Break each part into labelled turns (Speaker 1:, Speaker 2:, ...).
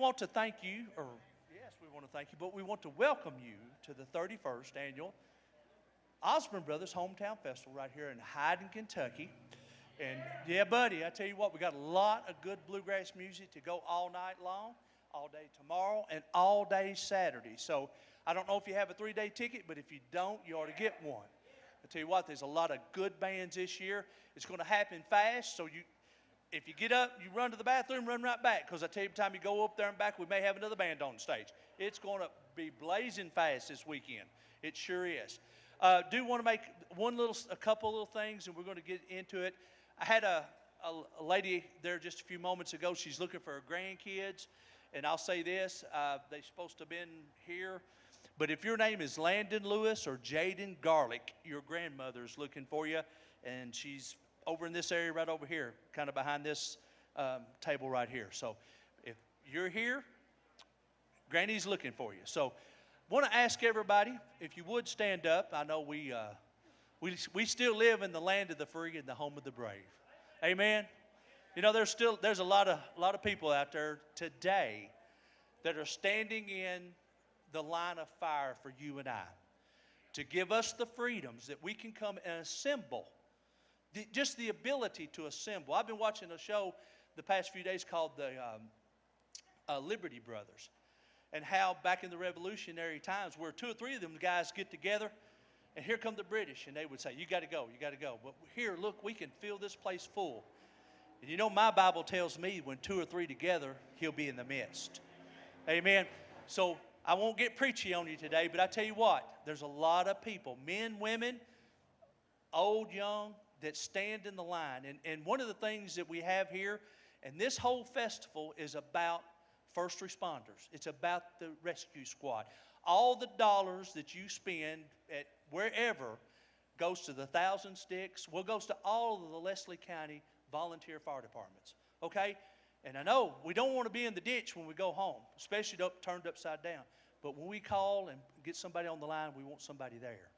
Speaker 1: want to thank you, or yes, we want to thank you, but we want to welcome you to the 31st annual Osborne Brothers Hometown Festival right here in Hyden, Kentucky. And yeah, buddy, I tell you what, we got a lot of good bluegrass music to go all night long, all day tomorrow, and all day Saturday. So I don't know if you have a 3-day ticket, but if you don't, you ought to get one. I tell you what, there's a lot of good bands this year. It's going to happen fast, so if you get up, you run to the bathroom, run right back, because I tell you, by the time you go up there and back, we may have another band on stage. It's going to be blazing fast this weekend. It sure is. Do want to make a couple little things, and we're going to get into it. I had a lady there just a few moments ago. She's looking for her grandkids, and I'll say this: they're supposed to have been here. But if your name is Landon Lewis or Jaden Garlic, your grandmother's looking for you, and she's over in this area right over here, kind of behind this table right here. So if you're here, Granny's looking for you. So I want to ask everybody, if you would stand up. I know we still live in the land of the free and the home of the brave. Amen. You know, there's a lot of people out there today that are standing in the line of fire for you and I, to give us the freedoms that we can come and assemble. Just the ability to assemble. I've been watching a show the past few days called the Liberty Brothers, and how back in the revolutionary times, where 2 or 3 of them guys get together, and here come the British, and they would say, you got to go, you got to go. But here, look, we can fill this place full. And you know, my Bible tells me when 2 or 3 together, he'll be in the midst. Amen. So I won't get preachy on you today, but I tell you what, there's a lot of people, men, women, old, young, that stand in the line. And one of the things that we have here, and this whole festival is about first responders. It's about the rescue squad. All the dollars that you spend at wherever goes to the Thousand Sticks, goes to all of the Leslie County volunteer fire departments. Okay? And I know we don't want to be in the ditch when we go home, especially turned upside down. But when we call and get somebody on the line, we want somebody there.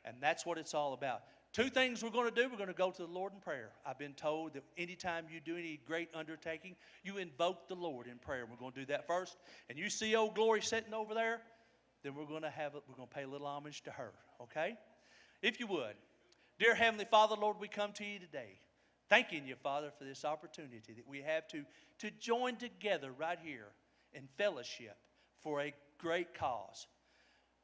Speaker 1: And that's what it's all about. 2 things we're going to do. We're going to go to the Lord in prayer. I've been told that anytime you do any great undertaking, you invoke the Lord in prayer. We're going to do that first. And you see old Glory sitting over there, then we're going to pay a little homage to her. Okay? If you would. Dear Heavenly Father, Lord, we come to you today, thanking you, Father, for this opportunity that we have to join together right here in fellowship for a great cause.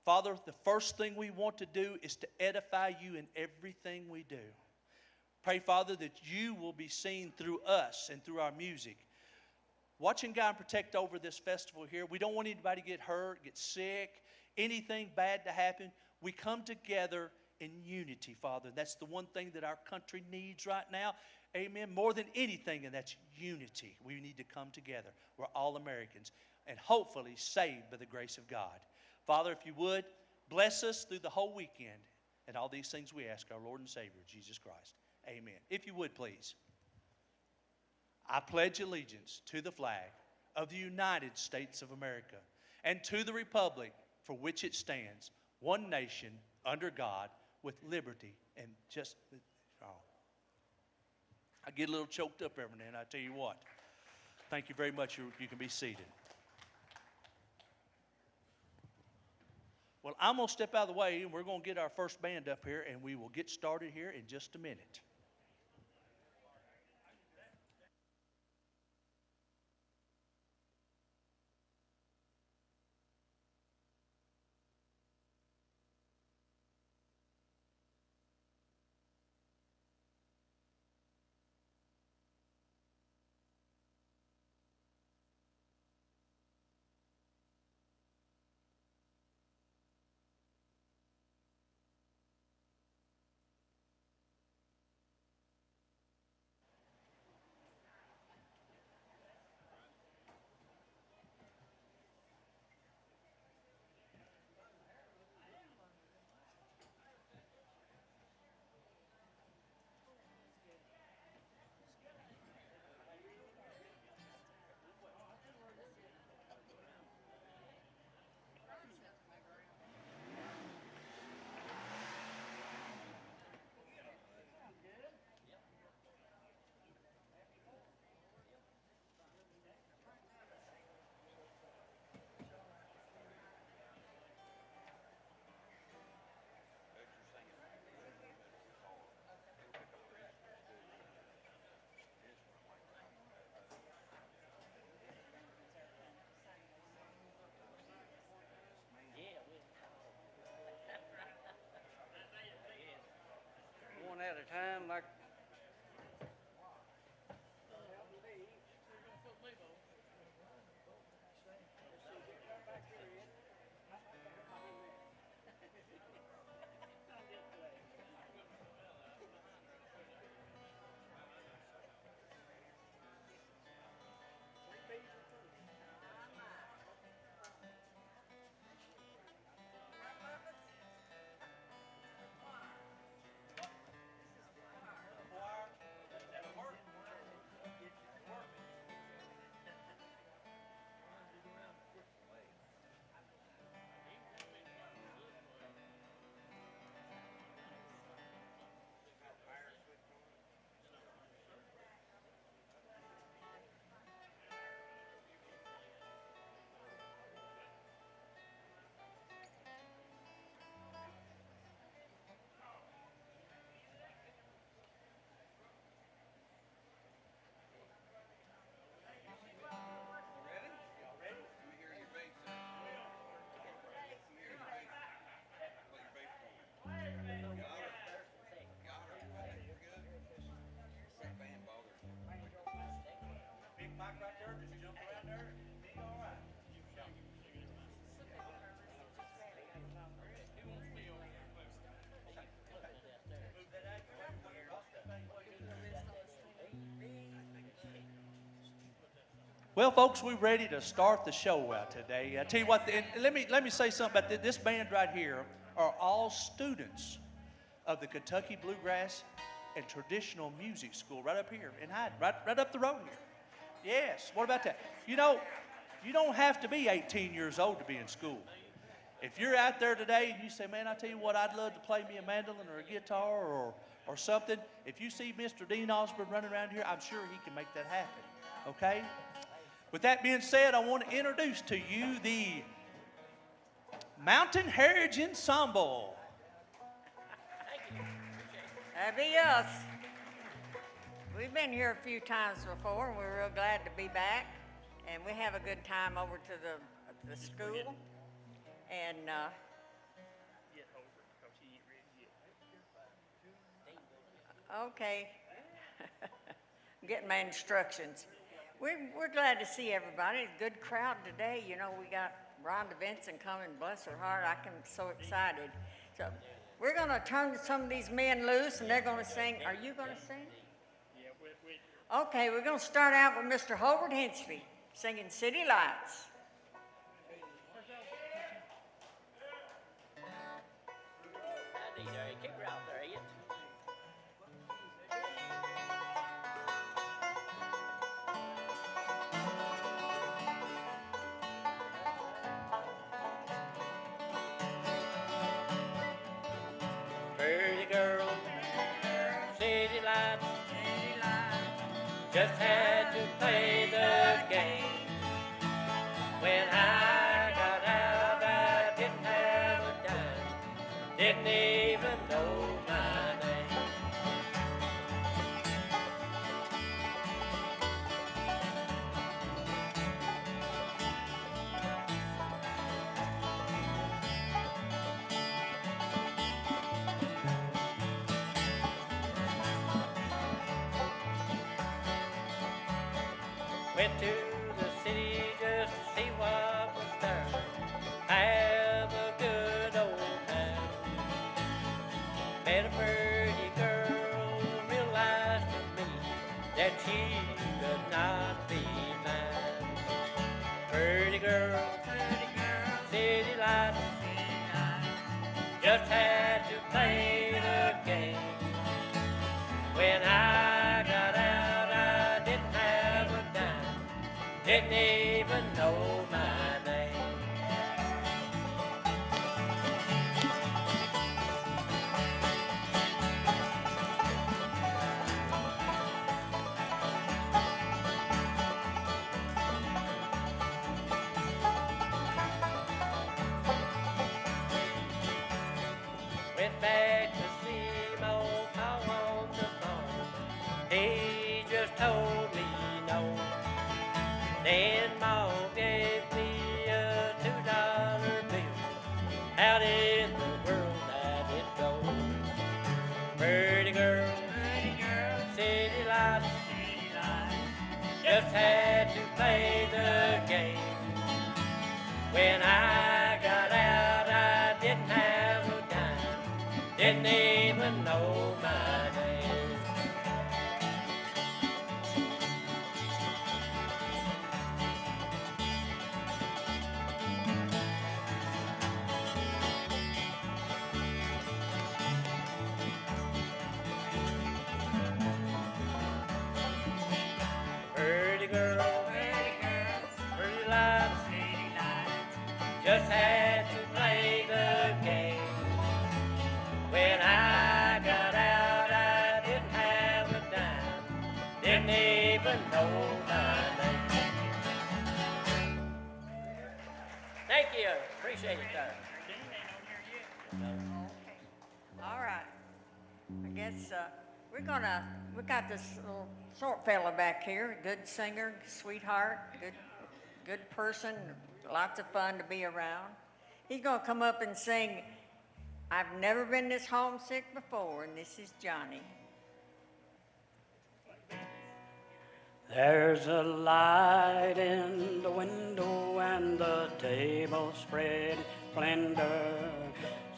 Speaker 1: Father, the first thing we want to do is to edify you in everything we do. Pray, Father, that you will be seen through us and through our music. Watch and guide and protect over this festival here. We don't want anybody to get hurt, get sick, anything bad to happen. We come together in unity, Father. That's the one thing that our country needs right now. Amen. More than anything, and that's unity. We need to come together. We're all Americans, and hopefully saved by the grace of God. Father, if you would, bless us through the whole weekend. And all these things we ask our Lord and Savior, Jesus Christ. Amen. If you would, please. I pledge allegiance to the flag of the United States of America and to the republic for which it stands, one nation, under God, with liberty and just... Oh. I get a little choked up every now and then, I tell you what. Thank you very much. You can be seated. Well, I'm going to step out of the way, and we're going to get our first band up here, and we will get started here in just a minute.
Speaker 2: sound like.
Speaker 1: Well, folks, we're ready to start the show out today. I tell you what, and let me say something about this band right here are all students of the Kentucky Bluegrass and Traditional Music School right up here in Hyden, right up the road here. Yes, what about that? You know, you don't have to be 18 years old to be in school. If you're out there today and you say, man, I tell you what, I'd love to play me a mandolin or a guitar or something, if you see Mr. Dean Osborne running around here, I'm sure he can make that happen, okay? With that being said, I want to introduce to you the Mountain Heritage Ensemble.
Speaker 2: That be us. We've been here a few times before, and we're real glad to be back. And we have a good time over to the school. And okay, I'm getting my instructions. We're glad to see everybody. Good crowd today. You know, we got Rhonda Vincent coming, bless her heart. I'm so excited. So we're going to turn some of these men loose, and they're going to sing. Are you going to sing? Yeah, okay, we're going to start out with Mr. Hobart Hensby singing City Lights.
Speaker 3: Keep her out there, Ian. Pretty girl, city lights, just had to play the game. When I got out, I didn't have a dime, didn't even know my name. Went to the city just to see what was there. Have a good old time. Met a pretty girl, realized to me that she could not be mine. Pretty girl, city lights, just had to play the game. When I got out, I didn't have a dime, didn't even know my name. just had to play the game. When I got out, I didn't have a dime, didn't even know my name. Thank you, appreciate it, sir.
Speaker 2: All right. I guess we got this little short fella back here, good singer, sweetheart, good person, lots of fun to be around. He's gonna come up and sing, I've never been this homesick before, and this is Johnny.
Speaker 4: There's a light in the window and the table spread in splendor.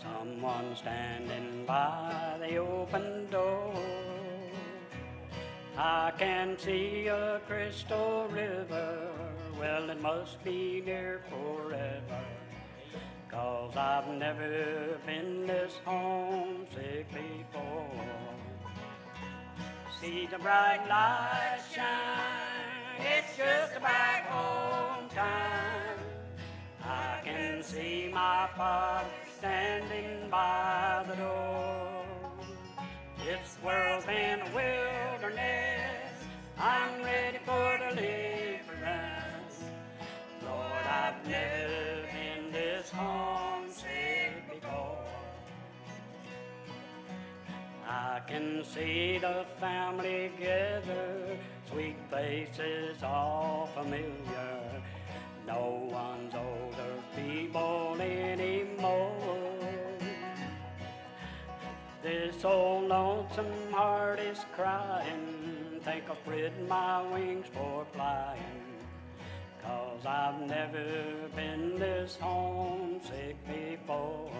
Speaker 4: Someone standing by the open door. I can see a crystal river, well it must be near forever, 'cause I've never been this homesick before. See the bright light shine, it's just about home time. I can see my father standing by the door. This world's been a wilderness, I'm ready for deliverance. Lord, I've never been this homesick before. I can see the family gather, sweet faces all familiar. No one's old or feeble anymore. This old lonesome heart is crying, think I've spread my wings for flying, 'cause I've never been this homesick before.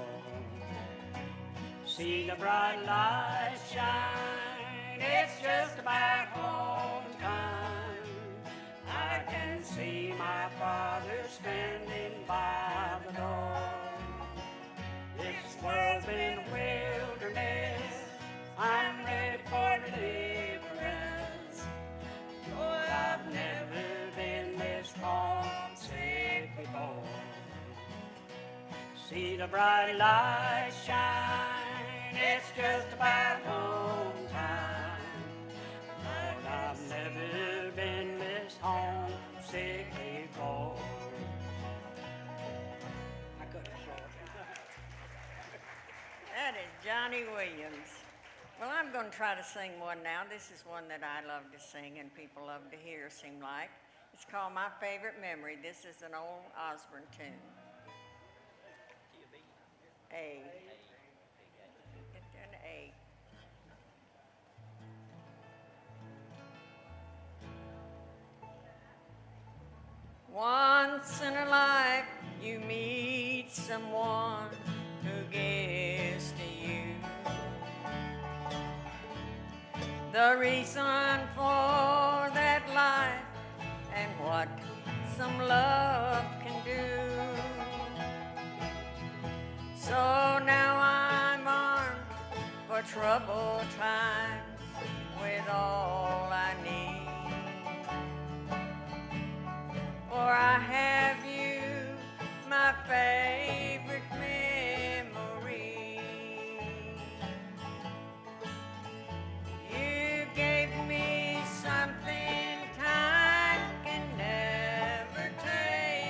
Speaker 4: See the bright light shine, it's just about home time. I can see my father standing by the door. This world's been a wilderness, I'm ready for deliverance. Lord, I've never been this homesick before. See the bright light shine, it's just about home time. Like I've never been this homesick before. I could have thrown it.
Speaker 2: That is Johnny Williams. Well, I'm going to try to sing one now. This is one that I love to sing and people love to hear, seem like. It's called My Favorite Memory. This is an old Osborne tune. A. It's an A. Once in a life you meet someone who gives to you the reason for that life and what some love can do. So now I'm armed for troubled times with all I need. For I have you, my favorite memory. You gave me something time can never take.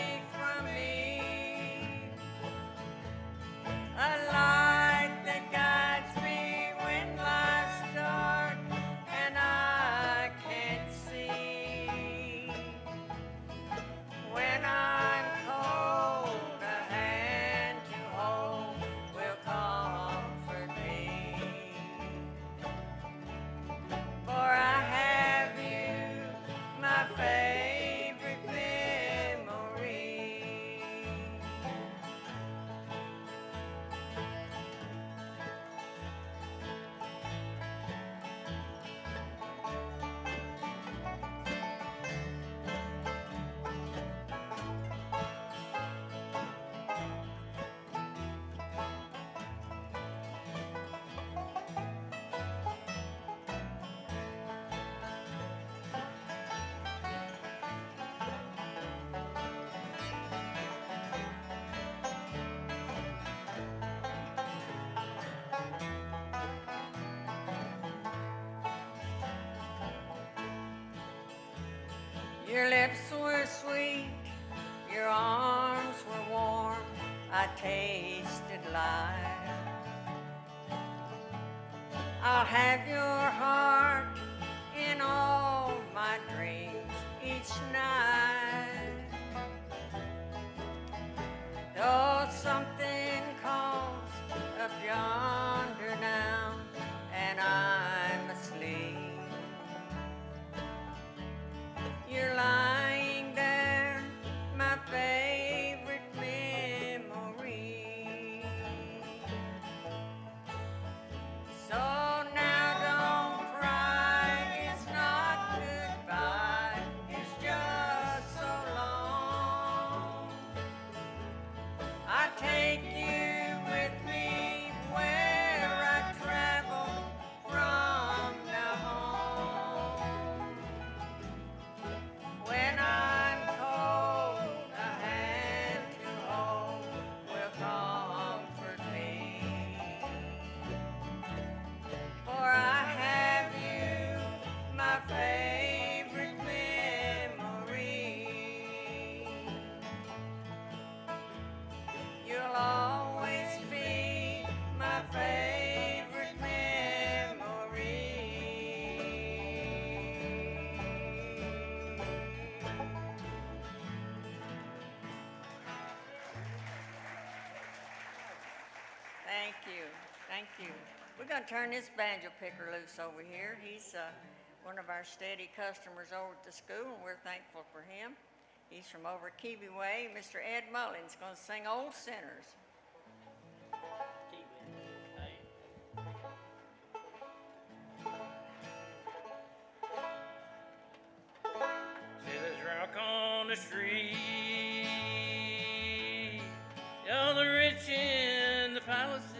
Speaker 2: Your lips were sweet, your arms were warm, I tasted life. I'll have your heart in all my dreams each night. Though something calls up yonder now, and I'm asleep, you're lying there, my favorite memory. So now don't cry, it's not goodbye, it's just so long. I take you with me where I travel from now on. When I'm cold, a hand to hold will comfort me. For I have you, my favorite memory. You'll always be my favorite memory. Thank you, thank you. We're going to turn this banjo picker loose over here. He's one of our steady customers over at the school, and we're thankful for him. He's from over Kiwi Way. Mr. Ed Mullins going to sing Old Sinners.
Speaker 3: See this rock on the street, all the rich in the palaces,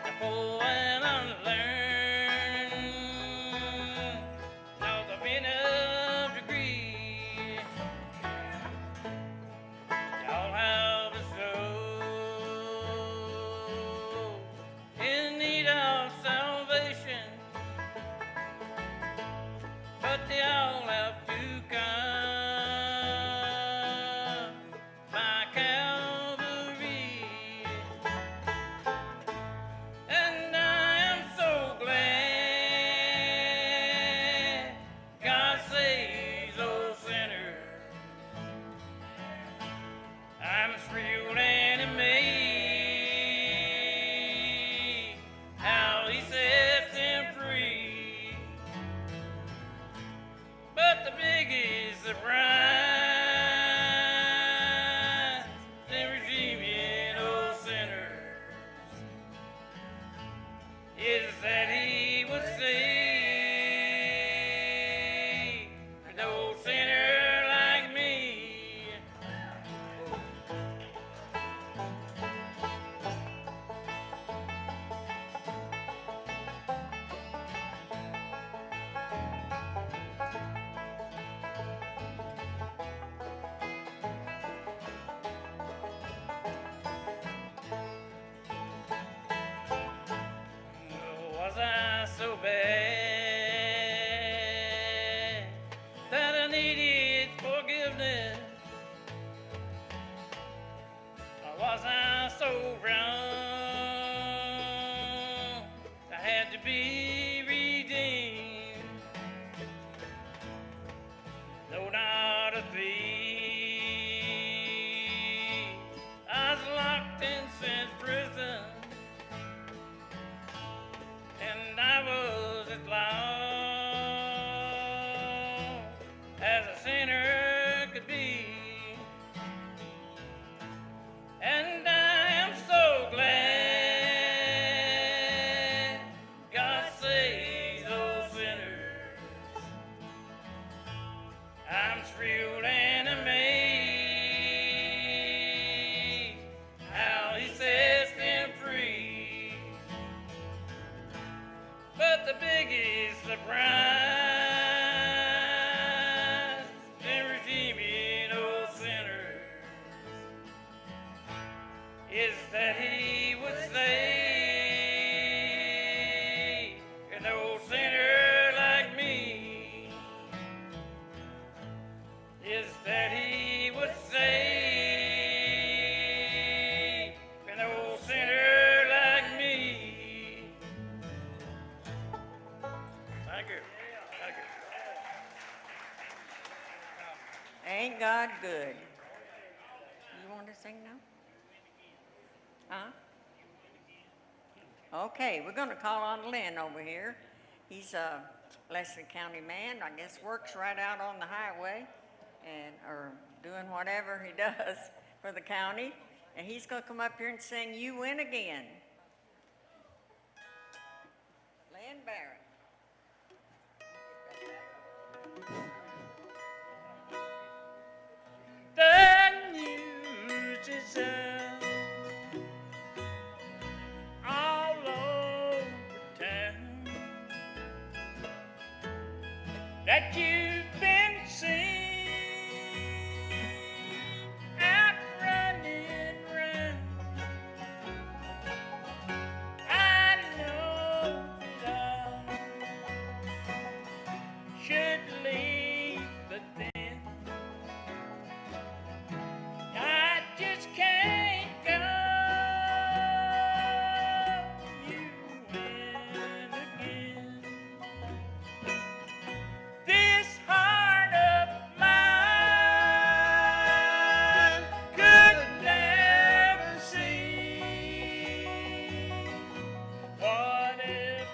Speaker 3: the poor and unlearned, know the men of degree, all have a soul in need of salvation, but they all have to come by Calvary. And I am so glad God saves those sinners. I'm thrilled and amazed how He sets them free. But the biggest surprise in redeeming those sinners is that He would save an old sinner like me. Was I so bad that I needed forgiveness? Or was I so wrong I had to be redeemed? No, not a thief. I was locked in sin's prison, and I was as lost as a sinner could be. And I am so glad God saves those sinners. I'm thrilled and
Speaker 2: Ain't God good? You want to sing now? Huh? Okay, we're going to call on Lynn over here. He's a Leslie County man, I guess works right out on the highway and or doing whatever he does for the county. And he's going to come up here and sing You Win Again. Lynn Barrett.
Speaker 3: The news is out all over town that you've been seen out running round. I know that I should leave, but then I just can't go. You win again. This heart of mine could never see what everybody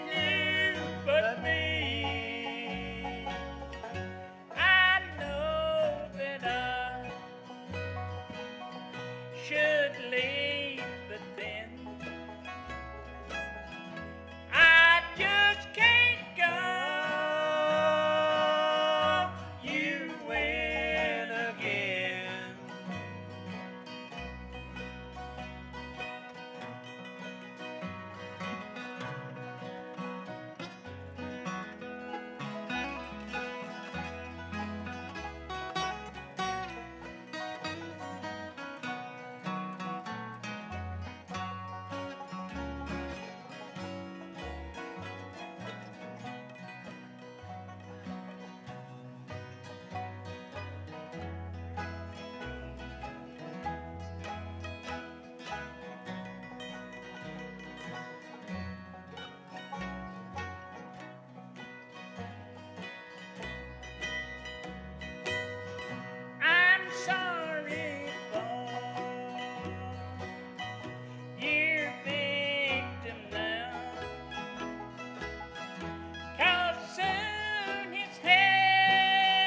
Speaker 3: knew but me. I know that I should leave, but then I just can't go. You win again. I'm sorry for your victim now, 'cause soon his head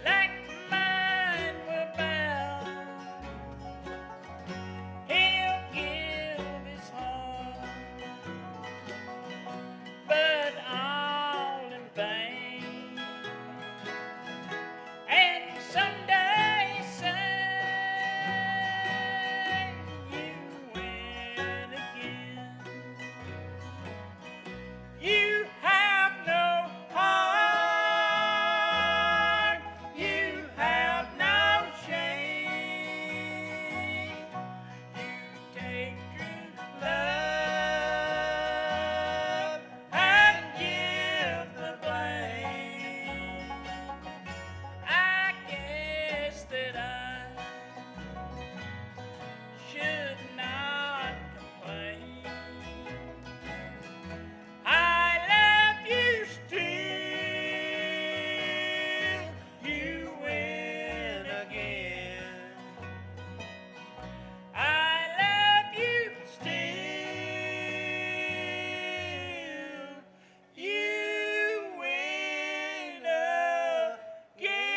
Speaker 3: like mine will bow. He'll give his heart, but all in vain. And someday say you win again. You have no heart, you have no shame. You take true love and give the blame. I guess that I should not complain. I love you still. You win again. I love you still. You win again.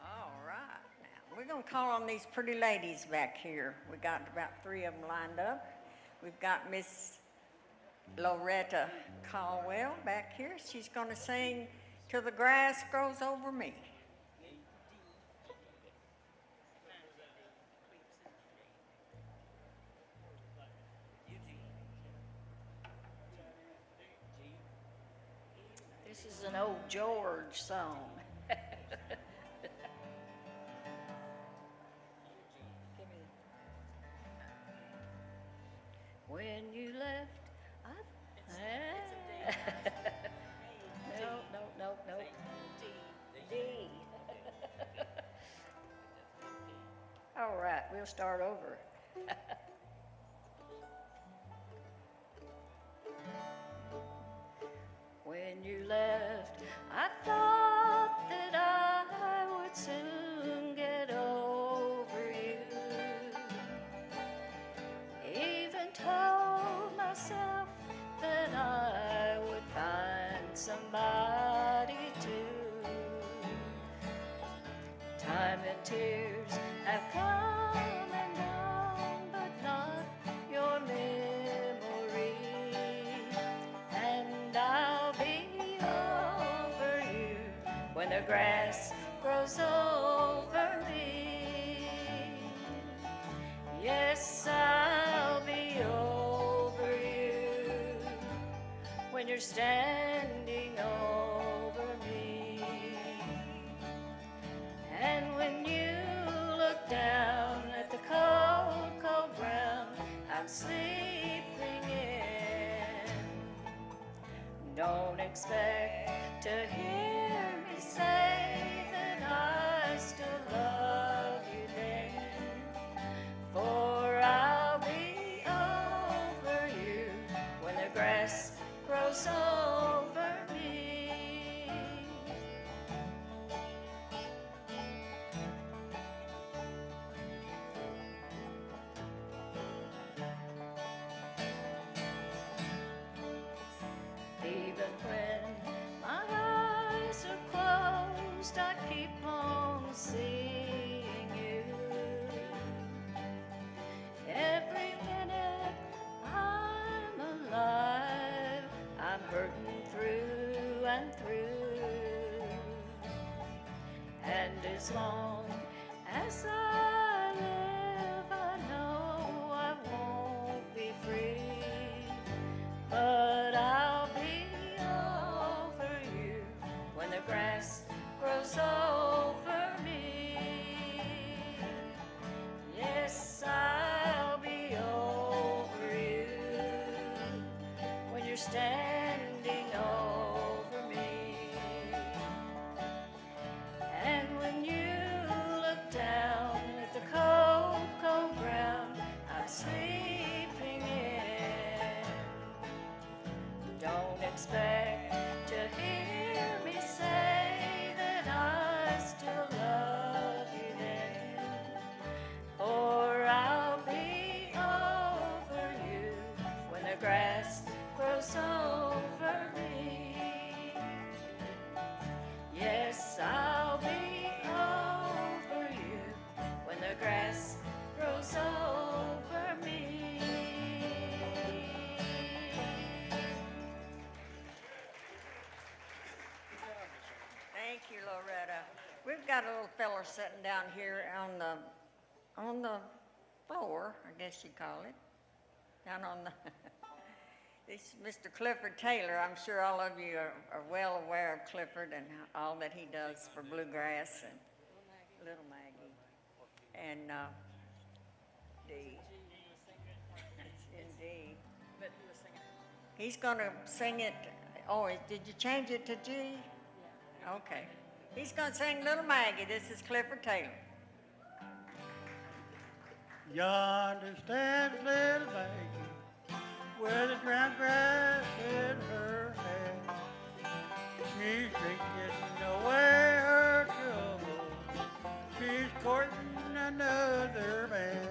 Speaker 2: All right, now we're going to call on these pretty ladies back here. We got about 3 of them lined up. We've got Miss Loretta Caldwell back here. She's going to sing Till the Grass Grows Over Me.
Speaker 5: This is an old George song. When you left, I... we'll start over. When you left, I thought that I would soon get over you. Even told myself that I would find somebody too. Time and tears have come and gone, but not your memory. And I'll be over you when the grass grows over me. Yes, I'll be over you when you're standing over me. And when you look down at the cold, cold ground I'm sleeping in, don't expect to hear me say that I still love you then, for I'll be over you when the grass grows over me. Even when my eyes are closed, I keep on seeing you. Every minute I'm alive, I'm hurting through and through. And as long as I live, I know I won't be free. But I'll be over you when the grass grows over me. Yes, I'll be over you when you're standing over me. And when you look down at the cold, cold ground I'm sleeping in, don't expect to hear me say that I still love you then, for I'll be over you when the grass grows over me. Yes, I'll be over you when the grass grows over me.
Speaker 2: Thank you, Loretta. We've got a little fella sitting down here on the floor, I guess you call it, down on the. This is Mr. Clifford Taylor. I'm sure all of you are well aware of Clifford and all that he does for bluegrass and Little Maggie and D. It's in D. He's going to sing it. Oh, did you change it to G? Okay. He's going to sing Little Maggie. This is Clifford Taylor.
Speaker 6: Yonder stands little Maggie with the brown grass in her hair. She's drinking away her trouble. She's courting another man.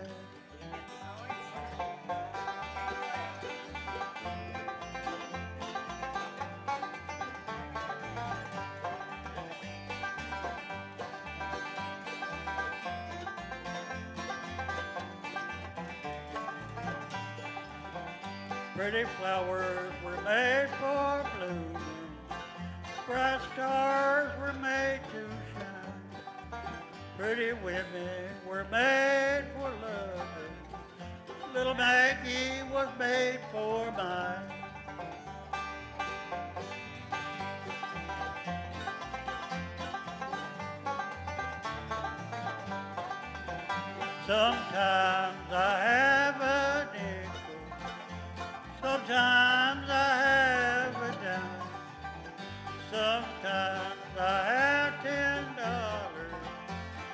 Speaker 6: Pretty flowers were made for blooming, bright stars were made to shine. Pretty women were made for loving, little Maggie was made for mine. Sometimes I have a nickel, sometimes I have a dime, sometimes I have $10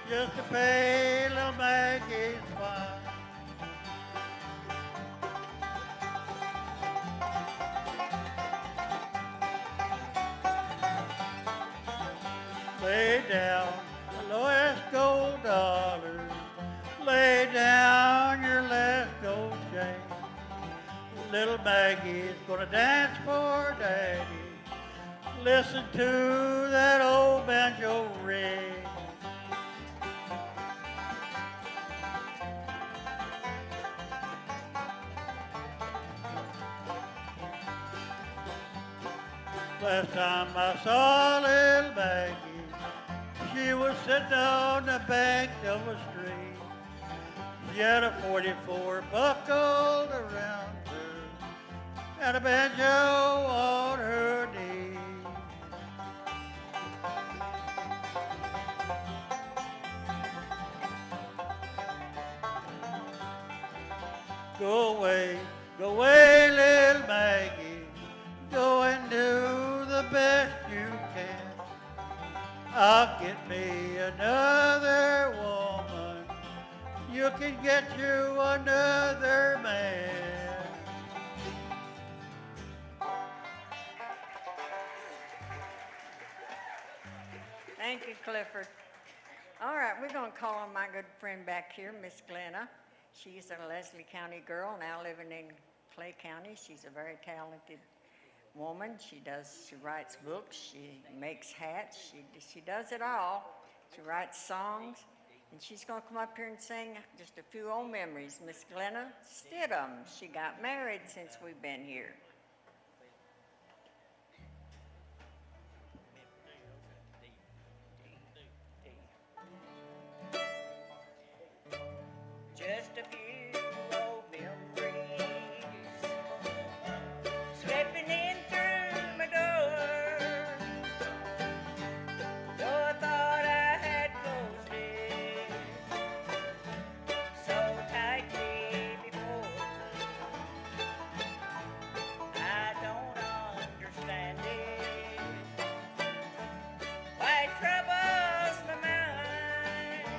Speaker 6: just to pay little Maggie's fine. lay down the lowest gold dollar. Lay down your last gold chain. Little Maggie's gonna dance for Daddy. Listen to that old banjo ring. Last time I saw little Maggie, she was sitting on the bank of a stream. She had a 44 buckled around her and a banjo on her knee. Go away, little Maggie. Go and do the best you can. I'll get me another woman. You can get you another man.
Speaker 2: Thank you, Clifford. All right, we're going to call on my good friend back here, Miss Glenna. She's a Leslie County girl, now living in Clay County. She's a very talented woman. She writes books, she makes hats, she does it all. She writes songs, and she's going to come up here and sing just a few old memories. Miss Glenna Stidham. She got married since we've been here.
Speaker 3: Just a few old memories slipping in through my door. Though I thought I had closed it so tightly before, I don't understand it. Why it troubles my mind,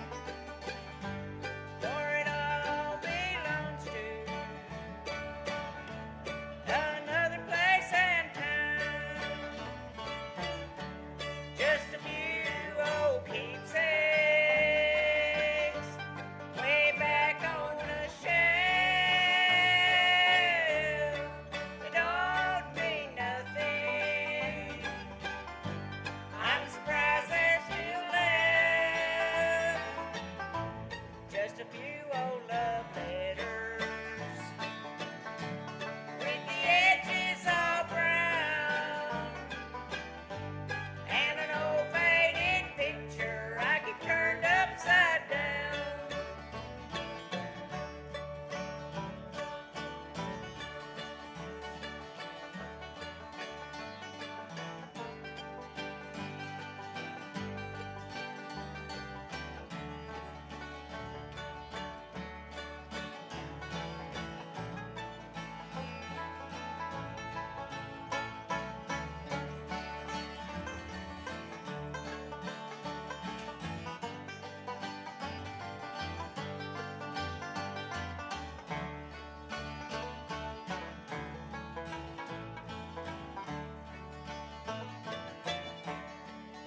Speaker 3: for it all belongs to another place and time. Just a few old keepsakes way back on a shelf. They don't mean nothing. I'm surprised they're still left. Just a few old love letters with the edges all brown, and an old faded picture I keep turned upside down.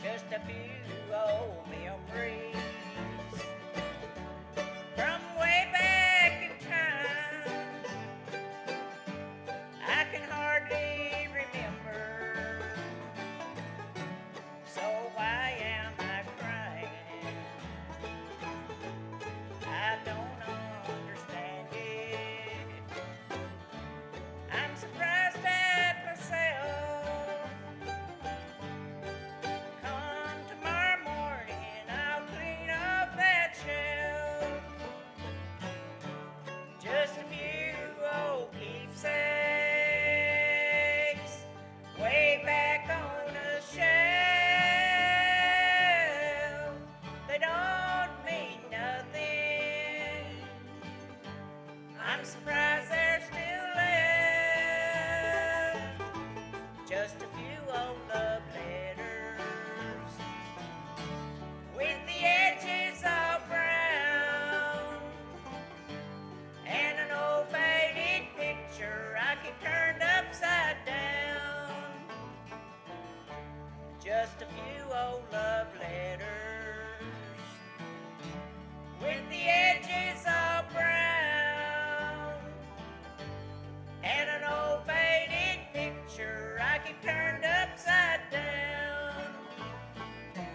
Speaker 3: Just a few old memories from way back in time. I can hardly remember, so why am I crying? I don't understand it. I'm surprised at myself. Come tomorrow morning, I'll clear just a few old love letters with the edges all brown and an old faded picture I keep turned upside down.
Speaker 2: Thank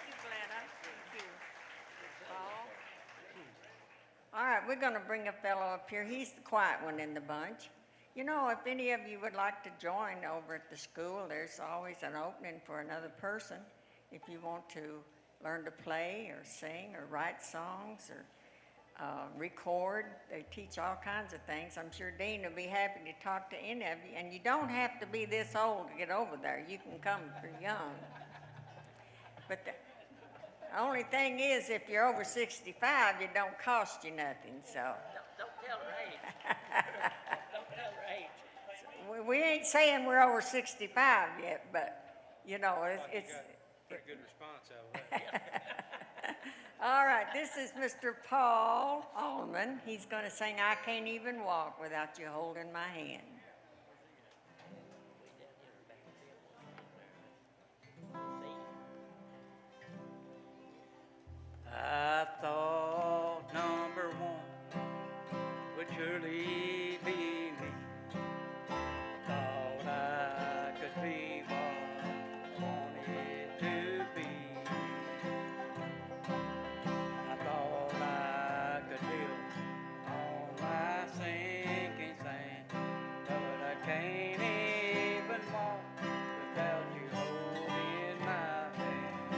Speaker 2: you, Glenna. Thank you, Paul. All right, we're going to bring a fellow up here. He's the quiet one in the bunch. You know, if any of you would like to join over at the school, there's always an opening for another person. If you want to learn to play or sing or write songs or record, they teach all kinds of things. I'm sure Dean will be happy to talk to any of you. And you don't have to be this old to get over there. You can come if you're young. But the only thing is, if you're over 65, it don't cost you nothing, so.
Speaker 3: Don't tell her age. Don't tell her age.
Speaker 2: We ain't saying we're over 65 yet, but, you know, it's
Speaker 7: Pretty good response out of that.
Speaker 2: all right, this is Mr. Paul Allman. He's going to sing I Can't Even Walk Without You Holding My Hand.
Speaker 4: I thought number one would surely be me. Thought I could be what I wanted to be. I thought I could build on my sinking sand, but I can't even walk without you holding my hand.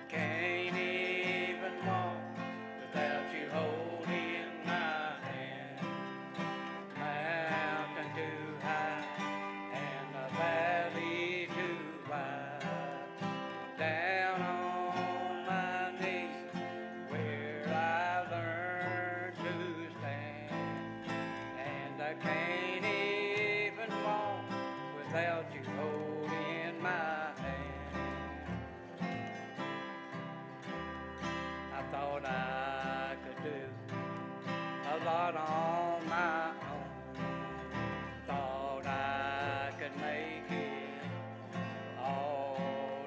Speaker 4: Can't even walk without you holding my hand. Mountain too high and the valley too wide. Down on my knees where I learned to stand. And I can't even walk without you holding my hand. I thought I could do a lot on my own. Thought I could make it all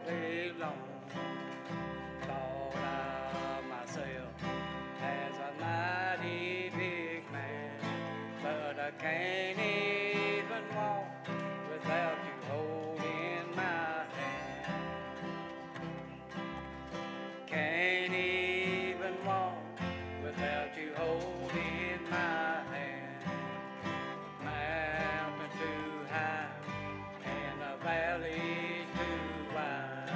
Speaker 4: day long. Thought of myself as a mighty big man, but I can't even walk without you holding my hand. Can't even walk without you holding my hand. Mountain too high and the valley too wide.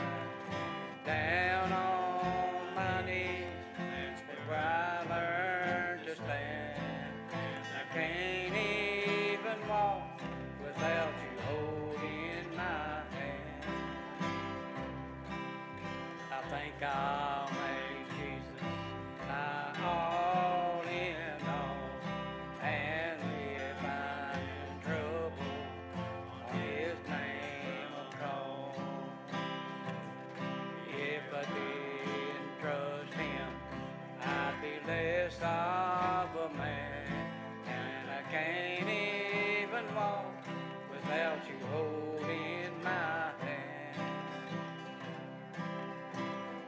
Speaker 4: Down on my knees, that's where I learned to stand. I can't even walk without you holding my hand. I think I'll make Jesus my all in all, and if I'm in trouble, on His name I'll call. If I didn't trust Him, I'd be less of a man, and I can't even walk without you holding my hand.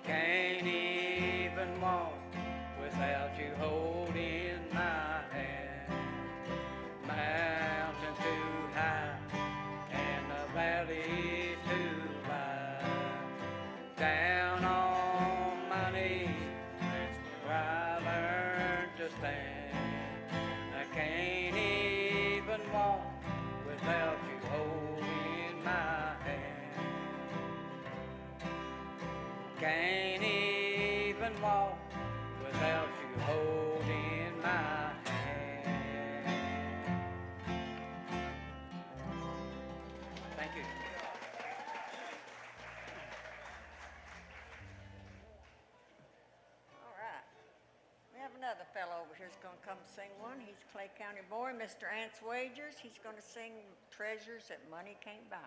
Speaker 4: Can't even walk without you holding my hand. Mountain too high and the valley too wide. Down on my knees, that's where I learned to stand. I can't even walk without you holding my hand. Can't even walk without you holding my hand. Thank you.
Speaker 2: all right. We have another fellow over here who's going to come sing one. He's Clay County boy, Mr. Ance Wagers. He's going to sing Treasures That Money Can't Buy.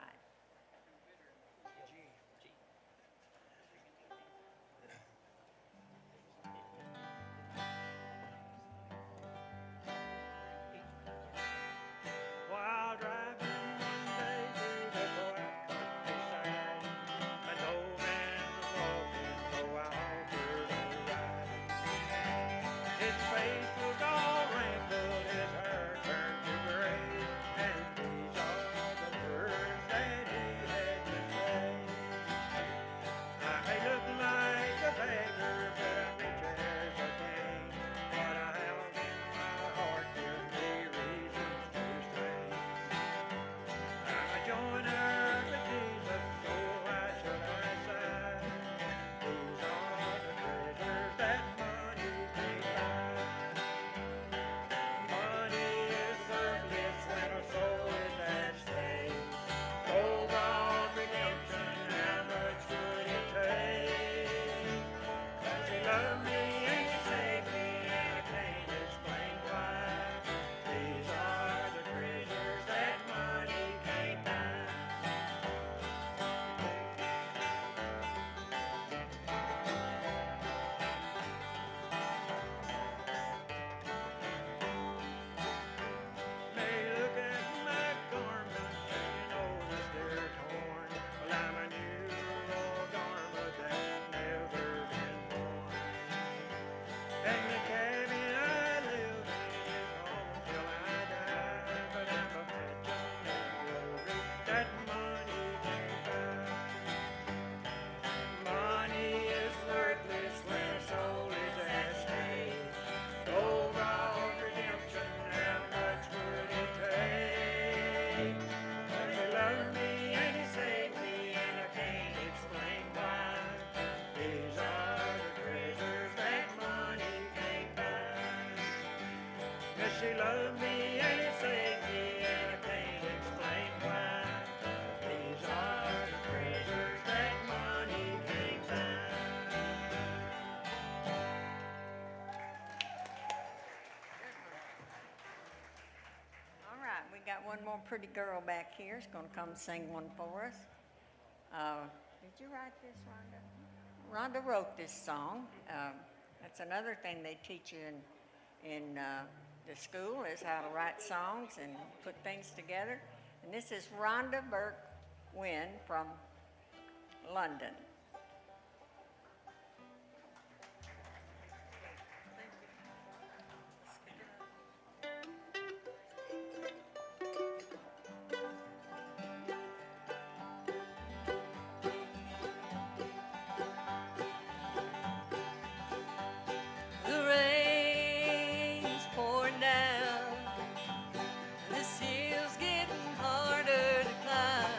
Speaker 2: got one more pretty girl back here. She's going to come sing one for us. Did you write this, Rhonda? Rhonda wrote this song. That's another thing they teach you in the school is how to write songs and put things together. And this is Rhonda Burke Wynn from London.
Speaker 5: The rain's pouring down, this hill's getting harder to climb.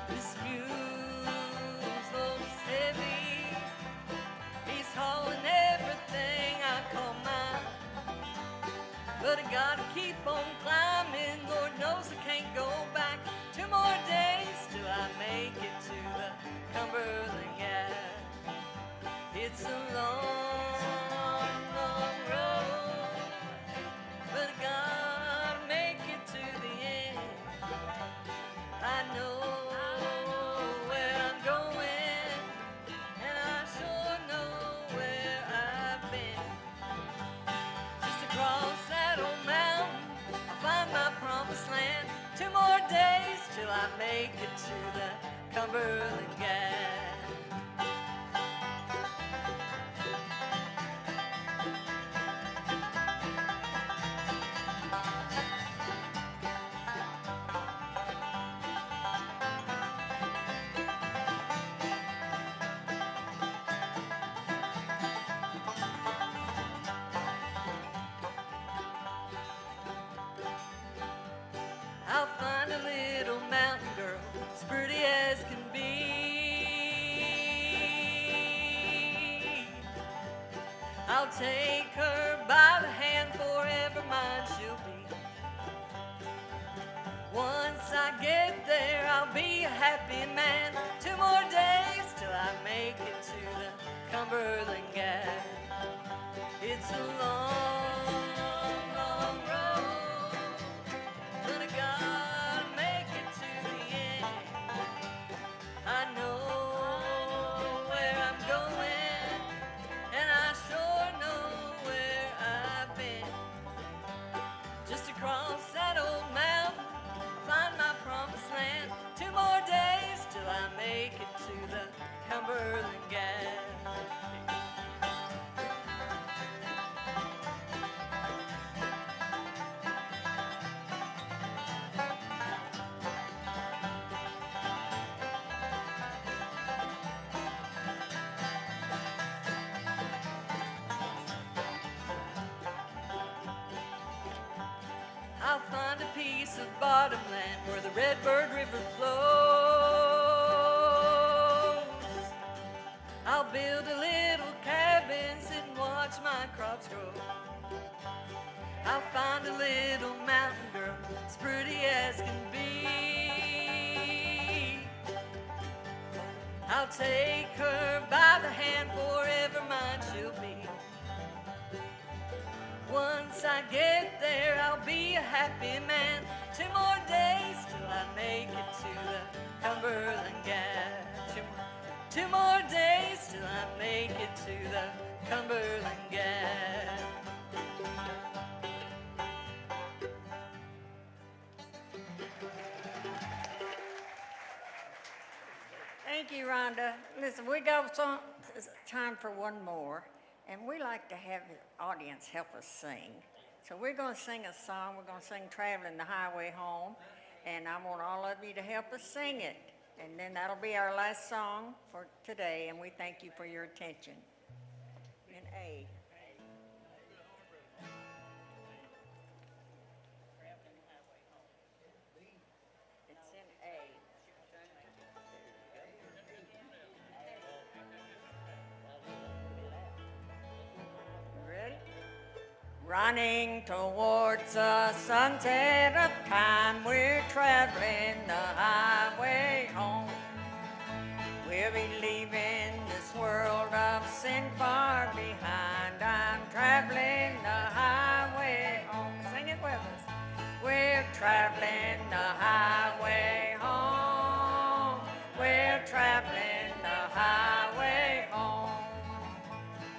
Speaker 5: This mule's load is heavy, he's hauling everything I call mine. But I gotta keep on climbing, Lord knows I can't go back. 2 more days till I make it to the Cumberland Gap. It's a long, long road, but I gotta make it to the end. I know where I'm going, and I sure know where I've been. Just across that old mountain, I'll find my promised land. 2 more days till I make it to the Cumberland Gap. I'll find a little mountain girl as pretty as can be. I'll take her by the hand, forever mine she'll be. Once I get there, I'll be a happy man. 2 more days till I make it to the Cumberland Gap. It's a long, long road, but I gotta make it to the end. I know where I'm going, and I sure know where I've been. Just across that old mountain, I'll find my promised land. 2 more days till I make it to the Cumberland Gap. I'll find a piece of bottomland where the Redbird River flows. I'll build a little cabin, sit and watch my crops grow. I'll find a little mountain girl as pretty as can be. I'll take her by the hand, forever mine she'll be. Once I get there, I'll be a happy man. 2 more days till I make it to the Cumberland Gap. 2 more days till I make it to the Cumberland Gap.
Speaker 2: Thank you, Rhonda. Listen, we got time for one more, and we like to have the audience help us sing. So we're going to sing a song. We're going to sing Traveling the Highway Home, and I want all of you to help us sing it. And then that'll be our last song for today, and we thank you for your attention. In A. It's in A. Ready? Running towards the sunset of time, we're traveling the highway home. We'll be leaving this world of sin far behind. I'm traveling the highway home. Sing it with us. We're traveling the highway home. We're traveling the highway home.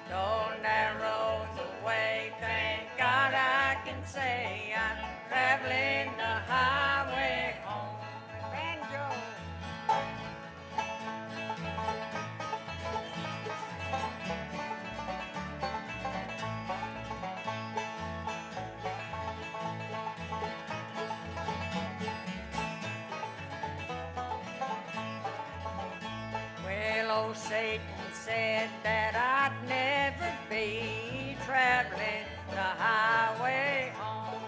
Speaker 2: Though narrow the way, thank God I can say I'm traveling the highway home. Banjo. Well, old Satan said that I'd never be traveling the highway home.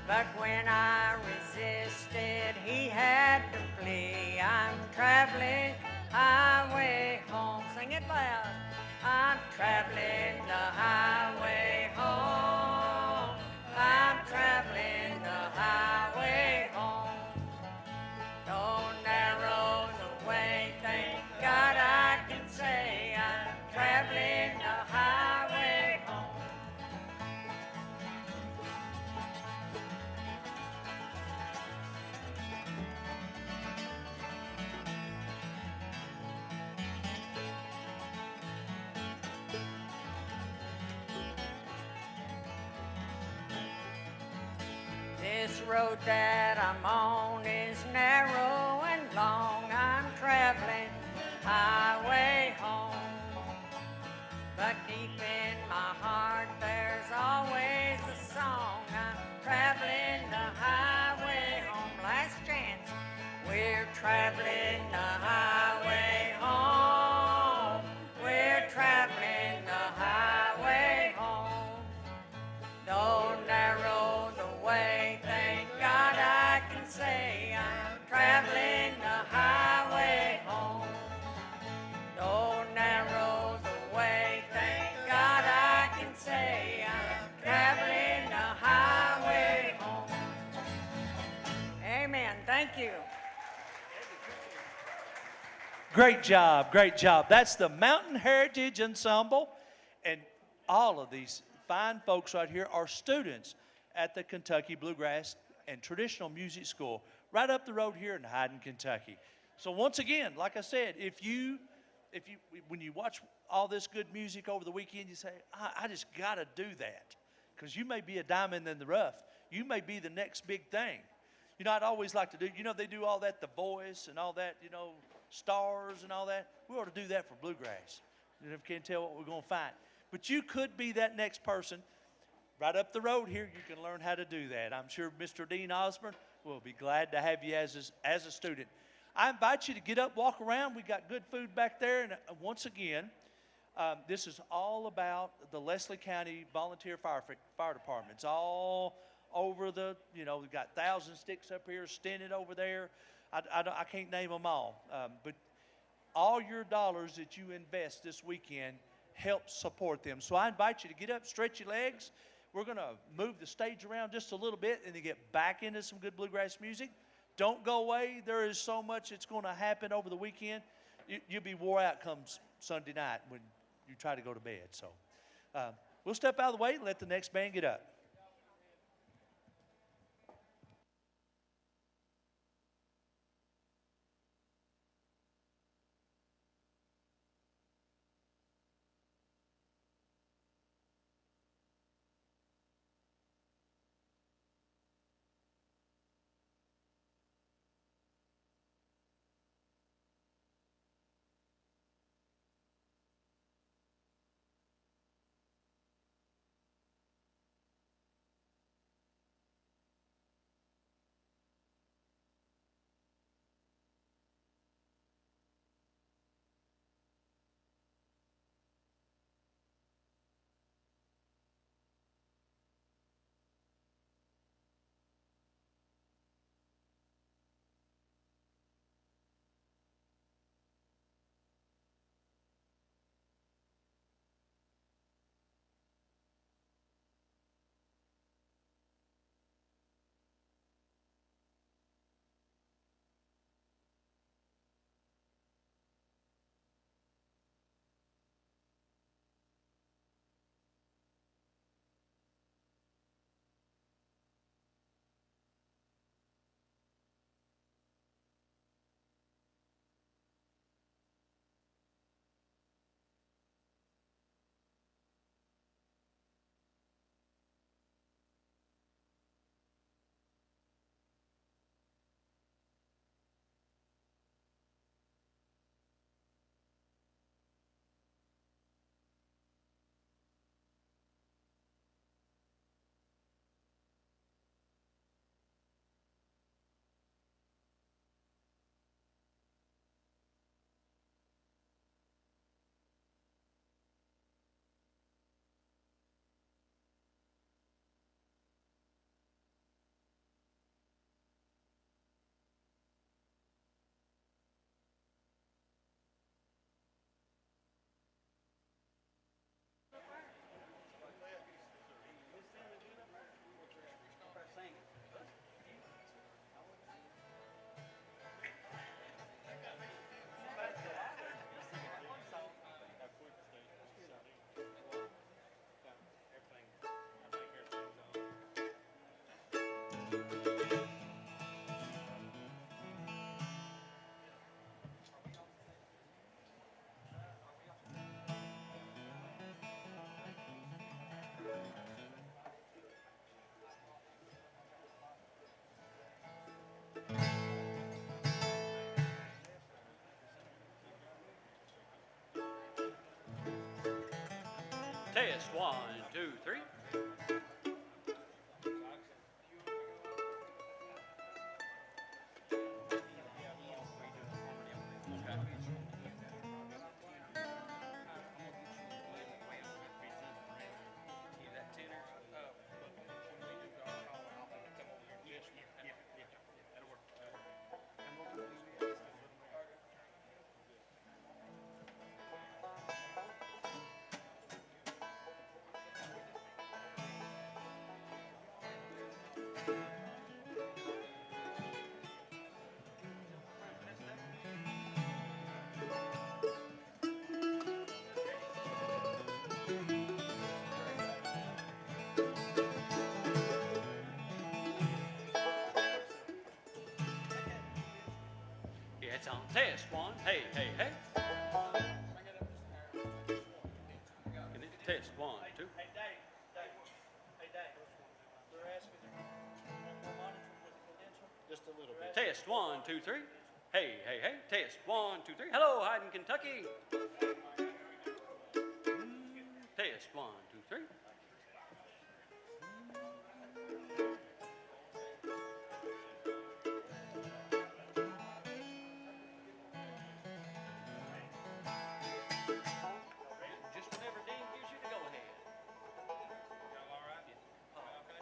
Speaker 2: But when I resisted, he had to flee. I'm traveling highway home. Sing it loud. I'm traveling the highway home. I'm traveling the highway home. Though narrow the way, thank God I can say I'm traveling the highway home. This road that I'm on is narrow and long. I'm traveling highway home. But deep in my heart there's always a song. I'm traveling the highway home. Last chance. We're traveling the highway home. We're traveling the highway home. Though narrow the way, thank God I can say I'm traveling the highway home. Though narrow the way, thank God I can say I'm traveling the highway home. Amen. Thank you.
Speaker 1: Great job, great job. That's the Mountain Heritage Ensemble, and all of these fine folks right here are students at the Kentucky Bluegrass and Traditional Music School right up the road here in Hyden, Kentucky. So once again, like I said, if you when you watch all this good music over the weekend, you say, I just got to do that, because you may be a diamond in the rough. You may be the next big thing. You know, I'd always like to do, you know, they do all that, The Voice and all that, you know, stars and all that. We ought to do that for bluegrass. You never can tell what we're going to find. But you could be that next person. Right up the road here, you can learn how to do that. I'm sure Mr. Dean Osborne will be glad to have you as a student. I invite you to get up, walk around. We got good food back there. And once again, this is all about the Leslie County Volunteer Fire Department. It's all over the, you know, we've got 1,000 sticks up here, standing over there. I can't name them all. But all your dollars that you invest this weekend help support them. So I invite you to get up, stretch your legs. We're going to move the stage around just a little bit and then get back into some good bluegrass music. Don't go away. There is so much that's going to happen over the weekend. You'll be wore out come Sunday night when you try to go to bed. So we'll step out of the way and let the next band get up.
Speaker 4: Test 1, 2, 3. It's on test 1. Hey, hey, hey. Test 1, 2.
Speaker 1: Hey, Dave. Hey, Dave. They're asking more monitor for the condenser?
Speaker 7: Just a little bit.
Speaker 4: Test 1, 2, 3. Hey, hey, hey. Test 1, 2, 3. Hello, Hyden, Kentucky. Test 1, 2, 3. Just whenever Dean gives you the go ahead.
Speaker 7: Y'all all right? Okay.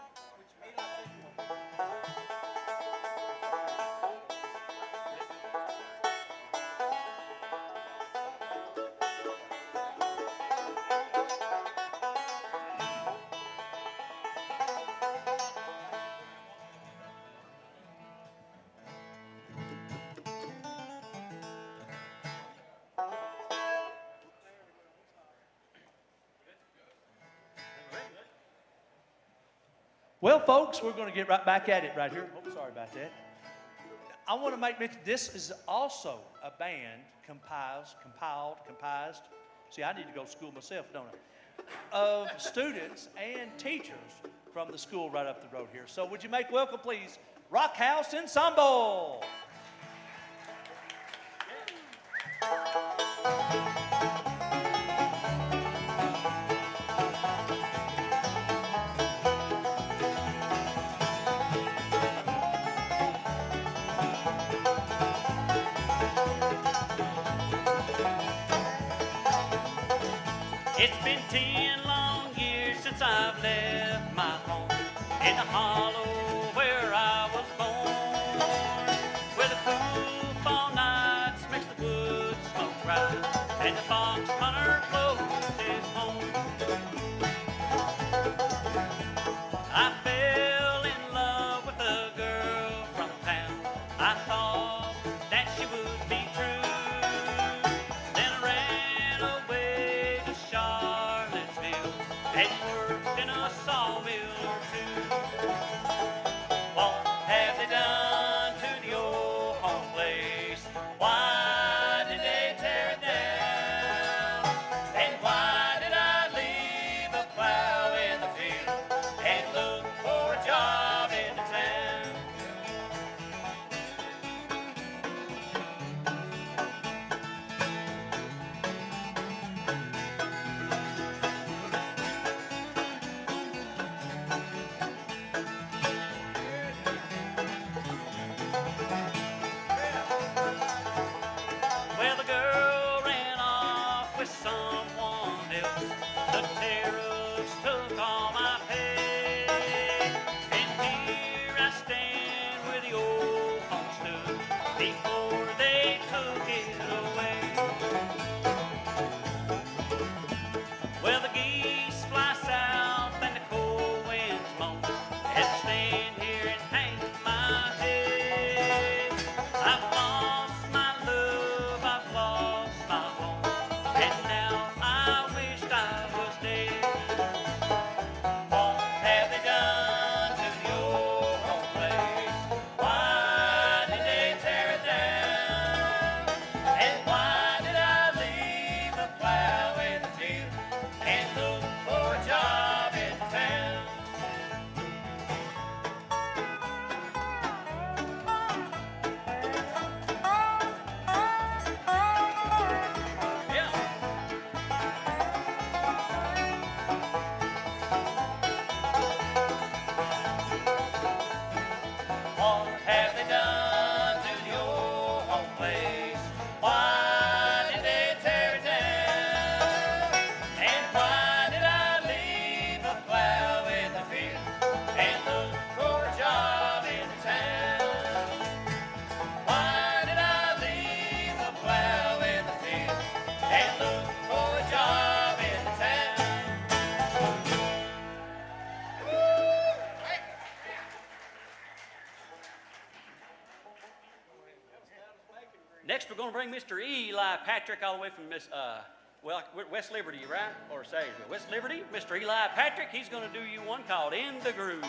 Speaker 1: Well, folks, we're going to get right back at it right here. Oh, sorry about that. I want to make mention, this is also a band comprised. See, I need to go to school myself, don't I? Of students and teachers from the school right up the road here. So would you make welcome, please, Rock House Ensemble.
Speaker 4: It's been 10 long years since I've left my home in the hollow where I was born, where the cool fall nights makes the wood smoke right, and the fox hunter closes his home. I fell in love with a girl from town. I thought that she would be true. Then I ran away to Charlottesville and worked in a sawmill or two. Next, we're going to bring Mr. Eli Patrick all the way from West Liberty, right? Or Sayersville. West Liberty, Mr. Eli Patrick. He's going to do you one called In the Groove.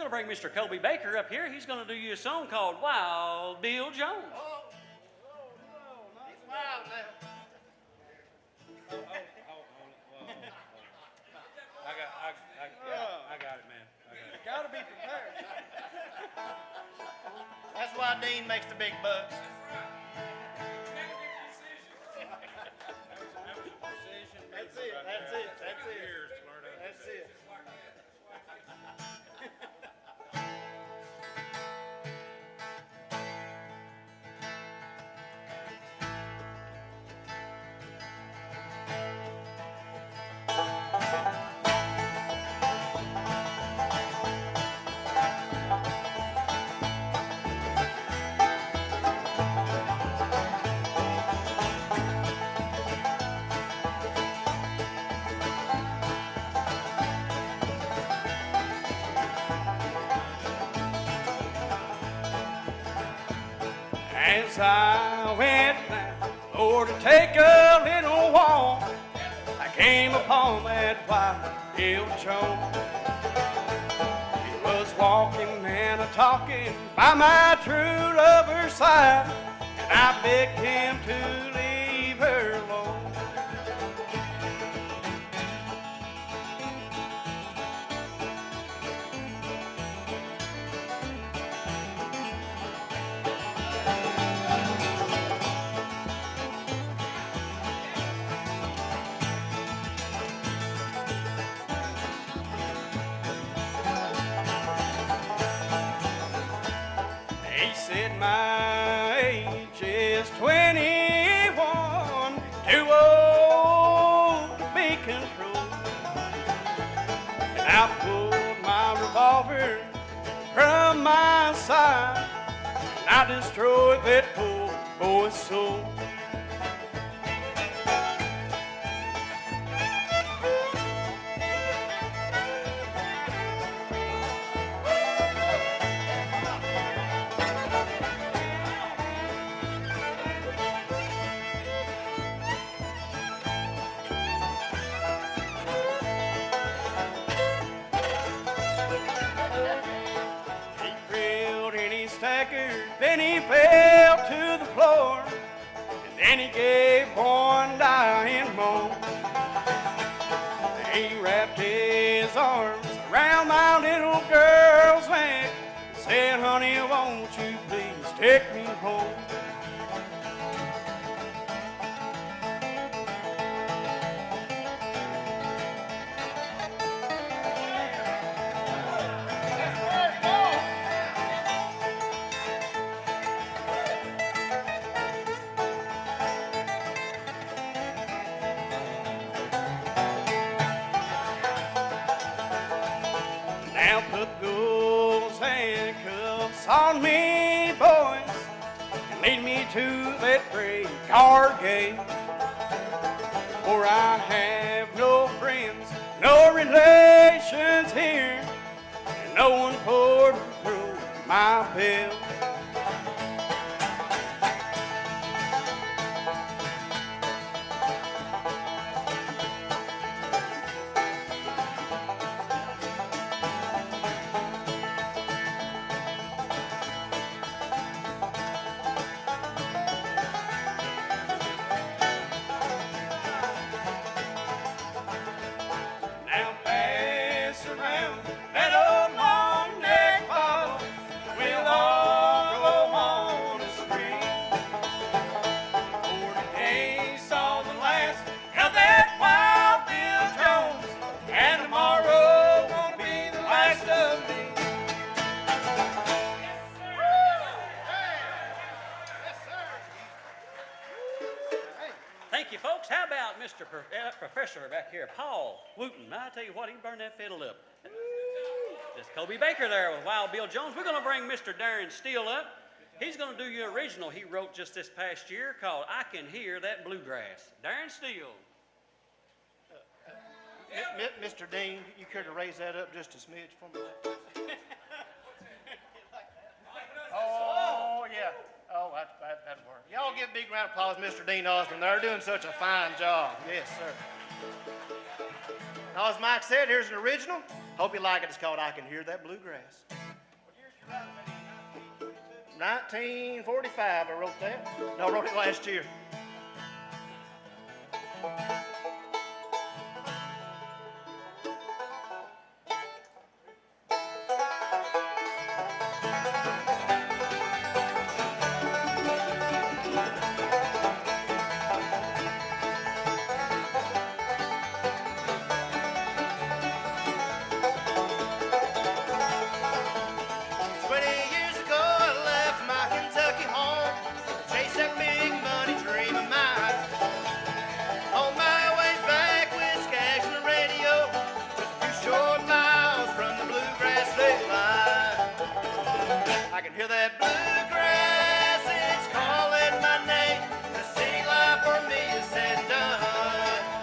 Speaker 4: Bring Mr. Kobe Baker up here. He's going to do you a song called Wild Bill Jones.
Speaker 6: He's wild now.
Speaker 7: I got it, man.
Speaker 6: You gotta be prepared. That's why Dean makes the big bucks. That's it. That's it. That's it. That's it.
Speaker 4: As I went down, for to take a little walk, I came upon that white Bill Jones. He was walking and a-talking by my true lover's side, and I begged him to leave her alone. He said my age is 21, too old to be controlled. And I pulled my revolver from my side, and I destroyed that poor boy's soul. Then he fell to the floor, and then he gave one dying moan. He wrapped his arms around my little girl's neck, Said, honey, won't you please take me home? Now put those handcuffs on me, boys, and lead me to that great car gate, for I have no friends, no relations here, and no one for to throw my bill. Now pass around that old long neck bottle. We'll all go on the street. For today saw the last of that Wild Bill Jones, and tomorrow won't be the last of me.
Speaker 8: Thank you, folks. How about Mr. Professor back here, Paul Wooten? I tell you what, he burned that fiddle up. This Kobe Baker there with Wild Bill Jones. We're going to bring Mr. Darren Steele up. He's going to do you an original he wrote just this past year called I Can Hear That Bluegrass. Darren Steele.
Speaker 9: Mr. Dean, you care to raise that up just a smidge for me? Oh, yeah. Oh, that'd work. Y'all give a big round of applause, Mr. Dean Osborne. They're doing such a fine job. Yes, sir. Now, as Mike said, here's an original. Hope you like it. It's called I Can Hear That Bluegrass. 1945, I wrote that. No, I wrote it last year. I can hear that bluegrass, it's calling my name. The city life for me is said and done.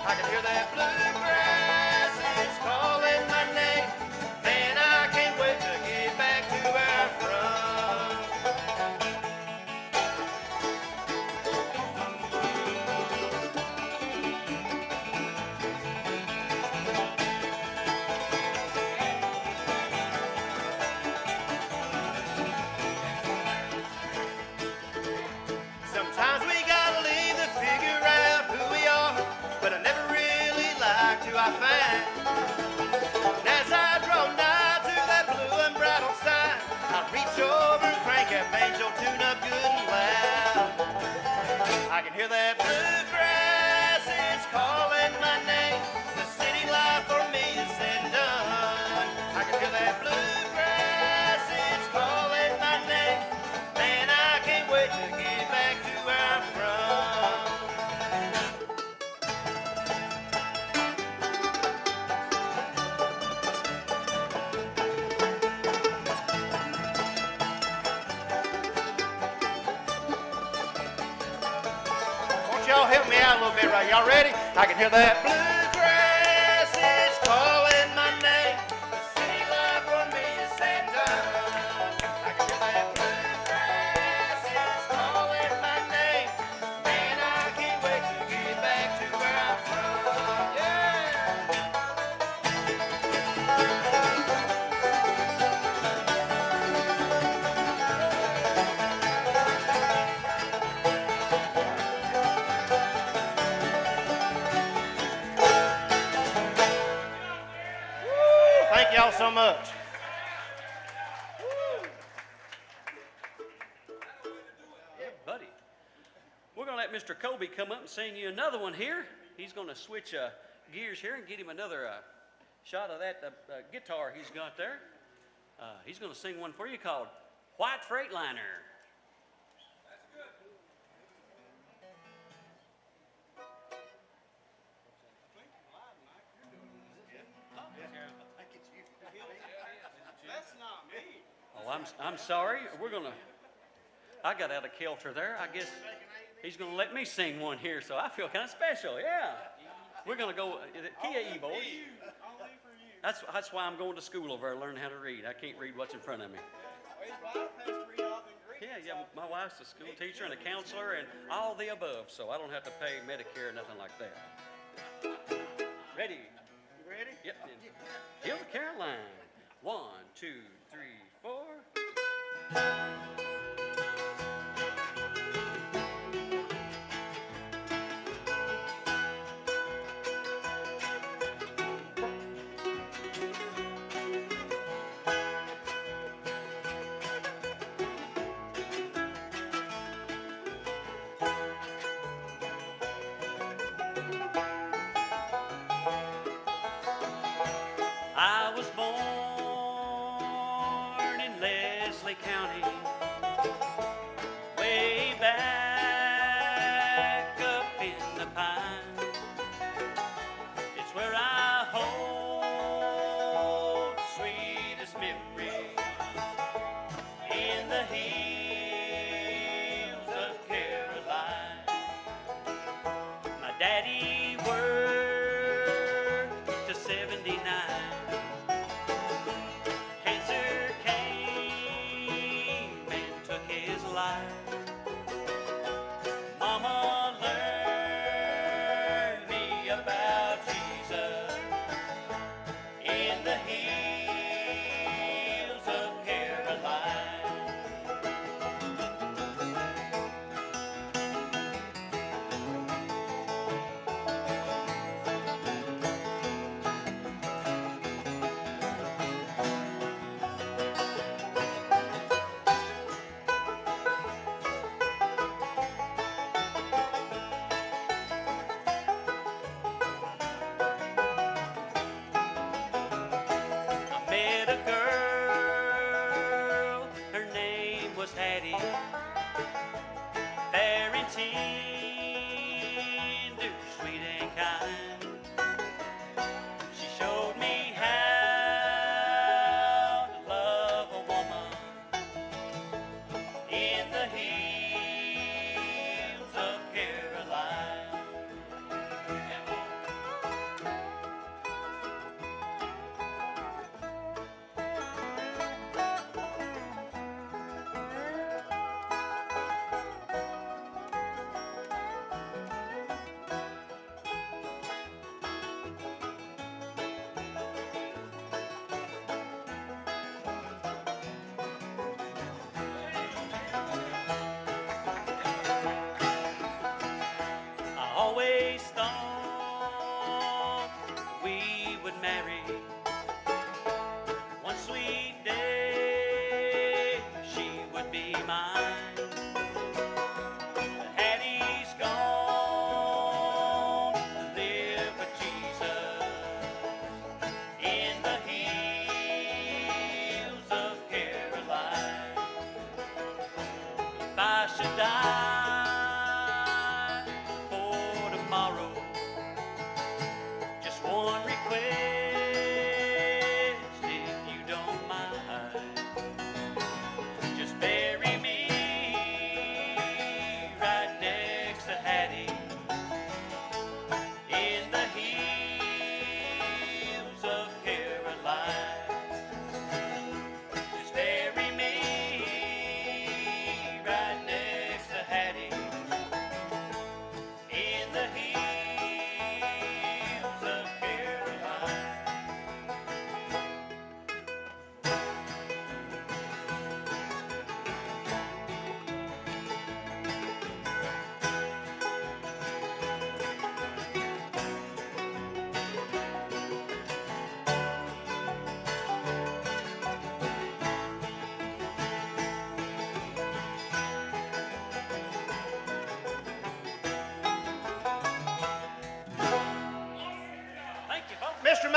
Speaker 9: I can hear that bluegrass, it's calling my name. Man, I can't wait to get back to where I'm from. Sometimes we gotta leave to figure out who we are, but I never really liked who I find. And as I draw nigh to that blue and bright old sign, I reach over and crank that banjo tune up good and loud. I can hear that bluegrass, it's calling my name. The city life for me is said and done. I can hear that bluegrass, it's calling my name. Man, I can't wait to get back to where I'm from. Won't y'all help me out a little bit, right? Y'all ready? I can hear that bluegrass, it's calling my name. The city life for me is said and done. I can hear that bluegrass, it's calling my name. Man, I can't wait to get back to where I'm from. Yeah. Thank y'all so much.
Speaker 8: Mr. Kobe come up and sing you another one here. He's going to switch gears here and get him another shot of that guitar he's got there. He's going to sing one for you called White Freightliner. Oh, I'm sorry. I got out of kilter there. I guess he's going to let me sing one here, so I feel kind of special. Yeah. We're going to go, is it Kia boys? That's why I'm going to school over there, learning how to read. I can't read what's in front of me. Yeah, my wife's a school teacher and a counselor and all the above, so I don't have to pay Medicare or nothing like that. Ready? You ready? Yep. Hills of Caroline. 1, 2, 3, 4. I was born in Leslie County,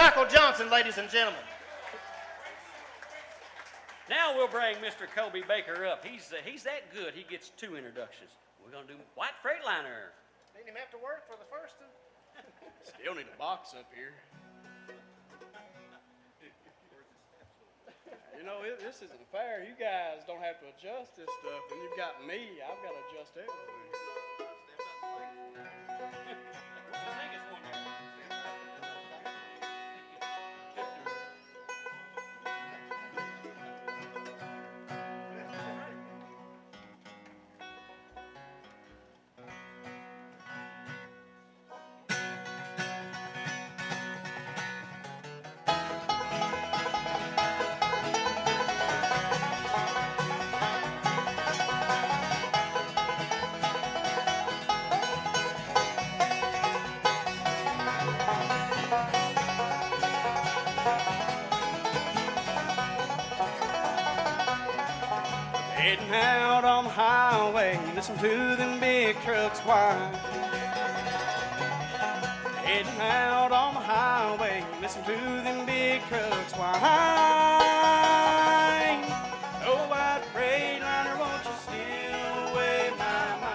Speaker 9: Michael Johnson, ladies and gentlemen.
Speaker 8: Now we'll bring Mr. Kobe Baker up. He's that good. He gets 2 introductions. We're gonna do White Freightliner.
Speaker 9: Didn't even have to work for the first one.
Speaker 10: Still need a box up here. You know, this isn't fair. You guys don't have to adjust this stuff, and you've got me. I've got to adjust everything.
Speaker 4: Heading out on the highway, listen to them big trucks whine. Heading out on the highway, listen to them big trucks whine. Oh, white Freightliner, won't you steal away my mind?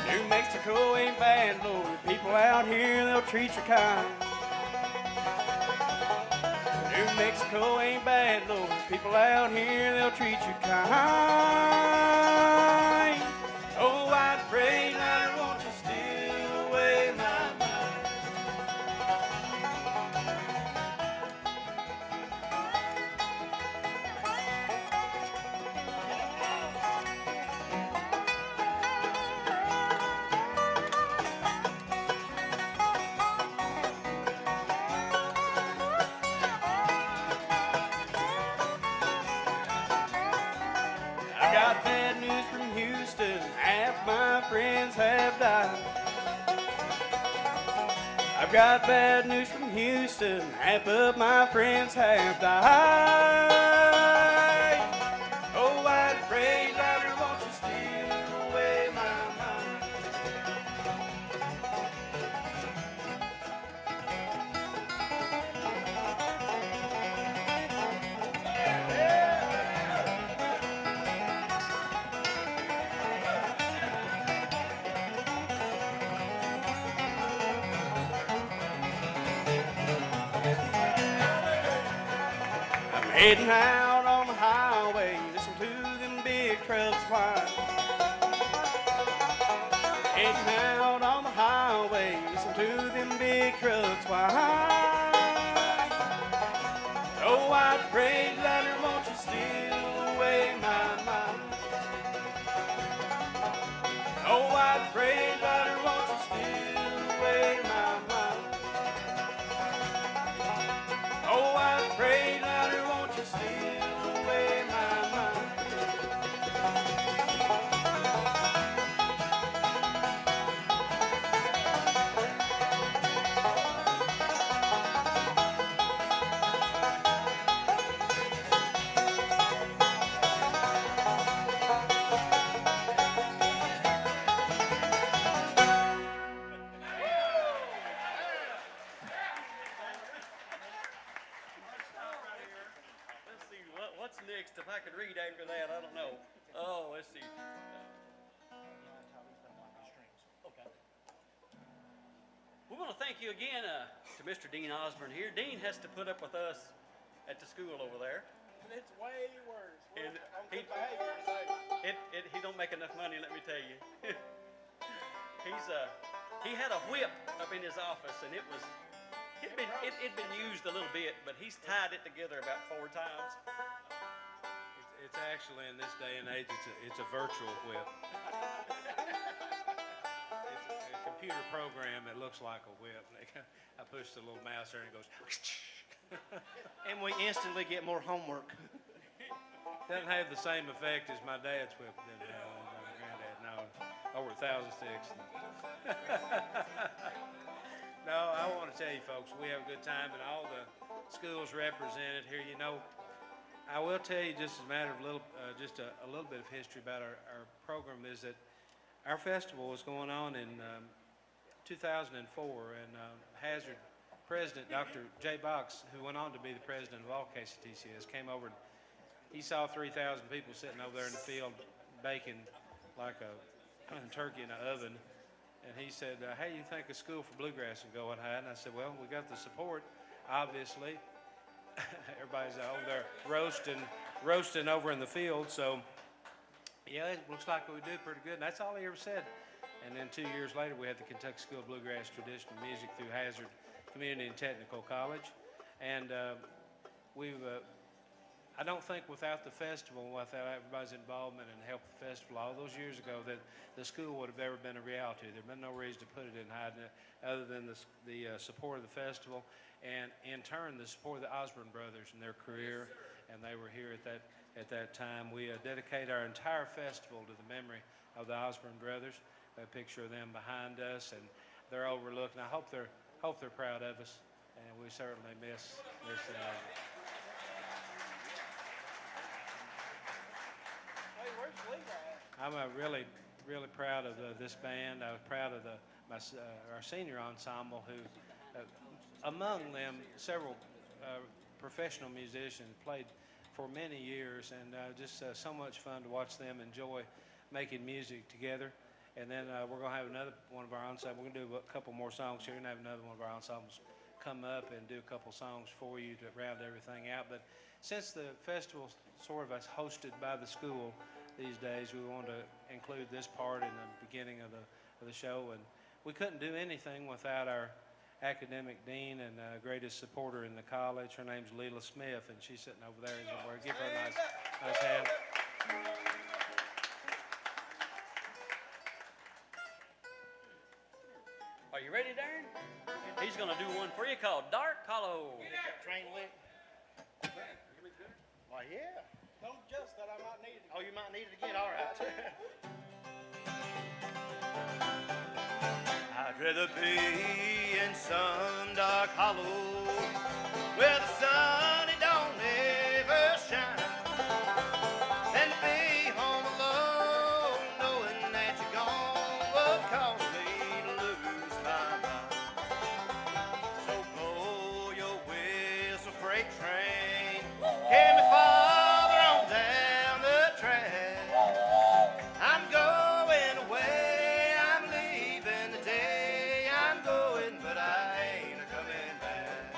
Speaker 4: New Mexico ain't bad, Lord. People out here, they'll treat you kind. New Mexico ain't bad, Lord. People out here, they'll treat you kind. Oh, white Freightliner, won't you steal away my mind? I got bad news from Houston, half my friends have died. I've got bad news from Houston, half of my friends have died. Oh, white Freightliner, won't you steal away my mind? I'm heading out on the highway, listen to them big trucks whine. Heading out on the highway, listen to them big trucks whine. Oh, white Freightliner, won't you steal away my mind? Oh, white Freightliner, won't you steal away my mind? Oh, white Freightliner, won't you steal away my mind?
Speaker 8: Let's see, what's next? If I could read after that, I don't know. Oh, let's see. Okay. We want to thank you again to Mr. Dean Osborne here. Dean has to put up with us at the school over there.
Speaker 10: And it's way worse.
Speaker 8: And
Speaker 10: I'm
Speaker 8: he-
Speaker 10: good behavior today.
Speaker 8: He don't make enough money, let me tell you. He had a whip up in his office, and it'd been used a little bit, but he's tied it together about 4 times.
Speaker 7: It's actually, in this day and age, it's a virtual whip. It's a computer program that looks like a whip. I push the little mouse there and it goes.
Speaker 9: And we instantly get more homework.
Speaker 7: Doesn't have the same effect as my dad's whip did. My granddad. 2006. No, I want to tell you folks, we have a good time and all the schools represented here. You know, I will tell you just as a matter of just a little bit of history about our program is that our festival was going on in 2004, and Hazard President Dr. J. Box, who went on to be the president of all KCTCS, came over and he saw 3,000 people sitting over there in the field baking like a turkey in an oven. And he said, hey, you think a school for bluegrass would go and high? And I said, well, we got the support, obviously. Everybody's over there roasting over in the field. So, yeah, it looks like we do pretty good. And that's all he ever said. And then 2 years later, we had the Kentucky School of Bluegrass Traditional Music through Hazard Community and Technical College. And I don't think without the festival, without everybody's involvement and help the festival all those years ago, that the school would have ever been a reality. There'd been no reason to put it in hiding other than the support of the festival, and in turn the support of the Osborne brothers and their career. And they were here at that time. We dedicate our entire festival to the memory of the Osborne brothers. A picture of them behind us, and they're overlooked. And I hope they're proud of us, and we certainly miss them. I'm really proud of this band. I was proud of our senior ensemble, who, among them, several professional musicians played for many years, and just so much fun to watch them enjoy making music together. And then we're going to have another one of our ensembles. We're going to do a couple more songs here, and have another one of our ensembles come up and do a couple songs for you to round everything out. But since the festival sort of is hosted by the school these days, we want to include this part in the beginning of the show. And we couldn't do anything without our academic dean and greatest supporter in the college. Her name's Leela Smith, and she's sitting over there. Give her a nice hand.
Speaker 8: Are you ready, Darren? He's going to do one for you called Dark Hollow.
Speaker 9: Train lick. Why, yeah.
Speaker 10: Don't just that I might need it.
Speaker 9: Oh, you might need it again. All right. I'd rather be in some dark hollow where the sun it don't ever shine than to be home alone knowing that you're gone would cause me to lose my mind. So blow your whistle, freight train, carry me farther on down the track. I'm going away, I'm leaving the day I'm going, but I ain't coming back.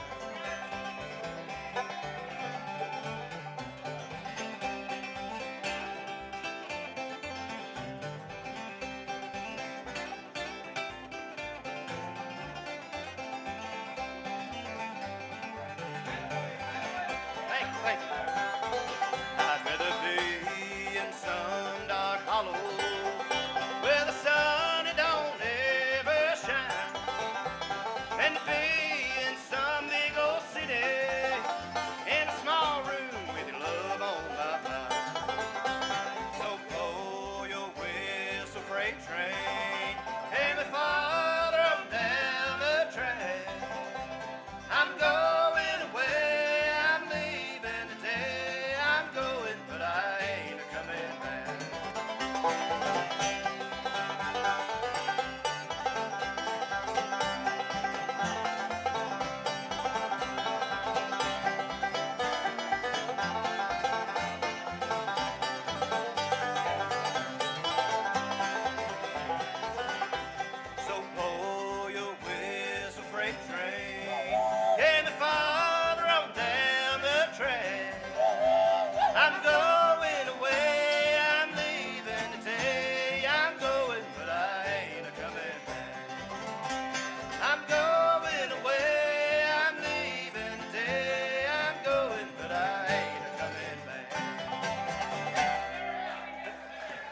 Speaker 9: Thank you. I'd rather be in some dark hollow where the sun it don't ever shine than to be in some big old city in a small room with your love on my mind. So blow your whistle, freight train, take me farther on down the track. I'm going away, I'm leaving today, I'm going, but I ain't coming back. So blow your whistle, freight train, take me farther on down the track. I'm going away, I'm leaving today, I'm going, but I ain't coming back. I'm going away, I'm leaving today, I'm going, but I ain't coming back.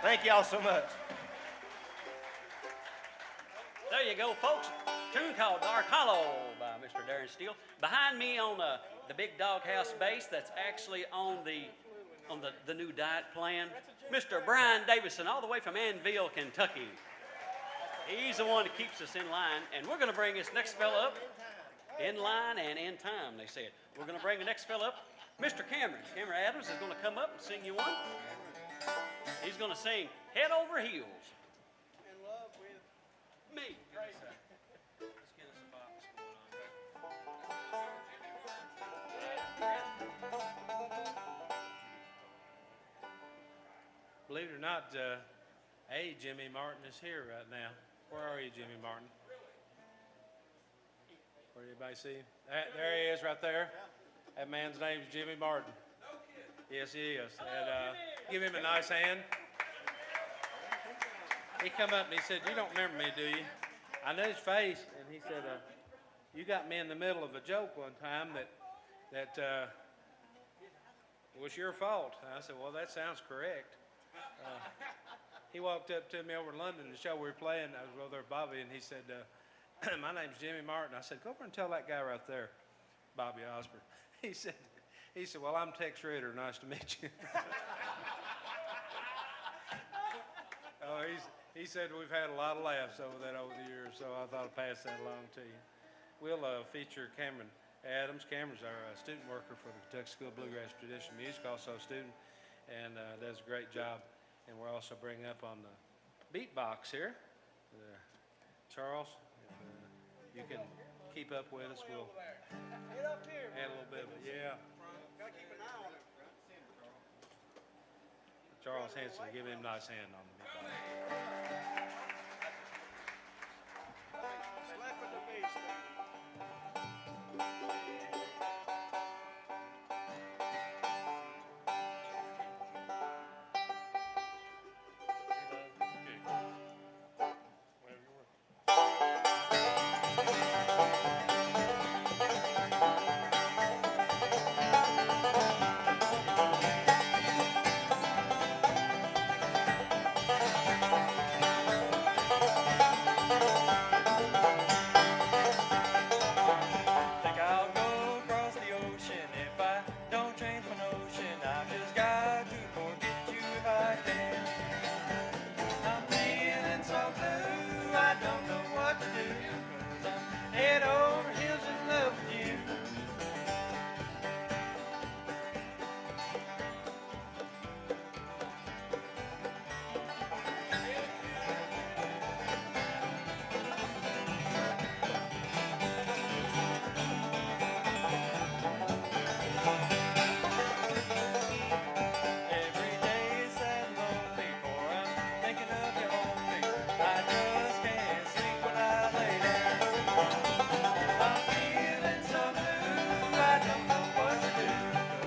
Speaker 9: Thank y'all so much.
Speaker 8: There you go, folks. Tune called Dark Hollow by Mr. Darren Steele. Behind me on the big doghouse bass, that's actually on the new diet plan, Mr. Brian Davison, all the way from Annville, Kentucky. He's the one that keeps us in line, and we're going to bring this next fella up in line and in time, they said. We're going to bring the next fella up. Mr. Cameron. Cameron Adams is going to come up and sing you one. He's going to sing Head Over Heels.
Speaker 10: In love with
Speaker 8: Me.
Speaker 7: Let's get us a box going on. Believe it or not, Jimmy Martin is here right now. Where are you, Jimmy Martin? Where anybody see him? There he is right there. That man's name is Jimmy Martin. Yes, he is. And give him a nice hand. He come up and he said, "You don't remember me, do you?" I knew his face, and he said, "You got me in the middle of a joke one time that was your fault." I said, "Well, that sounds correct." He walked up to me over in London, the show we were playing. I was over there with Bobby, and he said, "My name's Jimmy Martin." I said, "Go over and tell that guy right there, Bobby Osborne." He said, "Well, I'm Tex Ritter. Nice to meet you." Oh, he said we've had a lot of laughs over that over the years, so I thought I'd pass that along to you. We'll feature Cameron Adams. Cameron's our student worker for the Kentucky School of Bluegrass Tradition Music, also a student, and does a great job. And we're also bringing up on the beatbox here, Charles. You can keep up with us. We'll
Speaker 10: Get up here.
Speaker 7: add a little bit of it. Yeah.
Speaker 10: Gotta keep an eye on it.
Speaker 7: Charles Hanson, give him a nice hand on the beatbox.
Speaker 10: Slap at the bass.
Speaker 11: Think I'll go across the ocean if I don't change my notion. I've just got to forget you if I can. I'm feeling so blue, I don't know what to do. 'Cause I'm head over heels in love with you. Every day is sad and lonely, for I'm thinking of you only. I just can't sleep when I lay down. I'm feeling so blue, I don't know what to do.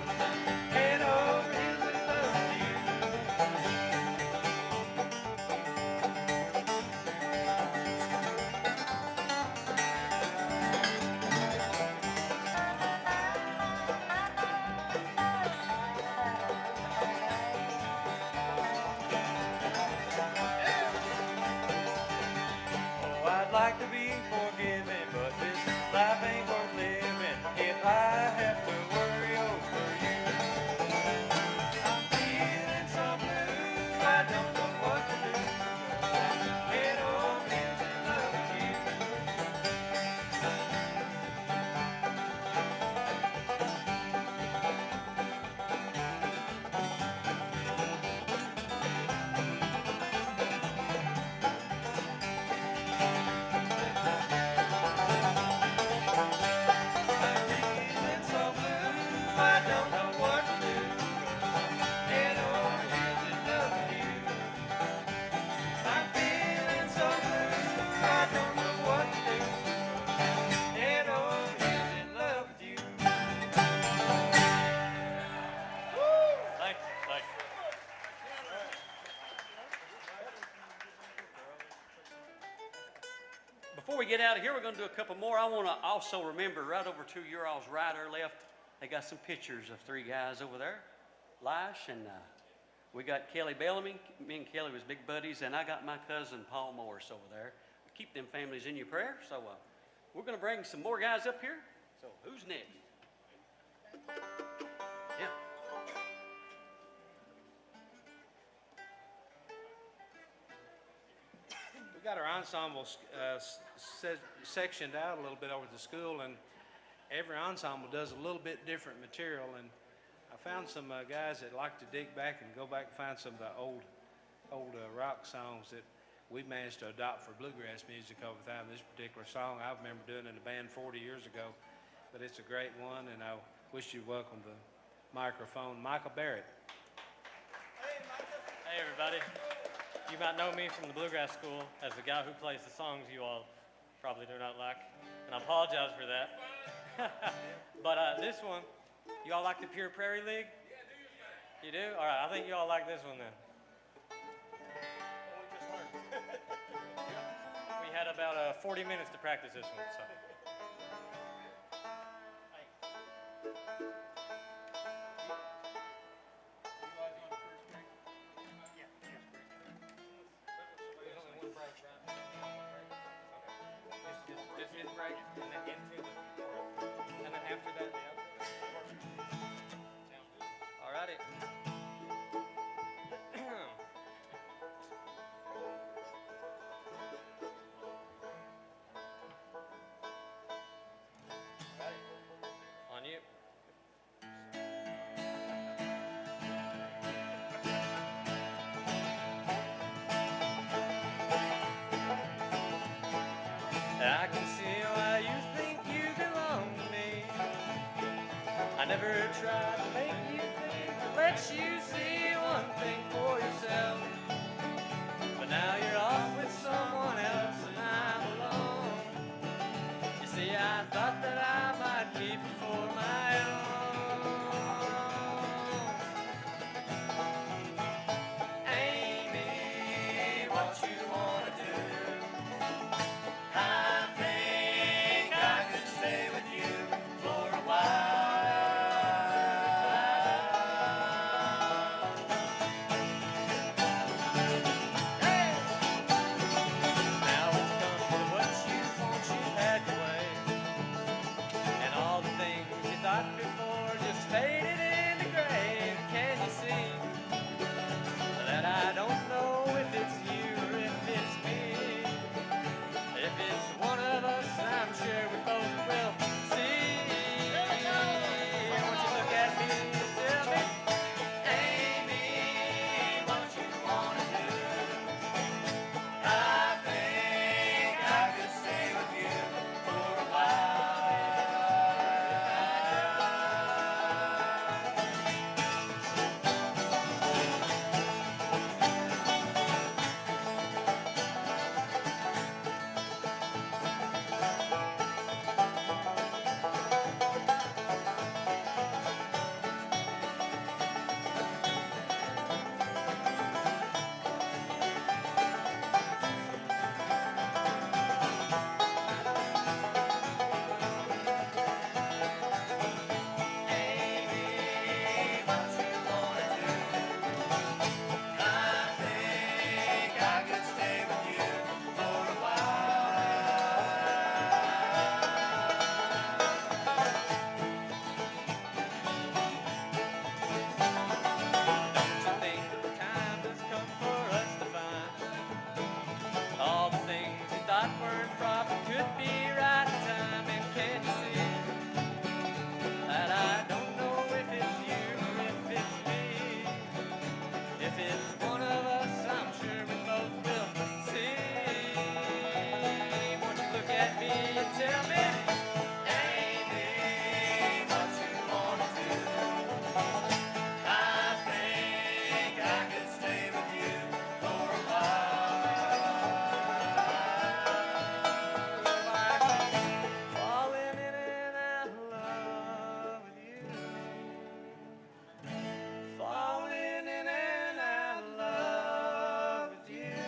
Speaker 11: 'Cause I'm head over heels in love with you. Oh, I'd like to be forgiven, but this life ain't worth living if I have to worry over you. I'm feeling so blue, I don't know what to do. Head over heels in love with you. I'm feeling so blue, I don't know what to do. Head over heels in love with you. I'm feeling so blue, I don't know what to do. Head over heels in love with you. Thank you, thank you.
Speaker 8: Before we get out of here, we're going to do a couple more. I want to also remember right over to your all's right or left, they got some pictures of three guys over there. Lash, and we got Kelly Bellamy. Me and Kelly was big buddies, and I got my cousin Paul Morris over there. Keep them families in your prayer. So we're going to bring some more guys up here. So who's next? Yeah.
Speaker 7: We got our ensembles sectioned out a little bit over at the school, and every ensemble does a little bit different material. And I found some guys that like to dig back and go back and find some of the old rock songs that we managed to adopt for bluegrass music over time. This particular song I remember doing in a band 40 years ago, but it's a great one, and I wish you'd welcome the microphone, Michael Barrett.
Speaker 12: Hey everybody. You might know me from the Bluegrass School as the guy who plays the songs you all probably do not like, and I apologize for that. But this one, you all like the Pure Prairie League? You do? All right, I think you all like this one then. We had about 40 minutes to practice this one, so. I can see why you think you belong to me. I never tried to make you think, to let you see one thing for yourself. But now you're off with someone else and I'm alone. You see, I thought that I might keep you for my own. Amy, what you wanna do? I think I could stay with you for a while. Hey! Now it's come to what you want, you've had your way. And all the things you thought before just faded into gray. Can you see that I don't know if it's you or if it's me? If it's one of us, I'm sure we both will see. Won't you look at me and tell me, Amy, what you wanna do? I think I could stay with you for a while. Amy, what you wanna do? I think I could stay with you for a while. Don't you think the time has come for us to find all the things you thought weren't proper could be right in time? And can you see that I don't know if it's you or if it's me? If it's one of us, I'm sure we both will see. Won't you look at me and tell me, Amy, what you wanna do? I think I could stay with you for a while. Falling in and out of love with you. Falling in and out of love with you.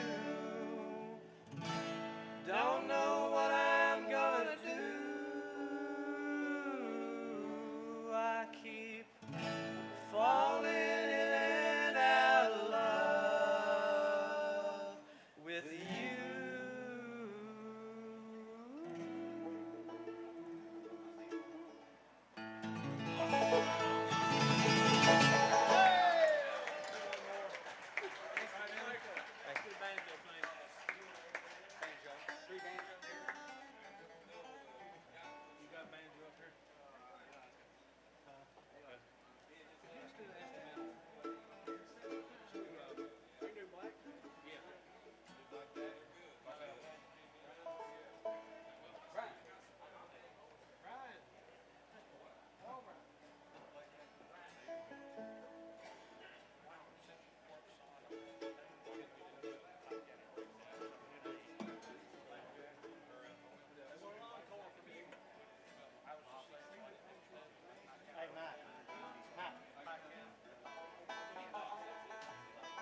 Speaker 12: Don't know what I'm gonna do. I keep falling in and out of love with you.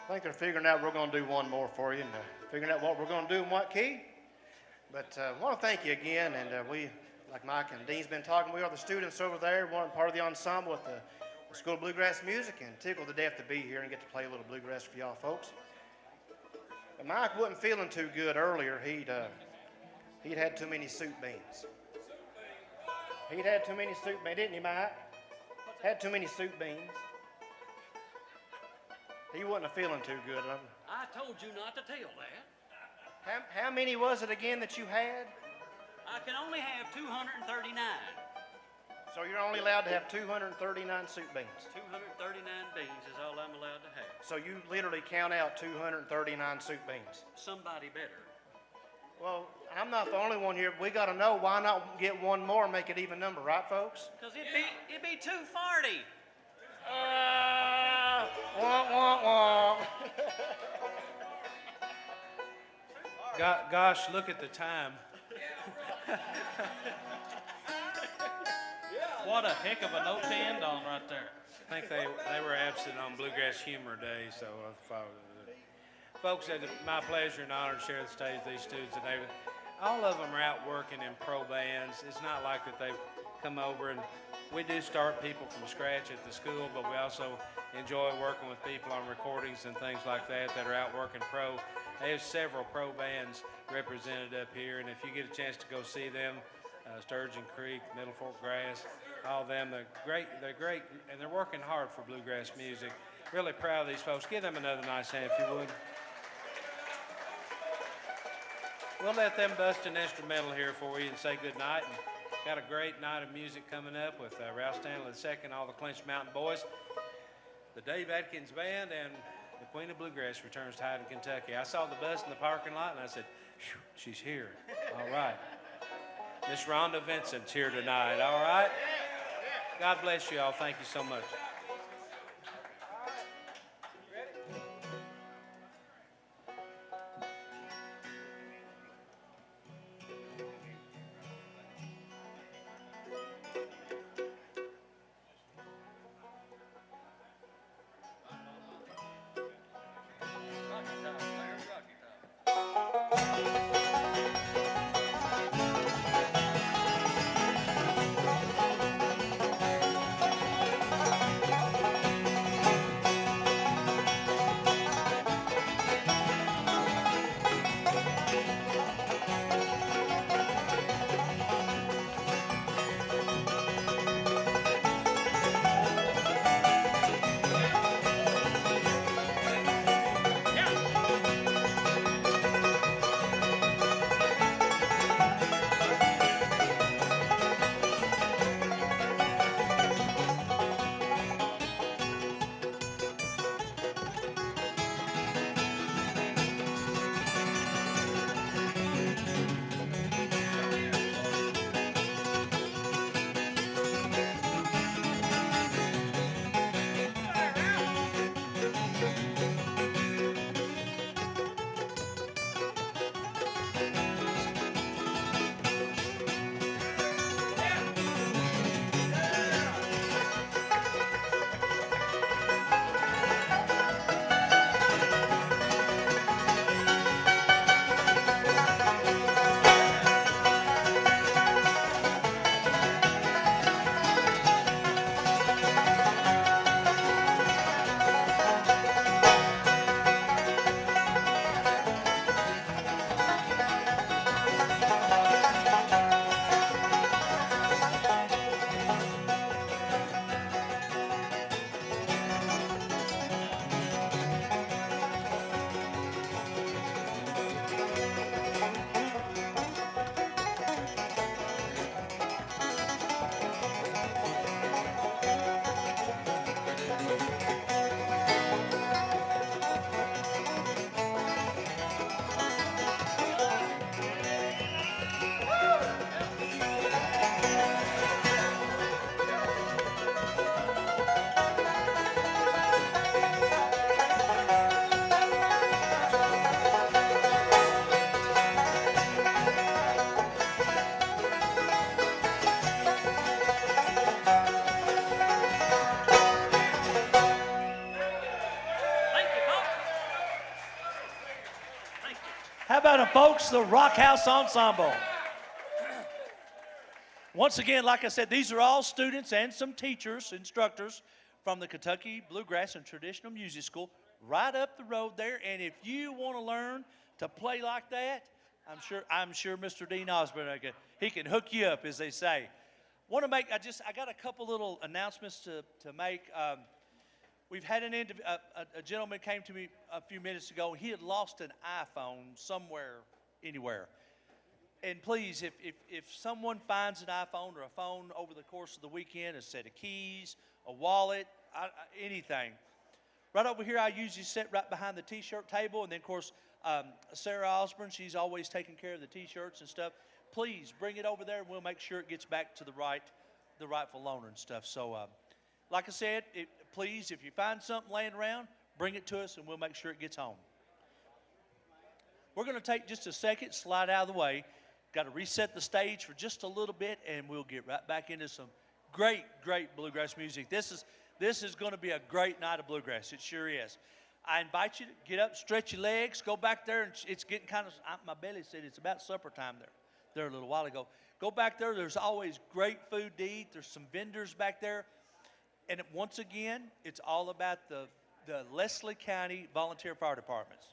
Speaker 9: I think they're figuring out we're going to do one more for you and figuring out what we're going to do in what key. But I want to thank you again, and we, like Mike and Dean's been talking, we are the students over there, one part of the ensemble at the School of Bluegrass Music, and tickled to death to be here and get to play a little bluegrass for y'all folks. But Mike wasn't feeling too good earlier. He'd had too many soup beans. He'd had too many soup beans, didn't he, Mike? Had too many soup beans. He wasn't feeling too good.
Speaker 8: I told you not to tell that.
Speaker 9: How many was it again that you had?
Speaker 8: I can only have 239.
Speaker 9: So you're only allowed to have 239 soup beans.
Speaker 8: 239 beans is all I'm allowed to have.
Speaker 9: So you literally count out 239 soup beans.
Speaker 8: Somebody better.
Speaker 9: Well, I'm not the only one here. We got to know, why not get one more and make it even number, right, folks?
Speaker 8: Because it'd be 240.
Speaker 9: Wah, wah, wah.
Speaker 7: Gosh, look at the time.
Speaker 12: What a heck of a note to end on right there.
Speaker 7: I think they were absent on Bluegrass Humor Day, so folks, it's my pleasure and honor to share the stage with these students. And all of them are out working in pro bands. It's not like that they've come over, and we do start people from scratch at the school, but we also enjoy working with people on recordings and things like that are out working pro. There's several pro bands represented up here, and if you get a chance to go see them, Sturgeon Creek, Middle Fork Grass, all of them, they're great, and they're working hard for bluegrass music. Really proud of these folks. Give them another nice hand if you would. We'll let them bust an instrumental here for you and say good night. And got a great night of music coming up with Ralph Stanley II, all the Clinch Mountain Boys, the Dave Atkins Band, and the Queen of Bluegrass returns to Hyden, Kentucky. I saw the bus in the parking lot, and I said, she's here. All right. Miss Rhonda Vincent's here tonight. All right? God bless you all. Thank you so much.
Speaker 1: folks, the Rock House Ensemble. Once again, like I said, these are all students and some teachers, instructors from the Kentucky Bluegrass and Traditional Music School right up the road there. And if you want to learn to play like that, I'm sure Mr. Dean Osborne, he can hook you up, as they say. I got a couple little announcements to make. We've had a gentleman came to me a few minutes ago. He had lost an iPhone somewhere, anywhere. And please, if someone finds an iPhone or a phone over the course of the weekend, a set of keys, a wallet, anything, right over here, I usually sit right behind the T-shirt table. And then, of course, Sarah Osborne, she's always taking care of the T-shirts and stuff. Please bring it over there, and we'll make sure it gets back to the rightful owner and stuff. So, like I said, please, if you find something laying around, bring it to us, and we'll make sure it gets home. We're going to take just a second, slide out of the way. Got to reset the stage for just a little bit, and we'll get right back into some great bluegrass music. This is going to be a great night of bluegrass. It sure is. I invite you to get up, stretch your legs, go back there, and it's getting kind of, my belly said it's about supper time there a little while ago. Go back there. There's always great food to eat. There's some vendors back there. And once again, it's all about the Leslie County Volunteer Fire Departments.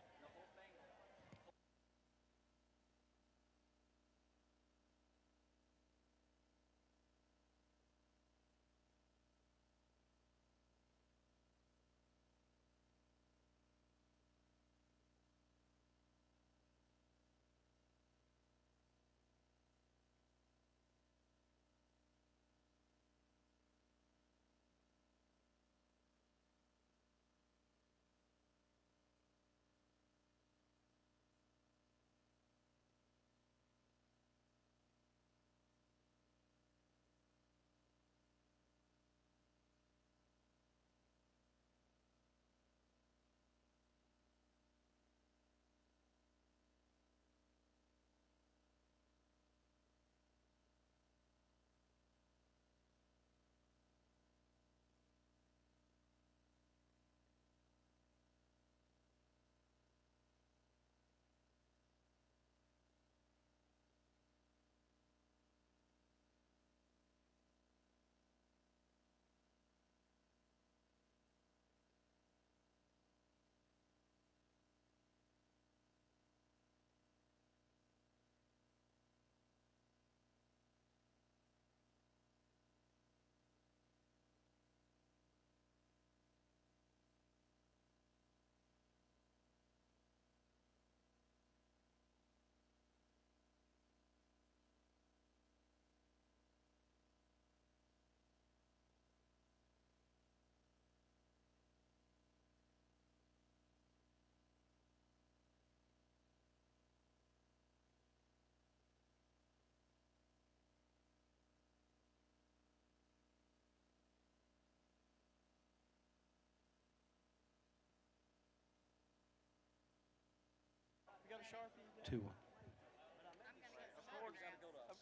Speaker 10: You got a Sharpie?
Speaker 8: 2-1.
Speaker 10: Of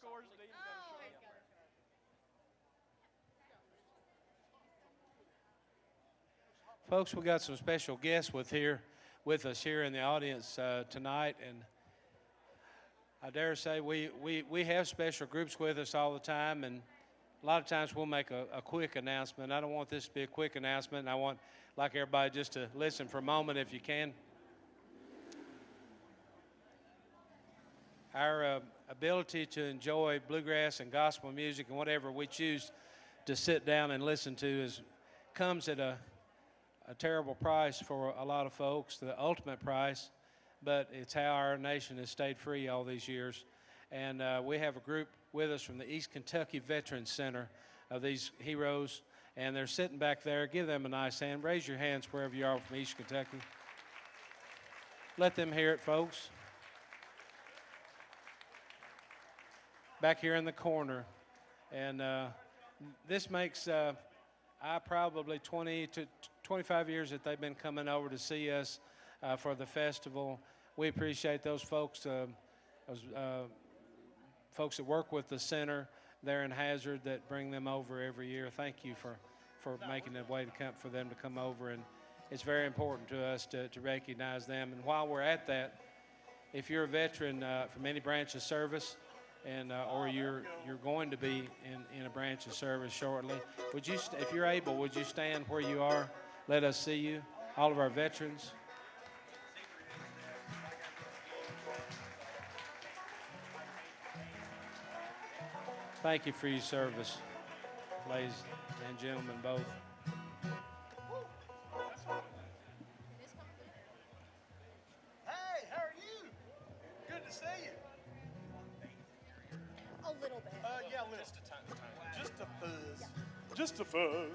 Speaker 10: course, Dean got a Sharpie.
Speaker 7: Folks, we got some special guests with us here in the audience tonight, and I dare say we have special groups with us all the time, and a lot of times we'll make a quick announcement. I don't want this to be a quick announcement. I want, like everybody, just to listen for a moment if you can. Our ability to enjoy bluegrass and gospel music and whatever we choose to sit down and listen to comes at a terrible price for a lot of folks, the ultimate price, but it's how our nation has stayed free all these years. And we have a group with us from the East Kentucky Veterans Center of these heroes, and they're sitting back there. Give them a nice hand. Raise your hands wherever you are from East Kentucky. Let them hear it, folks. Back here in the corner. And this makes probably 20 to 25 years that they've been coming over to see us for the festival. We appreciate those folks, folks that work with the center there in Hazard that bring them over every year. Thank you for making a way for them to come over. And it's very important to us to recognize them. And while we're at that, if you're a veteran from any branch of service, and or you're going to be in a branch of service shortly, would you, if you're able, would you stand where you are? Let us see you, all of our veterans. Thank you for your service, ladies and gentlemen both.
Speaker 13: Hey, how are you? Good to see you.
Speaker 14: A little bit.
Speaker 13: Yeah, a little. Just a tiny. Just a fuzz. Yeah. Just a fuzz.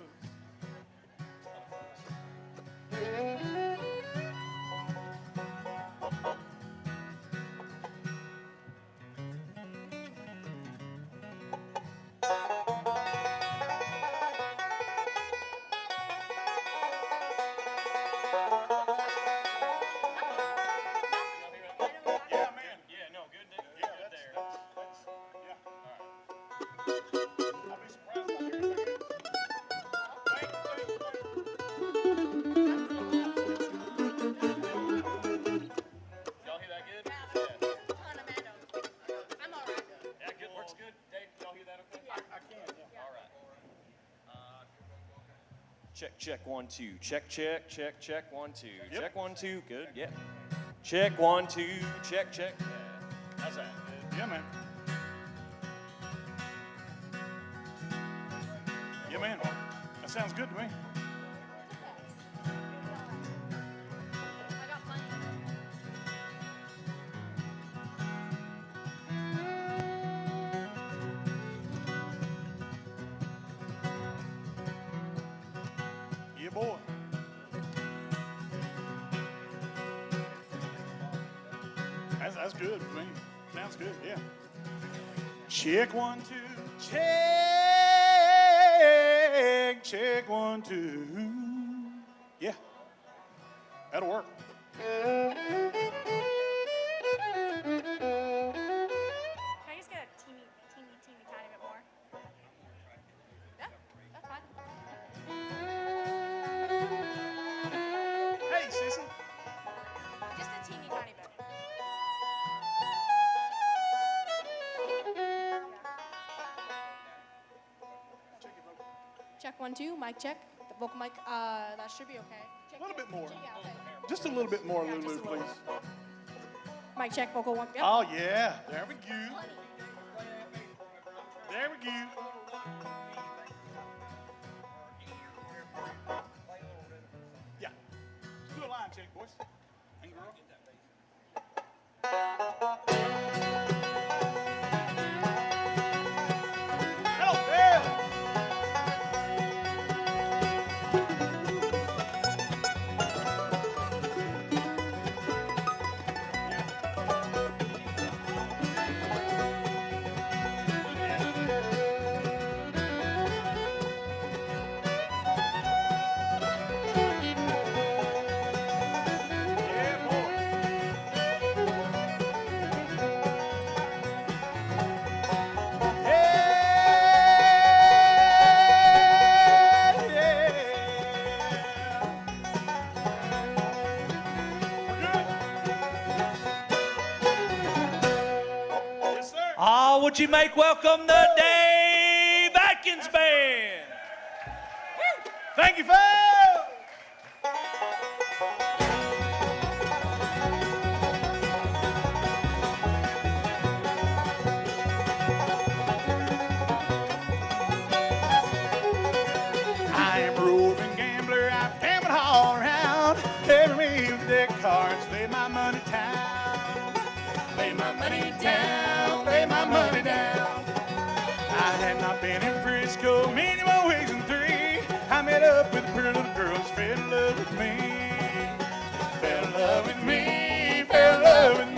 Speaker 15: Check 1 2. Check 1 2.
Speaker 13: Yep.
Speaker 15: Check 1 2. Good. Yeah. Check 1 2. Check. Yeah. How's that? Good.
Speaker 13: Yeah, man. Yeah, man. That sounds good to me. Yeah, boy. That's good for me. Sounds good, yeah. Check 1 2. Check 1 2. Yeah. That'll work.
Speaker 14: Can I just get a teeny tiny bit more? Yeah, that's fine.
Speaker 13: Hey, sissy.
Speaker 14: Just a teeny tiny bit. Check 1 2, mic check. The vocal mic, that should be okay.
Speaker 13: A little bit more.
Speaker 14: Yeah, okay.
Speaker 13: Just a little bit more,
Speaker 14: Yeah,
Speaker 13: Lulu,
Speaker 14: just a little.
Speaker 13: please.
Speaker 14: Mic check, vocal 1. Yep.
Speaker 13: Oh, yeah. There we go. There we go. Yeah. Just do a line check, boys. And girl. Hello, Bill. Yeah, boy. Yes, sir.
Speaker 1: Oh, would you make welcome the Dave Atkins Band?
Speaker 13: Thank you, folks. I am a roving gambler. I've gambled all around. Every me with deck cards. Lay my money down. Lay my money down. Lay my money down. I had not been in Frisco many more weeks than 3. I met up with a pretty little girl. She fell in love with me. Fell in love with me. Fell in love with me.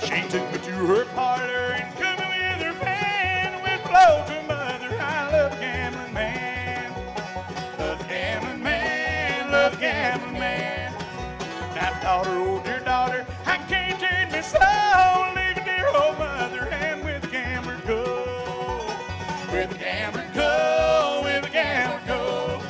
Speaker 13: She took me to her parlor and cooked me with her pan. With blow to mother, I love gambling man. Love gambling man, love gambling man. Now daughter, oh dear daughter, I can't change me so. Leave dear old mother, with the gambler go, with the gambler go.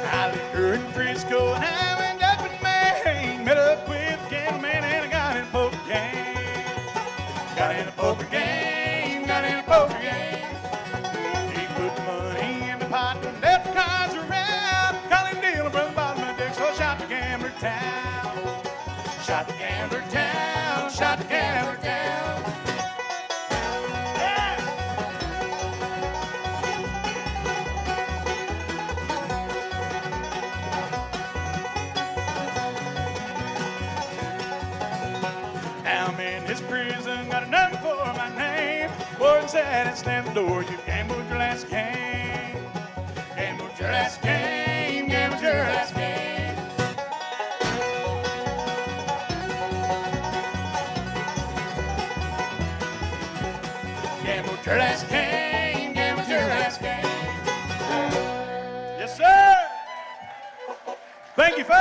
Speaker 13: I lived here in Frisco and I went up in Maine. Met up with a gambler man and I got in a poker game. Got in a poker game, got in a poker game. He put the money in the pot and left the cards around. Calling dealer from the bottom of the deck, so I shot the gambler down. Shot the gambler down, shot the gambler down. Now I'm in this prison, got a number for my name. Warden said and slammed the door, you gambled your last game. Gambled your last game, gambled your last game. Gambled your last game, gambled your last game. Yes, sir. Thank you, folks.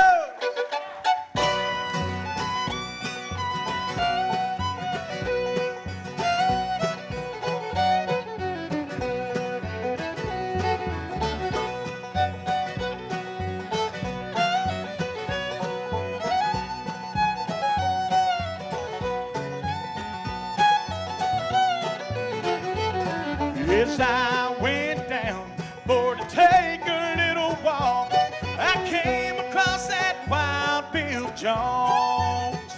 Speaker 13: Yes, I went down for to take a little walk. I came across that Wild Bill Jones.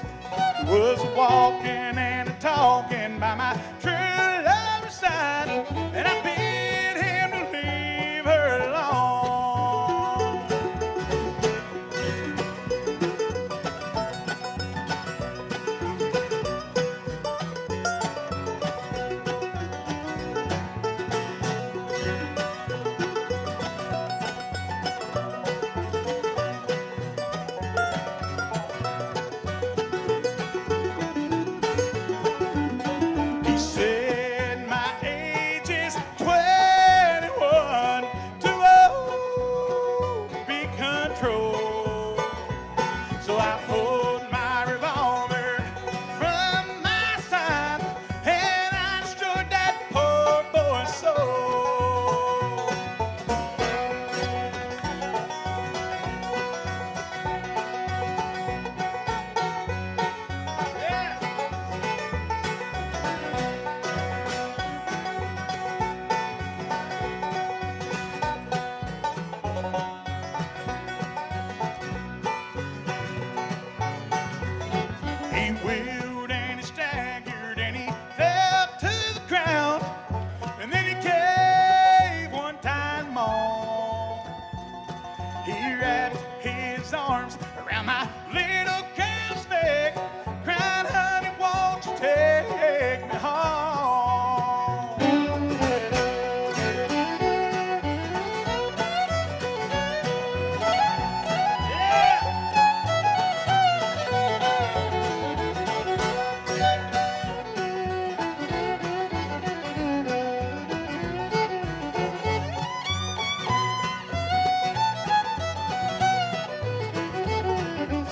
Speaker 13: He was walking and talking by my true love's side, and I bid him to leave her alone. He said my age is 21, too old to be controlled. So I pulled my revolver from my side and I destroyed that poor boy's soul. He wheeled and he staggered and he fell to the ground, and then he gave one time more. He wrapped his arms around my little calf's neck, crying, honey, won't you take me home?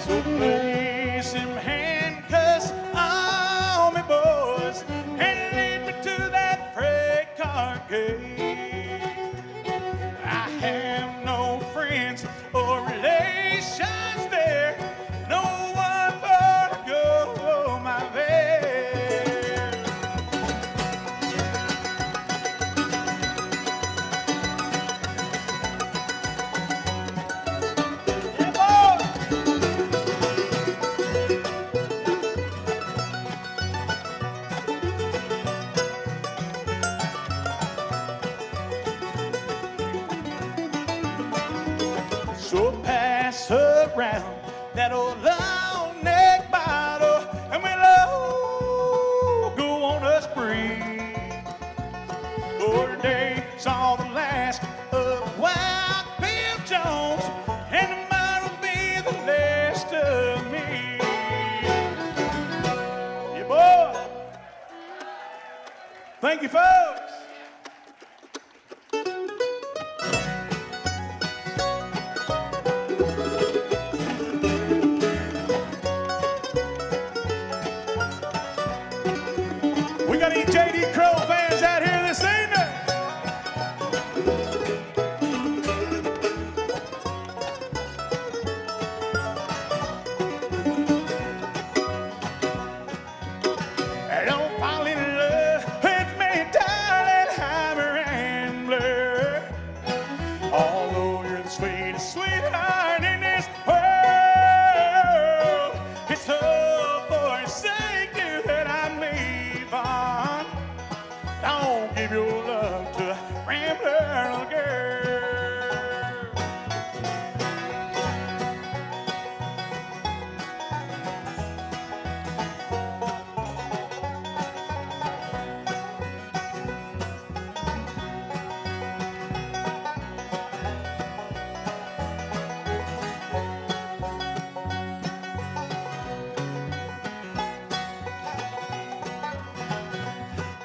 Speaker 13: So place him handcuffs on me, boys, and lead me to that freight car gate. I have no friends or relations there, no one for to go my way. Yeah, boy. So pass around that old long neck bottle, and we'll all go on a spree. For today saw the last of Wild Bill Jones, and tomorrow will be the last of me. Yeah, boy. Thank you, folks.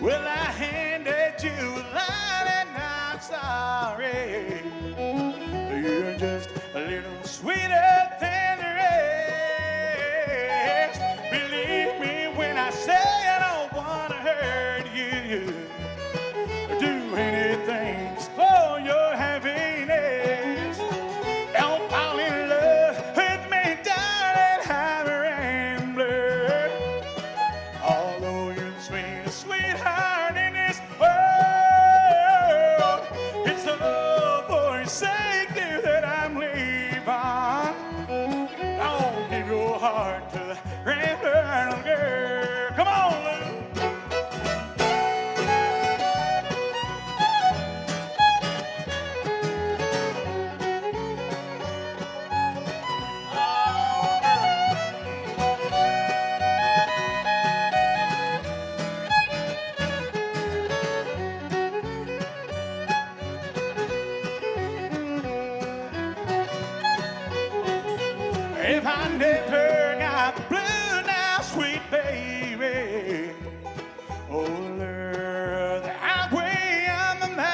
Speaker 13: Well, I handed you a line and I'm sorry. You're just a little sweeter than the rest. Believe me when I say I don't want to hurt you. Do anything to spoil your happiness. Don't fall in love with me, darling, I'm a rambler. Although you're the sweetest sweetheart in this world, it's all for your sake, dear, that I'm leaving. Don't give your heart to the rambler, little girl. Come on, Lou. If I never got the blue now, sweet baby, oh, Lord, the highway on my mind.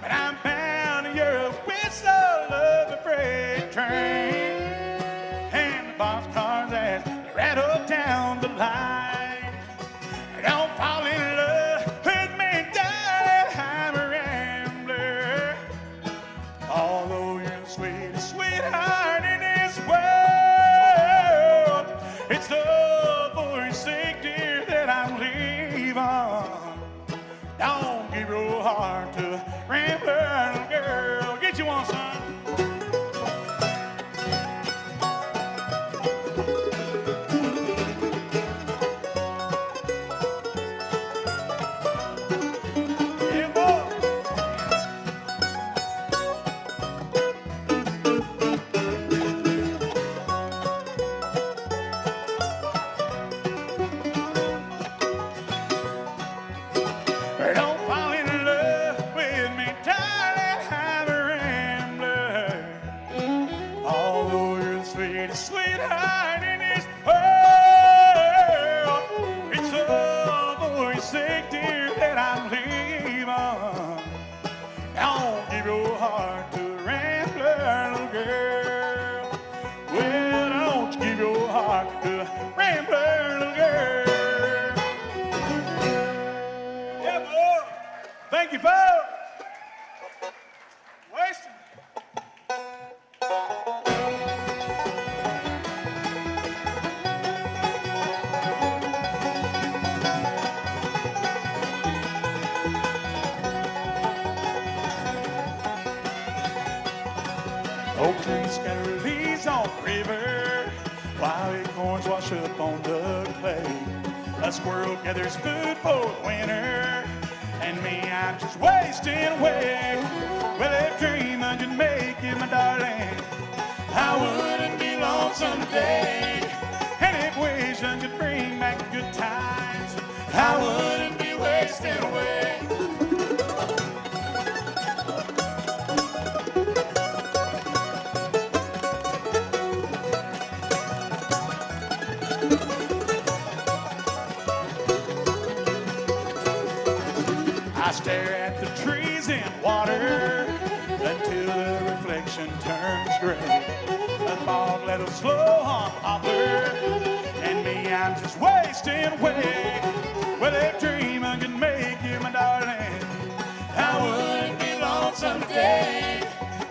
Speaker 13: But I'm bound to your whistle of a freight train, and the boxcars as they rattle down the line. Don't fall in love with me, darling, I'm a rambler. Although you're the sweetest sweetheart in this world, it's all for your sake, dear, that I'm leaving. Don't give your heart to a rambler, little girl. Get you one, son. Yeah, boy. Don't fall in love with me, darling, I'm a rambler. Although you're the sweetest sweetheart in this world, it's all for your sake, dear, that I'm leaving. Don't give your heart to a rambler, little girl. Well, don't give your heart to a rambler, little girl. Yeah, boy. Thank you, folks. Wasting. Oak trees scatter leaves on the river, while acorns wash up on the clay. A squirrel gathers food for the winter, and me, I'm just wasting away. Well, if dreaming could make you my darling, I wouldn't be lonesome today. And if wishing could bring back good times, I wouldn't be wasting away. I stare at the trees in water until the reflection turns gray. The fog let us slow on poplar, and me, I'm just wasting away. Well, if dreaming can make you my darling, I wouldn't be lonesome today.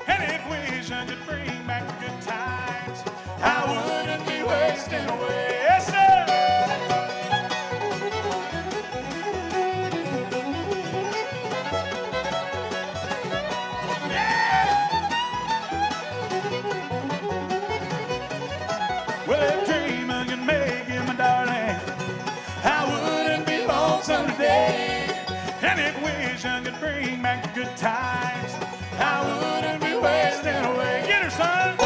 Speaker 13: And if wishing could bring back good times, I wouldn't be wasting away. Yes, sir. Well, if dreaming can make you my darling, I wouldn't be lonesome today. And if wishing could bring back good times, I wouldn't be wasting away. Get her, son.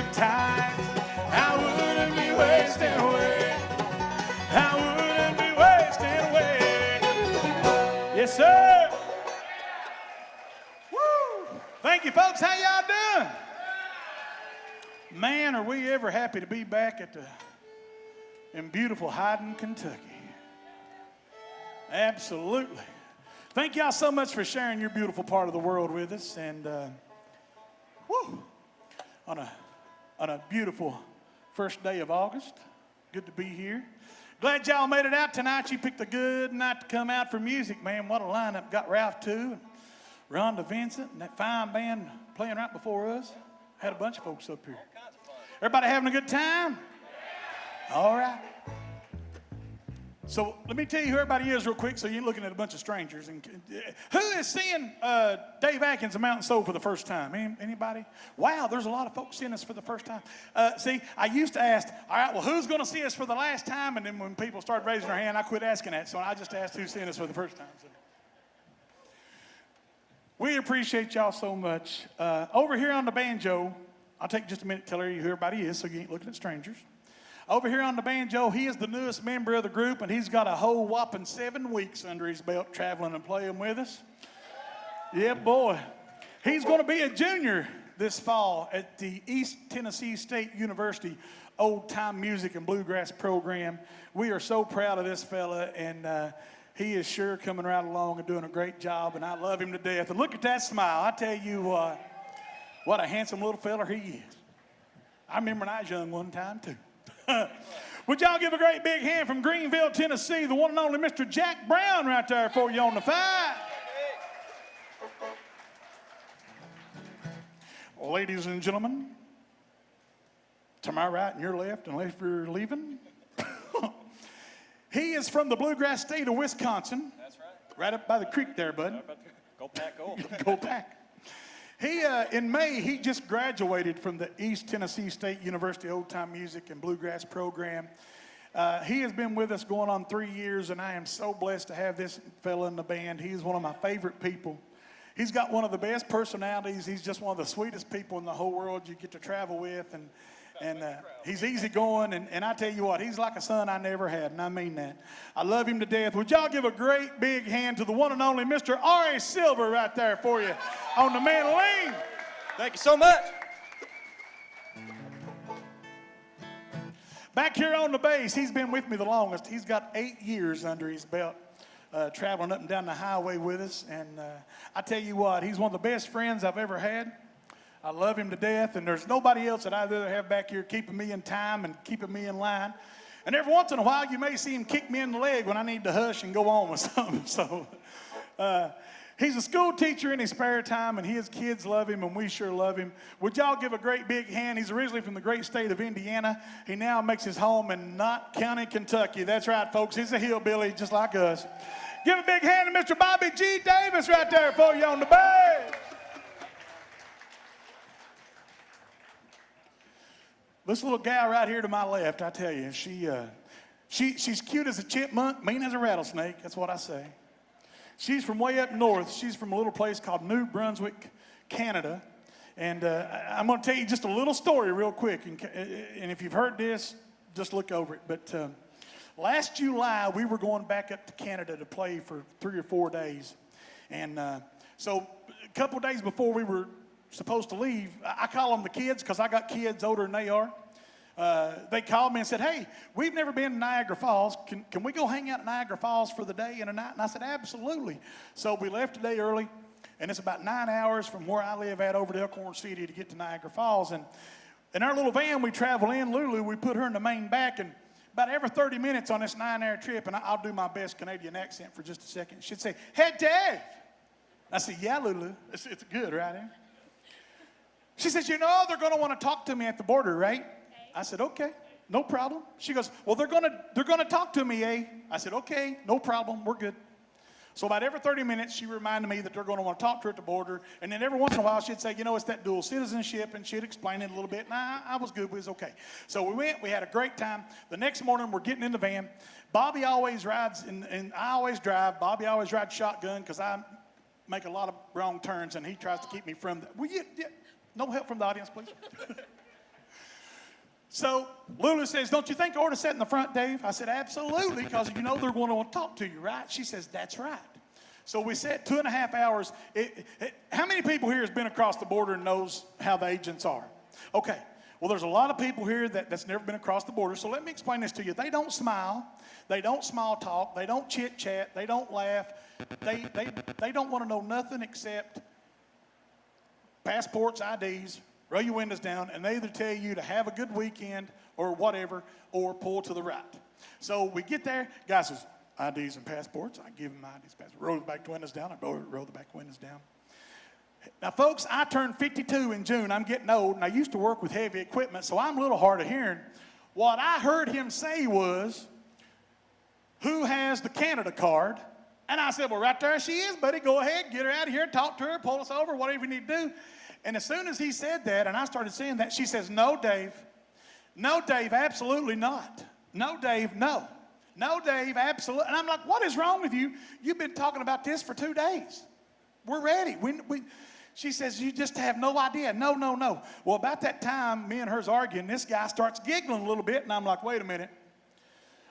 Speaker 13: good times. I wouldn't be wasting away. I wouldn't be wasting away. Yes, sir. Woo! Thank you, folks. How y'all doing? Man, are we ever happy to be back in beautiful Hyden, Kentucky. Absolutely. Thank y'all so much for sharing your beautiful part of the world with us. And on a beautiful first day of August, good to be here. Glad y'all made it out tonight. You picked a good night to come out for music, man. What a lineup. Got Ralph too, and Rhonda Vincent, and that fine band playing right before us. Had a bunch of folks up here. Everybody having a good time? All right. So let me tell you who everybody is real quick so you ain't looking at a bunch of strangers. And who is seeing Dave Atkins, A Mountain Soul, for the first time? Anybody? Wow, there's a lot of folks seeing us for the first time. See, I used to ask, all right, well, who's going to see us for the last time? And then when people started raising their hand, I quit asking that. So I just asked who's seeing us for the first time. So we appreciate y'all so much. Over here on the banjo, I'll take just a minute to tell you who everybody is so you ain't looking at strangers. Over here on the banjo, he is the newest member of the group, and he's got a whole whopping 7 weeks under his belt traveling and playing with us. Yeah, boy. He's going to be a junior this fall at the East Tennessee State University Old Time Music and Bluegrass program. We are so proud of this fella, and he is sure coming right along and doing a great job, and I love him to death. And look at that smile. I tell you what a handsome little fella he is. I remember when I was young one time, too. Would y'all give a great big hand from Greenville, Tennessee, the one and only Mr. Jack Brown right there for you on the five. Ladies and gentlemen, to my right and your left, unless you're leaving, he is from the bluegrass state of Wisconsin. That's right. Right up by the creek there, bud.
Speaker 15: Go Pack, go.
Speaker 13: Go Pack. He, in May, he just graduated from the East Tennessee State University Old Time Music and Bluegrass program. He has been with us going on 3 years, and I am so blessed to have this fella in the band. He is one of my favorite people. He's got one of the best personalities. He's just one of the sweetest people in the whole world you get to travel with, and he's easygoing, and I tell you what, he's like a son I never had, and I mean that. I love him to death. Would y'all give a great big hand to the one and only Mr. R.A. Silver right there for you on the mandolin.
Speaker 15: Thank you so much.
Speaker 13: Back here on the bass, he's been with me the longest. He's got 8 years under his belt, traveling up and down the highway with us, and I tell you what, he's one of the best friends I've ever had. I love him to death, and there's nobody else that I'd rather have back here keeping me in time and keeping me in line. And every once in a while, you may see him kick me in the leg when I need to hush and go on with something. So he's a school teacher in his spare time, and his kids love him, and we sure love him. Would y'all give a great big hand? He's originally from the great state of Indiana. He now makes his home in Knott County, Kentucky. That's right, folks. He's a hillbilly just like us. Give a big hand to Mr. Bobby G. Davis right there for you on the bass. This little gal right here to my left, I tell you, she's cute as a chipmunk, mean as a rattlesnake. That's what I say. She's from way up north. She's from a little place called New Brunswick, Canada. And I'm going to tell you just a little story real quick. And if you've heard this, just look over it. But last July, we were going back up to Canada to play for 3 or 4 days. And so a couple of days before we were supposed to leave, I call them the kids because I got kids older than they are. They called me and said, hey, we've never been to Niagara Falls. Can we go hang out at Niagara Falls for the day and a night? And I said, absolutely. So we left today early, and it's about 9 hours from where I live at over to Elkhorn City to get to Niagara Falls. And in our little van we travel in, Lulu, we put her in the main back, and about every 30 minutes on this 9-hour trip, and I'll do my best Canadian accent for just a second, she'd say, hey, Dave. I said, yeah, Lulu. It's good, right? She says, you know, they're going to want to talk to me at the border, right? Okay. I said, okay, no problem. She goes, well, they're going to talk to me, eh? I said, okay, no problem, we're good. So about every 30 minutes, she reminded me that they're going to want to talk to her at the border. And then every once in a while, she'd say, you know, it's that dual citizenship, and she'd explain it a little bit. And I was good, it was okay. So we went, we had a great time. The next morning, we're getting in the van. Bobby always rides, and I always drive. Bobby always rides shotgun because I make a lot of wrong turns, and he tries to keep me from that. Will you... No help from the audience, please. So Lulu says, don't you think I ought to sit in the front, Dave? I said, absolutely, because you know they're going to want to talk to you, right? She says, that's right. So we sat 2.5 hours. How many people here has been across the border and knows how the agents are? Okay. Well, there's a lot of people here that's never been across the border. So let me explain this to you. They don't smile. They don't small talk. They don't chit chat. They don't laugh. They don't want to know nothing except passports, IDs, roll your windows down, and they either tell you to have a good weekend or whatever, or pull to the right. So we get there. Guy says, IDs and passports. I give him IDs, passports. Roll the back windows down. I roll the back windows down. Now, folks, I turned 52 in June. I'm getting old, and I used to work with heavy equipment, so I'm a little hard of hearing. What I heard him say was, who has the Canada card? And I said, well, right there she is, buddy. Go ahead, get her out of here, talk to her, pull us over, whatever you need to do. And as soon as he said that, and I started saying that, she says, no, Dave. No, Dave, absolutely not. No, Dave, no. No, Dave, absolutely. And I'm like, what is wrong with you? You've been talking about this for 2 days. We're ready. She says, you just have no idea. No, no, no. Well, about that time, me and her's arguing, this guy starts giggling a little bit, and I'm like, wait a minute.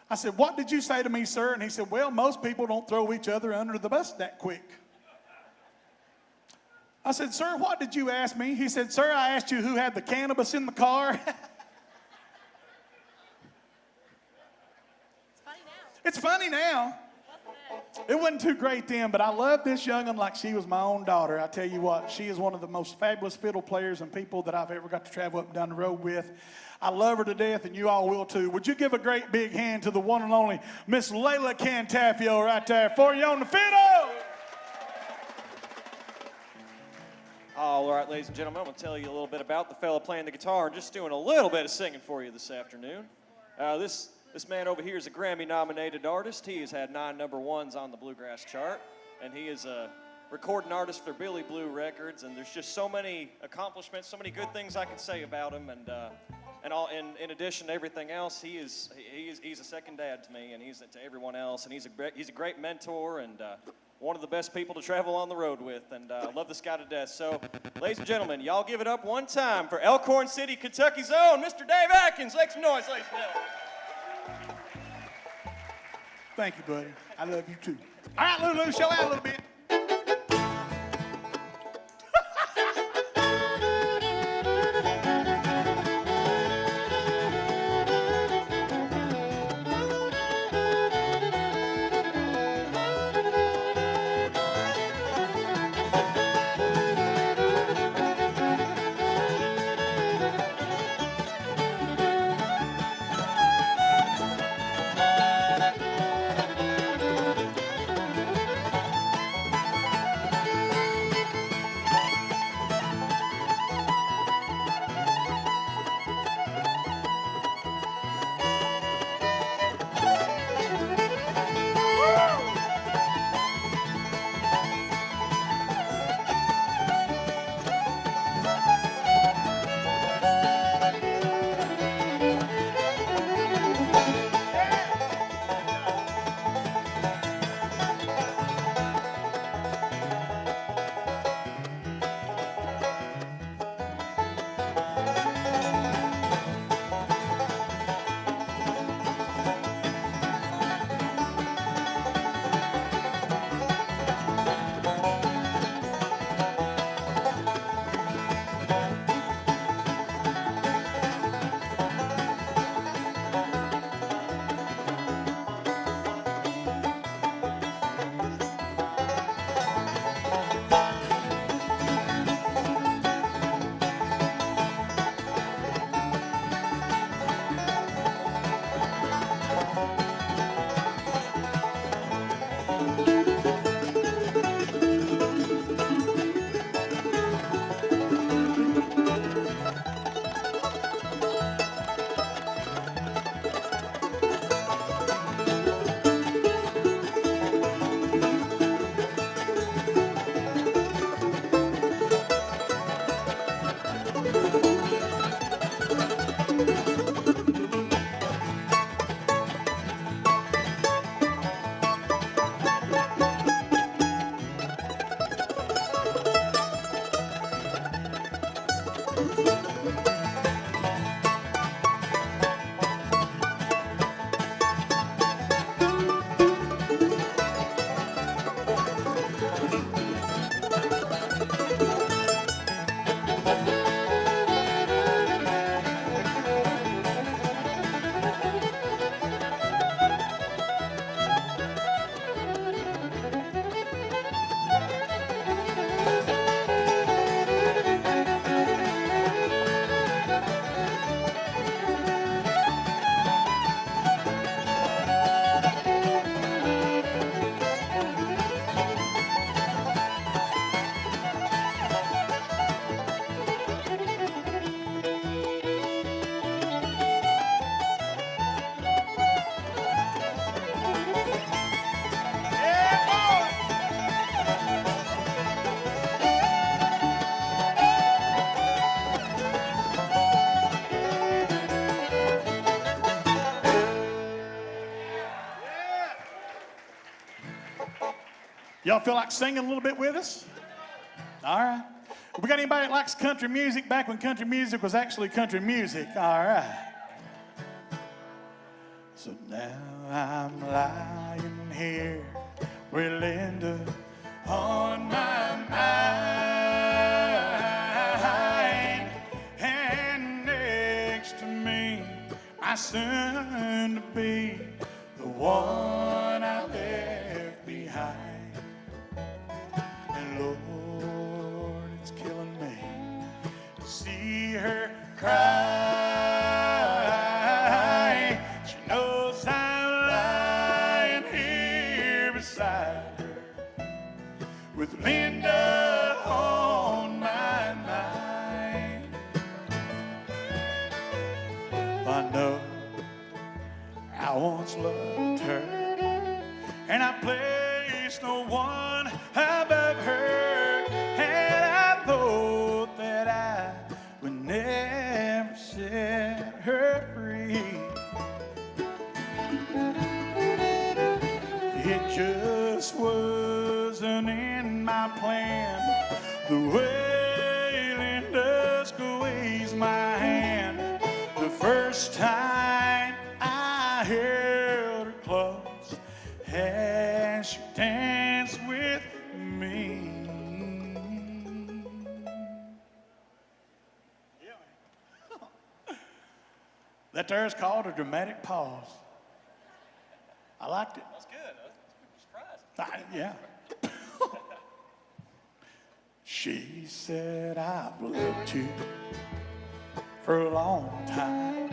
Speaker 13: I said, what did you say to me, sir? And he said, well, most people don't throw each other under the bus that quick. I said, sir, what did you ask me? He said, sir, I asked you who had the cannabis in the car. It's funny now. It wasn't too great then, but I love this young'un like she was my own daughter. I tell you what, she is one of the most fabulous fiddle players and people that I've ever got to travel up and down the road with. I love her to death, and you all will too. Would you give a great big hand to the one and only Miss Layla Cantafio right there for you on the fiddle?
Speaker 15: All right, ladies and gentlemen, I'm going to tell you a little bit about the fella playing the guitar and just doing a little bit of singing for you this afternoon. This man over here is a Grammy-nominated artist. He has had 9 number ones on the bluegrass chart, and he is a recording artist for Billy Blue Records. And there's just so many accomplishments, so many good things I can say about him. And in addition to everything else, he's a second dad to me, and he's to everyone else. And he's a great mentor and one of the best people to travel on the road with. And I love this guy to death. So, ladies and gentlemen, y'all give it up one time for Elkhorn City, Kentucky's own Mr. Dave Atkins. Make some noise, ladies and gentlemen.
Speaker 13: Thank you, buddy. I love you too. All right, Lulu, show out a little bit. Y'all feel like singing a little bit with us? All right. We got anybody that likes country music back when country music was actually country music? All right. So now I'm lying here with Linda on my mind, and next to me, my soon to be, the one I left behind. And Lord, it's killing me to see her cry. She knows I'm lying here beside her with Linda on my mind. I know I once loved her, and I placed no one above her, and I thought that I would never set her free. It just wasn't in my plan, the way Linda squeezed my hand the first time I held her close and she danced with me. That there is called a dramatic pause. I liked it.
Speaker 8: That's good. That's surprising.
Speaker 13: Yeah. She said, I've loved you for a long time,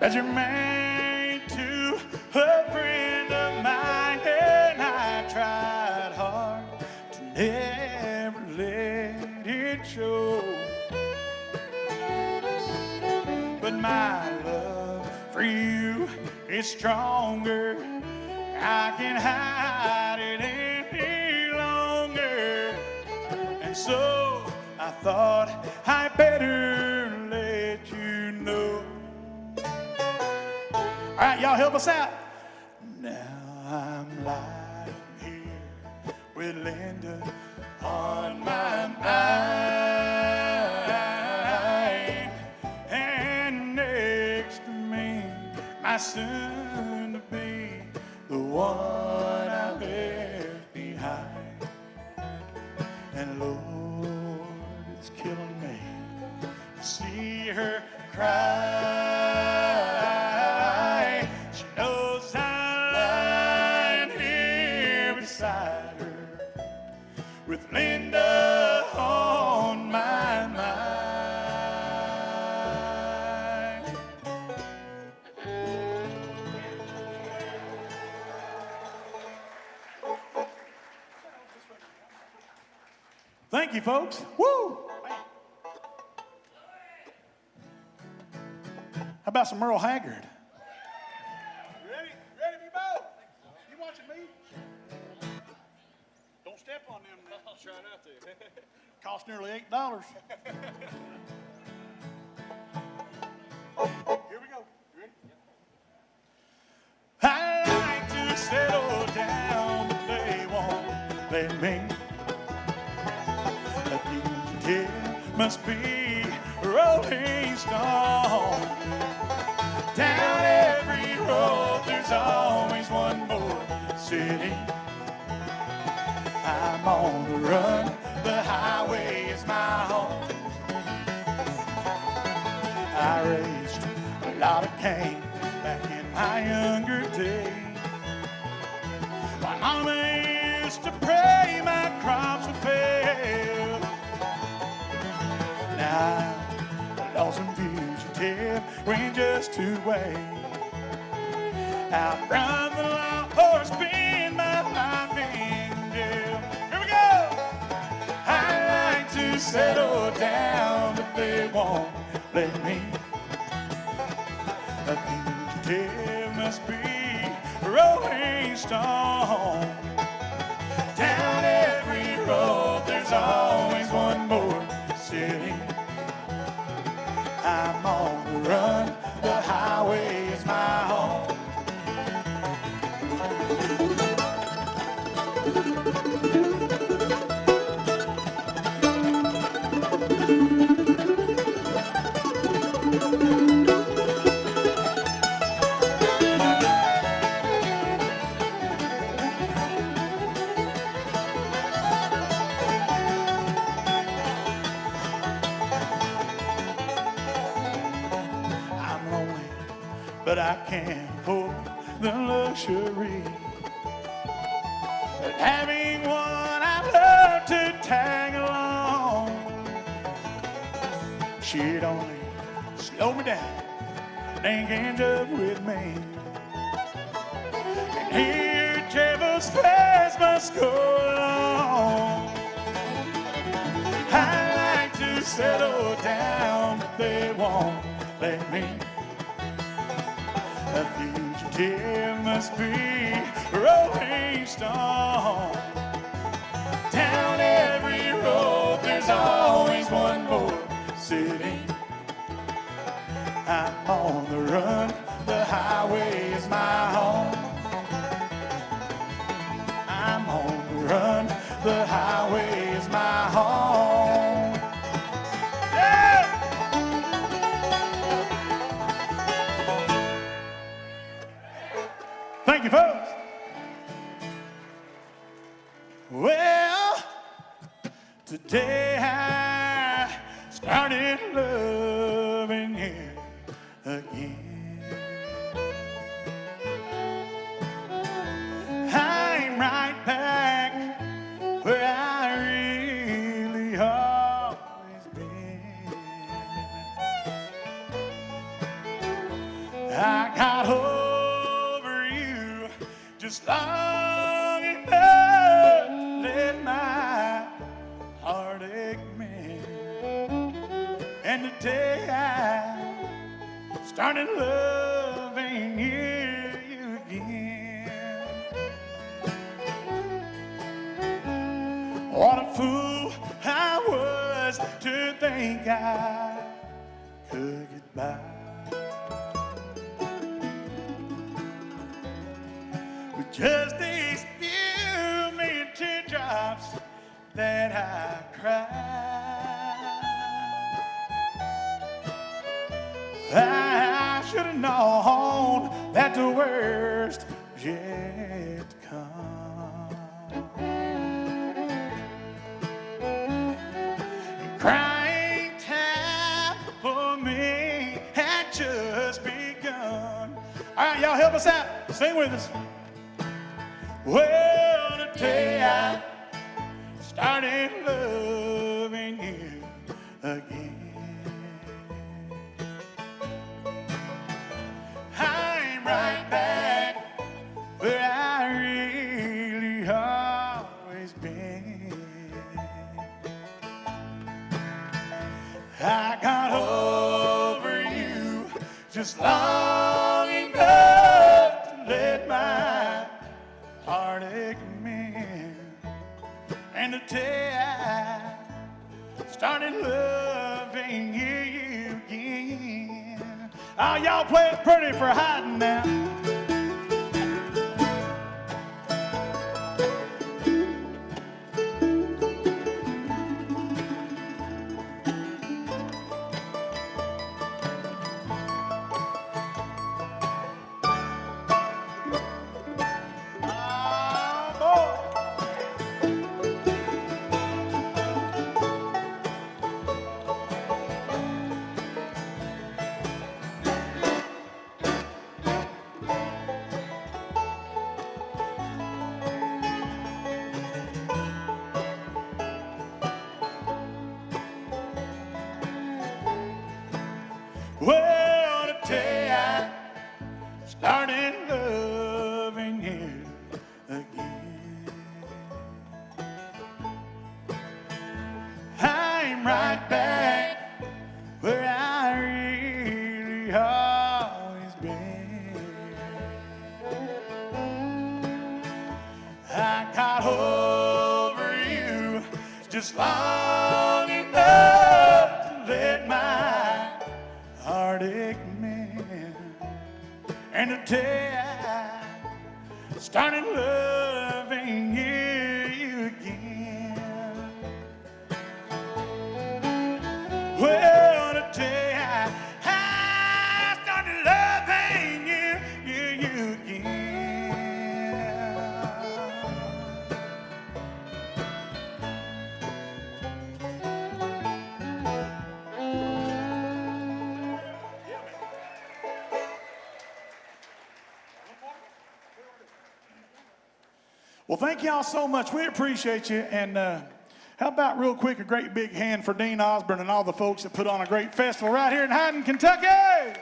Speaker 13: but you're married to a friend of mine, and I tried hard to never let it show. But my love for you is stronger. I can't hide it any longer. And so I thought I better let you know. All right, y'all help us out. Now I'm lying here with Linda on my mind, and next to me, my soon to be, the one I left behind. And Lord, it's killing me to see her cry. She knows I'm lying here beside her with Linda on my mind. Thank you, folks. Woo! How about some Merle Haggard? You ready? Ready, me, Bo? You watching me? Don't step on them. I'll try not to. Cost nearly $8. Here we go. You ready? I like to settle down, but they won't let me. A fugitive must be a rolling stone. Down every road, there's always one more city. I'm on the run, the highway is my home. I raised a lot of cane back in my younger days. My mama used to pray my crops would fail. Now I'm a lost and fugitive, went just two ways. Outrun the law or spend my life in jail. Here we go! I like to settle down, but they won't let me. A fugitive must be a rolling stone. Down every road, there's always one more city. I'm on the run, the highway is my home. but I can't afford the luxury of having one I love to tag along. She'd only slow me down and end up with me. And here travels fast must go along. I like to settle down, but they won't let me. A fugitive must be a rolling stone. Down every road there's always one more city. I'm on the run, the highway is my home. I'm on the run, the highway is my home. Yeah! Thank you, folks. Well, today I started loving you again. I'm right back where I really always been. I got over you just long enough to let my heartache mend. And today I started loving you again. What a fool I was to think I could get by with just these few million teardrops that I cried. I should have known that the worst was yet to come. And crying time for me had just begun. All right, y'all help us out. Sing with us. Well, today I started loving you again. I'm right back where I really always been. I got over you just long enough to let my heartache mend. And today I started loving you again. Oh, y'all play it pretty for hiding now. Well, today I started loving you again. I'm right back where I really always been. I got over you just long enough to let my heartache mend. And today I started loving you again. Well, today I started loving you again. Well, thank y'all so much. We appreciate you. And how about real quick a great big hand for Dean Osborne and all the folks that put on a great festival right here in Hyden, Kentucky.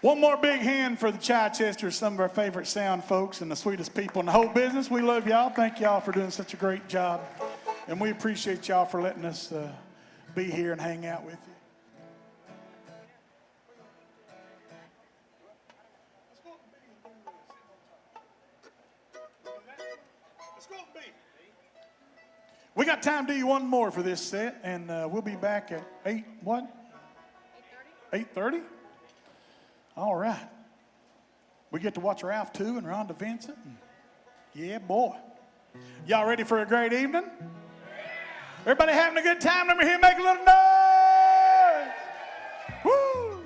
Speaker 13: One more big hand for the Chichesters, some of our favorite sound folks and the sweetest people in the whole business. We love y'all. Thank y'all for doing such a great job. And we appreciate y'all for letting us be here and hang out with you. We got time to do you one more for this set, and we'll be back at 8:30? 8:30? All right. We get to watch Ralph, too, and Rhonda Vincent. And yeah, boy. Y'all ready for a great evening? Everybody having a good time? Let me hear you make a little noise. Woo!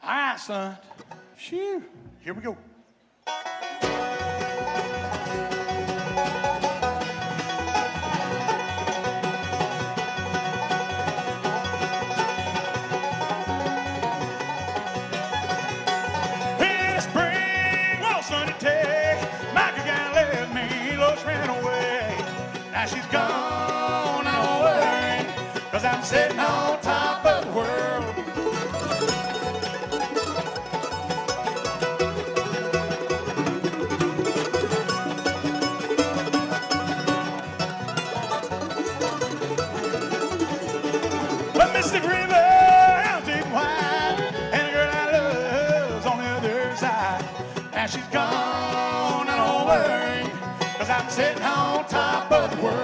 Speaker 13: All right, son. Phew. Here we go. She's gone away, 'cause I'm sitting on top of the world. But Mississippi River, I'm deep wide, and the girl I love's on the other side. Now she's gone away, 'cause I'm sitting on top of the world.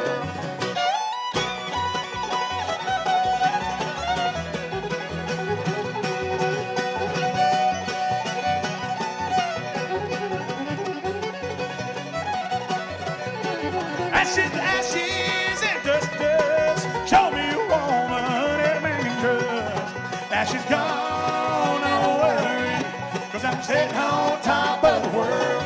Speaker 13: Ashes and dust, show me a woman that a man can trust. Now she's gone away, 'cause I'm sitting on top of the world.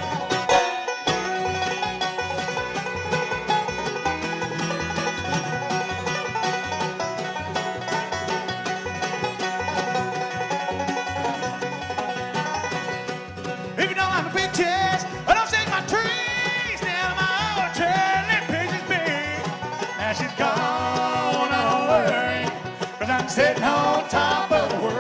Speaker 13: If you don't like the pictures, I don't shake my trees down my orchard. Let pictures be. Now she's gone away, 'cause I'm sitting on top of the world.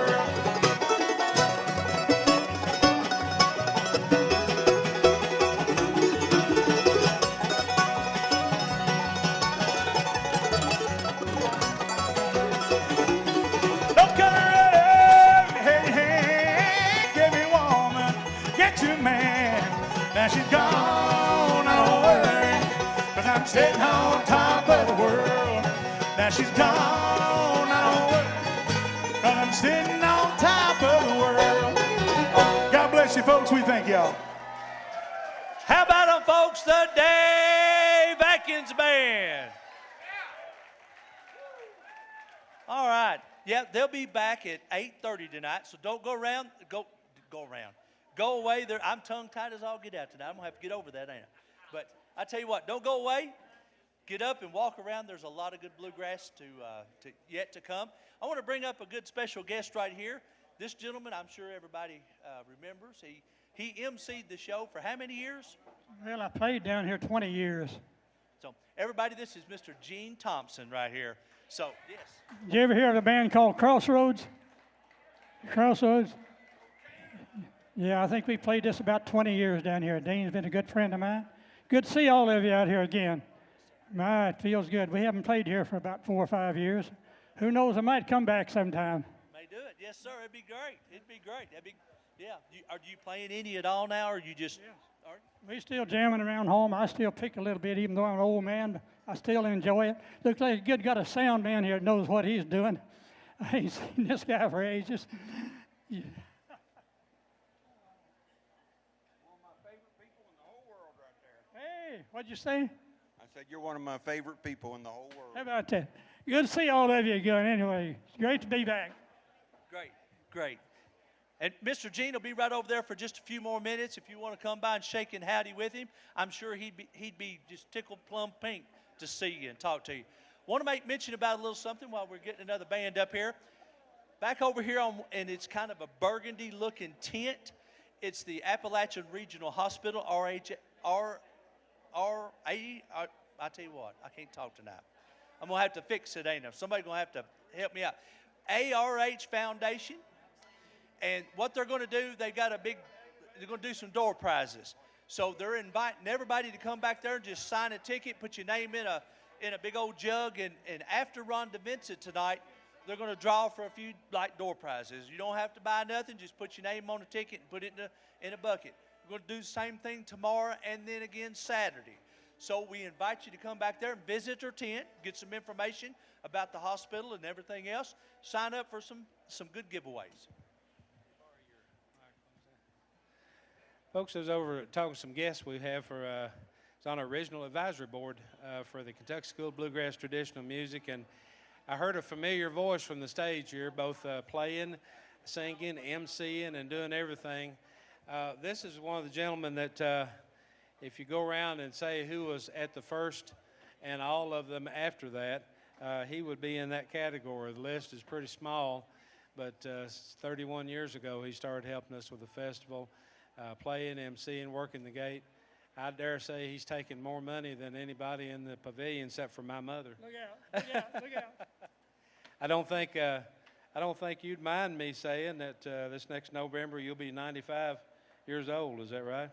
Speaker 13: Don't cut her up, hey, hey, give me woman, get you man. Now she's gone away, 'cause I'm sitting on top of the world. Now she's gone away, 'cause I'm sitting on top of the world. God bless you, folks. We thank y'all.
Speaker 1: How about them folks, the Dave Atkins Band? All right. Yeah, they'll be back at 8:30 tonight, so don't go around. Go around. Go away. There. I'm tongue-tied as all get out tonight. I'm going to have to get over that, ain't I? But I tell you what, don't go away. Get up and walk around. There's a lot of good bluegrass yet to come. I want to bring up a good special guest right here. This gentleman, I'm sure everybody remembers. He emceed the show for how many years?
Speaker 16: Well, I played down here 20 years.
Speaker 1: So, everybody, this is Mr. Gene Thompson right here. So, yes.
Speaker 16: Did you ever hear of a band called Crossroads? Crossroads? Yeah, I think we played this about 20 years down here. Dean's been a good friend of mine. Good to see all of you out here again. My, it feels good. We haven't played here for about 4 or 5 years. Who knows, I might come back sometime.
Speaker 1: May do it. Yes, sir. It'd be great. It'd be great. Yeah. Are you playing any at all now, or you just?
Speaker 16: Yeah. We still jamming around home. I still pick a little bit, even though I'm an old man. But I still enjoy it. Looks like a good got a sound man here that knows what he's doing. I ain't seen this guy for ages. Yeah. Hey, what'd you say?
Speaker 17: I said you're one of my favorite people in the whole world.
Speaker 16: How about that? Good to see all of you again. Anyway, it's great to be back.
Speaker 1: Great. And Mr. Gene will be right over there for just a few more minutes. If you want to come by and shake and howdy with him, I'm sure he'd be just tickled plum pink to see you and talk to you. Want to make mention about a little something while we're getting another band up here. back over here and it's kind of a burgundy-looking tent. It's the Appalachian Regional Hospital, I tell you what, I can't talk tonight. I'm going to have to fix it, ain't I? Somebody's going to have to help me out. ARH Foundation. And what they're going to do, they're going to do some door prizes. So they're inviting everybody to come back there and just sign a ticket, put your name in a big old jug, and after Ron DeVincent tonight, they're going to draw for a few door prizes. You don't have to buy nothing, just put your name on a ticket and put it in a bucket. We're going to do the same thing tomorrow and then again Saturday. So we invite you to come back there and visit our tent, get some information about the hospital and everything else. Sign up for some good giveaways.
Speaker 7: Folks, I was over talking to some guests we have for, it's on our original advisory board for the Kentucky School of Bluegrass Traditional Music, and I heard a familiar voice from the stage here, both playing, singing, emceeing, and doing everything. This is one of the gentlemen that if you go around and say who was at the first and all of them after that, he would be in that category. The list is pretty small, but 31 years ago he started helping us with the festival, playing, emceeing, working the gate. I dare say he's taking more money than anybody in the pavilion except for my mother.
Speaker 16: Look out, look out, look out.
Speaker 7: I don't think you'd mind me saying that this next November you'll be 95 years old. Is that right?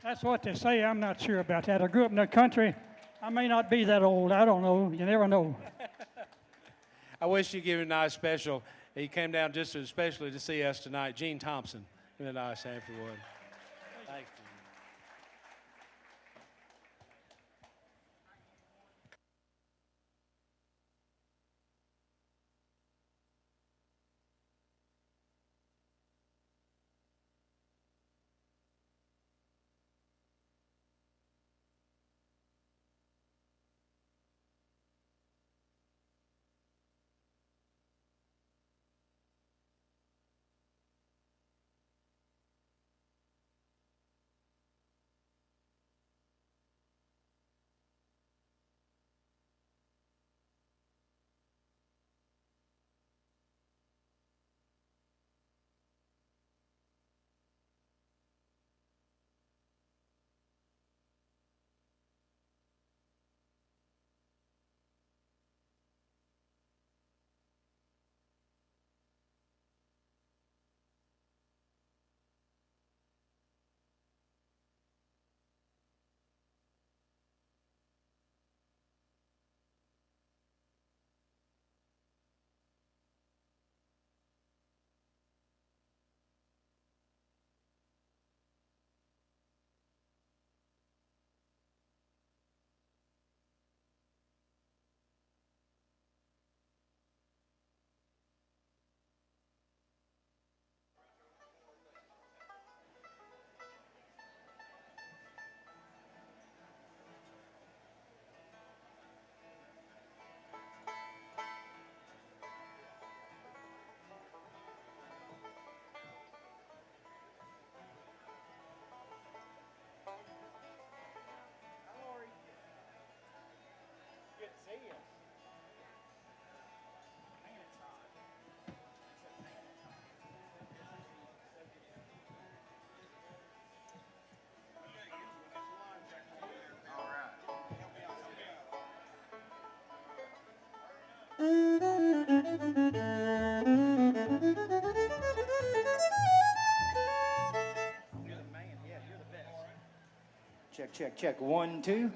Speaker 16: That's what they say. I'm not sure about that. I grew up in the country. I may not be that old. I don't know. You never know.
Speaker 7: I wish you'd give him a nice special. He came down just especially to see us tonight. Gene Thompson. Give him a nice hand if you would. Thanks, Gene.
Speaker 18: Check, check, check. 1, 2.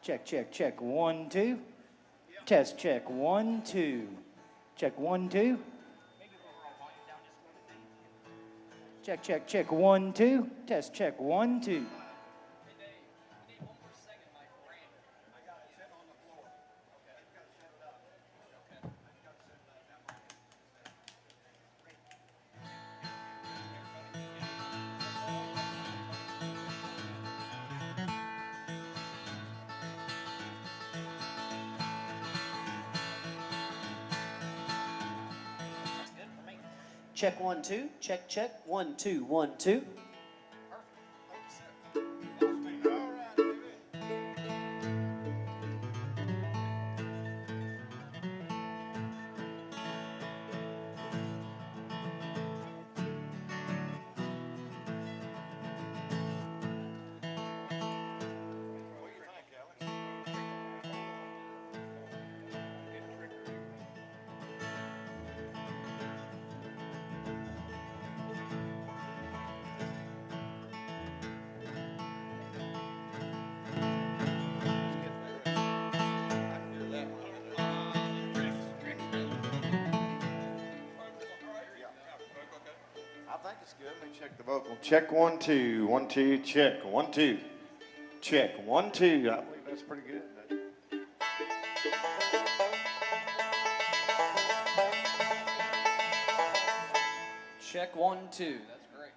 Speaker 18: Check, check, check. 1, 2. Test check. 1, 2. Check 1, 2. Check, check, check. 1, 2. Test check. 1, 2.
Speaker 19: Check 1, 2. Check, check. 1, 2, 1, 2.
Speaker 20: That's good. Let me check the vocal. Check 1 2 1 2. Check 1 2. Check 1 2. I believe that's pretty good.
Speaker 19: Check 1 2. That's great.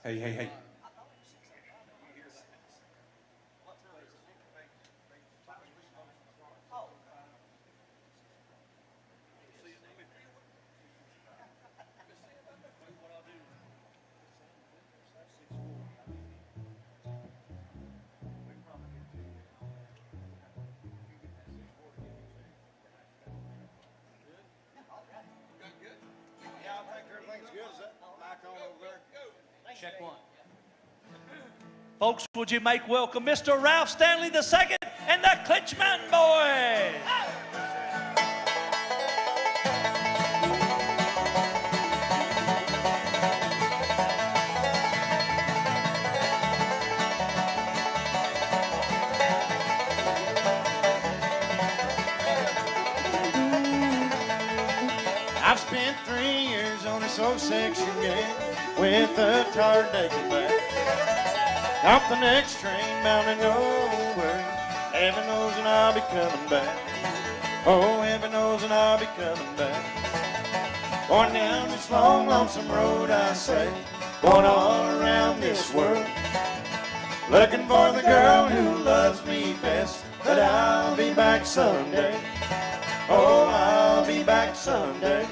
Speaker 17: Hey, hey, hey.
Speaker 20: Yeah, I think everything's good. Is that mic on over there?
Speaker 19: Check 1.
Speaker 1: Folks, would you make welcome Mr. Ralph Stanley II and the Clinch Mountain Boys?
Speaker 20: I've spent 3 years on this old section gang with a tired naked back. Off the next train bound to nowhere. Heaven knows and I'll be coming back. Oh, heaven knows and I'll be coming back. Going down this long, lonesome road, I say, going all around this world. Looking for the girl who loves me best, but I'll be back someday. Oh, I'll be back someday.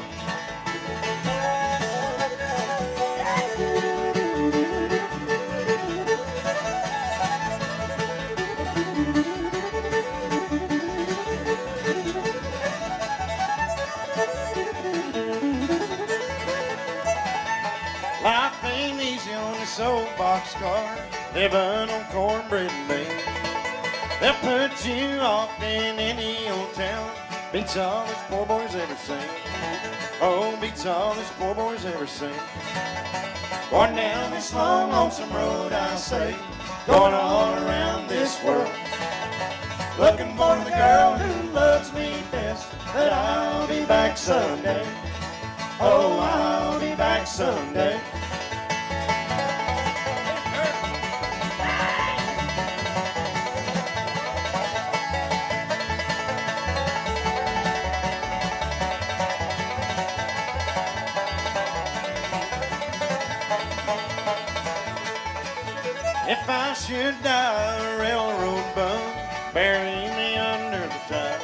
Speaker 20: Life ain't easy on this old boxcar, living on cornbread and beans. They'll put you off in any old town, beats all this poor boy's ever seen. Oh, beats all this poor boy's ever seen. Going down this long, lonesome road, I say, going all around this world. Looking for the girl who loves me best, but I'll be back someday. Oh, I'll be back someday. If I should die a railroad bum, bury me under the tie,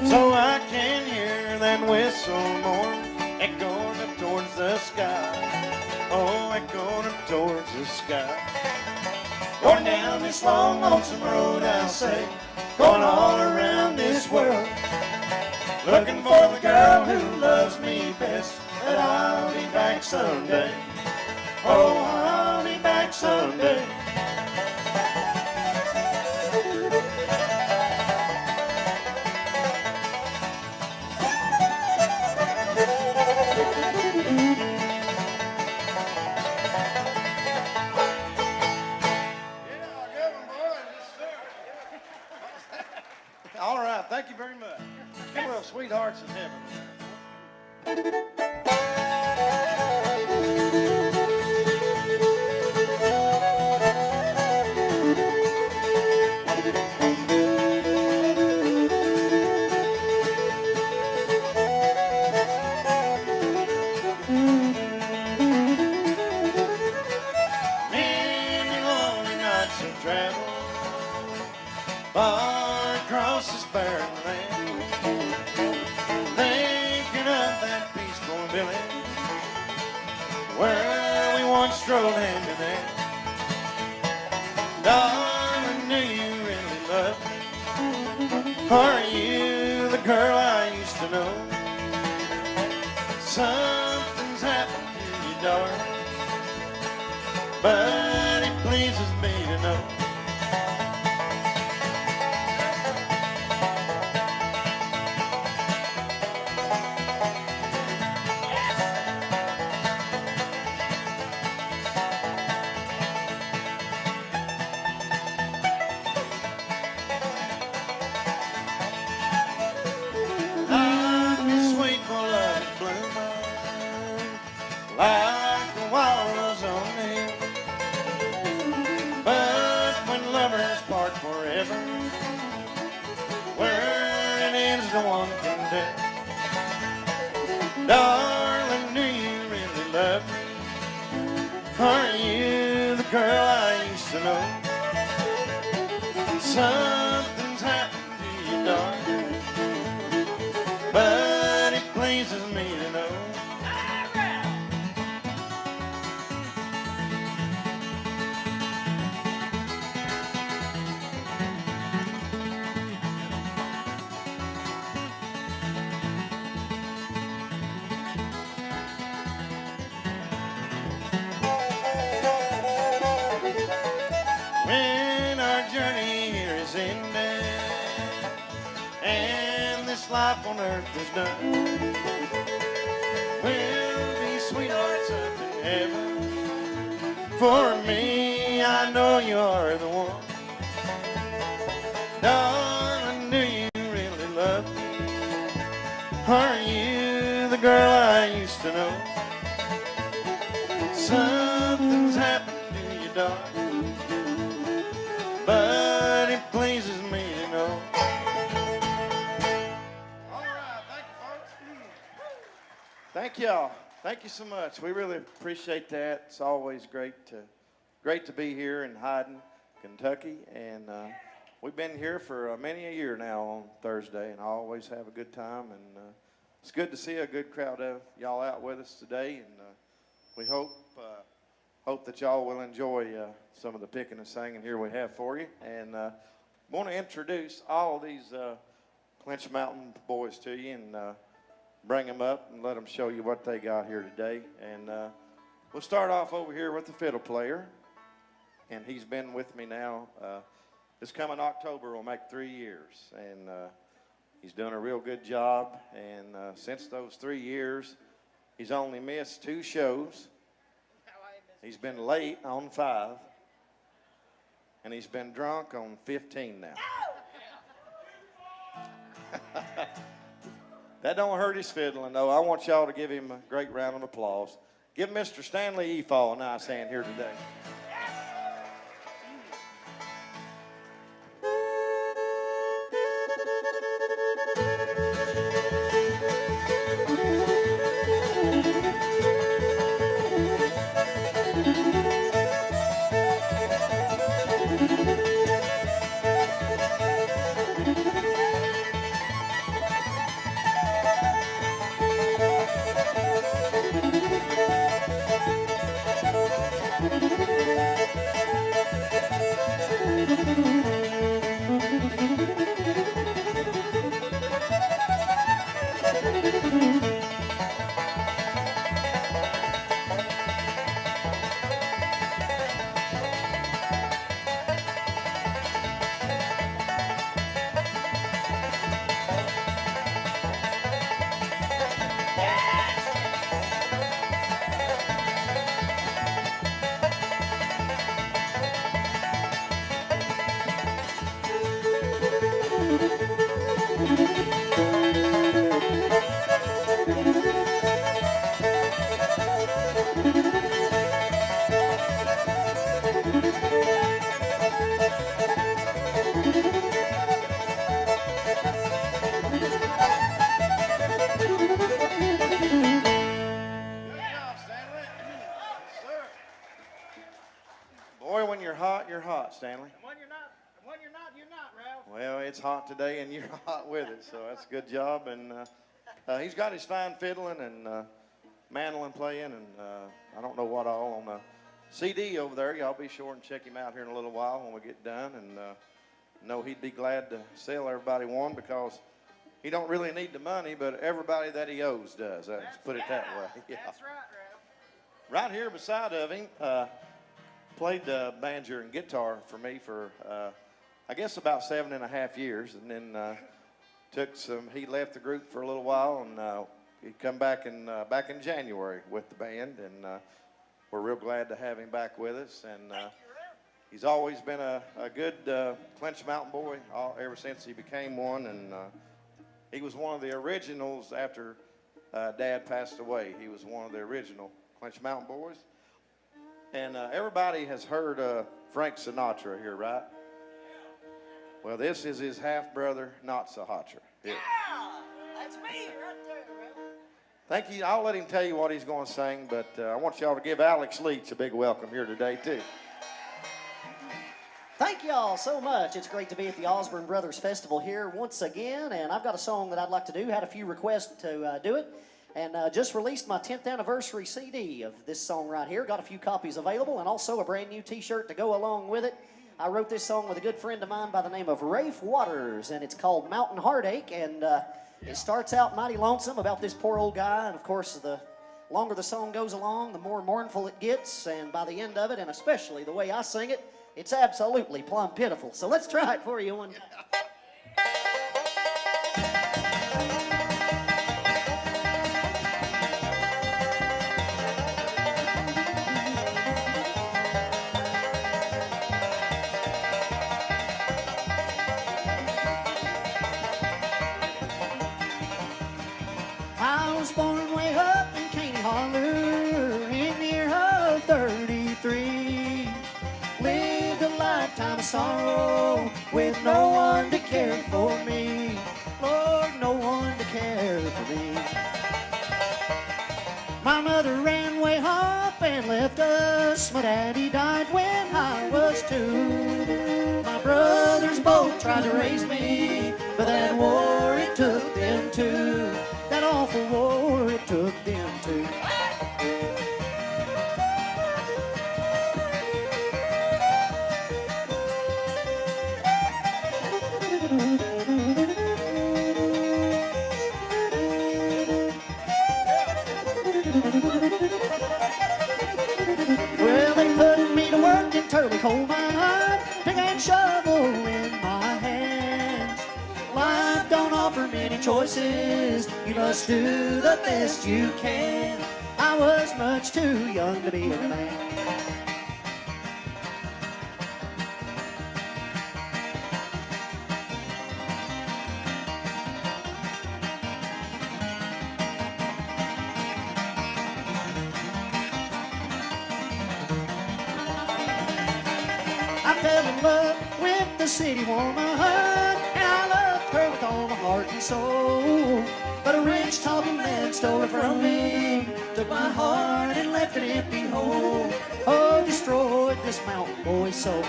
Speaker 20: so I can hear that whistle more, echoing up towards the sky. Oh, echoing up towards the sky. Going down this long, lonesome road, I'll say, going all around this world, looking for the girl who loves me best, but I'll be back someday. Oh, I'll be back someday. All right, thank you very much. Well, sweethearts in heaven. Many lonely nights of travel far across this barren land, thinking of that peaceful village where we once strolled hand in hand. Darling, do you really love me? Are you the girl I used to know? Something's happened to you, darling, but it pleases me to know. no one can tell. Darling, do you really love me? Are you the girl I used to know? Something's happened to you, darling, but it pleases me to know. When our journey here is ended and this life on earth is done, we'll be sweethearts up in heaven. For me, I know you're the one. Darling, do you really love me? Are you the girl I used to know? Something's happened to you, darling, but it pleases me to know. All right, thank you, folks. Thank y'all. Thank you so much. We really appreciate that. It's always great to be here in Hyden, Kentucky, and we've been here for many a year now on Thursday, and I always have a good time. And it's good to see a good crowd of y'all out with us today, and we hope that y'all will enjoy some of the picking and singing here we have for you. And want to introduce all of these Clinch Mountain boys to you and bring them up and let them show you what they got here today. And we'll start off over here with the fiddle player. And he's been with me now. This coming October will make 3 years. And he's done a real good job. And since those 3 years, he's only missed 2 shows. He's been late on 5. And he's been drunk on 15 now. That don't hurt his fiddling, though. I want y'all to give him a great round of applause. Give Mr. Stanley Efall a nice hand here today. Boy, when you're hot, Stanley.
Speaker 10: And when you're not, you're not, Ralph.
Speaker 20: Well, it's hot today, and you're hot with it, so that's a good job. And he's got his fine fiddling and mandolin playing, and I don't know what all on the CD over there. Y'all be sure and check him out here in a little while when we get done. And know he'd be glad to sell everybody one because he don't really need the money, but everybody that he owes does. Let's put it that way. Yeah.
Speaker 10: That's right, Ralph.
Speaker 20: Right here beside of him, played banjo and guitar for me for, I guess, about 7.5 years. And then he left the group for a little while, and he come back in January with the band. And we're real glad to have him back with us. And he's always been a good Clinch Mountain boy ever since he became one. And he was one of the originals after Dad passed away. He was one of the original Clinch Mountain boys. And everybody has heard Frank Sinatra here, right? Well, this is his half brother, Not So Hotcher. Here.
Speaker 2: That's me right there, brother.
Speaker 20: Thank you. I'll let him tell you what he's going to sing, but I want y'all to give Alex Leach a big welcome here today, too.
Speaker 19: Thank y'all so much. It's great to be at the Osborne Brothers Festival here once again, and I've got a song that I'd like to do. Had a few requests to do it, and just released my 10th anniversary CD of this song right here. Got a few copies available, and also a brand new T-shirt to go along with it. I wrote this song with a good friend of mine by the name of Rafe Waters, and it's called Mountain Heartache, and it starts out mighty lonesome about this poor old guy, and of course the longer the song goes along, the more mournful it gets, and by the end of it, and especially the way I sing it, it's absolutely plumb pitiful. So let's try it for you one time. I was born way up in Caney Holler in the year of 33. Lived a lifetime of sorrow with no one to care for me. Lord, no one to care for me. My mother ran way up and left us. My daddy died when I was 2. My brothers both tried to raise me, but that war, it took them too. That awful war, it took them too. Well, they put me to work in Turley coal mine, pick and shovel in my hands. Life don't offer many choices, you must do the best you can. I was much too young to be a man. I fell in love with the city woman, and I loved her with all my heart and soul. But a rich talking man stole her from me, took my heart and left an empty hole. Oh, destroyed this mountain boy's soul.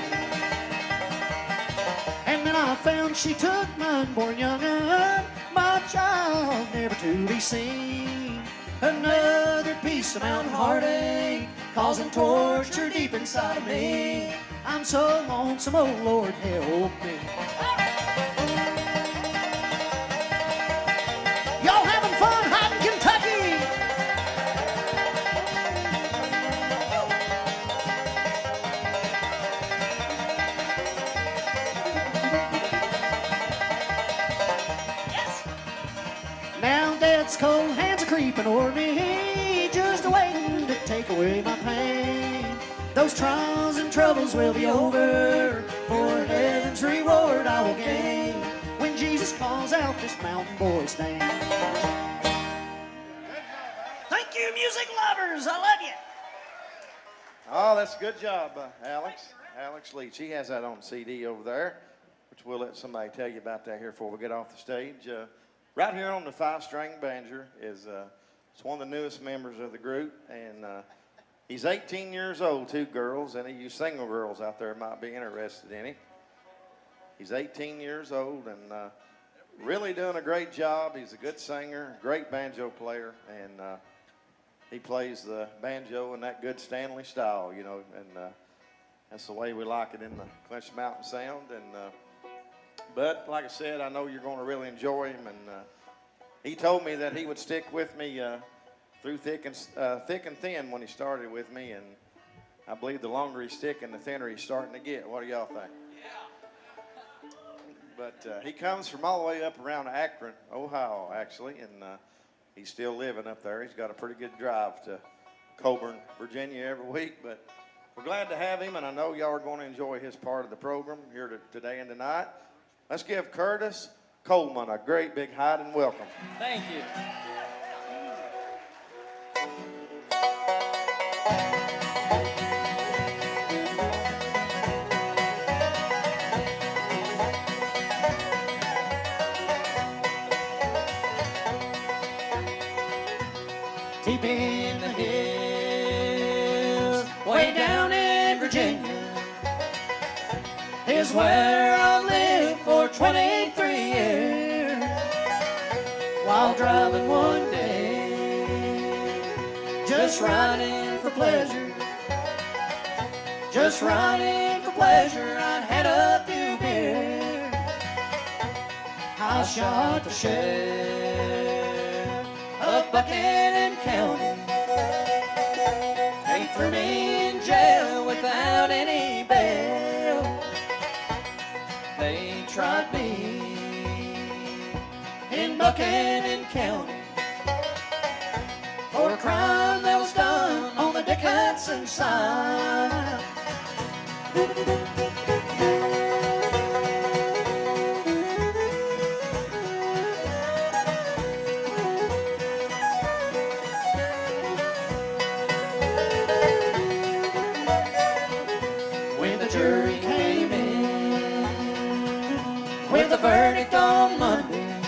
Speaker 19: And then I found she took my unborn young'un, my child never to be seen. Another piece of mountain heartache, causing torture deep inside of me. I'm so lonesome, oh Lord, help me. Y'all having fun hiding Kentucky? Yes. Now Dad's cold hands are creeping o'er me, just waiting to take away my pain. Those trials and troubles will be over, for heaven's reward I will gain when Jesus calls out this mountain boy's name. Thank you, music lovers. I love you.
Speaker 20: Oh, that's a good job, Alex Leach. He has that on CD over there, which we'll let somebody tell you about that here before we get off the stage. Right here on the 5-string banjo is it's one of the newest members of the group, and he's 18 years old, too, girls. Any of you single girls out there might be interested in him. He's 18 years old and really doing a great job. He's a good singer, great banjo player, and he plays the banjo in that good Stanley style, you know, and that's the way we like it in the Clinch Mountain sound. And but like I said, I know you're going to really enjoy him, and he told me that he would stick with me through thick and thin when he started with me, and I believe the longer he's sticking, the thinner he's starting to get. What do y'all think? Yeah. But he comes from all the way up around Akron, Ohio, actually, and he's still living up there. He's got a pretty good drive to Coburn, Virginia every week, but we're glad to have him, and I know y'all are going to enjoy his part of the program here today and tonight. Let's give Curtis Coleman a great big hide and welcome.
Speaker 3: Thank you.
Speaker 18: deep in the hills, way down in Virginia, is where I lived for 23 years. While driving one day, just riding for pleasure, just riding for pleasure, I'd had a few beers. I shot the sheriff of Buchanan County. They threw me in jail without any bail. They tried me in Buchanan County for a crime that was done on the Dick Hudson side. When the jury came in with a verdict on Monday,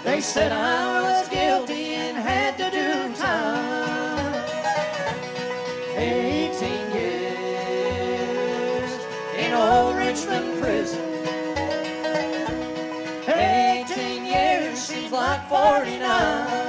Speaker 18: they said I was guilty and had to do time. 18 years in old Richmond prison. 18 years seems like 49.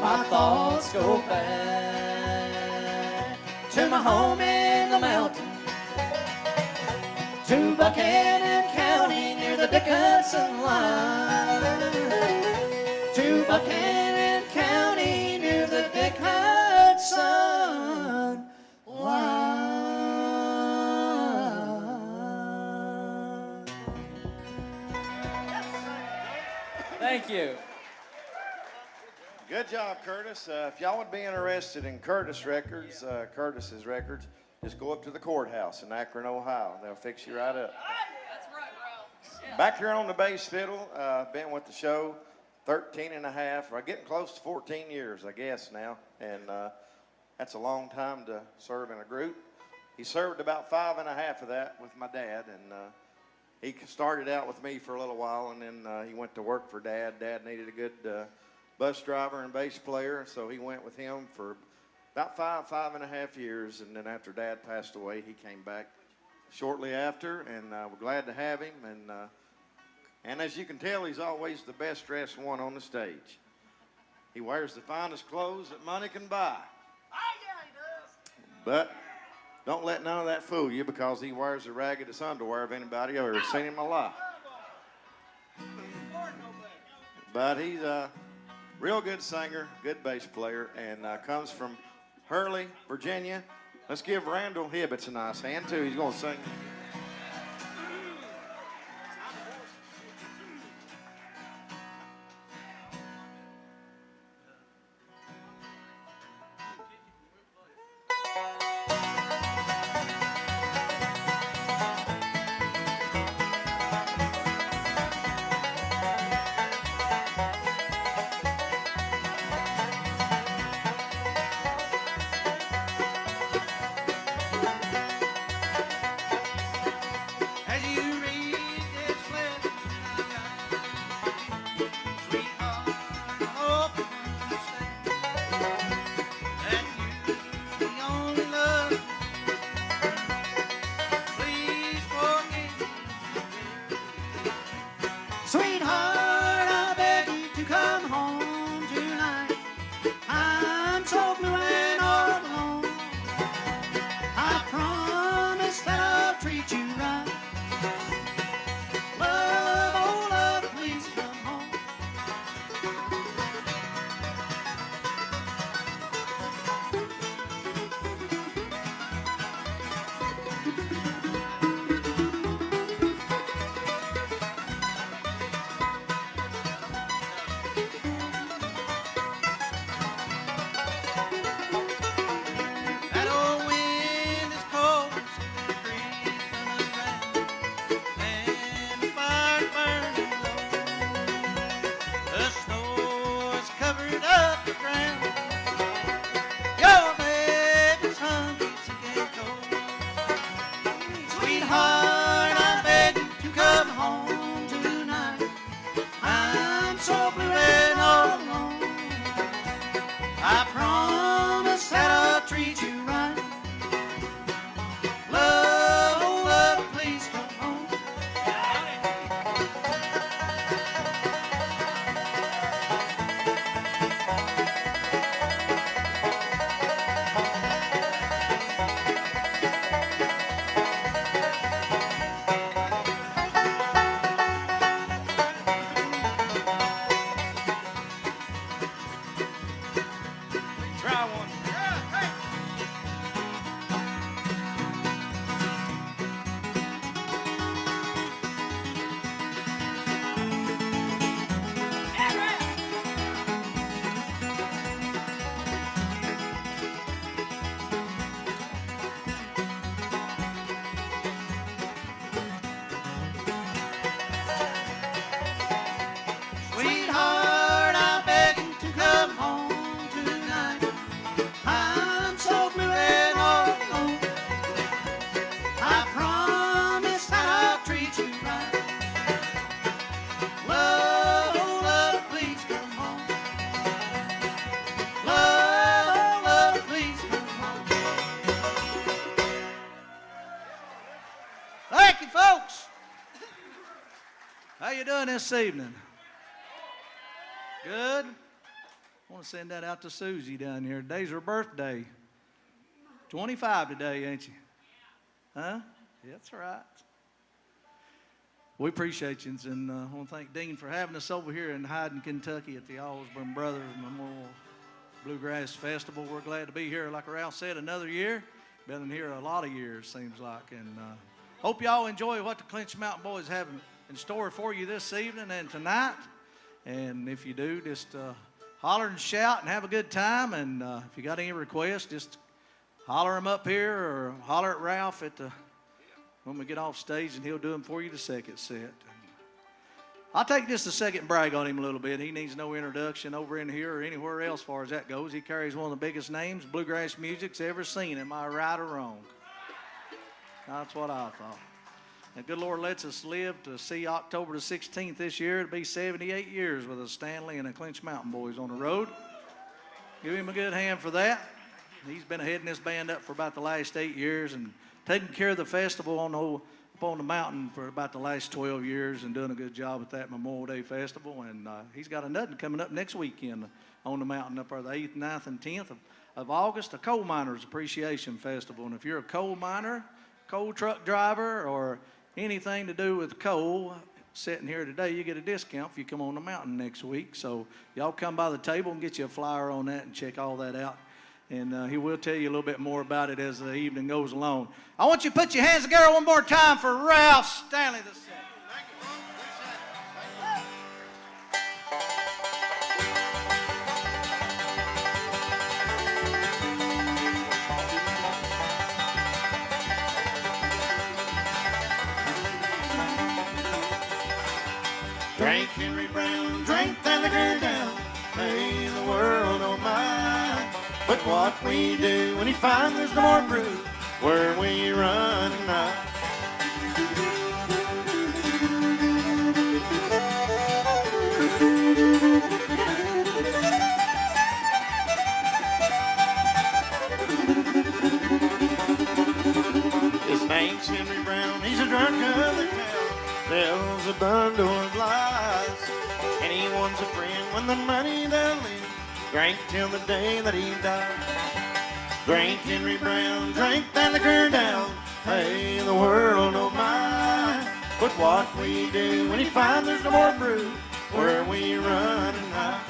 Speaker 18: My thoughts go back to my home in the mountains, to Buchanan County near the Dick Hudson line, to Buchanan County near the Dick Hudson line.
Speaker 12: Thank you.
Speaker 20: Good job, Curtis. If y'all would be interested in Curtis's records, just go up to the courthouse in Akron, Ohio. They'll fix you right up.
Speaker 12: That's right, bro.
Speaker 20: Back here on the bass fiddle, been with the show 13 and a half, or getting close to 14 years, I guess, now. And that's a long time to serve in a group. He served about 5.5 of that with my dad, and he started out with me for a little while, and then he went to work for Dad. Dad needed a good bus driver and bass player, so he went with him for about 5.5 years, and then after Dad passed away, he came back shortly after, and we're glad to have him. And as you can tell, he's always the best dressed one on the stage. He wears the finest clothes that money can buy. But don't let none of that fool you, because he wears the raggedest underwear of anybody I've ever seen in my life. But he's a real good singer, good bass player, and comes from Hurley, Virginia. Let's give Randall Hibbets a nice hand, too. He's going to sing.
Speaker 18: treat you right. Love, oh love, please come home. Love, oh love, please come home.
Speaker 1: Thank you, folks. How you doing this evening? Good? I want to send that out to Susie down here. Today's her birthday. 25 today, ain't you? Huh? Yeah, that's right. We appreciate you, and I want to thank Dean for having us over here in Hyden, Kentucky at the Osborne Brothers Memorial Bluegrass Festival. We're glad to be here, like Ralph said, another year. Been here a lot of years, seems like, and hope y'all enjoy what the Clinch Mountain Boys have in store for you this evening and tonight. And if you do, just holler and shout and have a good time. And if you got any requests, just holler them up here or holler at Ralph when we get off stage, and he'll do them for you the second set. I'll take just a second and brag on him a little bit. He needs no introduction over in here or anywhere else as far as that goes. He carries one of the biggest names bluegrass music's ever seen. Am I right or wrong? That's what I thought. And good Lord lets us live to see October the 16th this year. It'll be 78 years with a Stanley and a Clinch Mountain Boys on the road. Give him a good hand for that. He's been heading this band up for about the last 8 years and taking care of the festival up on the mountain for about the last 12 years and doing a good job at that Memorial Day Festival. And he's got another coming up next weekend on the mountain up there the 8th, 9th, and 10th of August, a Coal Miners Appreciation Festival. And if you're a coal miner, coal truck driver, or anything to do with coal sitting here today, you get a discount if you come on the mountain next week. So y'all come by the table and get you a flyer on that and check all that out. And he will tell you a little bit more about it as the evening goes along. I want you to put your hands together one more time for Ralph Stanley II.
Speaker 20: Drink Henry Brown, drink that liquor down, may the world don't mind. But what we do when he finds there's no more brew, where we run now. His name's Henry Brown, he's a drunk of the town, tells a bundle of lies, and he wants a friend when the money doesn't leave. Drank till the day that he died. Drink Henry Brown, drink that liquor down, hey, the world don't mind. But what we do when he finds there's no more brew, where we run and hide.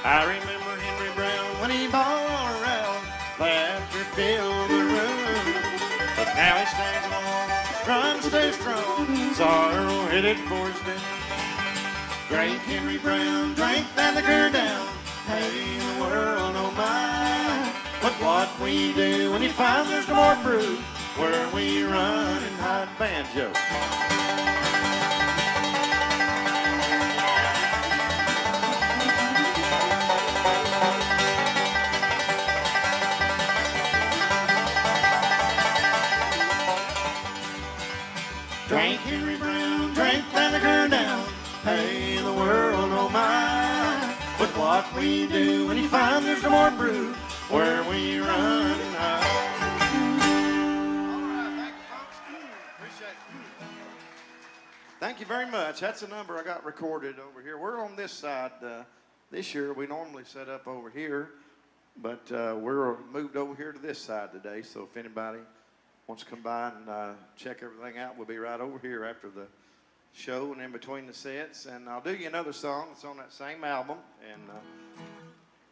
Speaker 20: I remember Henry Brown when he bought around, laughter filled the room. But now he stands alone, trying to stay strong, sorrow headed for his doom. Drink Henry Brown, drink that liquor down, hey, the world don't mind. But what we do when he finds there's no more brew, where we run and hide. Banjo. Drink Henry Brown, drink that liquor down, hey, the world don't mind. But what we do when he finds there's no more brew, where we run and hide. Thank you very much. That's a number I got recorded over here. We're on this side. This year we normally set up over here, but we're moved over here to this side today. So if anybody wants to come by and check everything out, we'll be right over here after the show and in between the sets. And I'll do you another song that's on that same album. And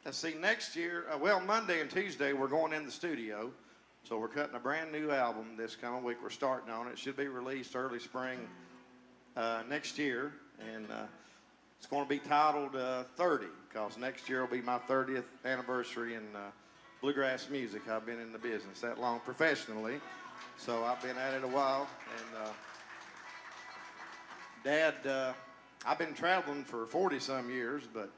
Speaker 20: let's see, next year, well, Monday and Tuesday, we're going in the studio. So we're cutting a brand new album this coming week. We're starting on it. It should be released early spring next year. And it's going to be titled 30, because next year will be my 30th anniversary in bluegrass music. I've been in the business that long professionally. So I've been at it a while, and Dad, I've been traveling for 40-some years, but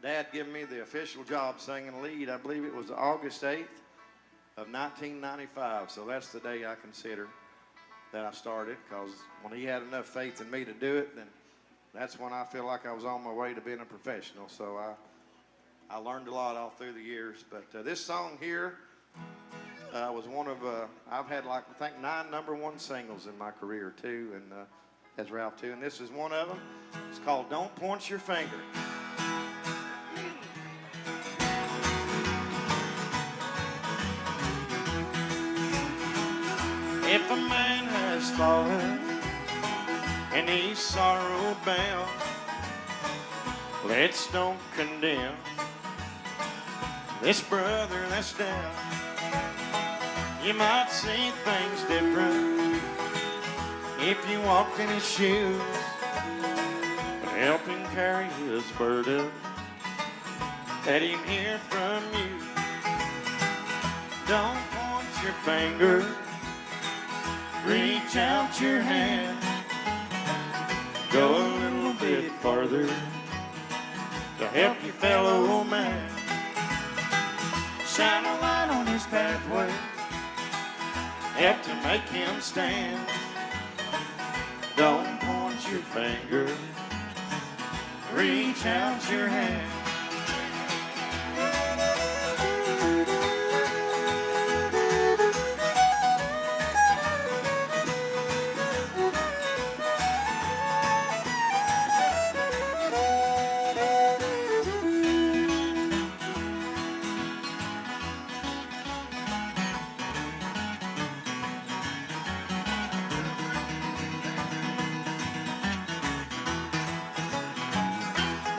Speaker 20: Dad gave me the official job singing lead. I believe it was August 8th of 1995, so that's the day I consider that I started, because when he had enough faith in me to do it, then that's when I feel like I was on my way to being a professional. So I learned a lot all through the years. But this song here was one of, I've had like, I think 9 #1 singles in my career too, and as Ralph too, and this is one of them. It's called Don't Point Your Finger. If a man has fallen and he's sorrow bound, let's don't condemn this brother that's down. You might see things different if you walked in his shoes, but help him carry his burden. Let him hear from you. Don't point your finger. Reach out your hand. Go a little bit farther to help your fellow man. Shine a light on his pathway. Help to make him stand. Don't point your finger. Reach out your hand.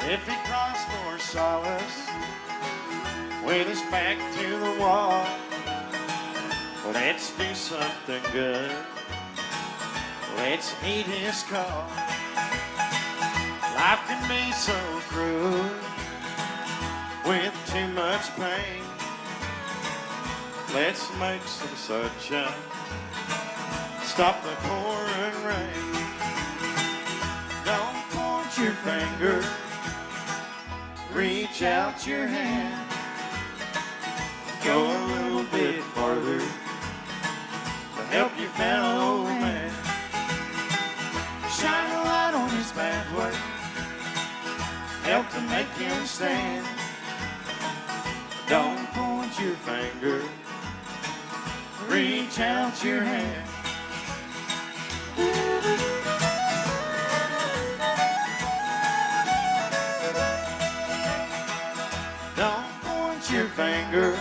Speaker 20: If he cries for solace with his back to the wall, let's do something good. Let's heed his call. Life can be so cruel with too much pain. Let's make some sunshine. Stop the pouring rain. Don't point your finger. Reach out your hand. Go a little bit farther to help your fellow man. Shine a light on his pathway. Help to make him stand. Don't point your finger. Reach out your hand. Don't point your finger.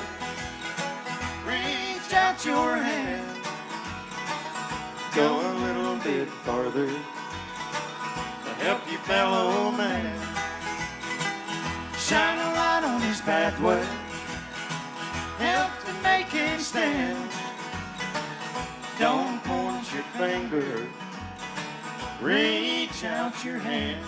Speaker 20: Reach out your hand. Go a little bit farther to help your fellow man. Shine a light on his pathway. Help to make him stand. Don't point your finger. Reach out your hand.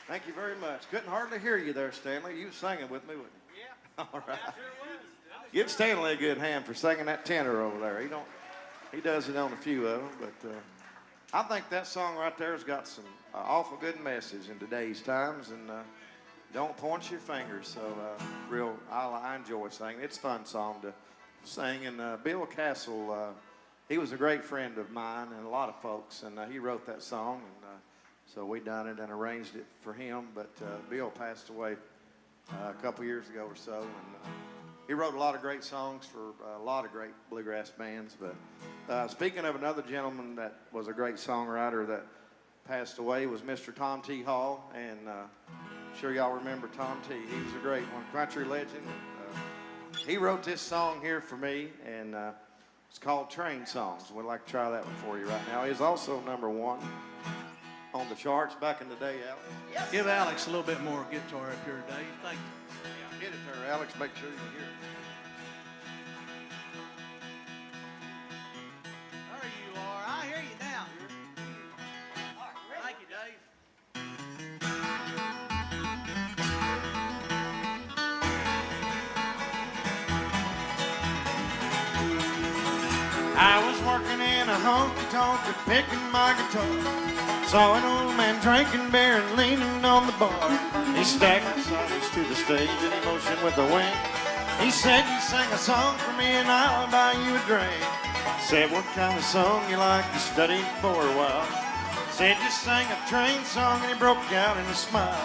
Speaker 20: Thank you very much. Couldn't hardly hear you there, Stanley. You was singing with me, wasn't you? Yeah. All right. Give Stanley a good hand for singing that tenor over there. He does it on a few of them, but I think that song right there has got some awful good message in today's times, and don't point your fingers. So I enjoy singing. It's a fun song to sing, and Bill Castle, he was a great friend of mine and a lot of folks, and he wrote that song, and so we done it and arranged it for him, but Bill passed away a couple years ago or so, and he wrote a lot of great songs for a lot of great bluegrass bands. But speaking of another gentleman that was a great songwriter that passed away was Mr. Tom T. Hall, and I'm sure y'all remember Tom T. He was a great one, country legend. He wrote this song here for me, and it's called Train Songs. We'd like to try that one for you right now. He's also #1 on the charts back in the day, Alex.
Speaker 1: Yes. Give Alex a little bit more guitar up here, Dave. Thank you.
Speaker 20: Yeah, get it there, Alex. Make sure you can hear it.
Speaker 1: There you are. I hear you now. Thank you, Dave.
Speaker 20: a honky-tonk picking my guitar. Saw an old man drinking beer and leaning on the bar. He staggered sideways to the stage and he motioned with a wink. He said, you sing a song for me and I'll buy you a drink. Said, what kind of song you like? You studied for a while. Said, just sang a train song, and he broke out in a smile.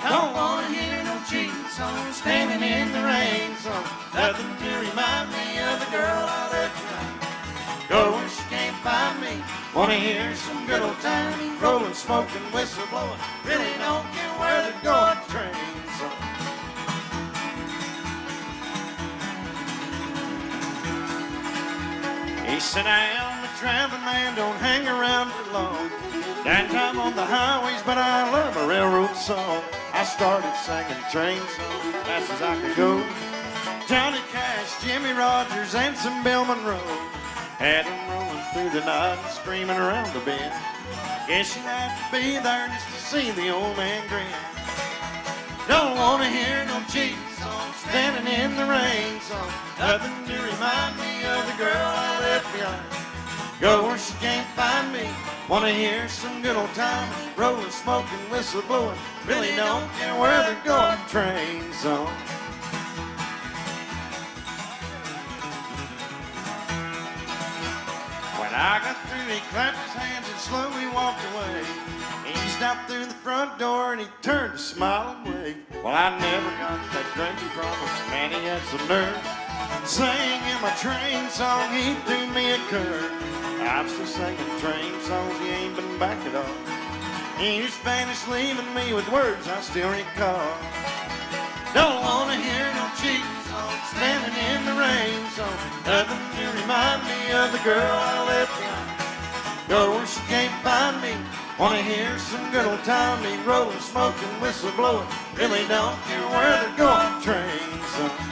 Speaker 20: Don't wanna hear no cheating song, standing in the rain song. Nothing to remind me of the girl I left behind. Go where she can't find me. Wanna hear some good old time, rolling, smoking, whistle blowing. Really don't care where they're going, train song. He said, I am a traveling man, don't hang around for long. Downtime on the highways, but I love a railroad song. I started singing train songs fast as I could go. Johnny Cash, Jimmy Rogers, and some Bill Monroe. Had them rolling through the night and screaming around the bend. Guess you had to be there just to see the old man grin. Don't wanna hear no cheating song, standing in the rain song. Nothing to remind me of the girl I left behind. Go where she can't find me. Wanna hear some good old time, rolling, smoking, whistle blowing. Really don't care where they're going, train song. When I got through, he clapped his hands and slowly walked away. He stopped through the front door and he turned to smile and wave. Well, I never got that drinking promise, man, he had some nerve. Sang him a train song, he threw me a curve. I'm still singing train songs, he ain't been back at all. He was Spanish, leaving me with words I still recall. Don't wanna hear no cheating song, standing in the rain song. Nothing to remind me of the girl I left behind. Go where she can't find me. Wanna hear some good old time, me rolling, smoking, whistle blowing. Really don't care where they're going, train song.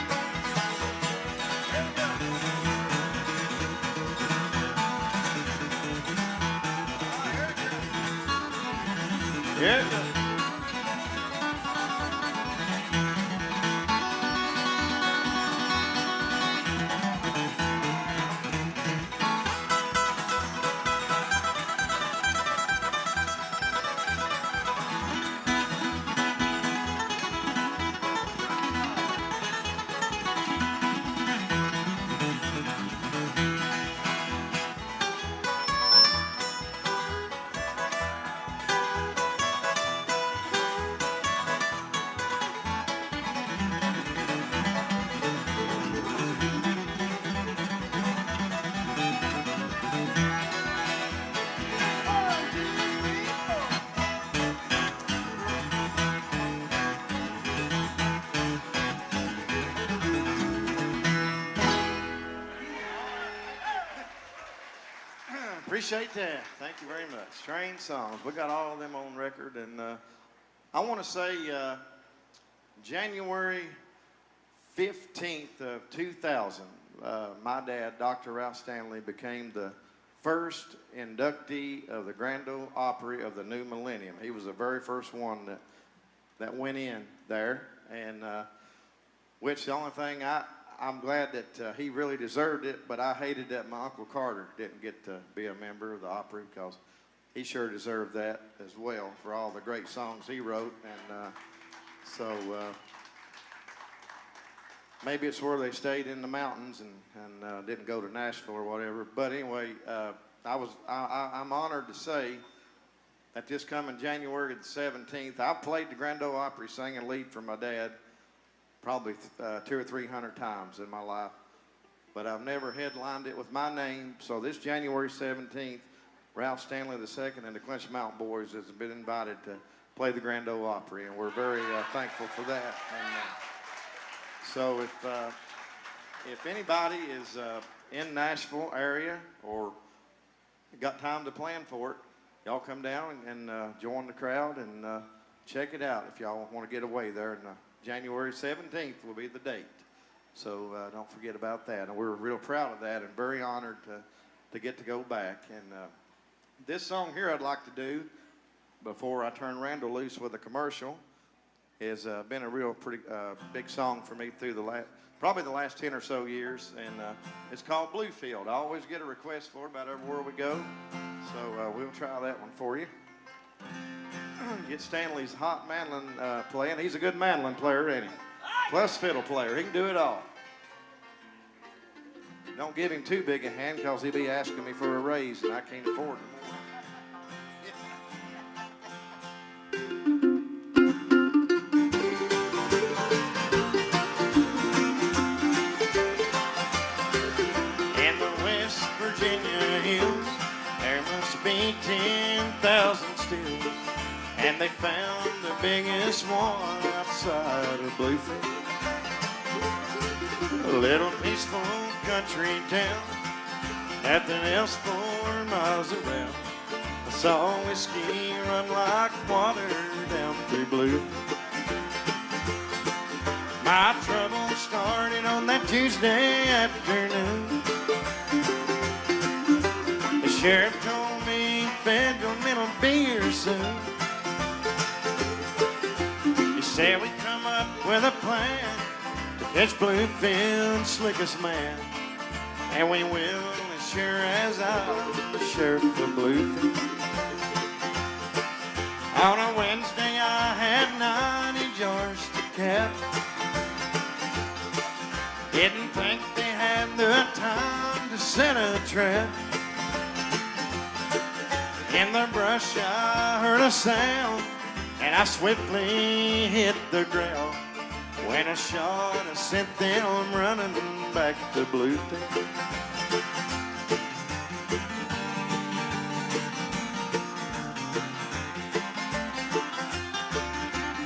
Speaker 20: Yeah. Appreciate that. Thank you very much. Train songs. We got all of them on record. And I want to say January 15th of 2000, my dad, Dr. Ralph Stanley, became the first inductee of the Grand Ole Opry of the new millennium. He was the very first one that went in there. And which the only thing I'm glad that he really deserved it, but I hated that my Uncle Carter didn't get to be a member of the Opry because he sure deserved that as well for all the great songs he wrote. And so maybe it's where they stayed in the mountains and didn't go to Nashville or whatever. But anyway, I'm honored to say that this coming January the 17th, I've played the Grand Ole Opry singing lead for my dad probably 200 or 300 times in my life, but I've never headlined it with my name. So this January 17th, Ralph Stanley II and the Clinch Mountain Boys has been invited to play the Grand Ole Opry, and we're very thankful for that. And so if anybody is in Nashville area or got time to plan for it, y'all come down and join the crowd and check it out if y'all want to get away there. And January 17th will be the date. So don't forget about that. And we're real proud of that and very honored to get to go back. And this song here I'd like to do before I turn Randall loose with a commercial has been a real pretty big song for me through probably the last 10 or so years, and it's called Bluefield. I always get a request for it about everywhere we go, so we'll try that one for you. Get Stanley's hot mandolin playing. He's a good mandolin player, ain't he? Plus fiddle player. He can do it all. Don't give him too big a hand because he'll be asking me for a raise, and I can't afford it. In the West Virginia hills, there must be 10,000 stills, and they found the biggest one outside of Bluefield. A little peaceful country town, nothing else 4 miles around. I saw whiskey run like water down through Bluefield. My trouble started on that Tuesday afternoon. The sheriff told me federal men will be here soon. He said we'd come up with a plan to catch Bluefield's slickest man. And we will, as sure as I'm the sheriff of Bluefield. On a Wednesday I had 90 jars to cap. Didn't think they had the time to set a trap. In the brush I heard a sound, and I swiftly hit the ground. When a shot I sent them running back to Bluefield.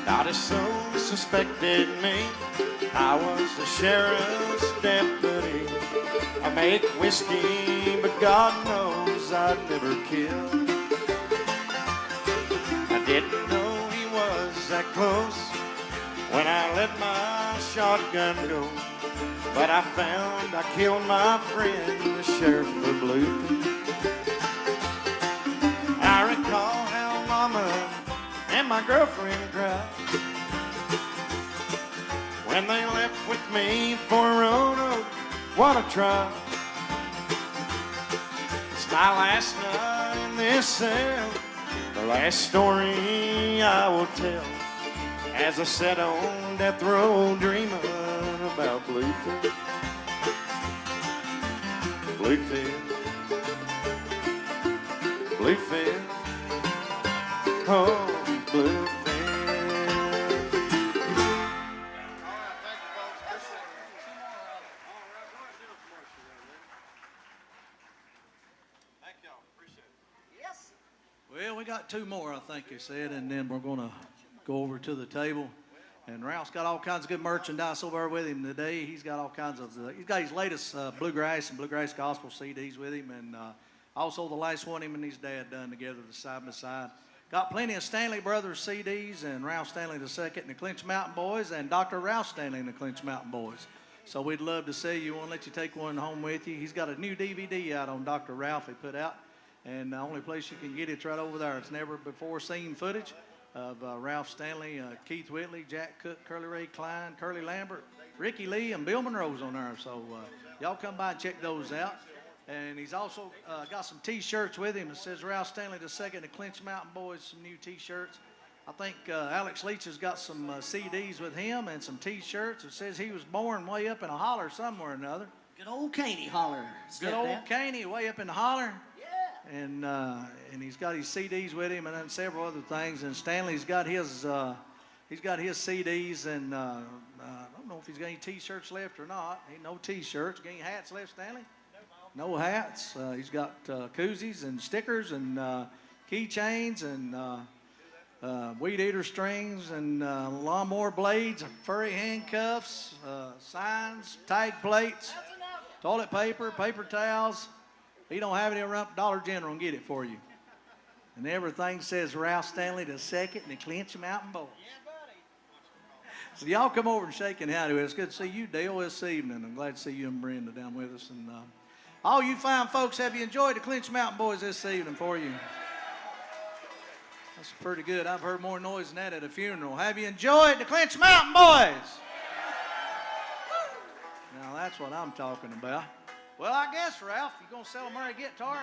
Speaker 20: Not a soul suspected me. I was the sheriff's deputy. I make whiskey, but God knows I'd never kill. I didn't know he was that close when I let my shotgun go. But I found I killed my friend, the sheriff of Bluefield. I recall how Mama and my girlfriend cried when they left with me for Roanoke. What a trial. It's my last night in this cell, the last story I will tell, as I sat on death row dreaming about Bluefield. Bluefield. Bluefield. Oh, Bluefield.
Speaker 1: Well, we got 2 more, I think you said, and then we're going to go over to the table. And Ralph's got all kinds of good merchandise over there with him today. He's got all kinds of, he's got his latest bluegrass and bluegrass gospel CDs with him, and also the last one him and his dad done together side by side. Got plenty of Stanley Brothers CDs, and Ralph Stanley II and the Clinch Mountain Boys, and Dr. Ralph Stanley and the Clinch Mountain Boys. So we'd love to see you. Want to let you take one home with you. He's got a new DVD out on Dr. Ralph he put out, and the only place you can get it's right over there. It's never before seen footage of Ralph Stanley, Keith Whitley, Jack Cook, Curly Ray Klein, Curly Lambert, Ricky Lee, and Bill Monroe's on there. So y'all come by and check those out. And he's also got some T-shirts with him. It says Ralph Stanley II and the Clinch Mountain Boys, some new T-shirts. I think Alex Leach has got some CDs with him and some T-shirts. It says he was born way up in a holler somewhere or another.
Speaker 19: Good old Caney holler.
Speaker 1: Good old Caney way up in the holler. And he's got his CDs with him and then several other things. And Stanley's got his CDs, and I don't know if he's got any T-shirts left or not. Ain't no T-shirts. Got any hats left, Stanley? No hats. He's got koozies and stickers and keychains and weed eater strings and lawnmower blades, furry handcuffs, signs, tag plates, toilet paper, paper towels. If you don't have any around Dollar General, and get it for you. And everything says Ralph Stanley II and the Clinch Mountain Boys. So y'all come over and shake and howdy with us. It's good to see you, Dale, this evening. I'm glad to see you and Brenda down with us. And all you fine folks, have you enjoyed the Clinch Mountain Boys this evening for you? That's pretty good. I've heard more noise than that at a funeral. Have you enjoyed the Clinch Mountain Boys? that's what I'm talking about. Well, I guess, Ralph, you gonna sell Murray guitar?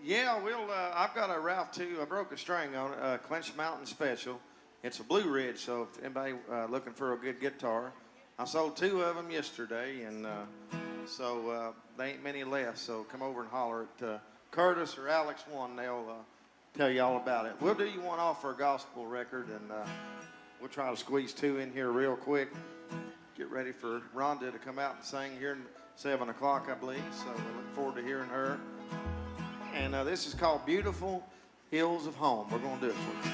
Speaker 20: Yeah, I've got a Ralph too. I broke a string on it, Clinch Mountain Special. It's a Blue Ridge, so if anybody looking for a good guitar, I sold 2 of them yesterday, and so there ain't many left. So come over and holler at Curtis or Alex One. They'll tell you all about it. We'll do you one off for a gospel record, and we'll try to squeeze 2 in here real quick. Get ready for Rhonda to come out and sing here at 7 o'clock, I believe. So we look forward to hearing her. And this is called Beautiful Hills of Home. We're going to do it for you.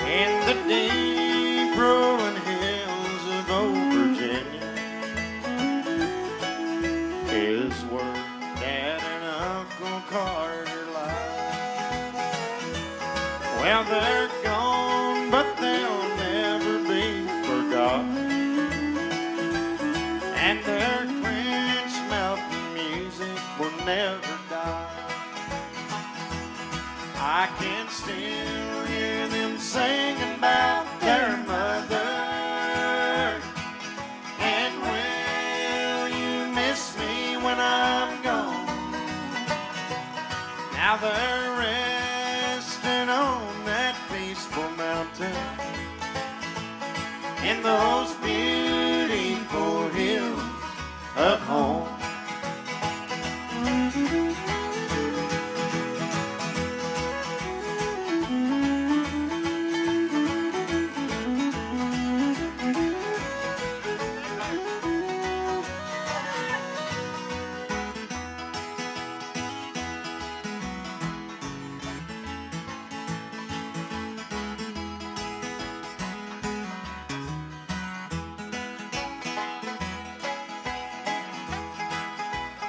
Speaker 20: In the deep rolling hills of old Virginia is where Dad and Uncle Carter lie. Well, they're gone, but they'll never be forgotten. And their French mountain music will never die. I can still hear them sing about their mother. And will you miss me when I'm gone? Now they're resting on that peaceful mountain in those beautiful hills of home.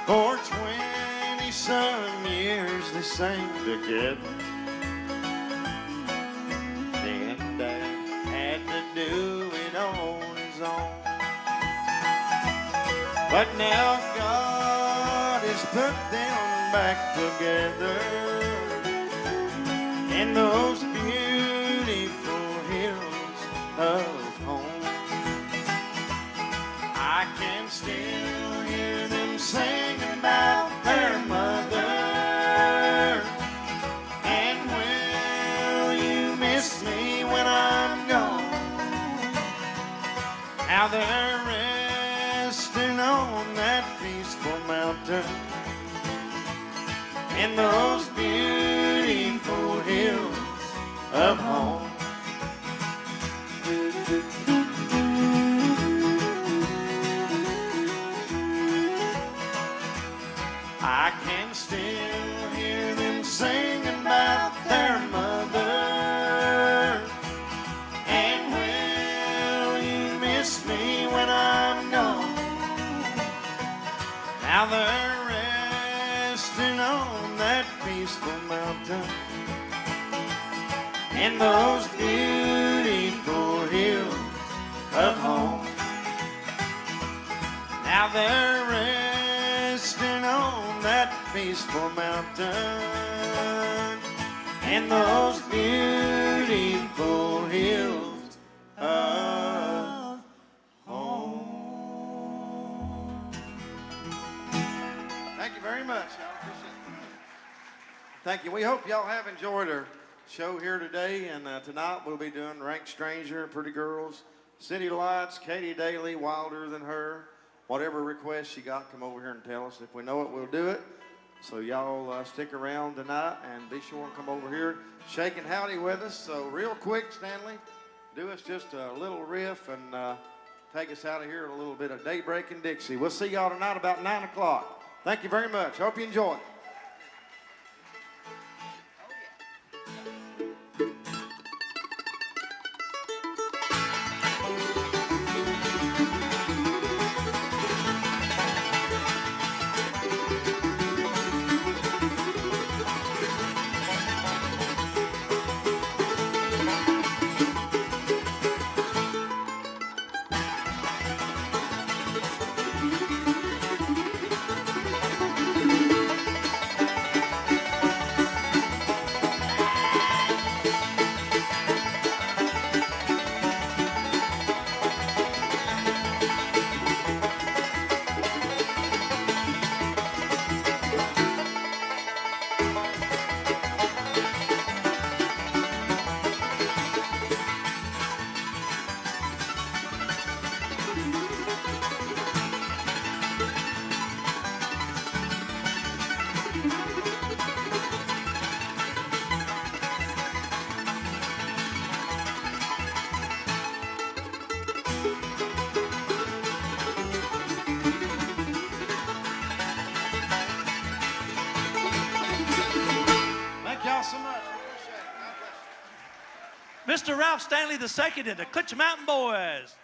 Speaker 20: For 20-some years they sang together. Then Dad had to do it on his own. But now God has put them back together in those beautiful hills of home. I can still hear them sing about their mother. And will you miss me when I'm gone? Now they're resting on that peaceful mountain in those beautiful hills of home. I can still hear them sing about their mother. And will you miss me when I'm gone? Now they're resting on that peaceful mountain in those beautiful hills of home. Now they're resting on that peaceful mountain in those beautiful hills of home. Thank you very much. I appreciate it. Thank you. We hope y'all have enjoyed our show here today, and tonight we'll be doing Rank Stranger, Pretty Girls, City Lights, Katie Daly, Wilder Than Her. Whatever requests you got, come over here and tell us. If we know it, we'll do it. So y'all stick around tonight and be sure and come over here, shake and howdy with us. So real quick, Stanley, do us just a little riff and take us out of here in a little bit of Daybreak in Dixie. We'll see y'all tonight about 9 o'clock. Thank you very much. Hope you enjoy.
Speaker 1: Mr. Ralph Stanley II and the Clutch Mountain Boys.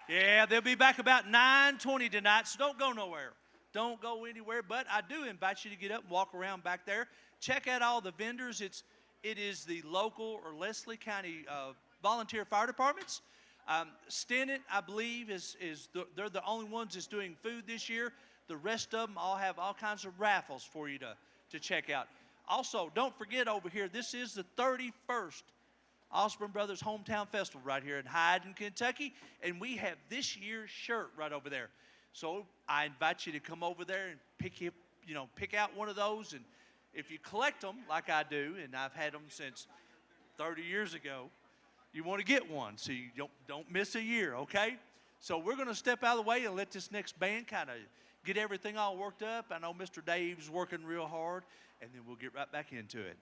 Speaker 1: Yeah, they'll be back about 9:20 tonight, so don't go nowhere. Don't go anywhere, but I do invite you to get up and walk around back there. Check out all the vendors. It is the local or Leslie County volunteer fire departments. Stennett, I believe, they're the only ones that's doing food this year. The rest of them all have all kinds of raffles for you to check out. Also, don't forget over here, this is the 31st Osborne Brothers Hometown Festival right here in Hyden, Kentucky, and we have this year's shirt right over there. So I invite you to come over there and pick out one of those, and if you collect them like I do, and I've had them since 30 years ago, you want to get one so you don't miss a year, okay? So we're going to step out of the way and let this next band kind of get everything all worked up. I know Mr. Dave's working real hard, and then we'll get right back into it.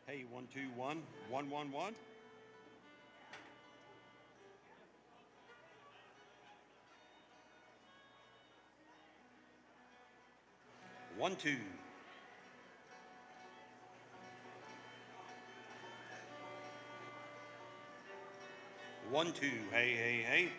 Speaker 17: Hey, 121, 111. One, two. One, two. Hey, hey, hey.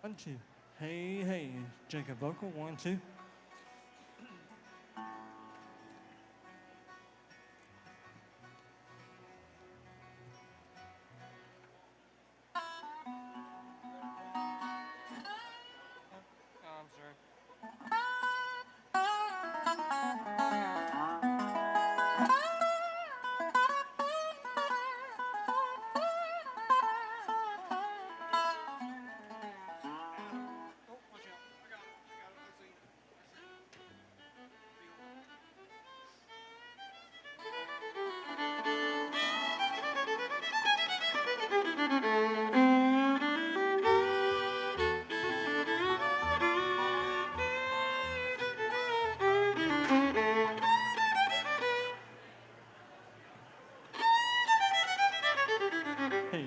Speaker 21: One, two. Hey, hey. Jacob vocal. One, two.
Speaker 3: I'm sorry.
Speaker 21: Hey.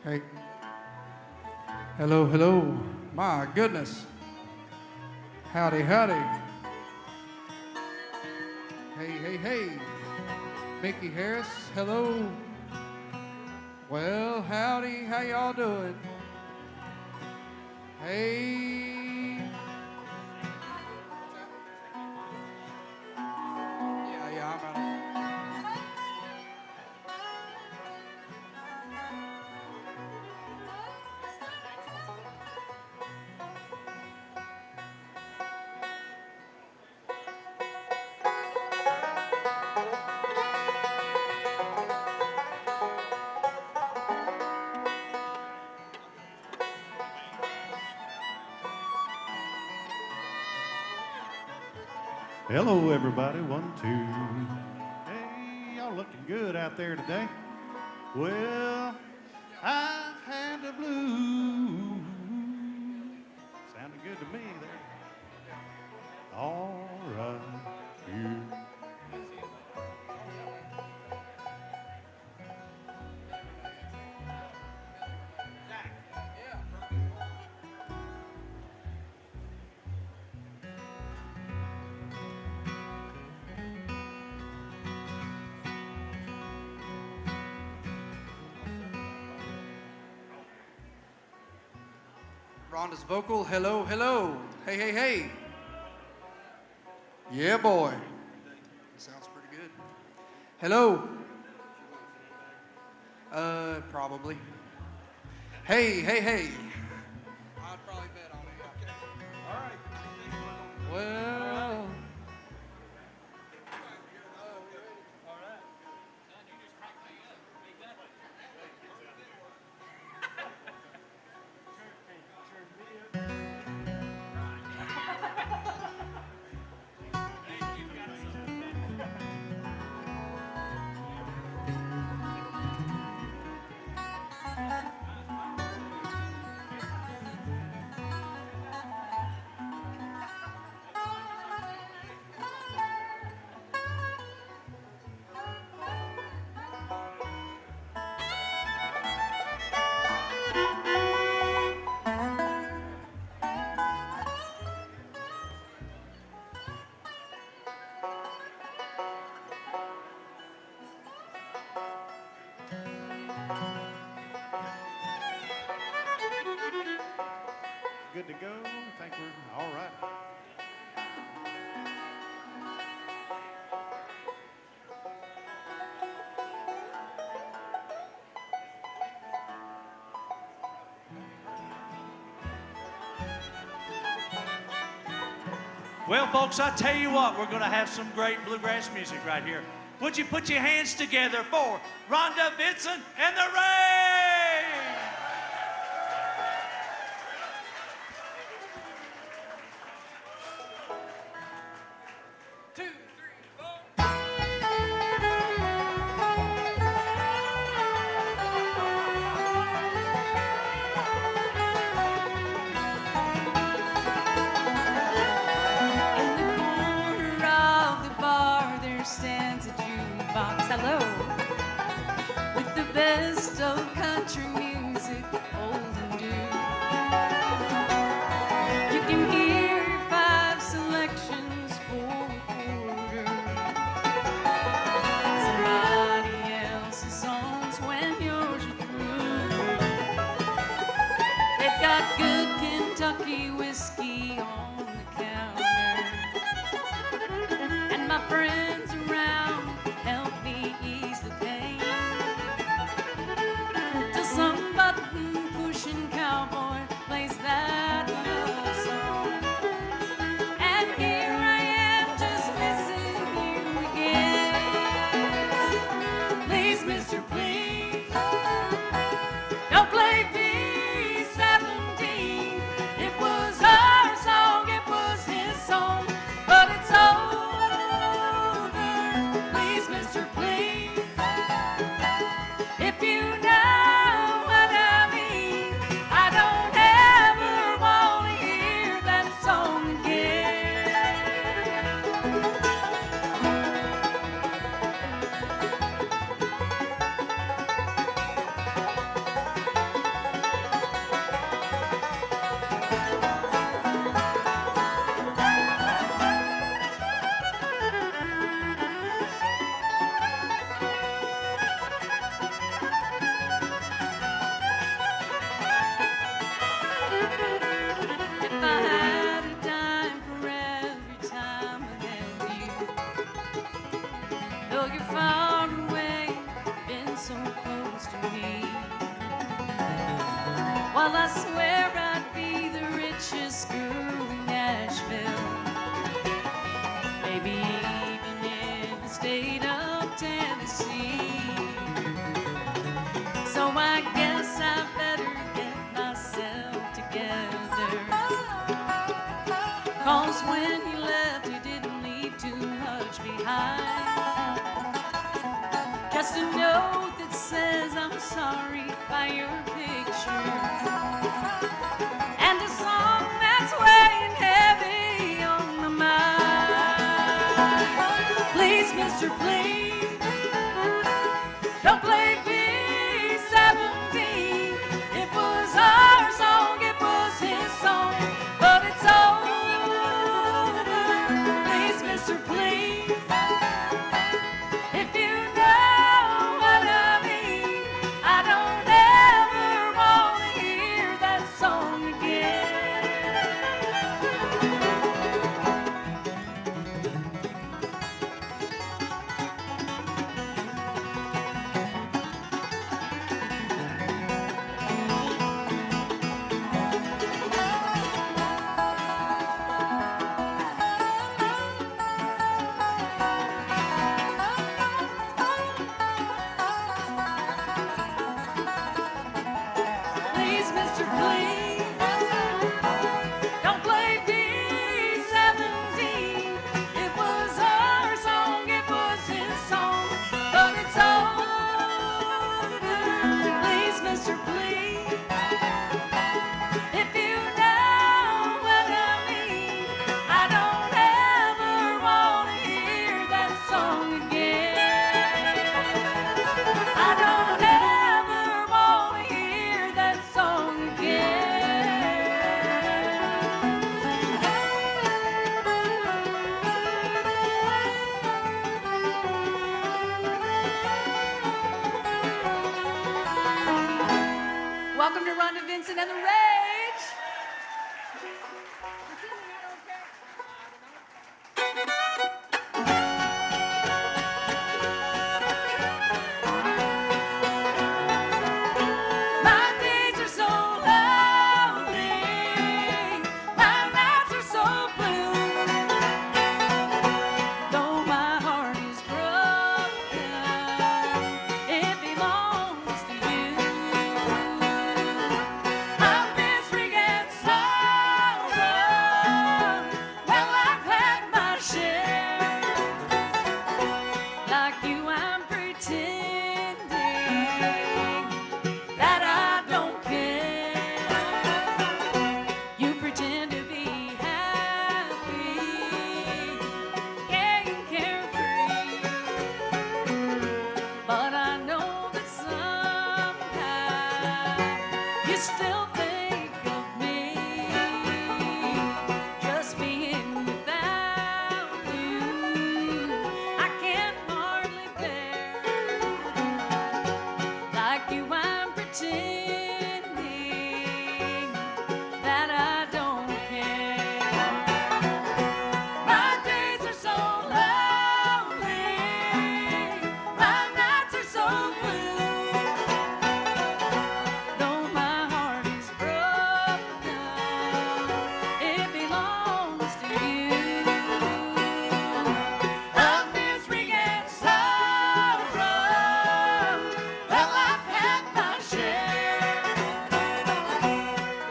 Speaker 22: Hey. Hello, hello. My goodness. Howdy, howdy. Hey, hey, hey. Mickey Harris, hello. Well, howdy, how y'all doing? Hey. Yeah, I'm out.
Speaker 20: Hello, everybody. 1, 2. Hey, y'all looking good out there today. Well, I've had the blues. Sounded good to me there. All right, you.
Speaker 22: Rhonda's vocal, hello, hello. Hey, hey, hey. Yeah, boy. Sounds pretty good. Hello. Probably. Hey, hey, hey. I'd probably bet on it. Okay. All right. Well. to go? I think we're all right.
Speaker 1: Well, folks, I tell you what, we're going to have some great bluegrass music right here. Would you put your hands together for Rhonda Vincent and the Rain?
Speaker 5: Hello, with the best of country music, old and new. You can hear 5 selections for a quarter. Somebody else's songs when yours are through. They've got good Kentucky whiskey on the counter, and my friends around help me ease the pain, till some button-pushing cowboy plays that love song, and here I am just missing you again. Please, mister, please, don't play B-17. It was her song, it was his song, but it's over. Mister, please, if you know what I mean, I don't ever want to hear that song again. If I had a dime for every time I had you, though you're far away, been so close to me. While I swear I'd be the richest girl in Nashville, maybe even in the state of Tennessee. So I guess I better get myself together, 'cause when you left you didn't leave too much behind. Just a note that says I'm sorry by your picture, and a song that's weighing heavy on my mind. Please, mister, please, don't play B-17. It was our song, it was his song, but it's over. Please, mister, please, if you know what I mean, I don't ever want to hear that song again. Please, mister, please, don't play B-17. It was our song, it was his song, but it's over. Please, mister, please, if you know what I mean, I don't ever want to hear that song again. I don't ever want to hear that song again. Welcome to Rhonda Vincent and the Rage. still think of me, just being without you, I can hardly bear. Like you, I'm pretending that I don't care. My days are so lonely, my nights are so blue. Though my heart is broken, it belongs to you. Of misery and sorrow, well, I've had my share.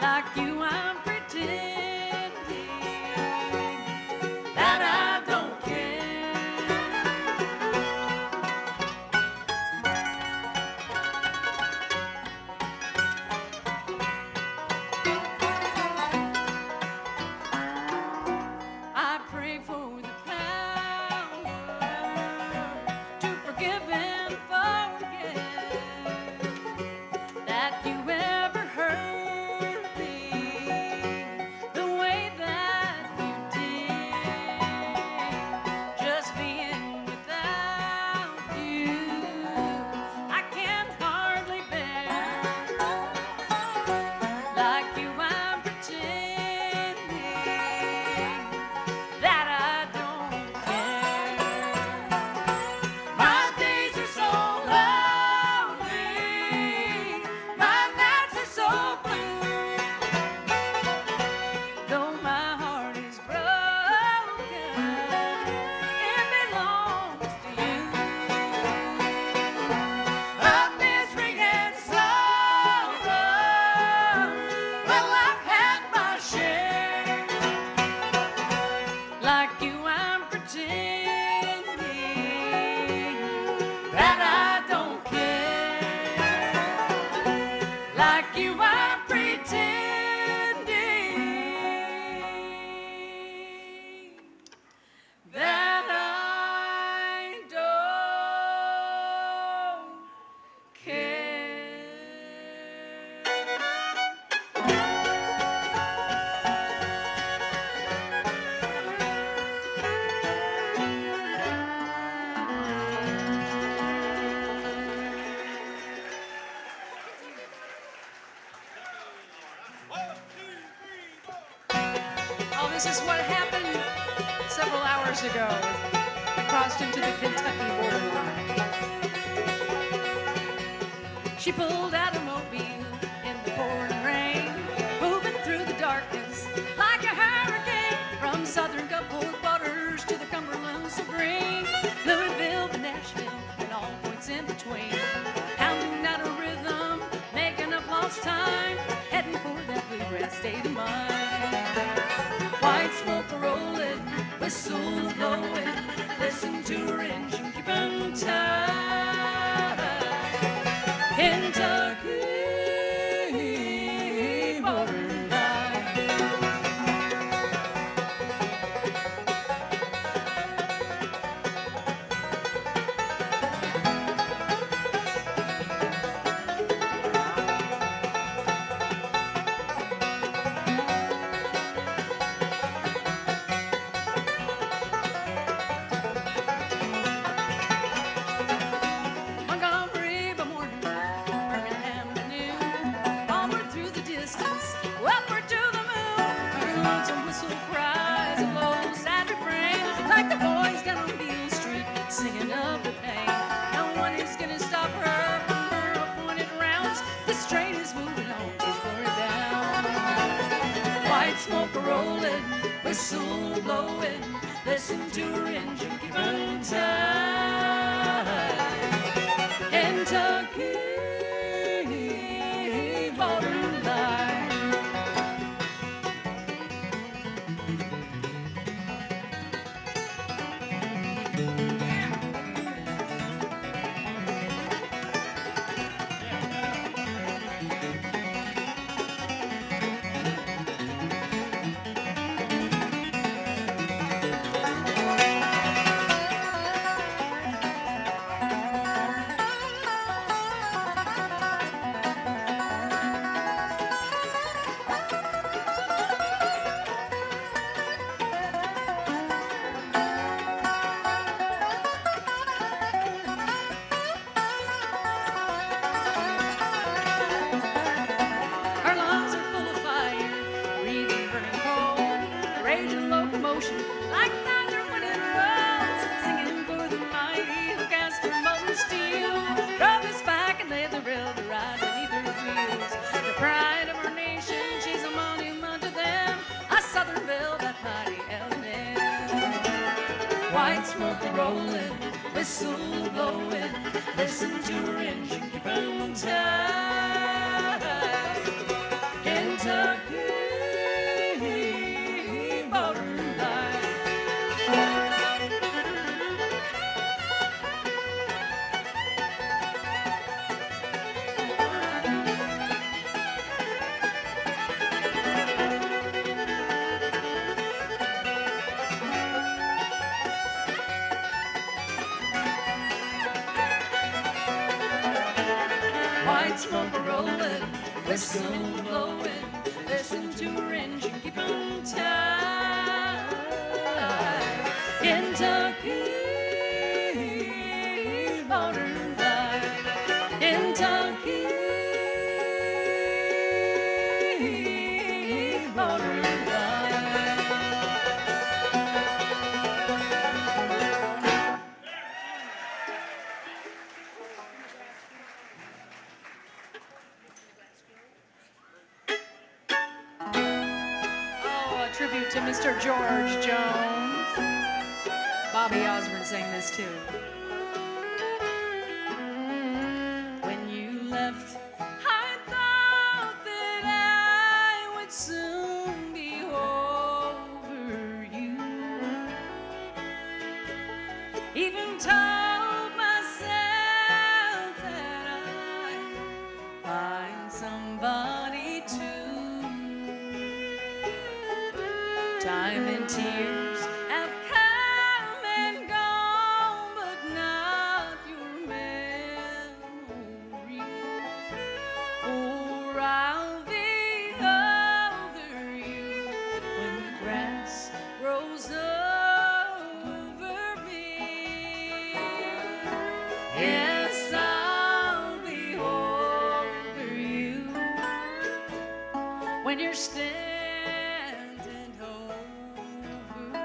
Speaker 5: Like you, I'm pretending that I don't care. I pray for the power to forgive and forget that you ever hurt me the way that you did. Just being without you, I can hardly bear. Like you, I'm pretending that I don't care. My days are so lonely, my nights are so blue. Though my heart is broken, it belongs to you. Of misery and sorrow, well, I've had my share. Like you, I'm pretending that I don't care. Like you, I'm pretending that I don't care.
Speaker 4: Oh, this is what happened several hours ago. I crossed into the Kentucky borderline.
Speaker 5: She pulled out a mobile in the pouring rain, moving through the darkness like a hurricane. From southern Gulfport waters to the Cumberlands of green, Louisville to Nashville and all points in between. Pounding out a rhythm, making up lost time, heading for that bluegrass state of mind. White smoke rolling, whistle blowing, listen to her engine keeping time. Kentucky borderline. Montgomery by morning, Birmingham by noon, onward through the distance, upward to the moon. Heard some whistle cries, a low sad refrain, like the boys down on Beale Street singing of the pain. No one is gonna stop her from her appointed rounds. This train is moving on, she's going down. White smoke rolling, whistle blowing, listen to her engine keeping time. Kentucky borderline. white smoke rolling, whistle blowing. Listen to her engine keep on tight. Kentucky borderline. White smoke rolling, whistle blowing. Listen to her engine keep on tight. Kentucky borderline. Kentucky borderline.
Speaker 4: Oh, a tribute to Mr. George Jones. Bobby Osborne sang this too.
Speaker 5: When you left, I thought that I would soon be over you. Even told myself that I'd find somebody too. Time and tears have come and gone, but not your memory. For I'll be over you when the grass grows over me. Yes, I'll be over you when you're standing over me.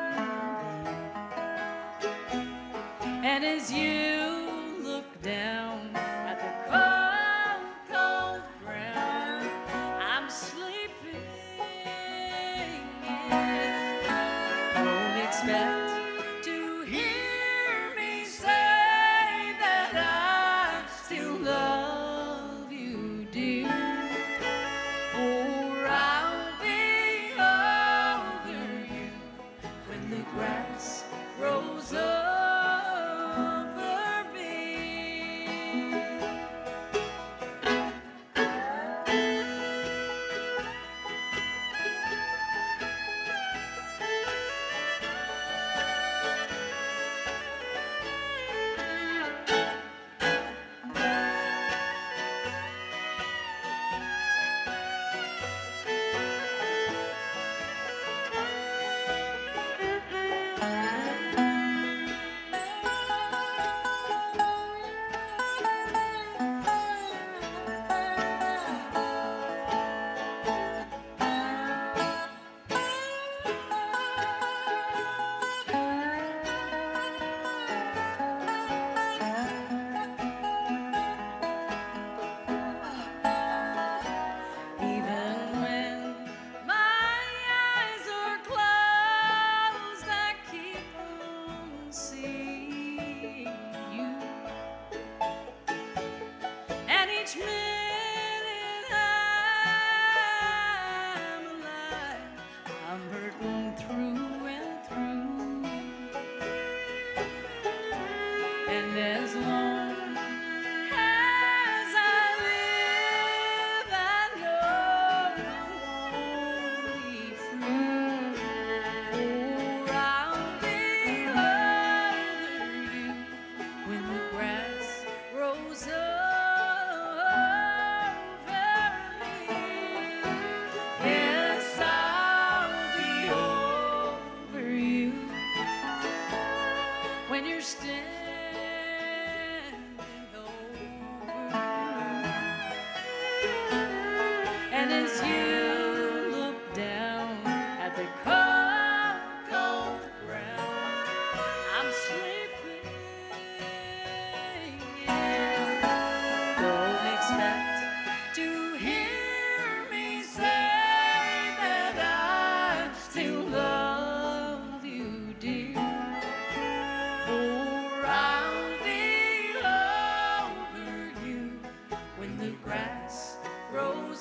Speaker 5: And as you look down at the cold, cold ground, I'm sleeping. Don't expect to hear me say that I still love you, dear. For I'll be over you when the grass grows over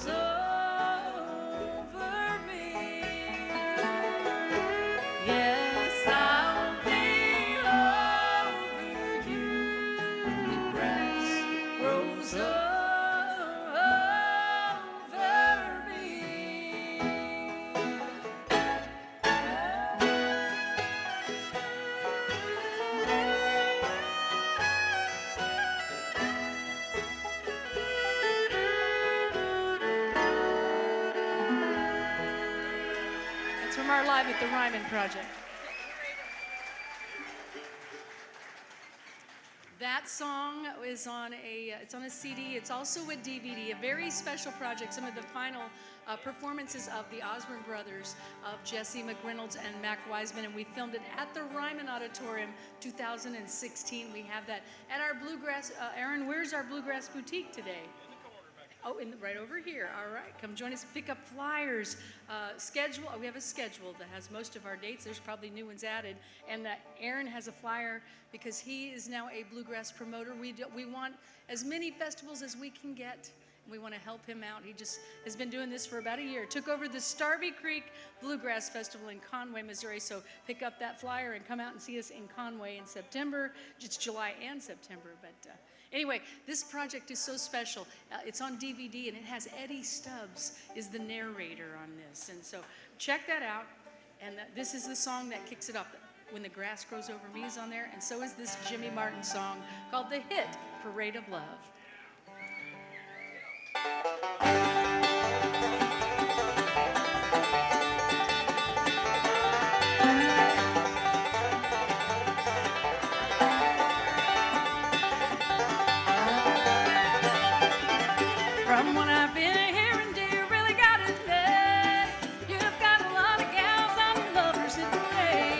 Speaker 5: rolls over me. Yes, I'll be over you. The grass rolls over me.
Speaker 4: That's from our Live at the Ryman Project. That song is on it's on a CD. It's also a DVD, a very special project. Some of the final performances of the Osborne brothers, of Jesse McReynolds and Mac Wiseman, and we filmed it at the Ryman Auditorium 2016. We have that at our Bluegrass. Aaron, where's our Bluegrass Boutique today? Oh, right over here. All right, come join us. Pick up flyers. Schedule. We have a schedule that has most of our dates. There's probably new ones added. And Aaron has a flyer because he is now a bluegrass promoter. We want as many festivals as we can get. We want to help him out. He just has been doing this for about a year. Took over the Starvey Creek Bluegrass Festival in Conway, Missouri. So pick up that flyer and come out and see us in Conway in September. It's July and September, but. Anyway, this project is so special. It's on DVD, and it has Eddie Stubbs is the narrator on this. And so check that out. And this is the song that kicks it off. When the Grass Grows Over Me is on there, and so is this Jimmy Martin song called The Hit, Parade of Love.
Speaker 5: From what I've been hearing, do you really got it there? You've got a lot of gals and lovers in the way.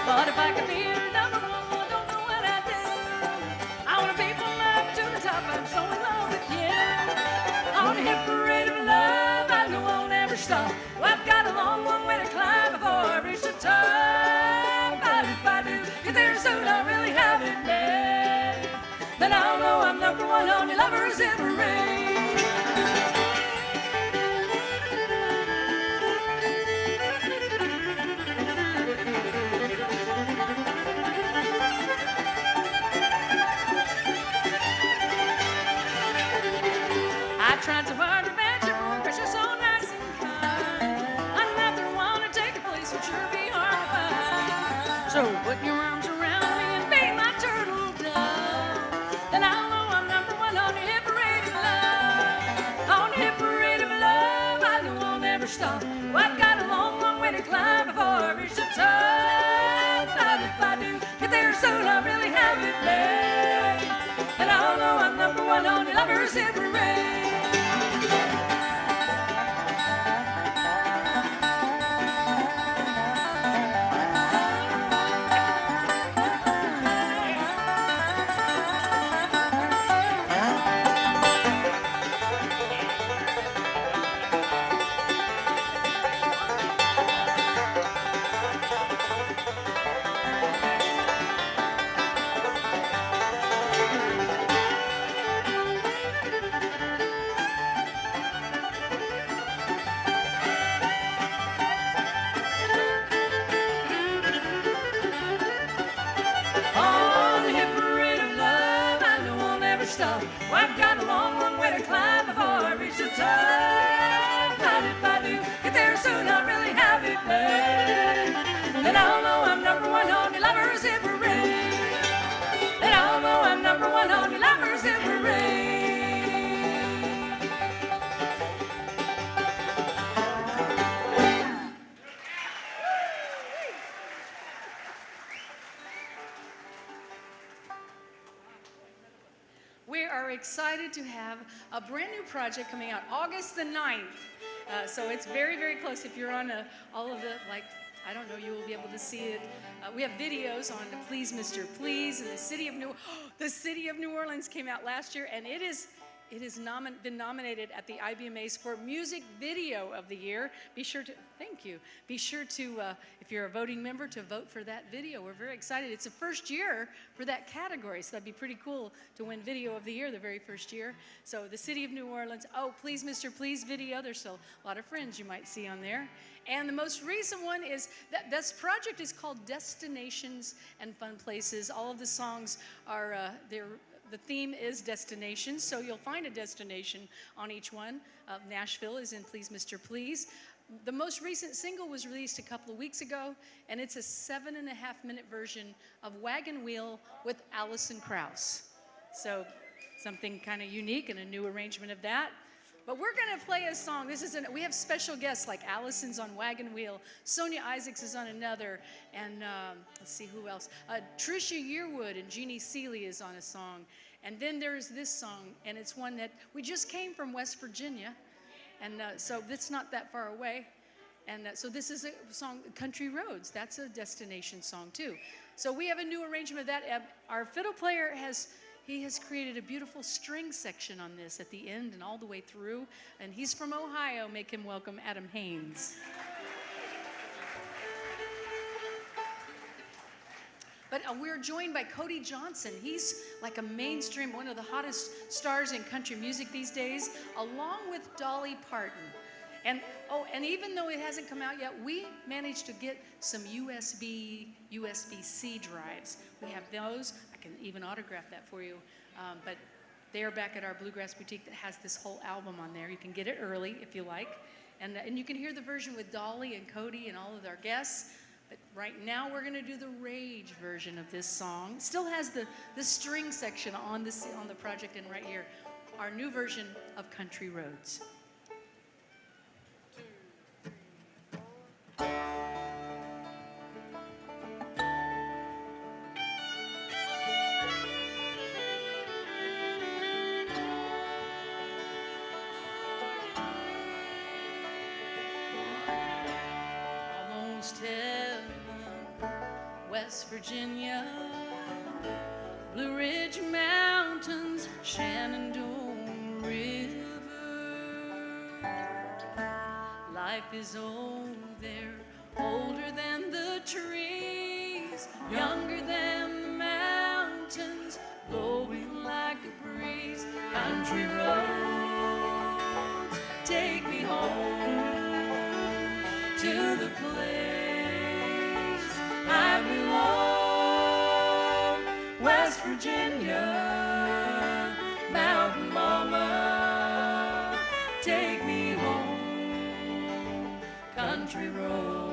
Speaker 5: But if I could be your number one, I don't know what I'd do. I want to be pulled up to the top, I'm so in love with you. On the hip parade of love, I know I'll never stop. Well, I've got a long, long way to climb before I reach the top. But if I do get there soon, I really have it bad. Then I'll know I'm number one on your lovers in parade. I tried so hard to match your own, 'cause you're so nice and kind. Another one to take your place would sure be hard to find. So put your arms around me and be my turtle dove. Then I'll know I'm number one on your hip parade of love. On your hip parade of love, I know I'll never stop. Well, I've got a long, long way to climb before I reach the top. But if I do get there soon, I really have it bad. And I'll know I'm number one on your lovers hip parade. On the hip parade of love, I know I'll never stop. Well, I've got a long, long way to climb before I reach the top. But if I do get there soon, I'll really have it bad. Then I'll know I'm number one on your lovers hip parade. Then I'll know I'm number one on your lovers hip parade.
Speaker 4: We are excited to have a brand new project coming out August the 9th. So it's very, very close. If you're on all of the, I don't know, you will be able to see it. We have videos on Please Mr. Please, and the city of New Orleans came out last year, and it is It has been nominated at the IBMAs for Music Video of the Year. Be sure to, thank you. Be sure to, if you're a voting member, to vote for that video. We're very excited. It's the first year for that category, so that'd be pretty cool to win Video of the Year the very first year. So the City of New Orleans, oh, Please Mr. Please video. There's a lot of friends you might see on there. And the most recent one is, this project is called Destinations and Fun Places. All of the songs are, the theme is destinations, so you'll find a destination on each one. Nashville is in Please Mr. Please. The most recent single was released a couple of weeks ago, and it's a 7.5-minute version of Wagon Wheel with Alison Krauss. So something kind of unique and a new arrangement of that. But we're going to play a song. We have special guests like Allison's on Wagon Wheel, Sonia Isaacs is on another, and let's see who else. Trisha Yearwood and Jeannie Seeley is on a song. And then there's this song, and it's one that we just came from West Virginia, and so it's not that far away. And so this is a song, Country Roads. That's a destination song too. So we have a new arrangement of that. Our fiddle player has created a beautiful string section on this at the end and all the way through. And he's from Ohio. Make him welcome Adam Haynes. But we're joined by Cody Johnson. He's like a mainstream, one of the hottest stars in country music these days, along with Dolly Parton. And even though it hasn't come out yet, we managed to get some USB-C drives. We have those. I can even autograph that for you. But they are back at our Bluegrass Boutique that has this whole album on there. You can get it early if you like. And you can hear the version with Dolly and Cody and all of our guests. But right now we're going to do the Rage version of this song. It still has the string section on the project, and right here, our new version of Country Roads. West Virginia, Blue Ridge Mountains, Shenandoah River. Life is old there, older than the trees, younger than the mountains, blowing like a breeze. Country roads, take me home to the place I belong. West Virginia, Mountain Mama, take me home, country road.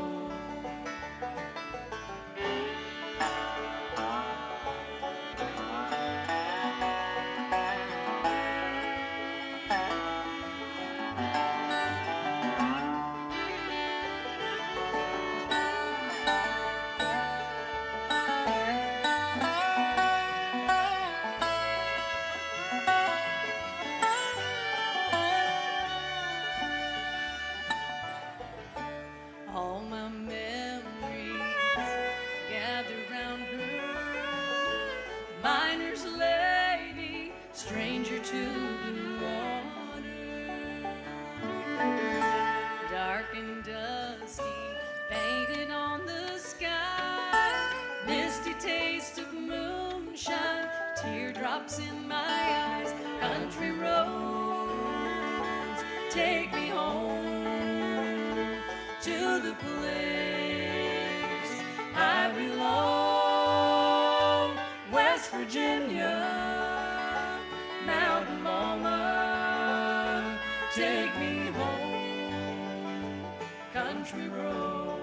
Speaker 4: In my eyes, country roads, take me home to the place I belong. West Virginia, Mountain Mama, take me home, country road.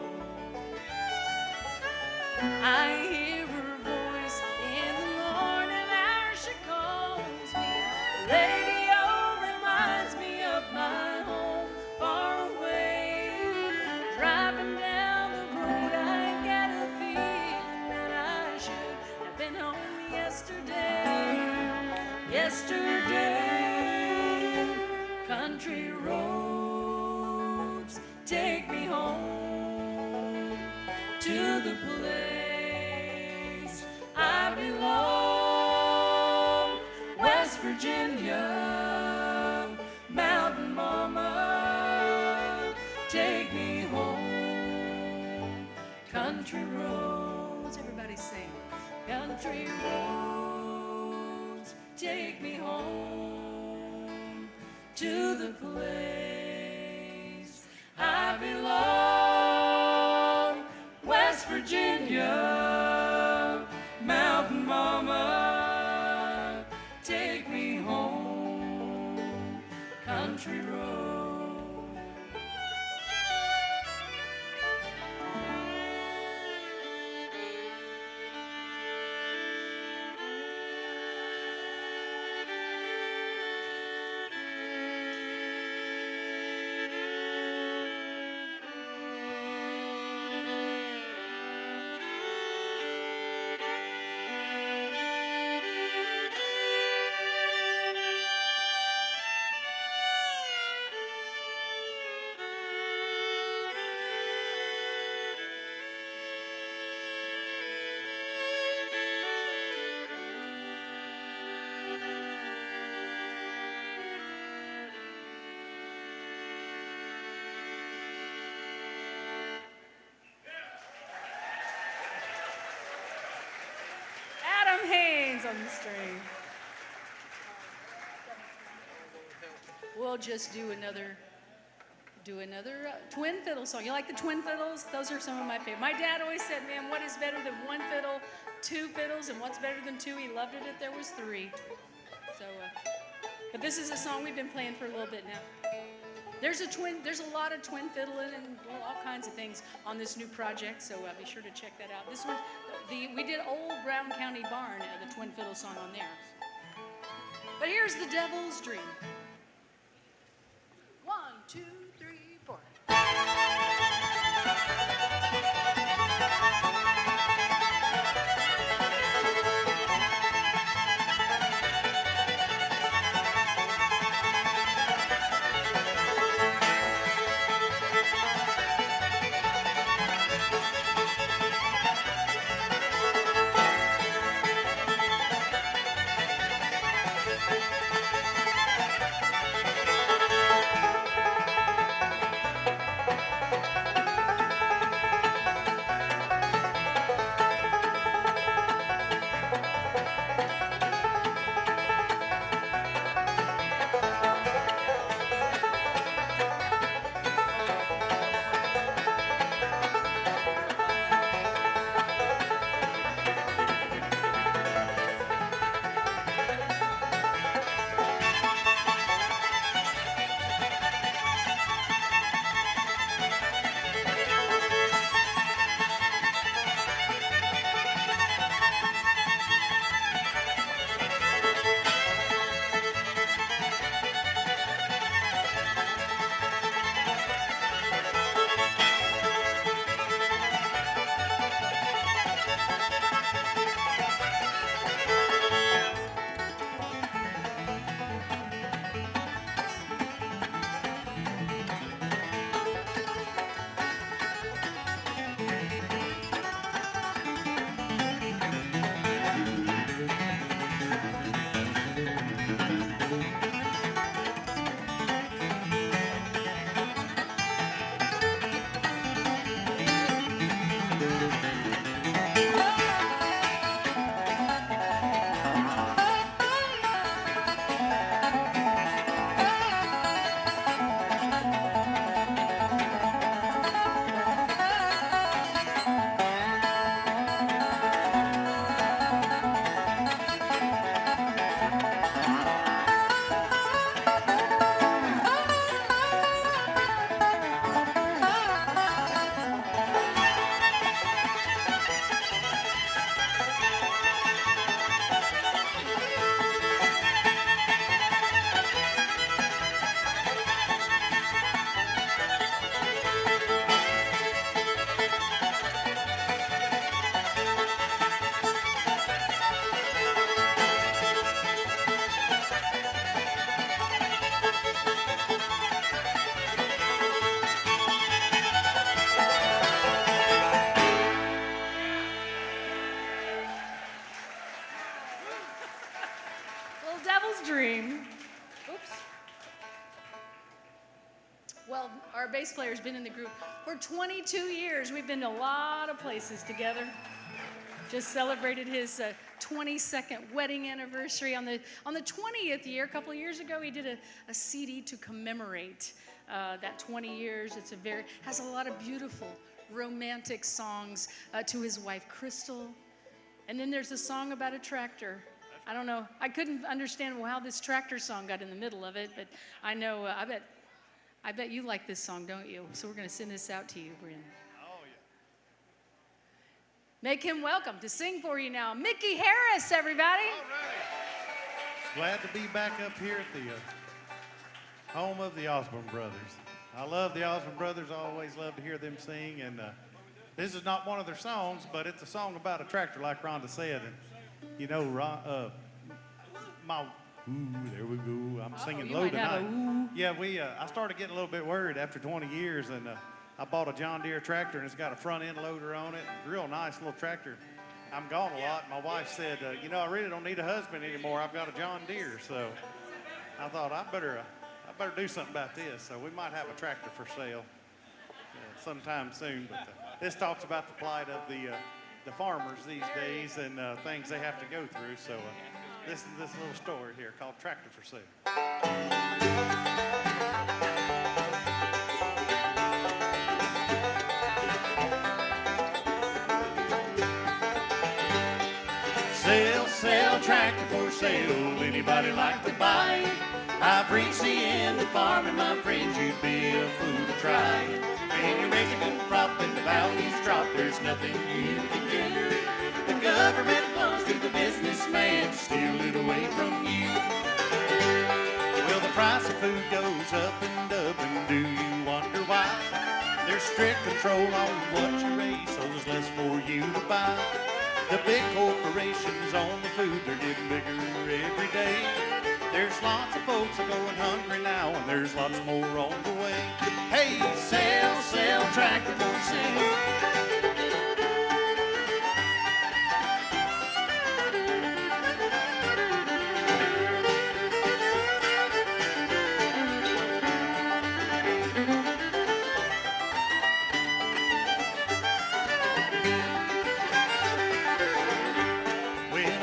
Speaker 4: I hear her voice in the morning hour, she calls me. Radio reminds me of my home far away. Driving down the road, I get a feeling that I should have been home yesterday. Yesterday, country roads, take me home to the place I belong. West Virginia.
Speaker 5: take me home. Country roads, everybody sing. Country roads, take me home to the place I belong. West Virginia, Mountain Mama, take me home. Country road.
Speaker 4: Adam Haynes on the string. We'll just do another twin fiddle song. You like the twin fiddles? Those are some of my favorite. My dad always said, man, what is better than one fiddle, two fiddles, and what's better than two? He loved it if there was three. So, but this is a song we've been playing for a little bit now. There's a lot of twin fiddling and all kinds of things on this new project, so be sure to check that out. This one, we did Old Brown County Barn, the twin fiddle song on there. But here's The Devil's Dream. 1, 2, 3, 4. Well, our bass player's been in the group for 22 years. We've been to a lot of places together. Just celebrated his 22nd wedding anniversary on the 20th year. A couple of years ago, he did a CD to commemorate that 20 years. Has a lot of beautiful romantic songs to his wife Crystal, and then there's a song about a tractor. I don't know. I couldn't understand how this tractor song got in the middle of it, but I know. I bet you like this song, don't you? So we're going to send this out to you, Bryn. Make him welcome to sing for you now. Mickey Harris, everybody.
Speaker 6: Glad to be back up here at the home of the Osborne Brothers. I love the Osborne Brothers. I always love to hear them sing. And this is not one of their songs, but it's a song about a tractor, like Rhonda said. And you know, there we go. I'm singing low tonight. Yeah, I started getting a little bit worried after 20 years, and I bought a John Deere tractor, and it's got a front end loader on it. Real nice little tractor. I'm gone a lot. My wife said, you know, I really don't need a husband anymore. I've got a John Deere. So I thought I better do something about this. So we might have a tractor for sale sometime soon. But this talks about the plight of the farmers these days and things they have to go through. So listen to this little story here called Tractor for Sale. Sell, tractor for sale. Anybody like to buy it? I've reached the end of farming, my friends. You'd be a fool to try it. When you raise a good crop and the values drop, there's nothing you can do. The government belongs to the businessman to steal it away from you. Well, the price of food goes up, and do you wonder why? There's strict control on what you raise, so there's less for you to buy. The big corporations own the food, they're getting bigger every day. There's lots of folks are going hungry now, and there's lots more on the way. Hey, sell, tractor for sale.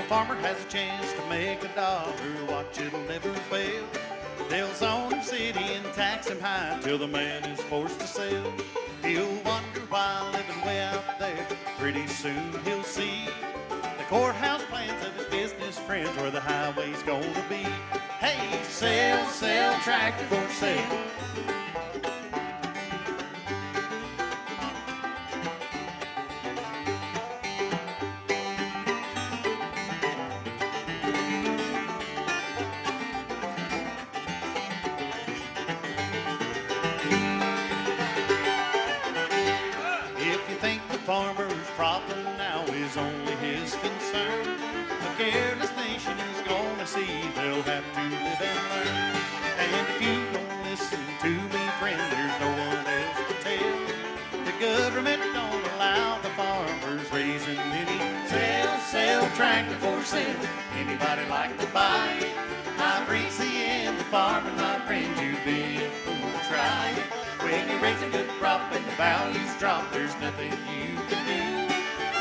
Speaker 6: Farmer has a chance to make a dollar, watch it'll never fail. They'll zone him city and tax him high till the man is forced to sell. He'll wonder why living way out there, pretty soon he'll see the courthouse plans of his business friends where the highway's gonna be. Hey, sell, tractor for sale. Farmer's problem now is only his concern. A careless nation is gonna see they'll have to live and learn. And if you don't listen to me, friend, there's no one else to tell. The government don't allow the farmers raising any. Sell, tractor for sale. Anybody like to buy it? I've reached the end of farming, my friend, you'd be a fool to try it. When you raise a good crop and the values drop, there's nothing you can do.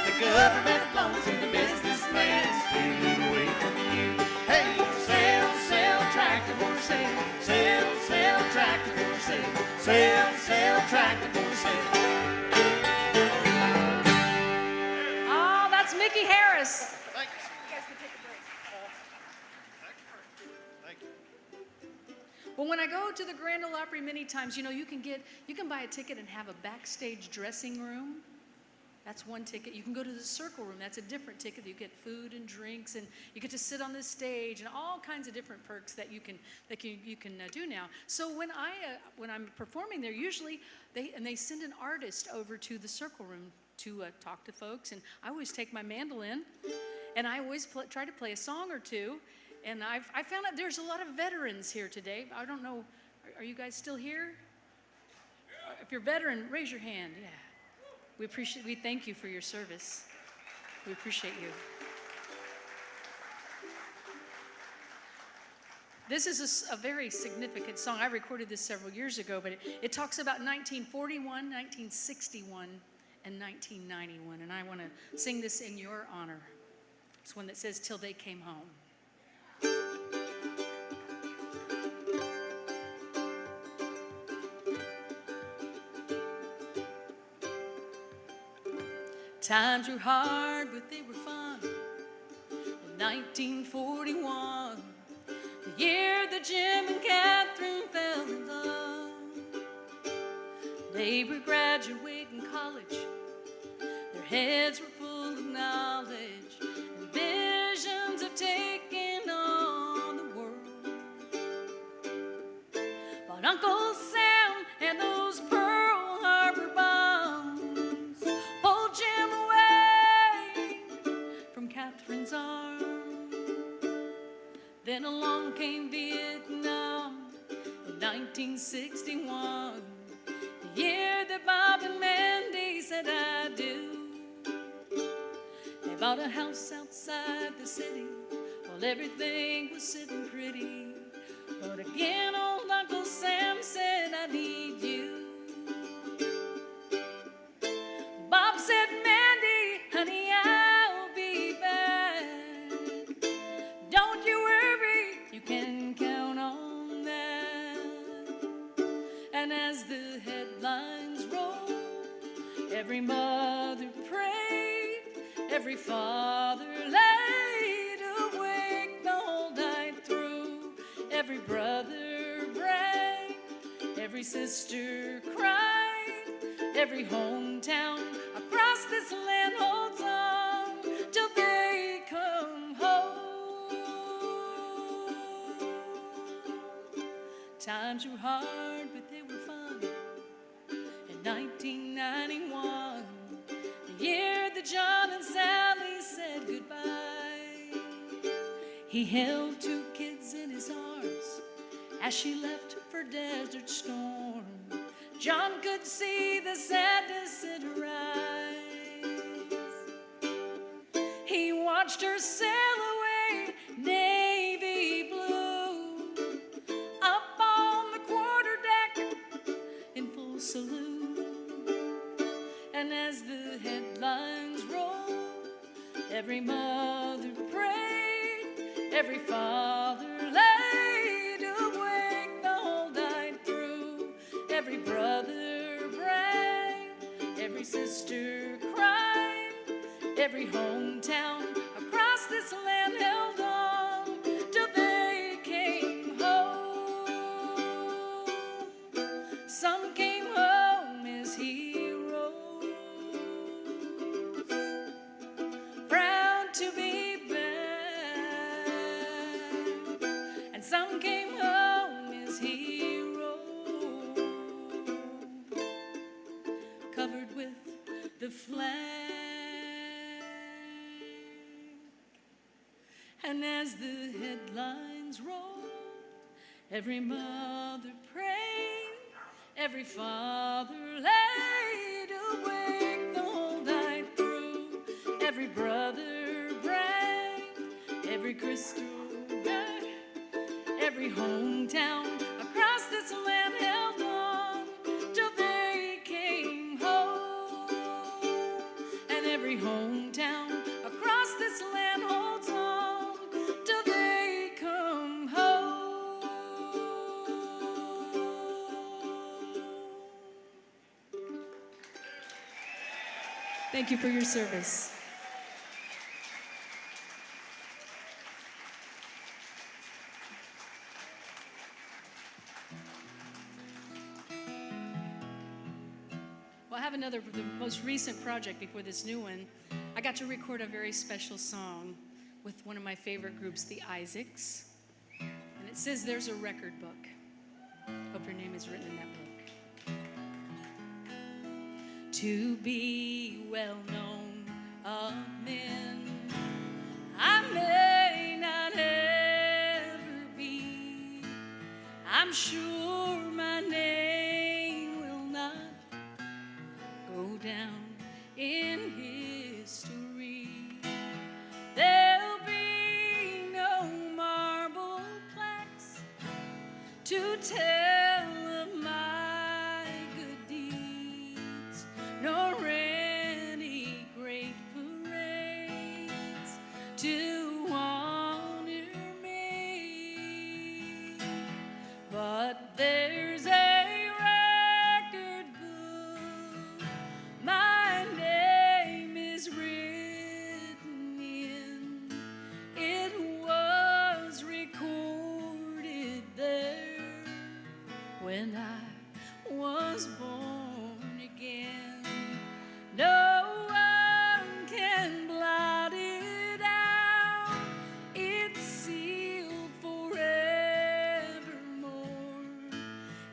Speaker 6: The government belongs to the businessman, steal it away from you. Hey, sell, tractor for sale. Sell, tractor for sale. Sell, tractor for sale.
Speaker 4: Oh, that's Mickey Harris.
Speaker 6: Thank
Speaker 4: you. You guys can take a break.
Speaker 6: Thank you.
Speaker 4: Well, when I go to the Grand Ole Opry many times, you know, you can buy a ticket and have a backstage dressing room. That's one ticket. You can go to the Circle Room. That's a different ticket. You get food and drinks, and you get to sit on the stage, and all kinds of different perks that you can do now. So when I'm performing there, usually they send an artist over to the Circle Room to talk to folks, and I always take my mandolin, and I always try to play a song or two. And I found out there's a lot of veterans here today. I don't know, are you guys still here? If you're a veteran, raise your hand. Yeah. We thank you for your service. We appreciate you. This is a very significant song. I recorded this several years ago, but it talks about 1941, 1961, and 1991. And I want to sing this in your honor. It's one that says, "Till They Came Home." Times were hard, but they were fun. In 1941, the year that Jim and Catherine fell in love. They were graduating college. Their heads were full of knowledge and visions of taking on the world. But Uncle Sam and those Pearl Harbor bombs pulled Jim away from Catherine's arms. Then along came Vietnam in 1961, the year that Bob and Mandy said I do. They bought a house outside the city while everything was sitting pretty. But again, old Uncle Sam said, I need you. Bob said, Mandy, honey, I'll be back. Don't you worry, you can count on that. And as the headlines rolled, every mother prayed, every father laid awake the whole night through. Every brother bragged, every sister cried, every hometown across this land holds on till they come home. Times were hard, but they were fun. In 1991, the year that John and Sally said goodbye, he held two kids in his arms as she left for Desert Storm. John could see the sadness in her eyes. He watched her sail away, navy blue, up on the quarterdeck in full salute. And as the headlines rolled, every mother prayed, every father laid awake the whole night through. Every brother bragged, every sister cried, every hometown across this land held on till they came home. Some came home as heroes, proud to be back, and some came home as heroes, covered with the flag. And as the headlines roll, every mother prayed, every father laid awake the whole night through. Every brother bragged, every crystal bag, every hometown across this land held on till they came home. And every hometown across this land holds on till they come home. Thank you for your service. Well, I have the most recent project before this new one. I got to record a very special song with one of my favorite groups, the Isaacs. And it says there's a record book. Hope your name is written in that book. To be well known of men, I may not ever be. I'm sure my name will not go down in history. There'll be no marble plaques tell of my good deeds, nor any great parades to honor me. But there's a record book my name is written in. It was recorded there when I was born again. No one can blot it out. It's sealed forevermore.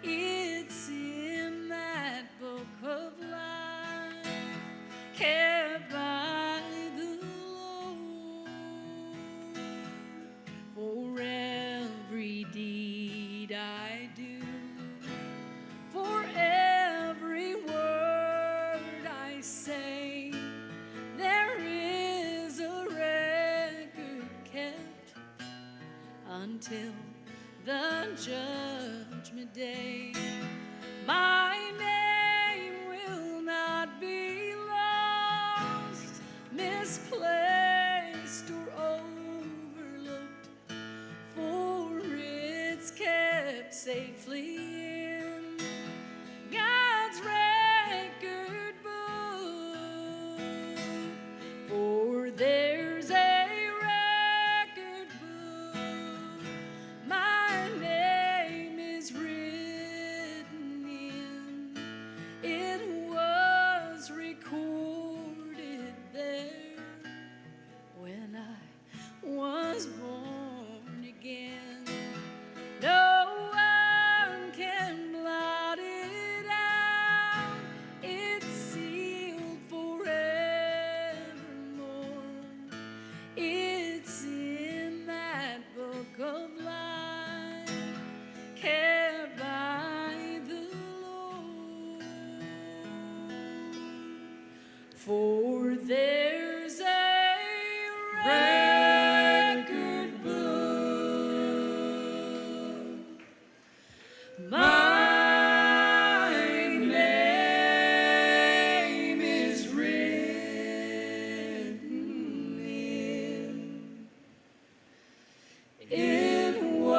Speaker 4: It's in that book of life, kept by the Lord. For every deed I do, for every word I say, there is a record kept until the judgment day. My name will not be lost, misplaced, or overlooked, for it's kept safely in God's record book. For there's a record book my name is written in. It was recorded there when I was born again. No one can blot it out. It's sealed forevermore. It's in that book of life, kept by the Lord. For there's a record book my name is written in. It was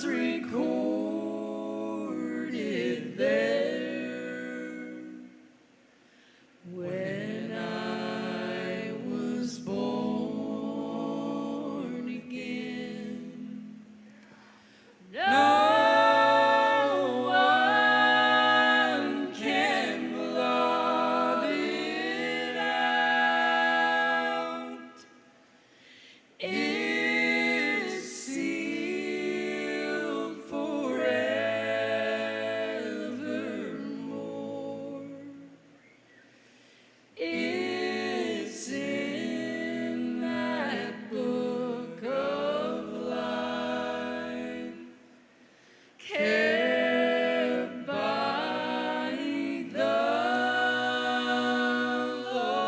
Speaker 4: recorded there when I was born again. No one can blot it out. It's sealed forevermore. It's in that book of life, kept by the Lord.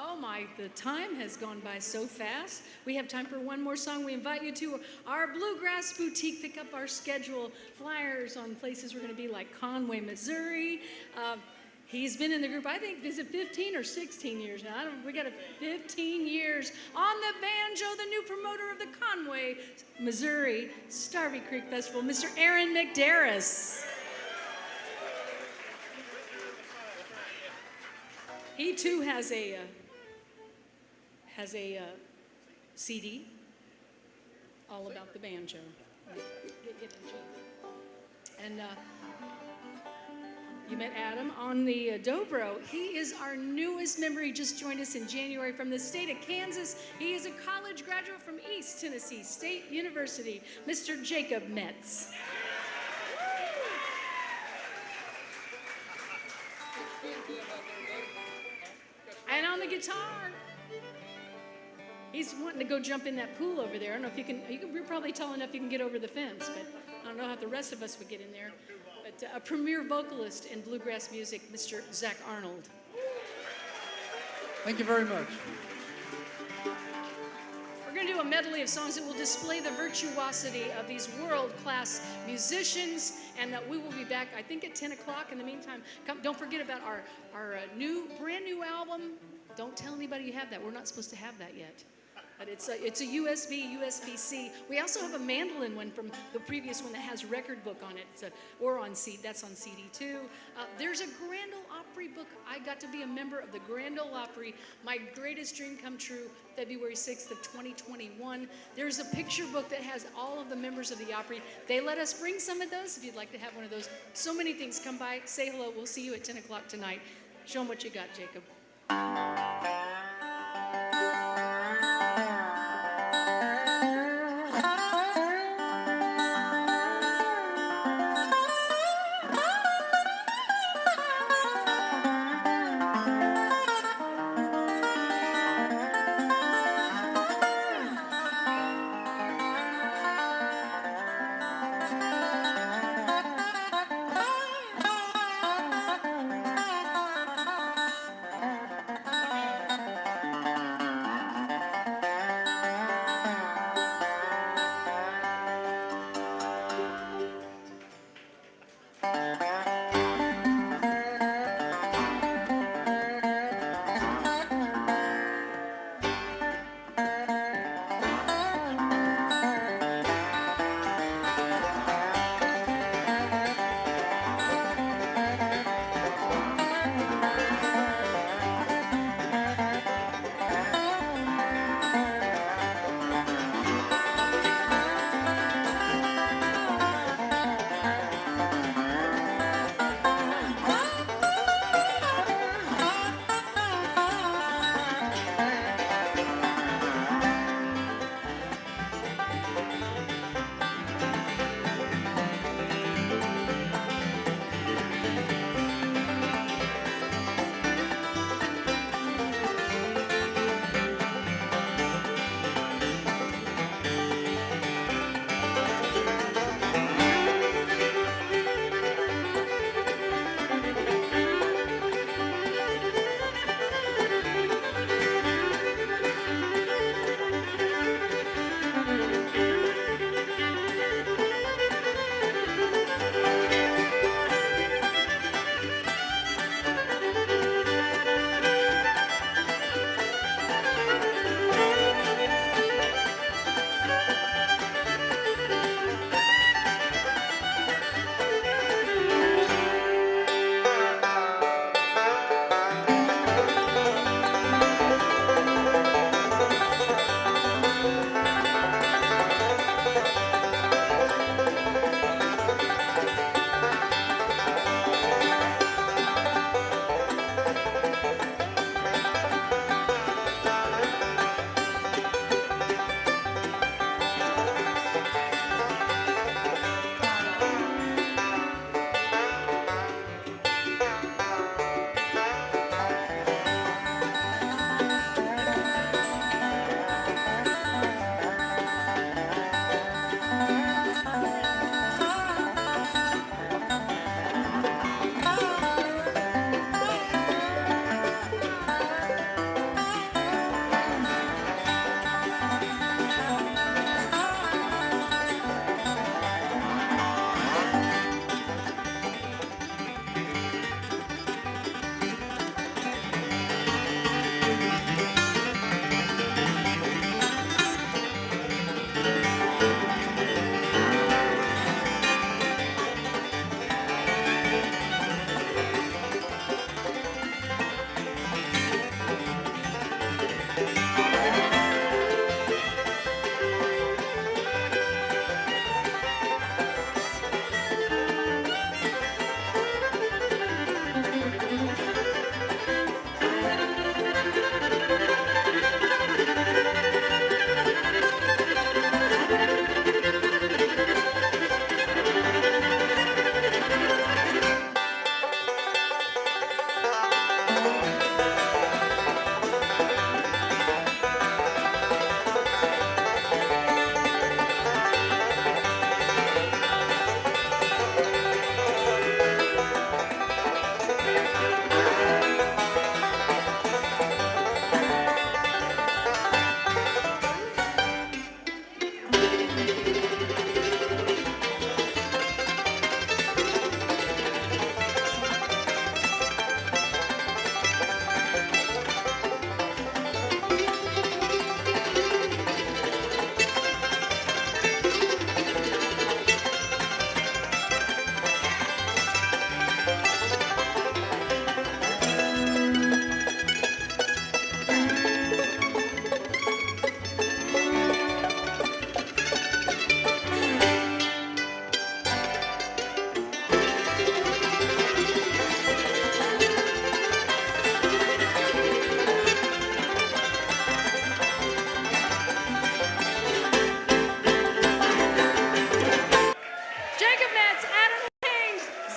Speaker 4: Oh my, the time has gone by so fast. We have time for one more song. We invite you to our Bluegrass Boutique. Pick up our schedule, flyers on places we're going to be, like Conway, Missouri. He's been in the group, I think, is it 15 or 16 years now? We got 15 years on the banjo, the new promoter of the Conway, Missouri Starvey Creek Festival, Mr. Aaron McDarris. He too has a CD all about the banjo. Get in, Chief. And you met Adam on the dobro. He is our newest member. He just joined us in January from the state of Kansas. He is a college graduate from East Tennessee State University, Mr. Jacob Metz. And on the guitar, He's wanting to go jump in that pool over there. I don't know if you can, you're probably tall enough you can get over the fence, but I don't know how the rest of us would get in there. But a premier vocalist in bluegrass music, Mr. Zach Arnold.
Speaker 22: Thank you very much.
Speaker 4: We're going to do a medley of songs that will display the virtuosity of these world-class musicians, and that we will be back, I think, at 10 o'clock. In the meantime, don't forget about our brand new album. Don't tell anybody you have that. We're not supposed to have that yet. But it's a USB-C. We also have a mandolin one from the previous one that has record book on it, or on CD. That's on CD too. There's a Grand Ole Opry book. I got to be a member of the Grand Ole Opry. My greatest dream come true. February 6th of 2021. There's a picture book that has all of the members of the Opry. They let us bring some of those if you'd like to have one of those. So many things. Come by, say hello. We'll see you at 10 o'clock tonight. Show them what you got, Jacob.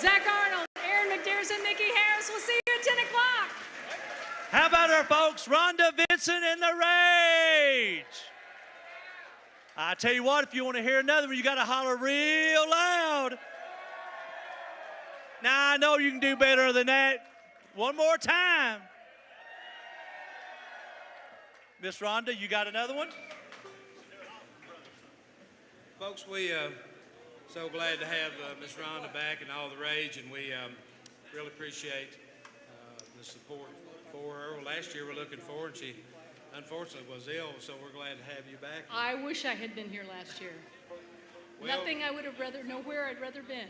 Speaker 4: Zach Arnold, Aaron McDarrison, Mickey Harris. We'll see you at 10 o'clock.
Speaker 1: How about our folks, Rhonda Vincent and the Rage? I tell you what, if you want to hear another one, you got to holler real loud. Now, I know you can do better than that. One more time. Miss Rhonda, you got another one?
Speaker 7: Folks, we so glad to have Miss Rhonda back and all the rage, and we really appreciate the support for her. Well, last year we're looking for her, and she unfortunately was ill, so we're glad to have you back.
Speaker 4: I wish I had been here last year.
Speaker 7: Well,
Speaker 4: Nothing I would have nowhere I'd rather been.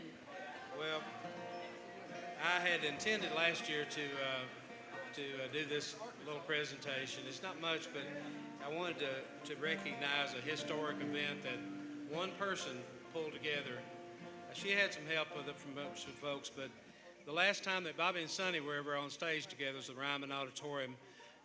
Speaker 7: Well, I had intended last year to do this little presentation. It's not much, but I wanted to recognize a historic event that one person pulled together. She had some help with it from some folks, but the last time that Bobby and Sonny were ever on stage together was the Ryman Auditorium.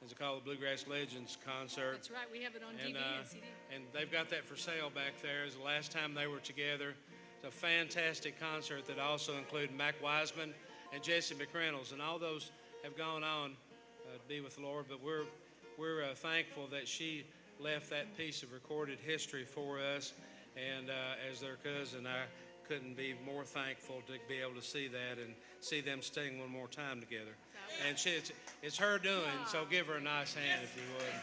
Speaker 7: It's called the Bluegrass Legends concert.
Speaker 4: That's right, we have it on DVD and CD.
Speaker 7: And they've got that for sale back there. It's the last time they were together. It's a fantastic concert that also included Mac Wiseman and Jesse McReynolds, and all those have gone on to be with the Lord. But we're thankful that she left that piece of recorded history for us, and as their cousin, I couldn't be more thankful to be able to see that and see them sing one more time together. And it's her doing, so give her a nice hand if you would.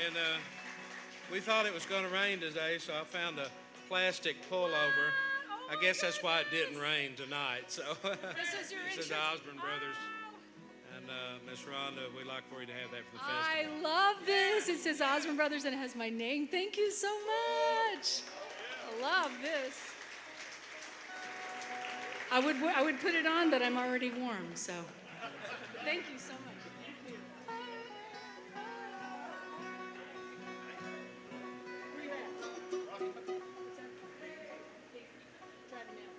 Speaker 7: And we thought it was going to rain today, so I found a plastic pullover. I guess that's why it didn't rain tonight. So
Speaker 4: This
Speaker 7: is the Osborne Brothers. And Miss Rhonda, we'd like for you to have that for the festival.
Speaker 4: I love this. It says Osborne Brothers and it has my name. Thank you so much. I love this. I would put it on, but I'm already warm, so thank you so much. Thank you. Where you at? Drive me out.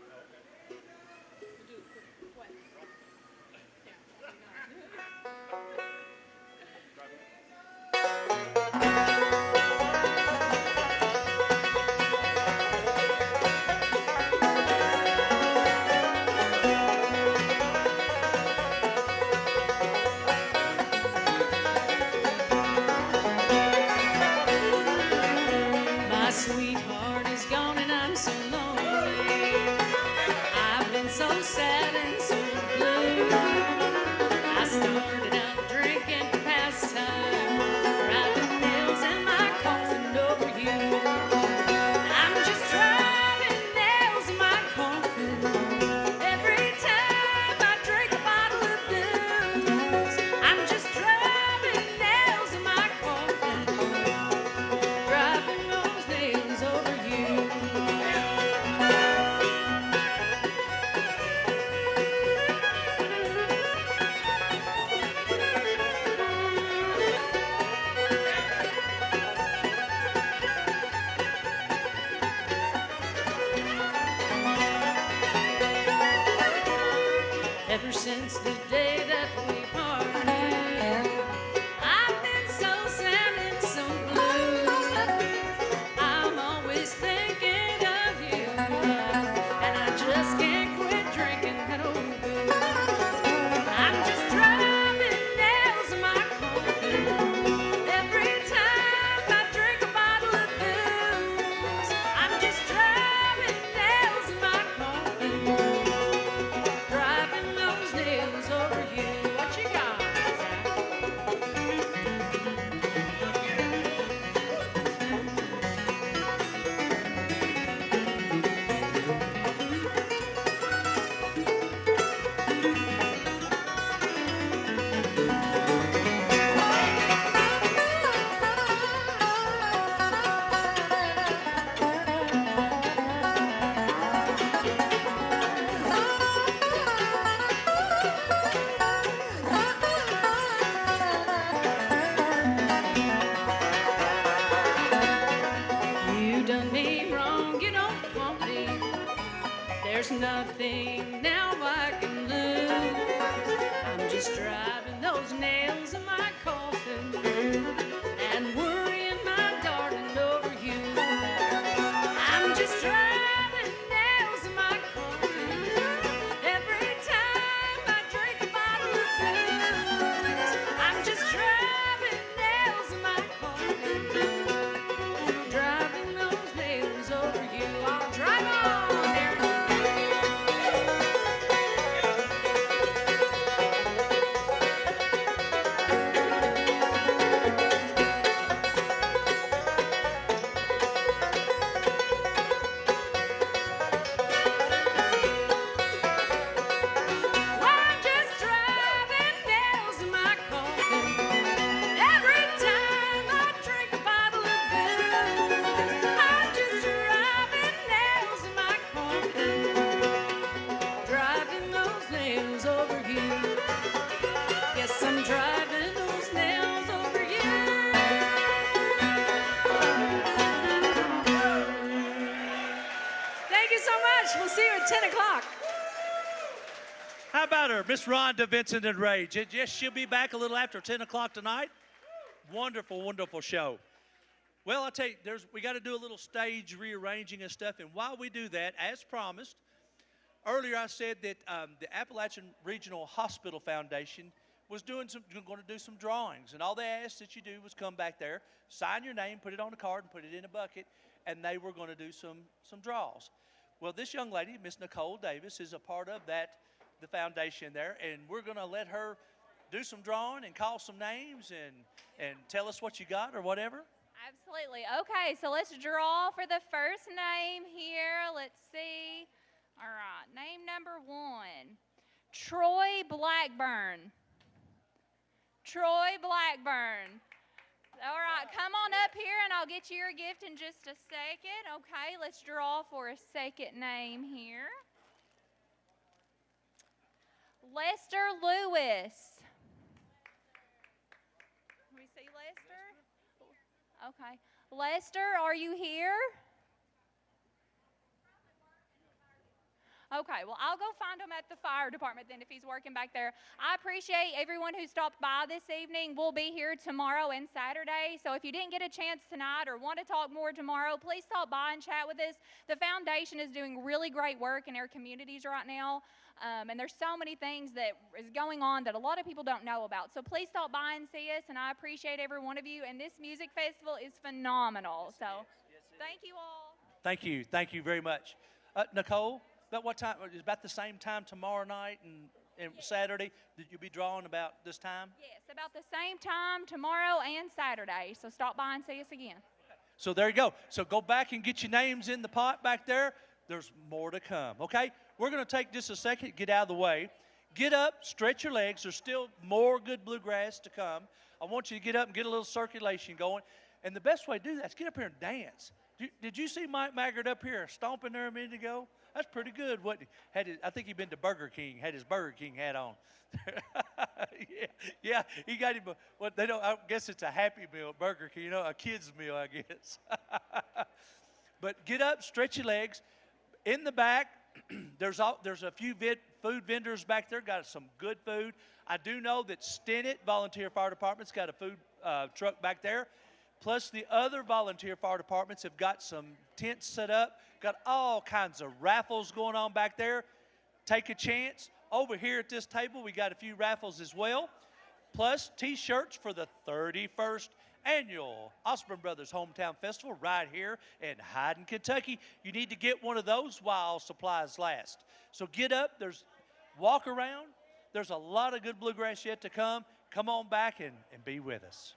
Speaker 4: We'll do it quick. What? My sweetheart is gone and I'm so lonely. I've been so sad and so blue. I started out drinking for pastime, driving nails in my coffin over you. I'm just driving nails in my coffin every time I drink a bottle of booze. I'm just driving nails in my coffin, driving those nails over you. Ever since the day that we parted, I've been so sad and so blue. I'm always thinking of you, and I just can't quit drinking that old booze. I'm just driving nails in my coffin every time I drink a bottle of booze. I'm just driving nails in my coffin, driving those nails over you. What you got, Zach? You done me wrong, you don't want me. There's nothing now I can lose. I'm just driving those nails in my coffin and worrying my darling over you. I'm just driving nails in my coffin. We'll see you at 10 o'clock.
Speaker 1: How about her, Miss Rhonda Vincent and Ray? Yes, she'll be back a little after 10 o'clock tonight. Wonderful, wonderful show. Well, I'll tell you, we got to do a little stage rearranging and stuff. And while we do that, as promised, earlier I said that the Appalachian Regional Hospital Foundation was going to do some drawings. And all they asked that you do was come back there, sign your name, put it on a card, and put it in a bucket, and they were going to do some draws. Well, this young lady, Miss Nicole Davis, is a part of the foundation there, and we're going to let her do some drawing and call some names and tell us what you got or whatever.
Speaker 14: Absolutely. Okay, so let's draw for the first name here. Let's see. All right, name number 1, Troy Blackburn. Troy Blackburn. All right, come on up here and I'll get you your gift in just a second. Okay, let's draw for a second name here. Lester Lewis. We see Lester? Okay. Lester, are you here? Okay, well, I'll go find him at the fire department then if he's working back there. I appreciate everyone who stopped by this evening. We'll be here tomorrow and Saturday. So if you didn't get a chance tonight or want to talk more tomorrow, please stop by and chat with us. The foundation is doing really great work in our communities right now. And there's so many things that is going on that a lot of people don't know about. So please stop by and see us, and I appreciate every one of you. And this music festival is phenomenal. So thank you all.
Speaker 1: Thank you. Thank you very much. Nicole, about what time? Is about the same time tomorrow night and Saturday that you'll be drawing about this time?
Speaker 14: Yes, about the same time tomorrow and Saturday. So stop by and see us again.
Speaker 1: So there you go. So go back and get your names in the pot back there. There's more to come, okay? We're going to take just a second, get out of the way. Get up, stretch your legs. There's still more good bluegrass to come. I want you to get up and get a little circulation going. And the best way to do that is get up here and dance. Did you see Mike Maggard up here stomping there a minute ago? That's pretty good. I think he'd been to Burger King, had his Burger King hat on. yeah, he got him. I guess it's a Happy Meal at Burger King, a kid's meal, I guess. But get up, stretch your legs. In the back, there's a few food vendors back there, got some good food. I do know that Stinnett Volunteer Fire Department's got a food truck back there. Plus, the other volunteer fire departments have got some tents set up, got all kinds of raffles going on back there. Take a chance. Over here at this table, we got a few raffles as well. Plus, T-shirts for the 31st Annual Osborne Brothers Hometown Festival right here in Hyden, Kentucky. You need to get one of those while supplies last. So get up. Walk around. There's a lot of good bluegrass yet to come. Come on back and be with us.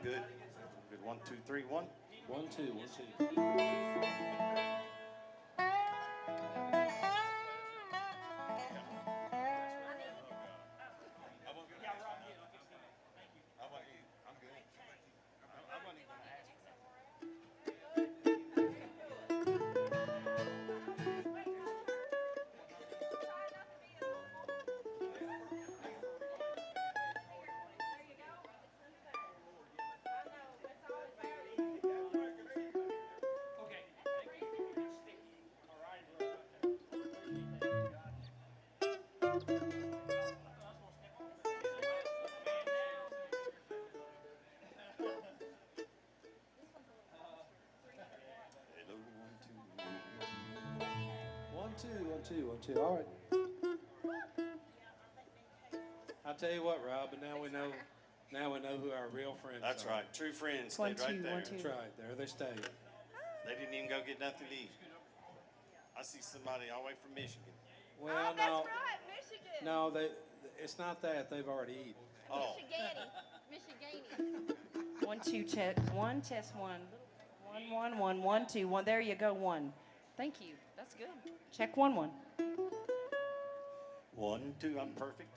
Speaker 17: Good. Good. 1, 2, 3, 1.
Speaker 10: 1, 2, 1, 2. One, two, one, two, one, two. All right. I'll tell you what, Rob, but now we know who our real friends
Speaker 17: That's
Speaker 10: are.
Speaker 17: right. True friends
Speaker 5: One,
Speaker 17: stayed right
Speaker 5: two,
Speaker 17: there.
Speaker 5: one, two.
Speaker 10: That's right. There they stay.
Speaker 17: They didn't even go get nothing to eat. I see somebody all the way from Michigan.
Speaker 10: Well,
Speaker 14: Oh,
Speaker 10: no.
Speaker 14: that's right, Michigan.
Speaker 10: No, it's not that. They've already eaten.
Speaker 17: Oh.
Speaker 14: Michigani.
Speaker 5: 1, 2, check. 1, test 1. 1, 1, 1, 1, 2, 1. There you go, 1. Thank you. That's good. Check 1, 1.
Speaker 17: 1, 2. I'm perfect.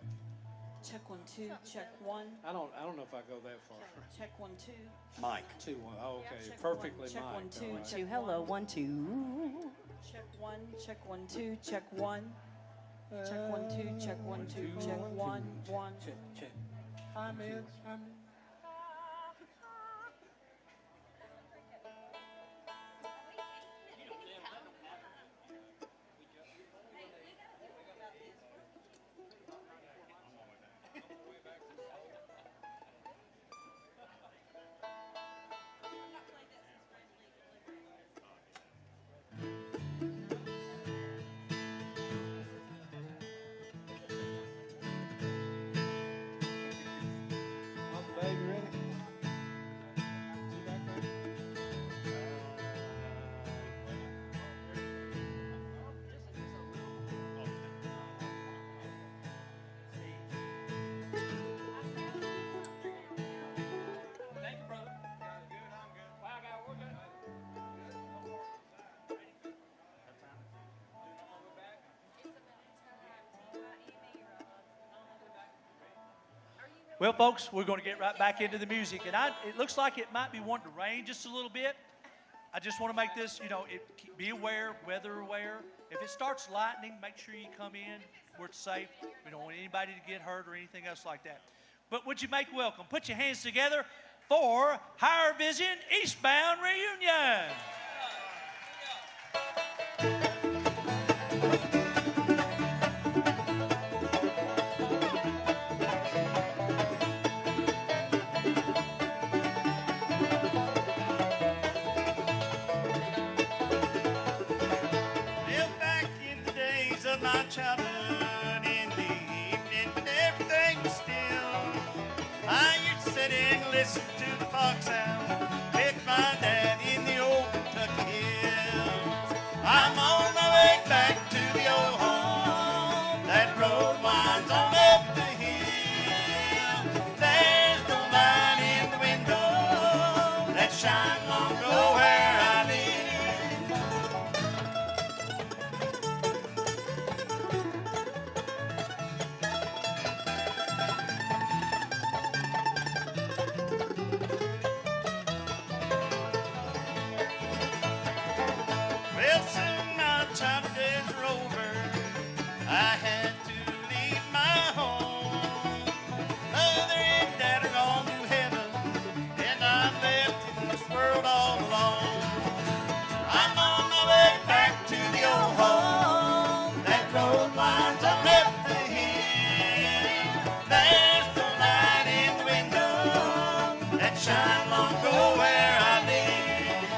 Speaker 5: Check 1, 2. Check 1.
Speaker 10: I don't know if I go that far.
Speaker 5: Check 1, 2.
Speaker 17: Mike.
Speaker 10: 2, 1. Oh, okay.
Speaker 5: Check
Speaker 10: Perfectly
Speaker 5: Check
Speaker 10: Mike.
Speaker 5: 1, 2.
Speaker 10: all right.
Speaker 5: Check hello. 1, 2. Check 1. Check 1, 2. Check 1. Check 1, 2. Check 1, 2. Check 1, 1.
Speaker 10: Check, check. Hi, Miss. Hi, Miss. Uncle Dave, you ready? See back there?
Speaker 8: Thank you, brother. Good, I'm good. Wow, I got work done.
Speaker 1: Well, folks, we're going to get right back into the music. And it looks like it might be wanting to rain just a little bit. I just want to make this, be aware, weather aware. If it starts lightning, make sure you come in where it's safe. We don't want anybody to get hurt or anything else like that. But would you make welcome? Put your hands together for Higher Vision Eastbound Reunion.
Speaker 6: Well, back in the days of my childhood, in the evening when everything was still, I used to sit and listen to the foxhound with my dad in the old Kentucky hills. I'm on my way back to the old home. That road winds on up the hill. There's no light in the window that shine long ago where I live. Well, soon my childhood days are over. I had to leave my home. Mother and dad are gone to heaven, and I'm left in this world all alone. I'm on my way back to the old home. That road winds up the hill. There's no light in the window that shine long ago where I live.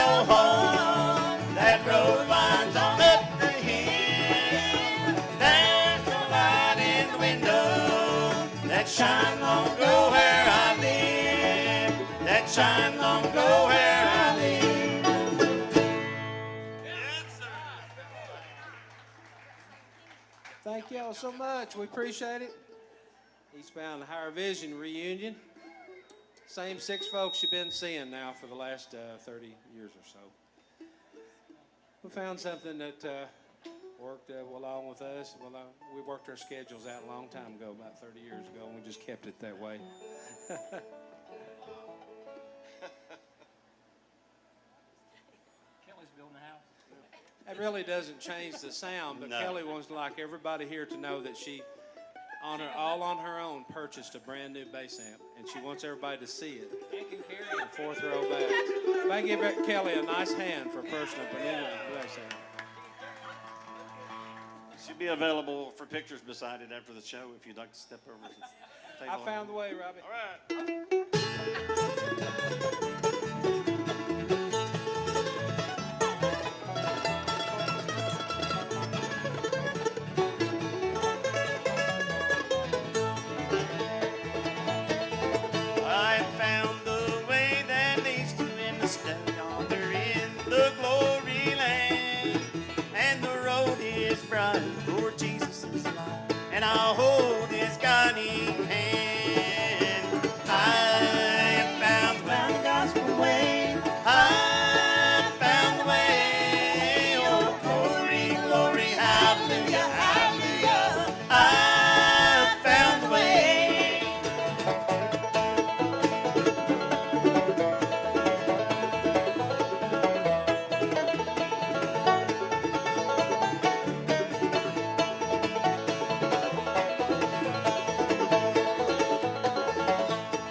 Speaker 6: go home. That road winds on up the hill. There's a light in the window that shines long ago where I live. That shines long ago where I live.
Speaker 7: Thank y'all so much. We appreciate it. Eastbound Higher Vision reunion. Same 6 folks you've been seeing now for the last 30 years or so. We found something that worked along with us. Well, we worked our schedules out a long time ago, about 30 years ago, and we just kept it that way.
Speaker 8: Kelly's building a house.
Speaker 7: That really doesn't change the sound, but
Speaker 6: No.
Speaker 7: Kelly wants like everybody here to know that she, all on her own, purchased a brand new bass amp, and she wants everybody to see it.
Speaker 8: It can carry
Speaker 7: In 4th row back. May I give Kelly a nice hand for purchasing a brand new bass amp.
Speaker 6: She'll be available for pictures beside it after the show if you'd like to step over to the table.
Speaker 7: I found the way, Robbie.
Speaker 6: All right. I found the way that leads to in the sky yonder in the glory land, and the road is bright, Lord Jesus is alive, and I'll hold His guiding hand. I have found the gospel way. I found the way. Oh, glory, glory, hallelujah, hallelujah. I found the way.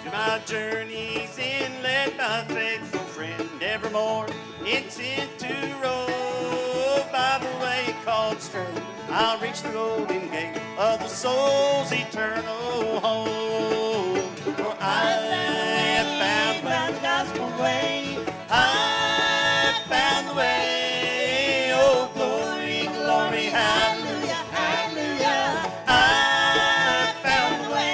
Speaker 6: To my journey's in, led by a faithful friend evermore. It's into road by the way called straight. I'll reach the golden gate of the soul's eternal home. For I have found the gospel way. I found the way. Oh, glory, glory, hallelujah, hallelujah. I found the way.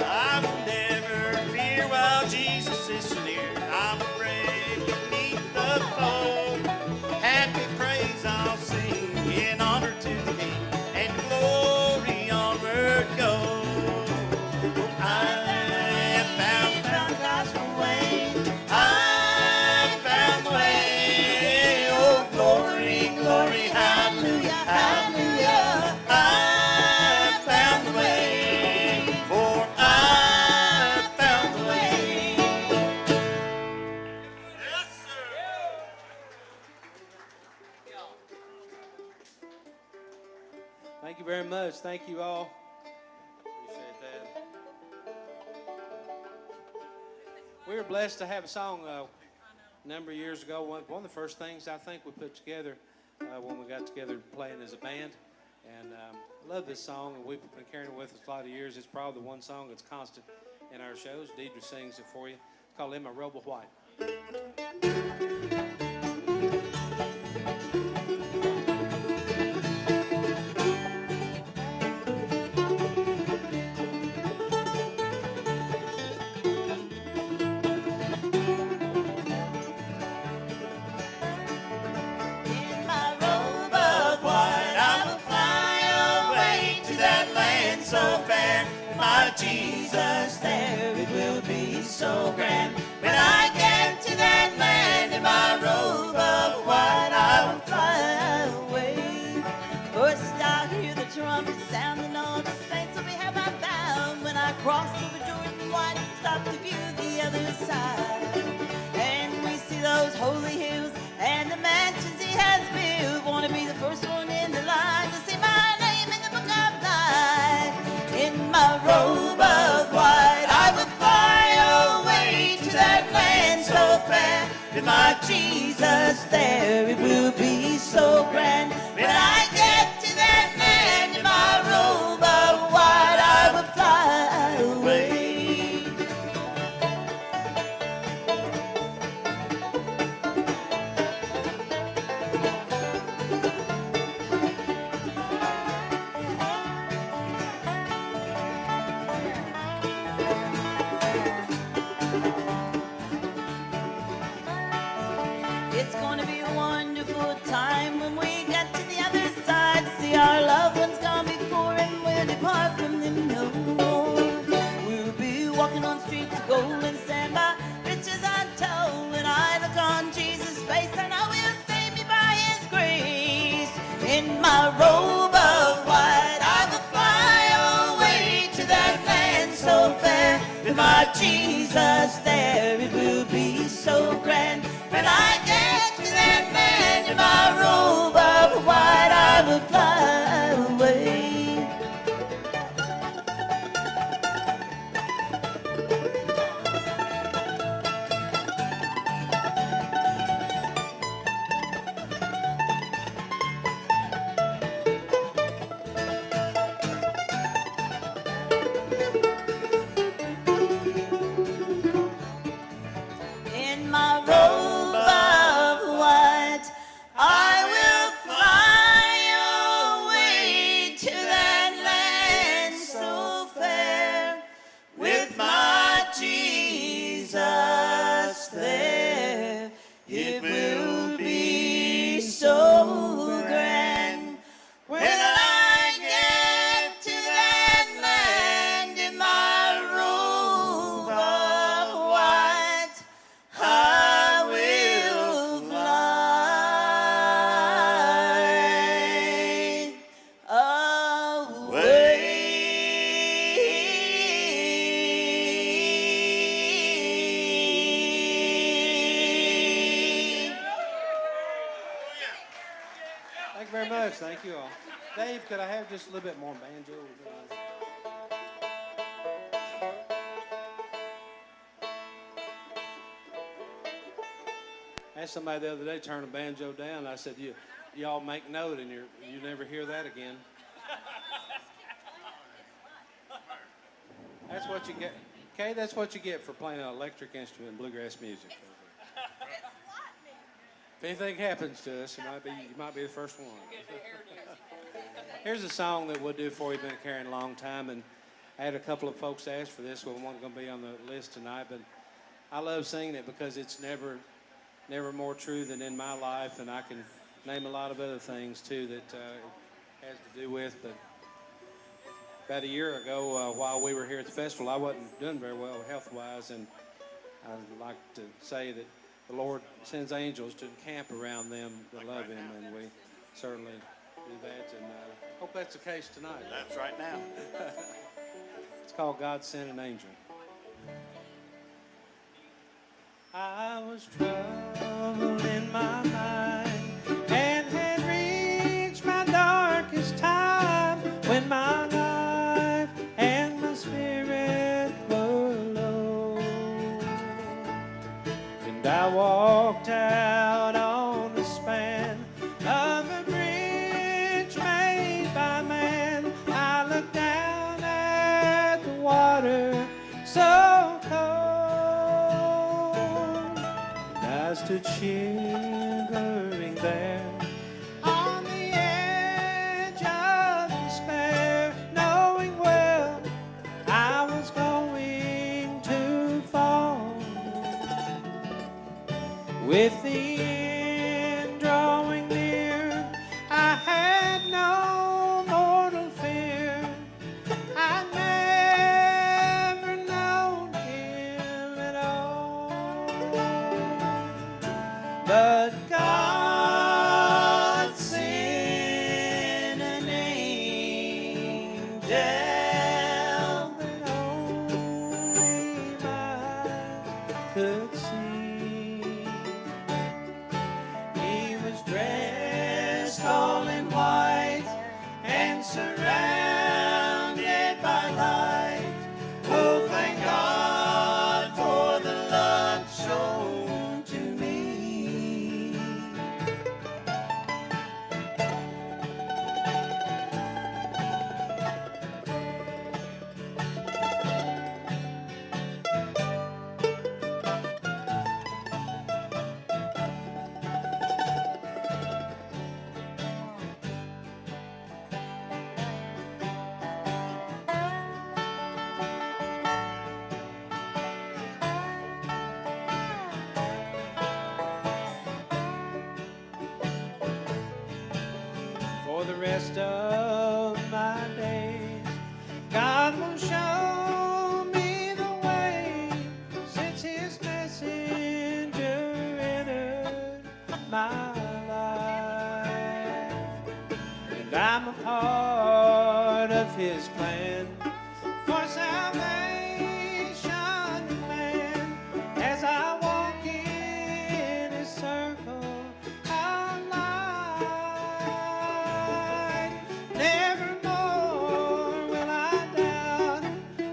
Speaker 6: I will never fear while Jesus is near. I'm brave beneath the fold. Happy praise I'll sing in honor to the King, and glory onward go. I have found the gospel way. I found the way. Oh, glory, glory, hallelujah, hallelujah. I found the way. For I found the way. Yes, sir.
Speaker 7: Thank you very much. Thank you all. Appreciate that. We were blessed to have a song a number of years ago. One of the first things I think we put together when we got together playing as a band. And I love this song, and we've been carrying it with us a lot of years. It's probably the one song that's constant in our shows. Deidre sings it for you. It's called In My Robe of White.
Speaker 6: In my robe of white, I will fly away to that land so fair. My Jesus, there it will be so grand. When I get to that land in my robe of white, I will fly away.
Speaker 5: First I hear the trumpet sounding, all the saints will be have I found. When I cross over Jordan White, stop to view the other side. And we see those holy hills and the mansions he has built. Want to be the first one in the line to see my name in the book of life. In my robe of white, I will fly away to that land so fair.
Speaker 18: with my Jesus there. It will be so grand when I get to that land in my robe of white. I will fly away. It's gonna be a wonderful time when we get to the other side. See our loved ones gone before and we'll depart from them no more. We'll be walking on streets of gold and stand by riches untold. When I look on Jesus' face, I know he'll save me by his grace. In my robe of white, I will fly away to that land so fair. With my Jesus there, it will be so grand. When I get to that land in my robe of white, I will fly away. In my robe of white, I will fly away to that land so fair. With my Jesus there, it will be so grand. When I get to that land in my robe of white, I will fly away.
Speaker 7: Thank you very much. Thank you all. Dave, could I have just a little bit more banjo? I asked somebody the other day to turn a banjo down. I said, y'all make note and you never hear that again. That's what you get. Okay, that's what you get for playing an electric instrument in bluegrass music. If anything happens to us, you might be the first one. Here's a song that we'll do for you. Been carrying a long time, and I had a couple of folks ask for this. Well, it wasn't going to be on the list tonight, but I love singing it because it's never more true than in my life, and I can name a lot of other things too that it has to do with. But about a year ago, while we were here at the festival, I wasn't doing very well health-wise, and I'd like to say that the Lord sends angels to encamp around them that love Him, and we certainly do that, and I hope that's the case tonight.
Speaker 6: That's right now.
Speaker 7: It's called God Sent an Angel. I was troubled in my mind and had reached my darkest time when my life and my spirit were low, and I walked out on the span of a bridge made by man. I looked down at the water so cold, and I stood shivering there on the edge of despair, knowing well I was going to fall. With the end drawing near, I had no mortal fear. I'd never known Him at all, but God sent an angel that only mine could see. He was dressed all in white and surrounded by light. Oh, thank God for the love shown to me.
Speaker 9: my life. And I'm a part of his plan for salvation of man. As I walk in his circle of light, nevermore will I doubt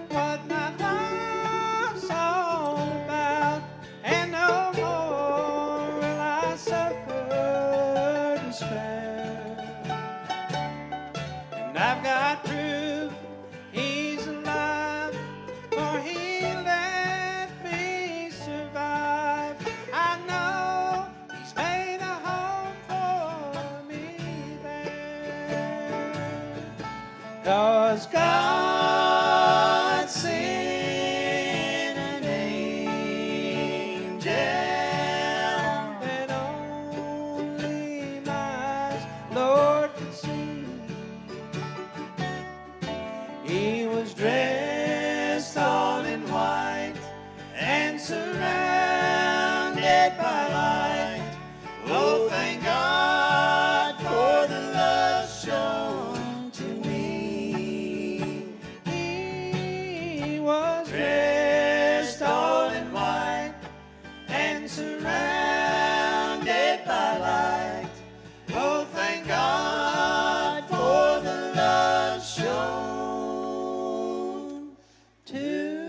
Speaker 9: what my life's all about, and no more will I suffer despair. And I've got proof he's alive, for he let me survive. I know he's made a home for me there. 'Cause God sent an angel that only my Lord could see. He was dressed all in white and surrounded by light. Oh, thank God for the love shown to me. He was dressed all in white and surrounded by light. Oh, thank God for the love shown to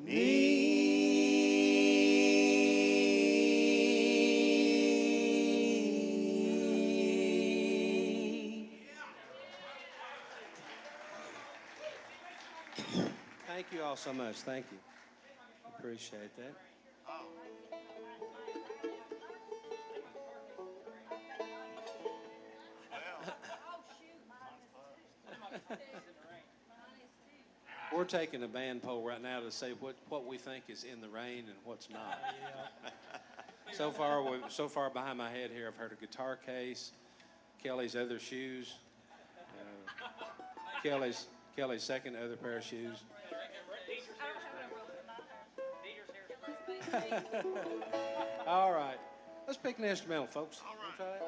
Speaker 9: me.
Speaker 7: Thank you all so much. Thank you. Appreciate that. We're taking a band poll right now to say what we think is in the rain and what's not. So far behind my head here, I've heard a guitar case, Kelly's other shoes, Kelly's second other pair of shoes. All right, let's pick an instrumental, folks. All right. Try that?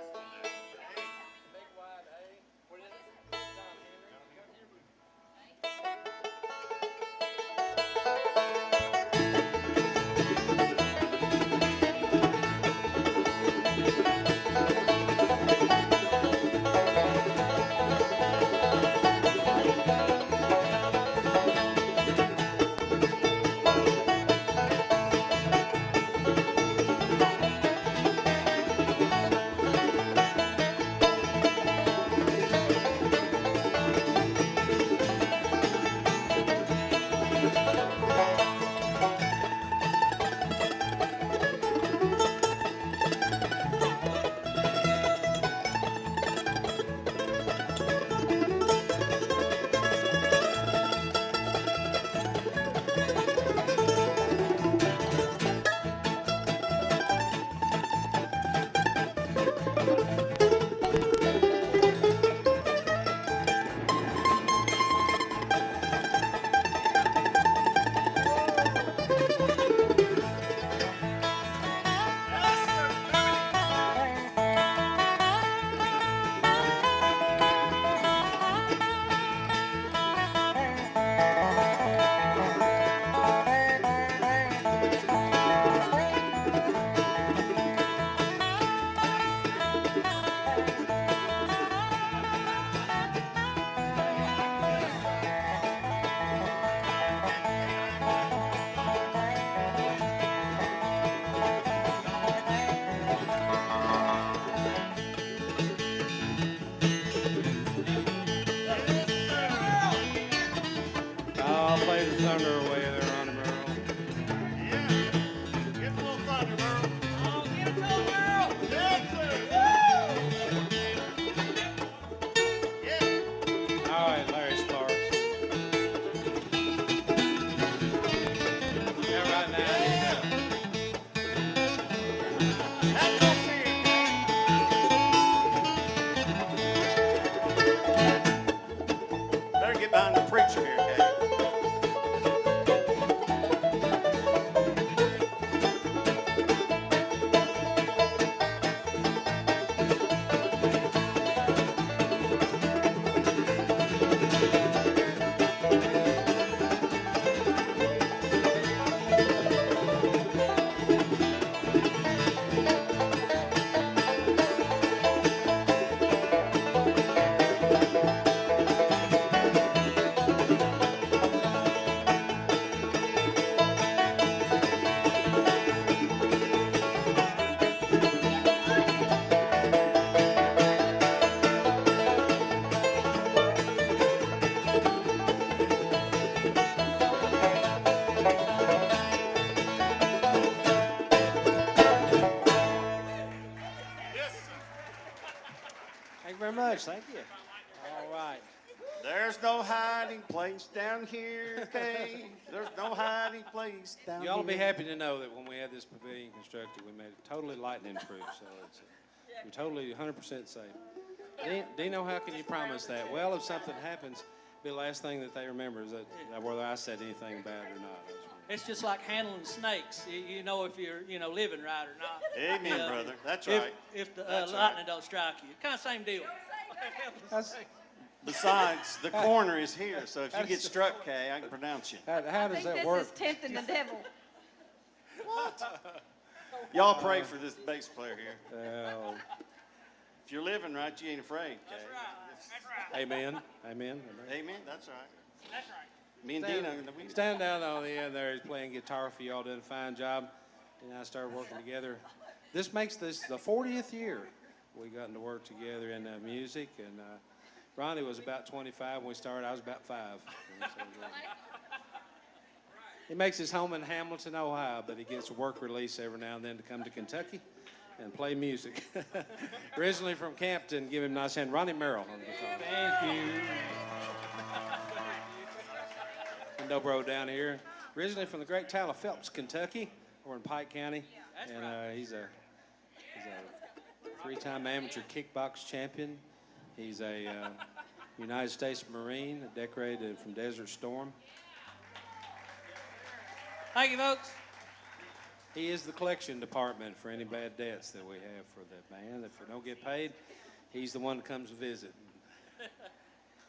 Speaker 11: much. Thank you. All right.
Speaker 17: There's no hiding place down here, Kay. There's no hiding place down here.
Speaker 7: You ought to be happy to know that when we had this pavilion constructed, we made it totally lightning proof, so it's you're totally 100% safe. Dino, how can you promise that? Well, if something happens, the last thing that they remember is that whether I said anything bad or not.
Speaker 15: It's just like handling snakes. You know if you're living right or not.
Speaker 17: Amen, brother. That's right.
Speaker 15: If the
Speaker 17: That's
Speaker 15: lightning don't strike you, kind of same deal.
Speaker 17: Besides, the corner is here, so if you get struck, Kay, I can pronounce you.
Speaker 7: How does that work?
Speaker 5: This is tempting the devil.
Speaker 17: Y'all pray for this bass player here.
Speaker 7: Well,
Speaker 17: if you're living right, you ain't afraid, Kay.
Speaker 7: Amen. Amen.
Speaker 17: Amen. That's right.
Speaker 15: That's right.
Speaker 17: Me and Dino, we
Speaker 7: Stand down on the end there. He's playing guitar for y'all. Did a fine job. And I started working together. This makes this the 40th year we got to work together in music. And Ronnie was about 25 when we started. I was about 5. He makes his home in Hamilton, Ohio, but he gets a work release every now and then to come to Kentucky and play music. Originally from Campton, give him a nice hand. Ronnie Merrill on the guitar.
Speaker 15: Thank you.
Speaker 7: And Dobro down here. Originally from the great town of Phelps, Kentucky, or in Pike County. And he's a 3-time amateur kickbox champion. He's a United States Marine, decorated from Desert Storm.
Speaker 15: Thank you, folks.
Speaker 7: He is the collection department for any bad debts that we have for the band. If we don't get paid, he's the one that comes to visit.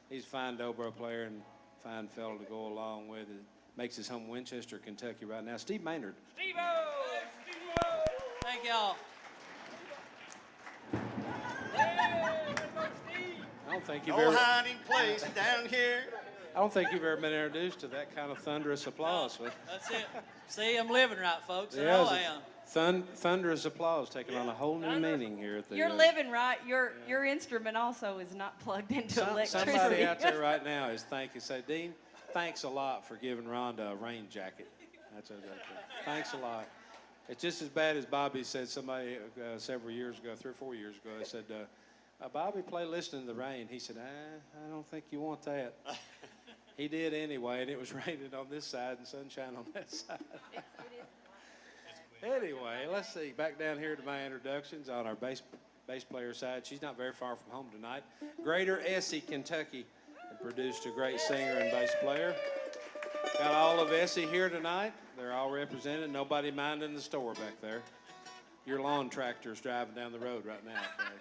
Speaker 7: He's a fine dobro player and fine fellow to go along with it. Makes his home in Winchester, Kentucky right now. Steve Maynard.
Speaker 15: Steve-O! Thank y'all.
Speaker 7: I don't think you've
Speaker 17: no
Speaker 7: ever.
Speaker 17: hiding place down here.
Speaker 7: I don't think you've ever been introduced to that kind of thunderous applause.
Speaker 15: That's it. See, I'm living right, folks.
Speaker 7: Yeah,
Speaker 15: I am.
Speaker 7: Thunderous applause taking on a whole new meaning here at the.
Speaker 5: You're living right. Your instrument also is not plugged into electricity.
Speaker 7: Somebody out there right now is thanking. Say, Dean, thanks a lot for giving Rhonda a rain jacket. That's a thanks a lot. It's just as bad as Bobby said. Somebody several years ago, 3 or 4 years ago, they said, Bobby, play "Listening to the Rain." He said, I don't think you want that. He did anyway, and it was raining on this side and sunshine on that side. Anyway, let's see. Back down here to my introductions on our bass player side. She's not very far from home tonight. Greater Essie, Kentucky, and produced a great singer and bass player. Got all of Essie here tonight. They're all represented. Nobody minding the store back there. Your lawn tractor's driving down the road right now. Okay?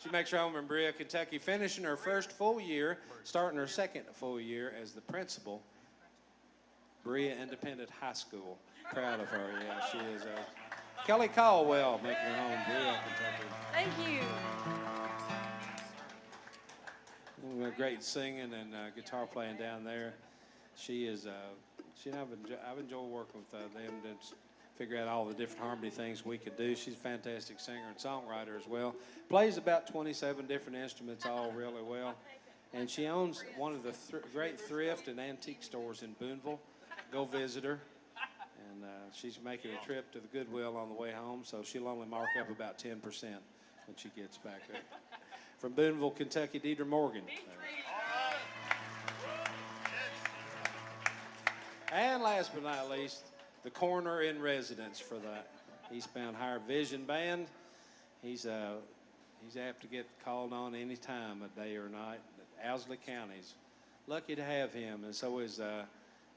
Speaker 7: She makes her home in Berea, Kentucky, finishing her first full year, starting her second full year as the principal, Berea Independent High School. Proud of her, yeah, she is. Kelly Caldwell making her home in Berea, Kentucky.
Speaker 5: Thank you.
Speaker 7: Great singing and guitar playing down there. She is. I've enjoyed working with them to figure out all the different harmony things we could do. She's a fantastic singer and songwriter as well. Plays about 27 different instruments, all really well. And she owns one of the great thrift and antique stores in Boonville. Go visit her. And she's making a trip to the Goodwill on the way home, so she'll only mark up about 10% when she gets back there. From Boonville, Kentucky, Deidre Morgan. And last but not least, the corner in residence for the Eastbound Higher Vision Band. He's apt to get called on any time, a day or night. Owsley County's lucky to have him, and so is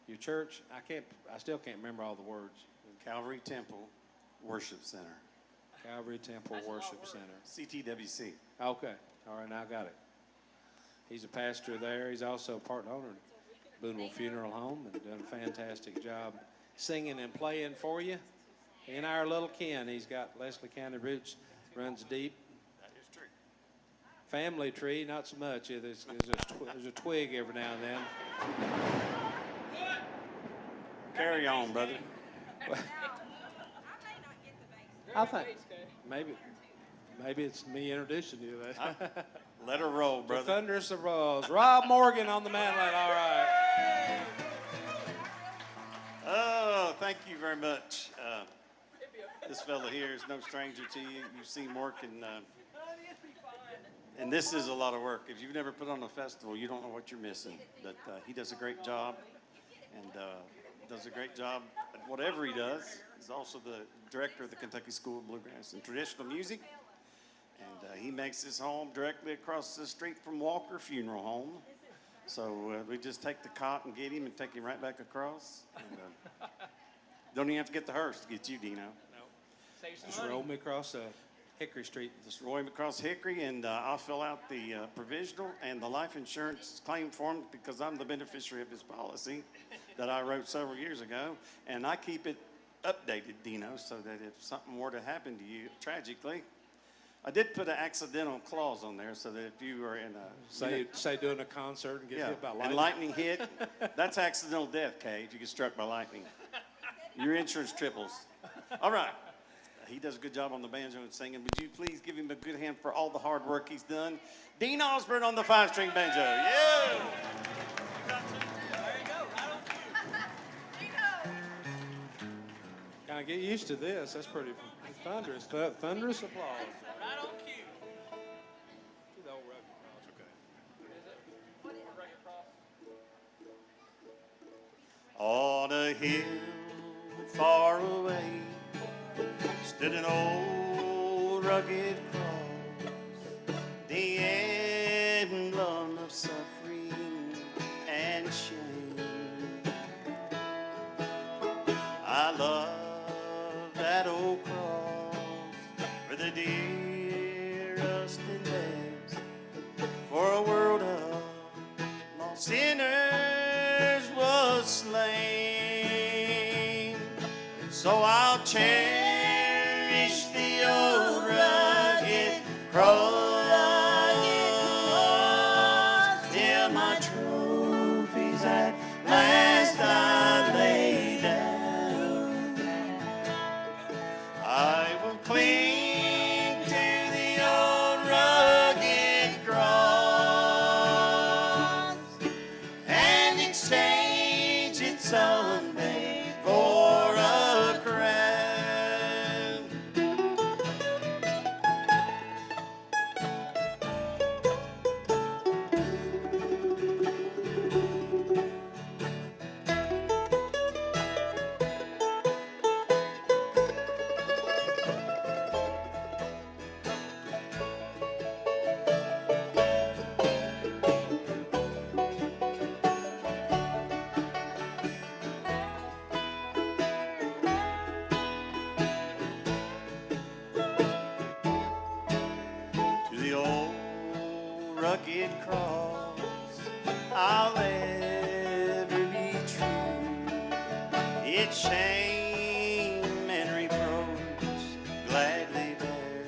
Speaker 7: your church. I still can't remember all the words.
Speaker 17: Calvary Temple Worship Center.
Speaker 7: Calvary Temple Worship Center.
Speaker 17: CTWC.
Speaker 7: Okay, all right, now I got it. He's a pastor there. He's also part owner of Boonville Funeral Home and done a fantastic job singing and playing for you. In our little ken, he's got Leslie County roots, runs deep.
Speaker 17: That is true.
Speaker 7: Family tree, not so much. There's a twig every now and then.
Speaker 17: Carry on, brother.
Speaker 7: I think maybe it's me introducing you.
Speaker 17: Let her roll, brother.
Speaker 7: The thunderous applause. Rob Morgan on the mandolin. All right.
Speaker 17: Oh, thank you very much. This fella here is no stranger to you. You've seen him working And this is a lot of work. If you've never put on a festival, you don't know what you're missing. But he does a great job, and does a great job at whatever he does. He's also the director of the Kentucky School of Bluegrass and Traditional Music. And he makes his home directly across the street from Walker Funeral Home. So we just take the cot and get him and take him right back across. And, don't even have to get the hearse to get you, Dino.
Speaker 7: No. Just roll me across Hickory Street.
Speaker 17: Just roll him across Hickory, and I'll fill out the provisional and the life insurance claim form because I'm the beneficiary of his policy that I wrote several years ago. And I keep it updated, Dino, so that if something were to happen to you tragically, I did put an accidental clause on there so that if you were in a...
Speaker 7: Say doing a concert and get hit by lightning.
Speaker 17: And lightning hit, that's accidental death, Kay, if you get struck by lightning. Your insurance triples. All right. He does a good job on the banjo and singing. Would you please give him a good hand for all the hard work he's done? Dean Osborne on the 5-string banjo. Yeah!
Speaker 7: Kind of get used to this. That's pretty thunderous. Thunderous applause.
Speaker 3: Right on cue.
Speaker 7: Do the old rugged cross. Okay.
Speaker 17: On a hill far away stood an old rugged cross, the emblem of suffering and shame. I love that old cross for the dearest and best, for a world of lost sinners was slain. So I'll cherish the old rugged cross till my trophies at last I lay down. I will cling to the old rugged cross and exchange it someday for a crown. To the old rugged cross I'll ever be true. Its shame and reproach gladly bear.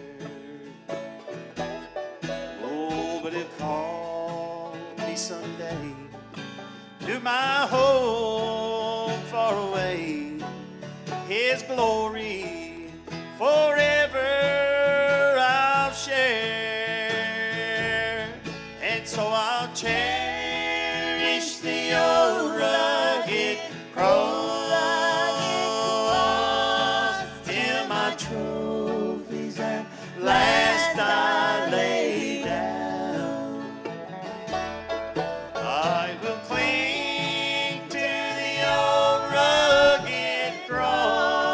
Speaker 17: Oh, but it'll call me someday to my home far away. His glory forever I'll share. And so I'll cherish the old rugged cross till my trophies at last I lay down. I will cling to the old rugged cross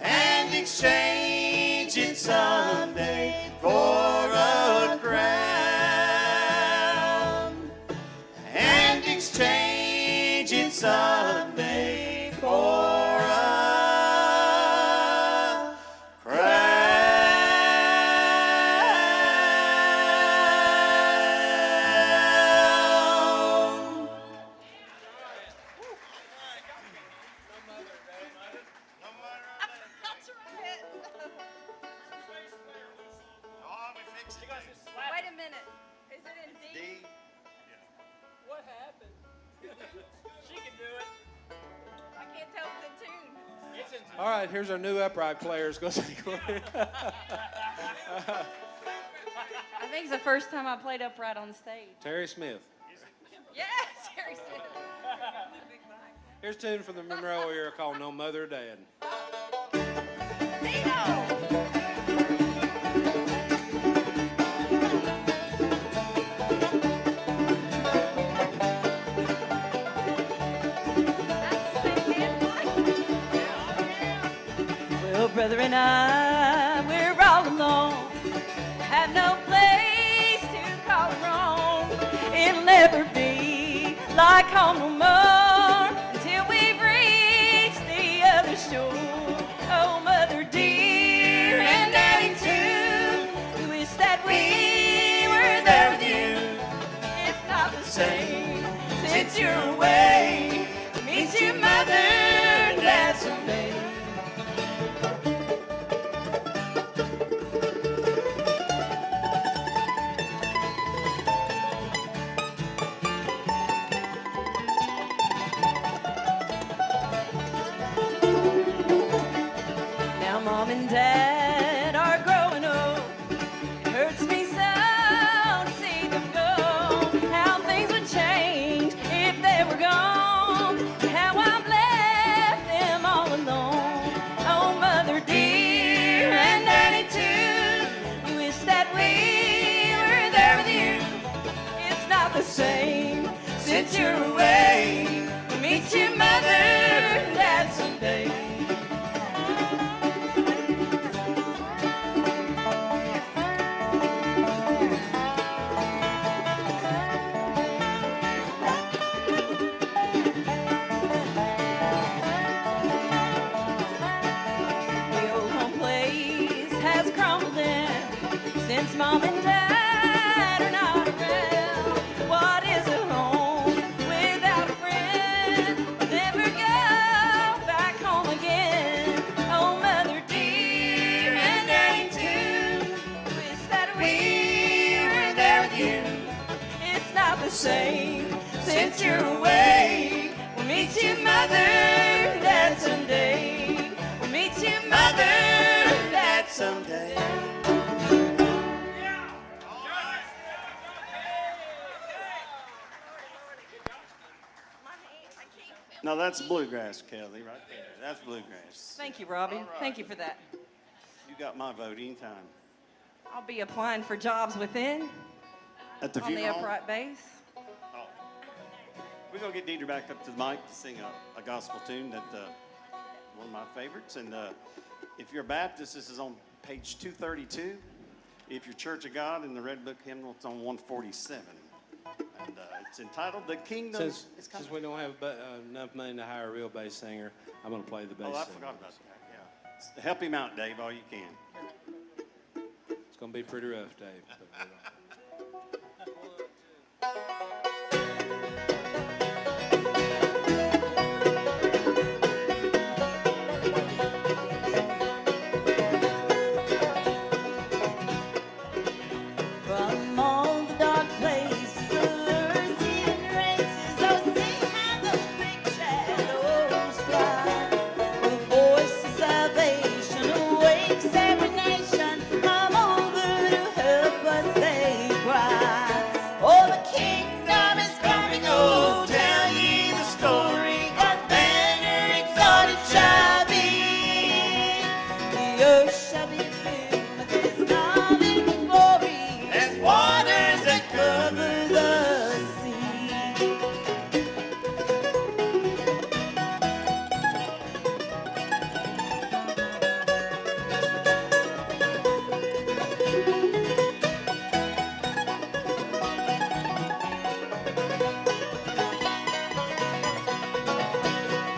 Speaker 17: and exchange it someday for a crown. And exchange it someday for a crown.
Speaker 13: Wait a minute. Is it in D?
Speaker 3: What happened? She can do it.
Speaker 13: I can't tell if it's in tune.
Speaker 3: It's in tune.
Speaker 7: All right, here's our new upright players. Go see.
Speaker 13: I think it's the first time I played upright on the stage.
Speaker 7: Terry Smith.
Speaker 13: Yes, Terry Smith.
Speaker 7: Here's a tune from the Monroe era called No Mother or Dad.
Speaker 13: Dino!
Speaker 18: brother and I, we're all alone. Have no place to call it wrong. It'll never be like home no more until we've reached the other shore. Oh, Mother dear and Daddy too, we wish that we were there with you. It's not the same since you're away. Meet your mother and dad someday. Now Mom and Dad are growing old. It hurts me so to see them go. How things would change if they were gone. How I've left them all alone. Oh, Mother dear and Daddy too, we wish that we were there with you. It's not the same since you're away. Meet your mother and dad someday. The old home place has crumbled in since Mom and Dad are not around. What is a home without a friend? Never go back home again. Oh, Mother dear and Daddy too, wish that we were there with you. It's not the same since you're away. We'll meet your mother and dad someday. We'll meet your mother and dad someday.
Speaker 17: Now that's bluegrass, Kelly, right there. That's bluegrass.
Speaker 18: Thank you, Robbie.
Speaker 17: All right.
Speaker 18: Thank you for that.
Speaker 17: You got my vote anytime.
Speaker 18: I'll be applying for jobs within
Speaker 17: At the
Speaker 18: on the
Speaker 17: funeral home?
Speaker 18: upright bass.
Speaker 17: We're going to get Deidre back up to the mic to sing a gospel tune that one of my favorites. And if you're a Baptist, this is on page 232. If you're Church of God in the Red Book hymnal, it's on 147. And it's entitled The Kingdom.
Speaker 7: Since we don't have enough money to hire a real bass singer, I'm going to play the bass
Speaker 17: Oh, I
Speaker 7: singer.
Speaker 17: forgot about that, yeah. Help him out, Dave, all you can.
Speaker 7: It's going to be pretty rough, Dave. but we're all right.
Speaker 18: From all the dark places, the lures and races, oh, see how those big shadows fly. The voice of salvation awakes every nation. Come over to help us, they cry. Oh, the kingdom is coming, oh, tell ye the story. God's banner exalted shall be. The earth shall be filled with his knowledge and glory, as waters that cover the sea.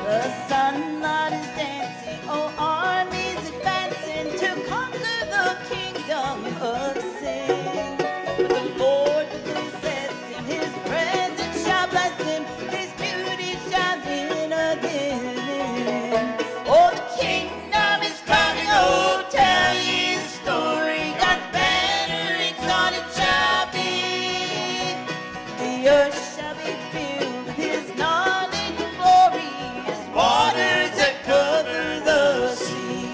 Speaker 18: The sunlight is dancing, oh, armies advancing to conquer the kingdom of sin. But the Lord will possess him, his presence shall bless him, his beauty shining again. Oh, the kingdom is coming, oh, tell ye the story. God's banner exalted shall be. The earth shall be filled with his knowledge and glory, as waters that cover the sea.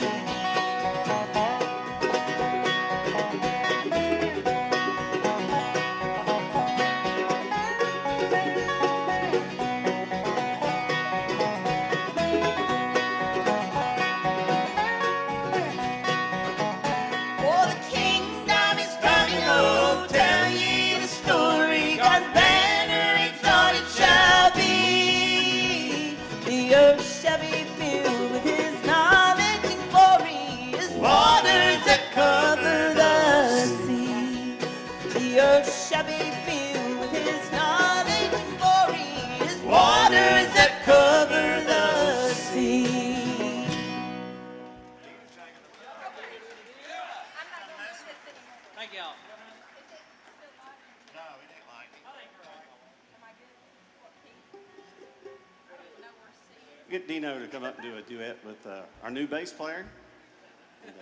Speaker 18: For the kingdom is coming, oh, tell ye the story. God's banner exalted shall be. The earth shall be filled with his knowledge and glory,
Speaker 17: get Dino to come up and do a duet with our new bass player. And,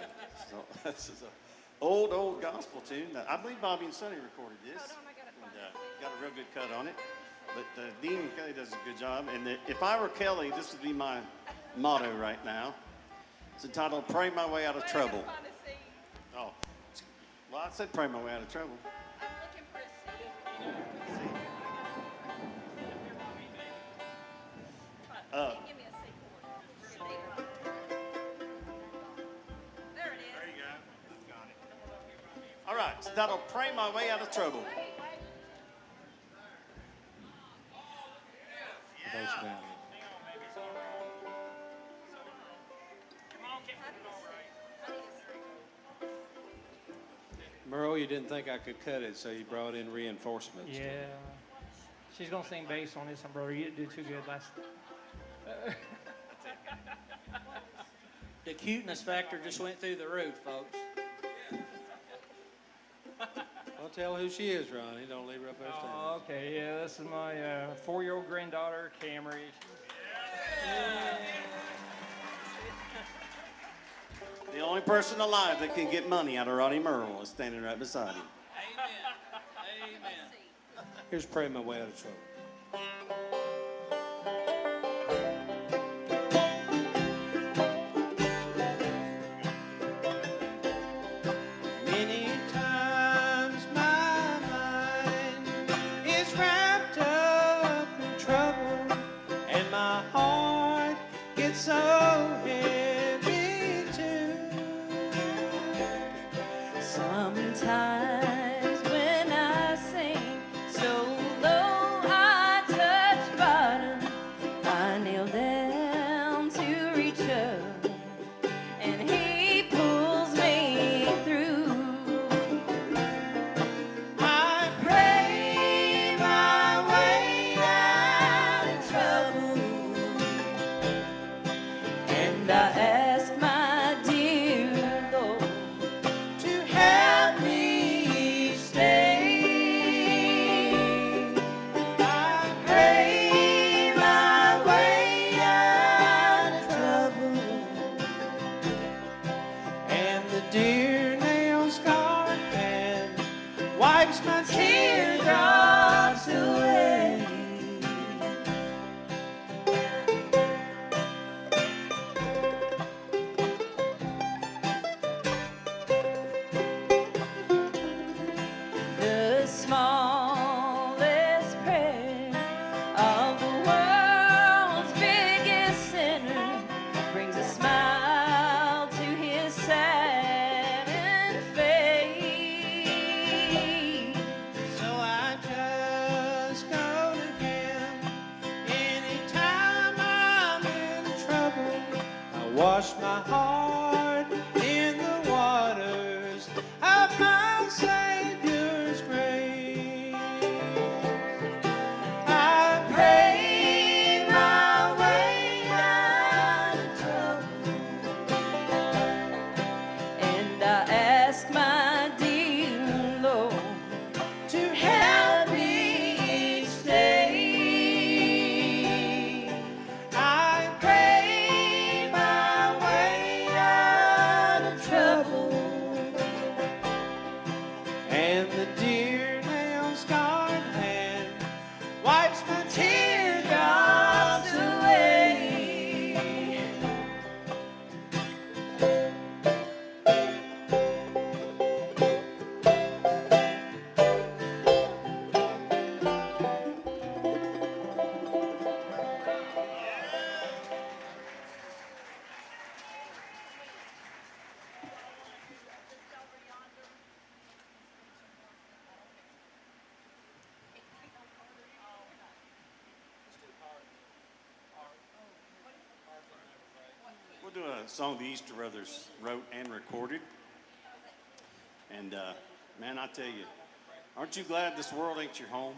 Speaker 17: so this is an old gospel tune. I believe Bobby and Sonny recorded this. And got a real good cut on it. But Dean and Kelly does a good job. And if I were Kelly, this would be my motto right now. It's entitled "Pray My Way Out of Trouble." Oh, well, I said "Pray My Way Out of Trouble."
Speaker 14: I'm looking for a seat. Give me a seat. There it is.
Speaker 17: There you go. Got it. All right, so that'll "Pray My Way Out of Trouble."
Speaker 10: Yeah. Merle, you didn't think I could cut it, so you brought in reinforcements.
Speaker 12: Yeah. She's going to sing bass on this one, brother. You didn't do too good last
Speaker 15: The cuteness factor just went through the roof, folks.
Speaker 10: Well, tell who she is, Ronnie. Don't leave her up there standing.
Speaker 12: Oh, okay. Yeah, this is my 4-year-old granddaughter, Camry.
Speaker 17: The only person alive that can get money out of Ronnie Merle is standing right beside him.
Speaker 15: Amen.
Speaker 10: Here's "Pray My Way Out of Trouble." Many times my mind is wrapped up in trouble, and my heart gets so heavy too.
Speaker 18: Sometimes when I sing so low I touch bottom, I kneel down to reach up, and He pulls me through. I pray my way out of trouble, and I ask my dear Lord to help me stay. I pray my way out of trouble,
Speaker 10: And the dear nail scarred hand wipes my
Speaker 18: teardrops away. The smallest prayer of the world's biggest sinner brings a smile to his saddened face.
Speaker 10: So I just go to Him anytime I'm in trouble. I wash my heart in the waters of my Savior's grace. I
Speaker 18: Pray my way out of trouble, and I ask my dear Lord to help me stay. I pray my way out of trouble,
Speaker 10: and the dear nail scarred hand wipes my
Speaker 18: teardrops away.
Speaker 17: We'll do a song the Easter Brothers wrote and recorded. And man, I tell you, aren't you glad this world ain't your home?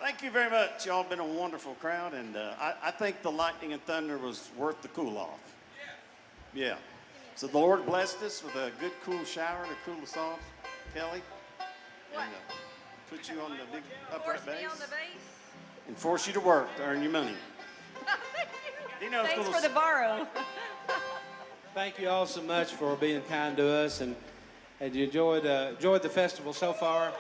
Speaker 17: Thank you very much. Y'all been a wonderful crowd, and I think the lightning and thunder was worth the cool off. Yeah. So the Lord blessed us with a good cool shower to cool us off, Kelly, and put you on the big upright bass, and force you to work to earn your money.
Speaker 13: Thanks for the borrow.
Speaker 7: Thank you all so much for being kind to us, and you enjoyed the festival so far.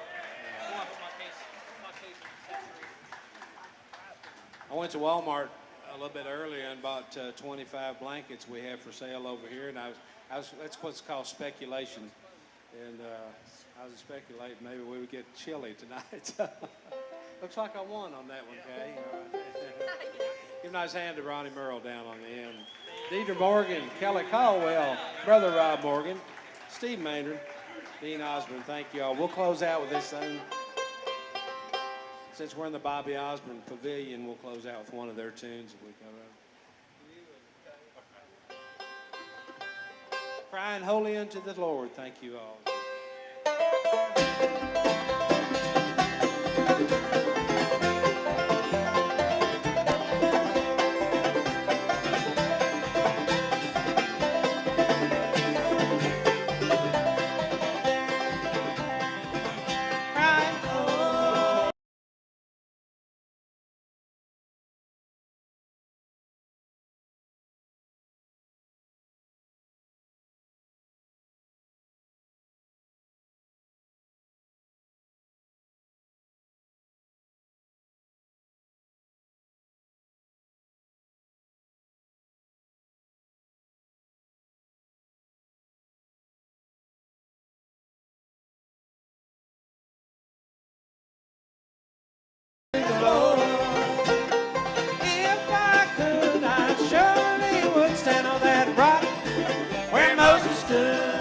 Speaker 7: I went to Walmart a little bit earlier and bought 25 blankets we have for sale over here, and that's what's called speculation, and I was speculating maybe we would get chilly tonight. Looks like I won on that one, Kay. Give a nice hand to Ronnie Merle down on the end. Deidre Morgan, Kelly Caldwell, Brother Rob Morgan, Steve Maynard, Dean Osborne, thank you all. We'll close out with this thing. Since we're in the Bobby Osborne Pavilion, we'll close out with one of their tunes if we go around. Crying holy unto the Lord, thank you all. If I could, I surely would stand on that rock where Moses stood.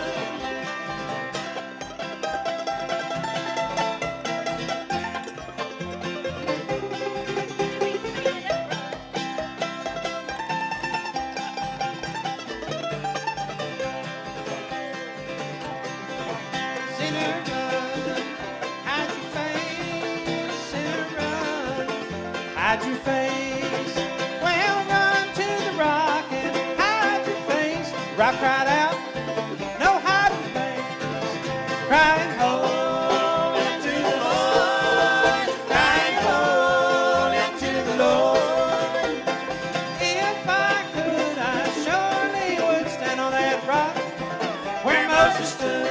Speaker 7: Sinner, run, hide your face. Sinner, run, hide your face. Well, run to the rock and hide your face. Rock cried out, no hiding place. Crying holy to the Lord, crying holy to the Lord. If I could, I surely would stand on that rock where Moses stood.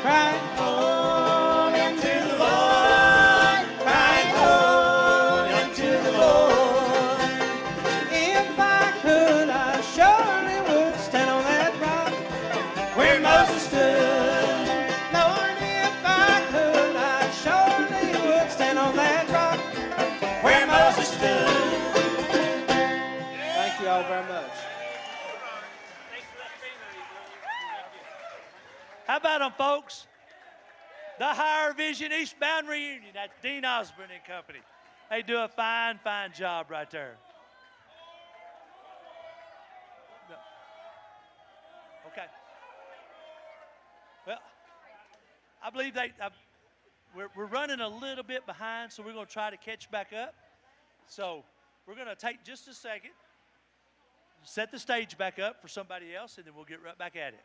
Speaker 7: Crying holy unto the Lord, crying holy unto the Lord. If I could, I surely would stand on that rock where Moses stood. Lord, if I could, I surely would stand on that rock where Moses stood. Thank you all very much.
Speaker 1: How about them, folks? The Higher Vision Eastbound Reunion. That's Dean Osborne and Company. They do a fine, fine job right there. Okay. Well, I believe we're running a little bit behind, so we're going to try to catch back up. So we're going to take just a second, set the stage back up for somebody else, and then we'll get right back at it.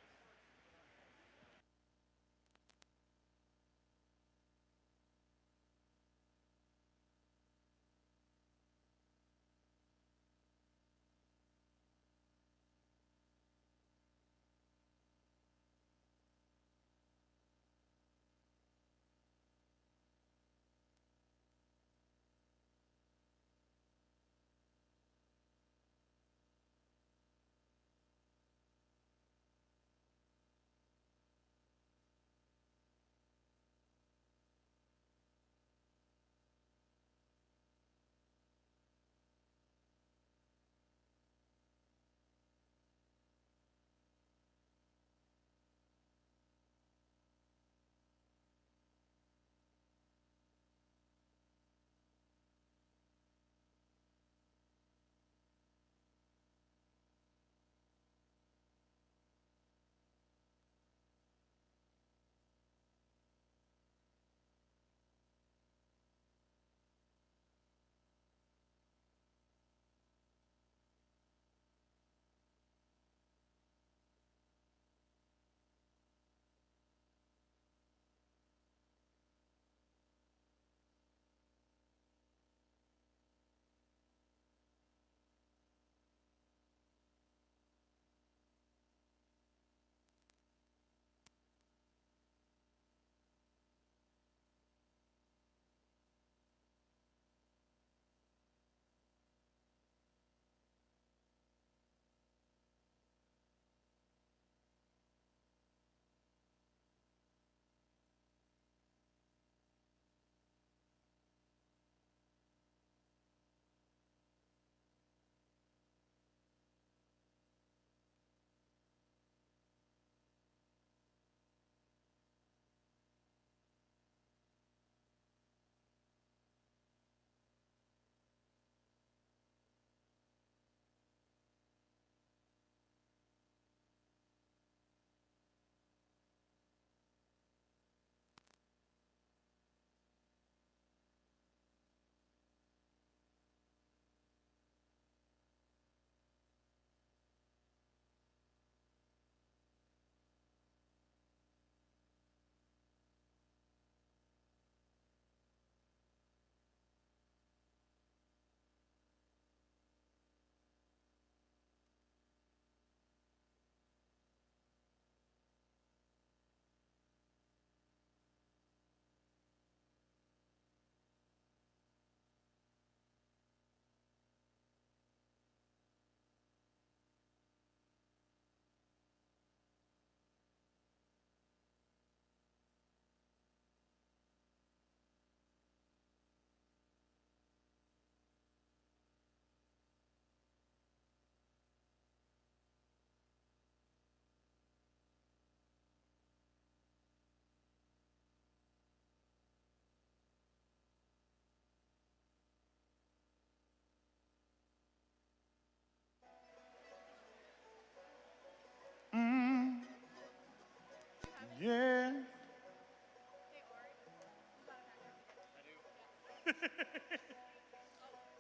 Speaker 6: Yeah.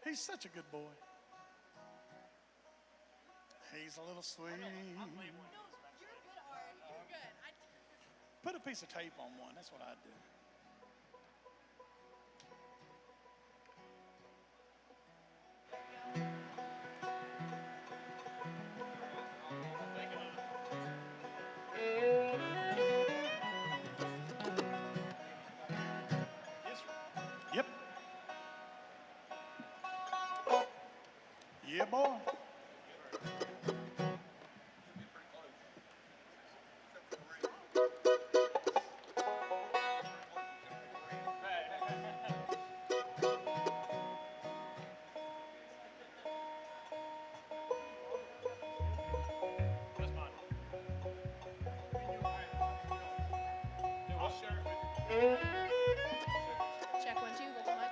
Speaker 6: He's such a good boy. He's a little sweet. Put a piece of tape on one. That's what I'd do. Yep. Yeah, boy.
Speaker 4: Check 1, 2 with the mic.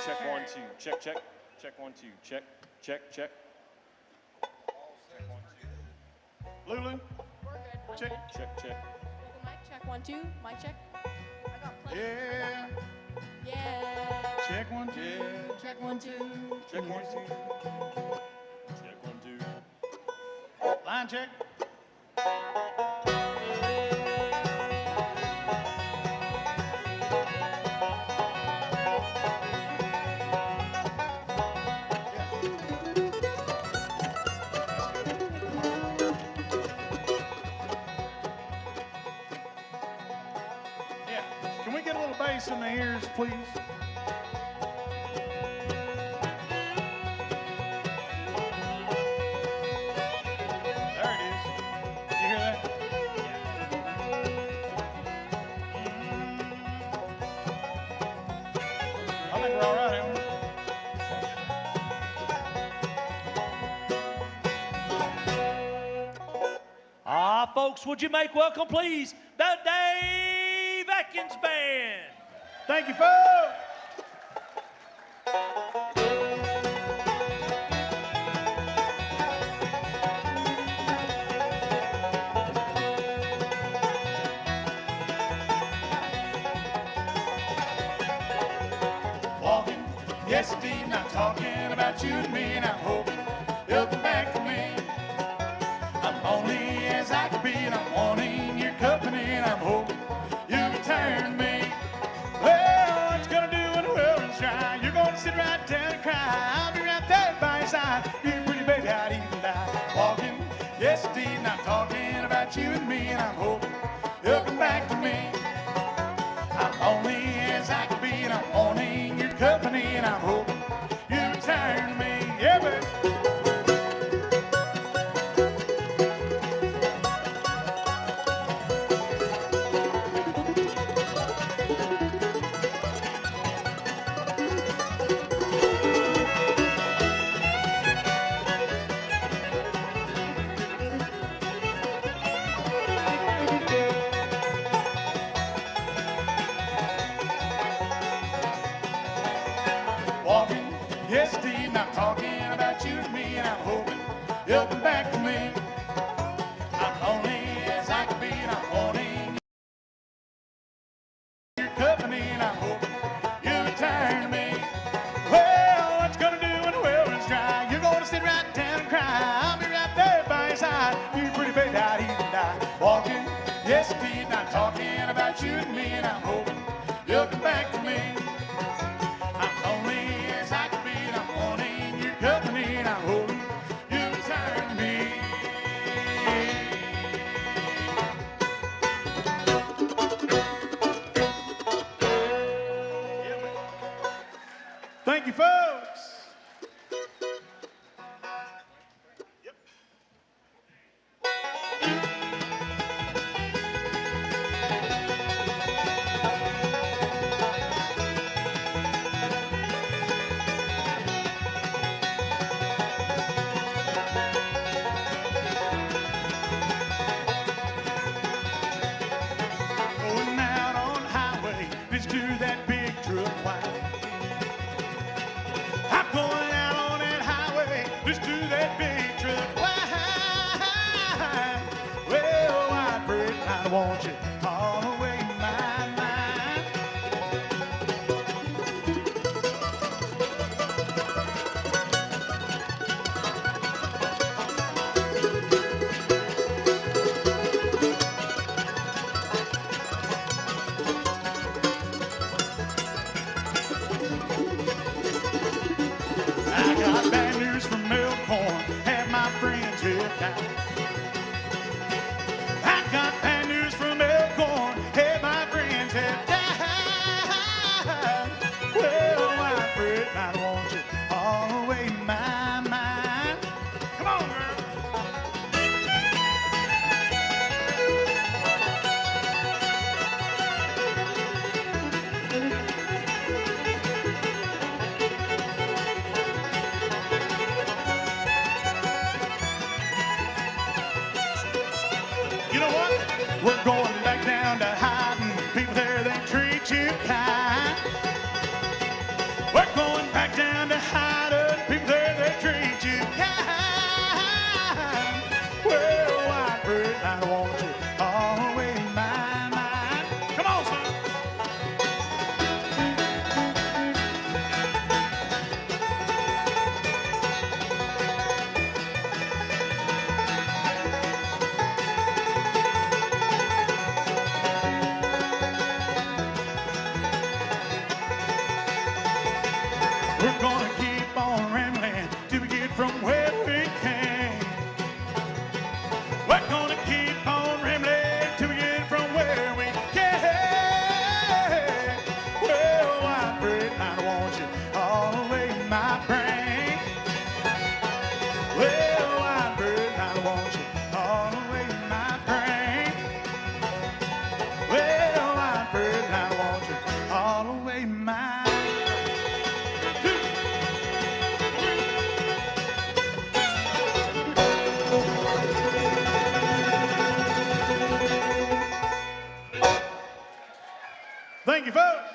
Speaker 2: Check 1, 2. Check, check. Check 1, 2. Check, check, check.
Speaker 6: Lulu.
Speaker 4: We're good.
Speaker 6: Check.
Speaker 2: Check, check.
Speaker 4: With the mic. Check 1, 2. Mic check. I got plenty.
Speaker 6: Yeah.
Speaker 4: Yeah.
Speaker 6: Check 1, 2.
Speaker 4: Check 1, 2.
Speaker 2: Check 1, 2. Check 1, 2.
Speaker 6: Line check. Yeah. Can we get a little bass in the ears, please? There it is. You hear that? I think we're all right, ain't we?
Speaker 1: Folks, would you make welcome, please, the Dave Atkins Band?
Speaker 6: Thank you, folks. Walking, yes indeed, not talking about you and me, and I'm hoping you'll come back to me. I'm lonely as I could be, and I'm wanting your company, and I'm hoping you return me. Well, what you gonna do when the well runs dry? You're gonna sit right down and cry. I'll be right there by your side. You pretty baby, I'd even die. Walking, yes indeed, not talking about you and me, and I'm hoping you'll come back to me. I'm lonely as I could be, and I'm wanting your company, and I'm hoping you return me. Yeah, baby. Walking, yes indeed, not talking about you and me, and I'm hoping you'll come back to me. I'm lonely as I could be, and I'm wanting your company, and I'm hoping you return me. Well, what you gonna do when the well runs dry? You're gonna sit right down and cry. I'll be right there by your side. You pretty baby, I'd even die. Walking, yes indeed, not talking about you and me, and I'm hoping you'll come back to me. I'm lonely as I could be, and I'm wanting your company, and I'm hoping you return me. Thank you, folks. Going out on the highway, listen to that big truck whine. I'm going out on that highway, listen to that big truck whine. Well, I'd break, I don't want got bad news from Elkhorn, have my friends here tight. I got bad news from Elkhorn, have my friends here tight. Well, Winefred, I don't want you all away my mind. Come on, girl. You know what? We're going back down to hiding. People there, they treat you kind. We're going back down to hiding. People there, they treat you kind. Well, Winefred, I don't want you all away in my mind. Come on, son. We're gonna keep on rambling till we get from where we came. We're gonna keep on rambling till we get from where we came. Well, Winefred, I don't want you all away in my brain. Well, Winefred, I don't want you all away in my brain. Well, Winefred, I don't want you all away in my Thank you, folks.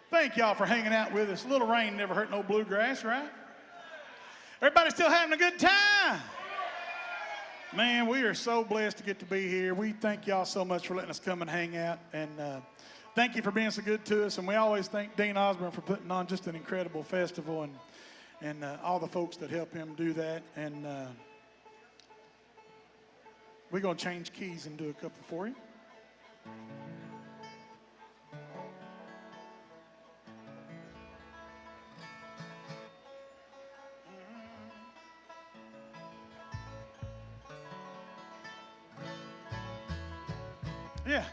Speaker 6: Thank y'all for hanging out with us. A little rain never hurt no bluegrass, right? Everybody still having a good time? Man, we are so blessed to get to be here. We thank y'all so much for letting us come and hang out. And thank you for being so good to us. And we always thank Dean Osborne for putting on just an incredible festival and all the folks that help him do that. And we're going to change keys and do a couple for you. Yeah,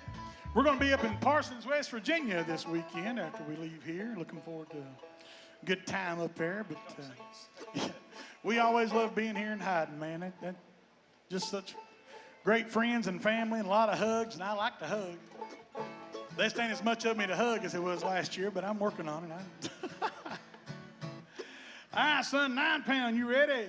Speaker 6: we're going to be up in Parsons, West Virginia this weekend after we leave here. Looking forward to a good time up there. But yeah, we always love being here and hiding, man. That just such great friends and family and a lot of hugs, and I like to hug. This ain't as much of me to hug as it was last year, but I'm working on it. All right, son, 9 pound, you ready?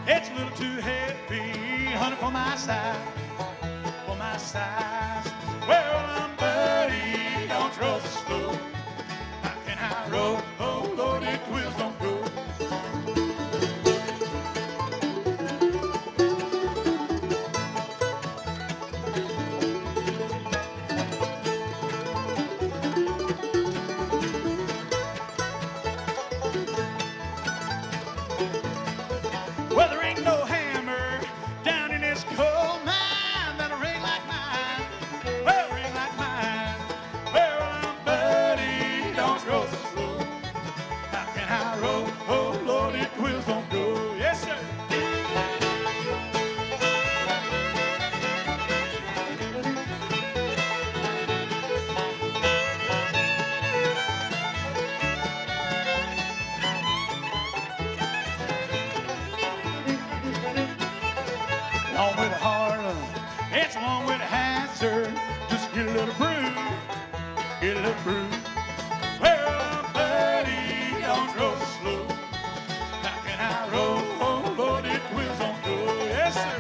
Speaker 6: It's a little too heavy, honey, for my size, for my size. Well, I'm buddy, don't roll so slow. How can I roll? Oh, Lord, it wheels don't go. Well, there ain't no hammer down in this coal mine that'll ring like mine. Well, ring like mine. Well, I'm buddy, don't roll so slow. How can I roll? Oh, Lord, it wheels don't go. Yes, sir. Long way to Harlem, it's a long way to Hazard. Just get a little brew, get a little brew. Well, buddy, don't roll so slow. How can I roll? Oh, Lord, it wheels don't go. Yes, sir.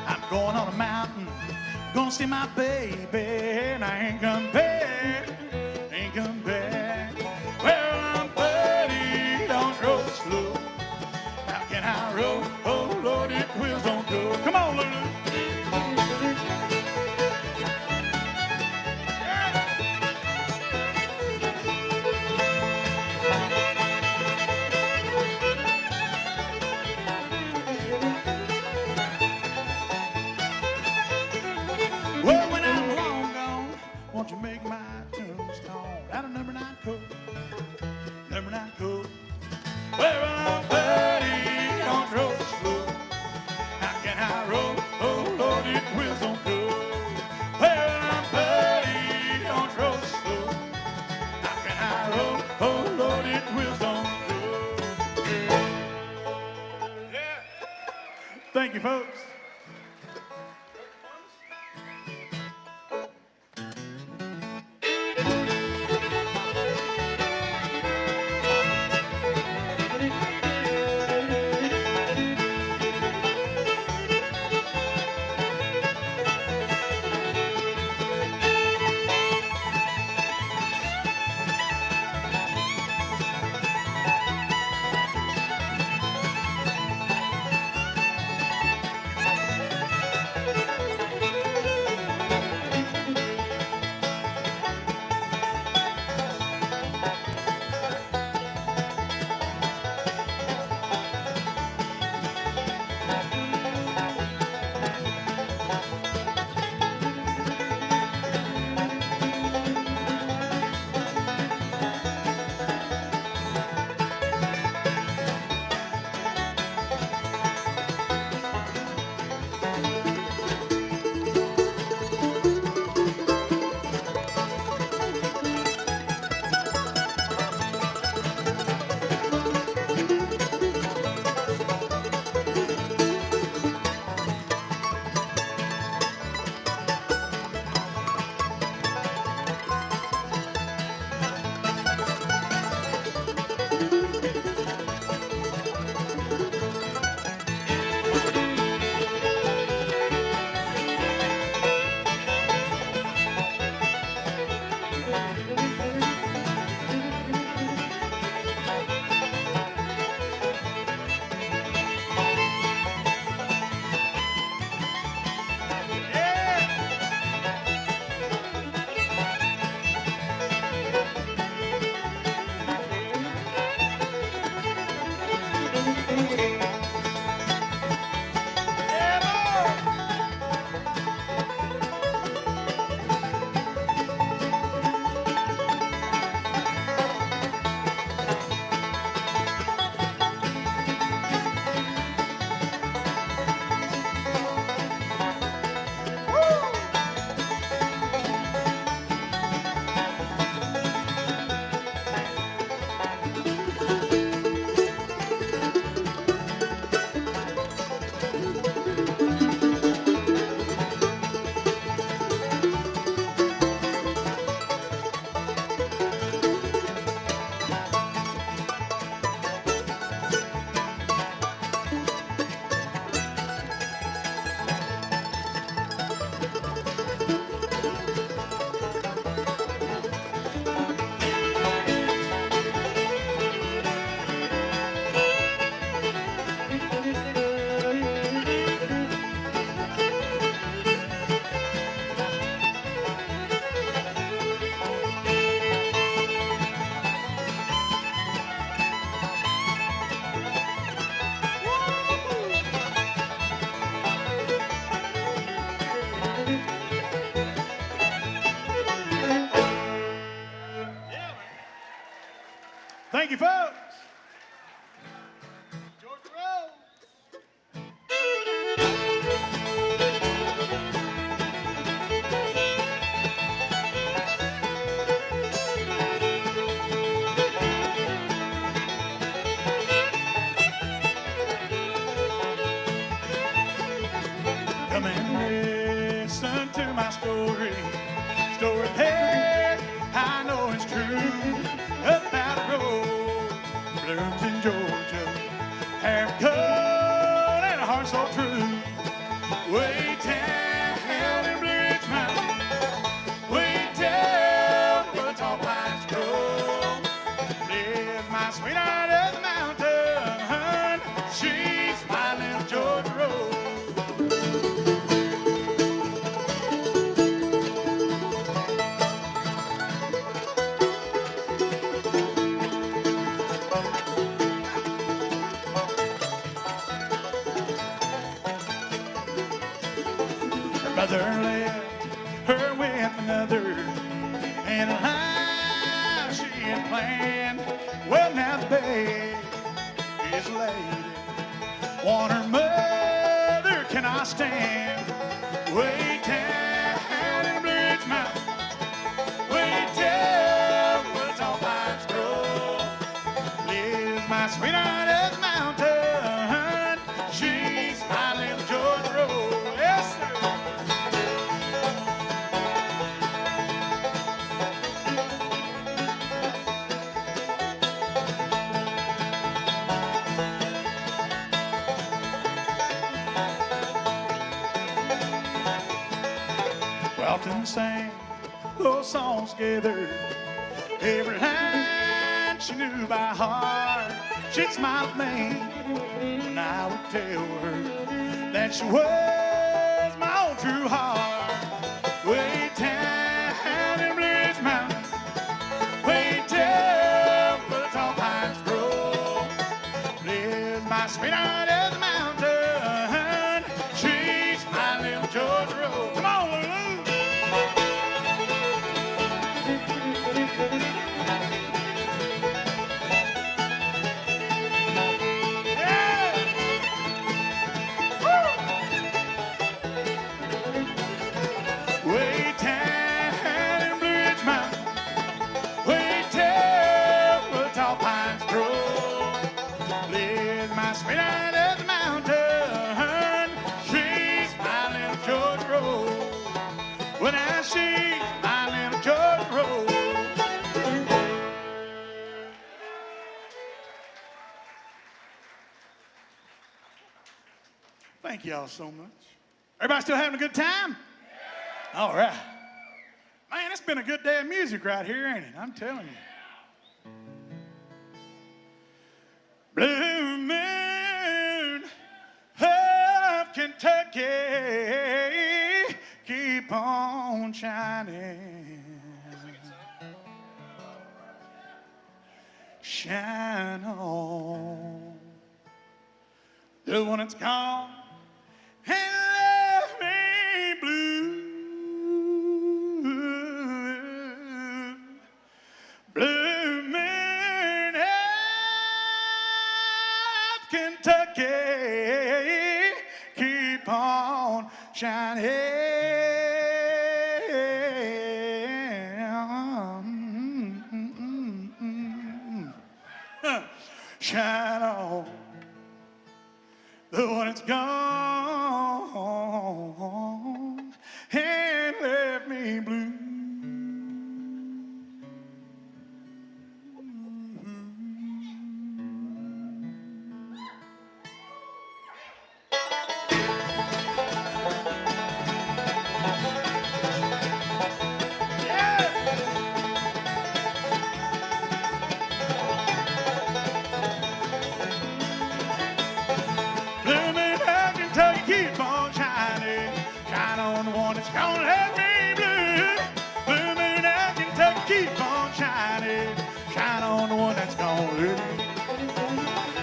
Speaker 6: I'm going on a see my baby, and I ain't come back, ain't come back. Well, I'm buddy, don't roll slow. How can I roll? Oh, Lord, it wheels don't go. Come on, Lulu. Well, when I'm long gone, won't you make my tombstone out of number 9 coat? Number 9 coat. Well, I'm buddy, don't roll the slow. How can I roll? Oh, Lord, it wheels don't go. Well, I'm buddy, don't roll the slow. How can I roll? Oh, Lord, it wheels don't go. Yeah. Thank you, folks. Thank you, folks. Come and listen to my story. Story, hey, I know it's true. About a rose blooms in Georgia, hair cut and a heart so true. Way down in Bridge brother left her with another, and a life she had planned. Well, now the bed is laid. Want her mother cannot stand. Way down in the Bridge Mountain, way down where the tall pines grow, lives my sweetheart of the mountain. She's my little Georgia Road. Yes, sir. We often sang those songs together. Every line she knew by heart. She'd smile at me when I would tell her that she was my own true heart. Way down in Blues Mountain, way down where the tall pines grow, lives my sweetheart of the mountain. She's my little Georgia Road. Come on, Lulu. Way down in Blue Ridge Mountain, way down where the tall pines grow, lives my sweetheart of the mountain. She's my little Georgia Road. Well, now she's my little Georgia Road. Thank y'all so much. Everybody still having a good time? All right. Man, it's been a good day of music right here, ain't it? I'm telling you. Blue moon of Kentucky, keep on shining. Shine on. The one that's gone and left me blue. Blue moon of Kentucky, keep on shining. Shine on. The one that's gone and left me blue. Blue moon of Kentucky, keep on shining. Shine on the one that's gonna let me blue. Blue moon of Kentucky, keep on shining. Shine on the one that's gonna let me.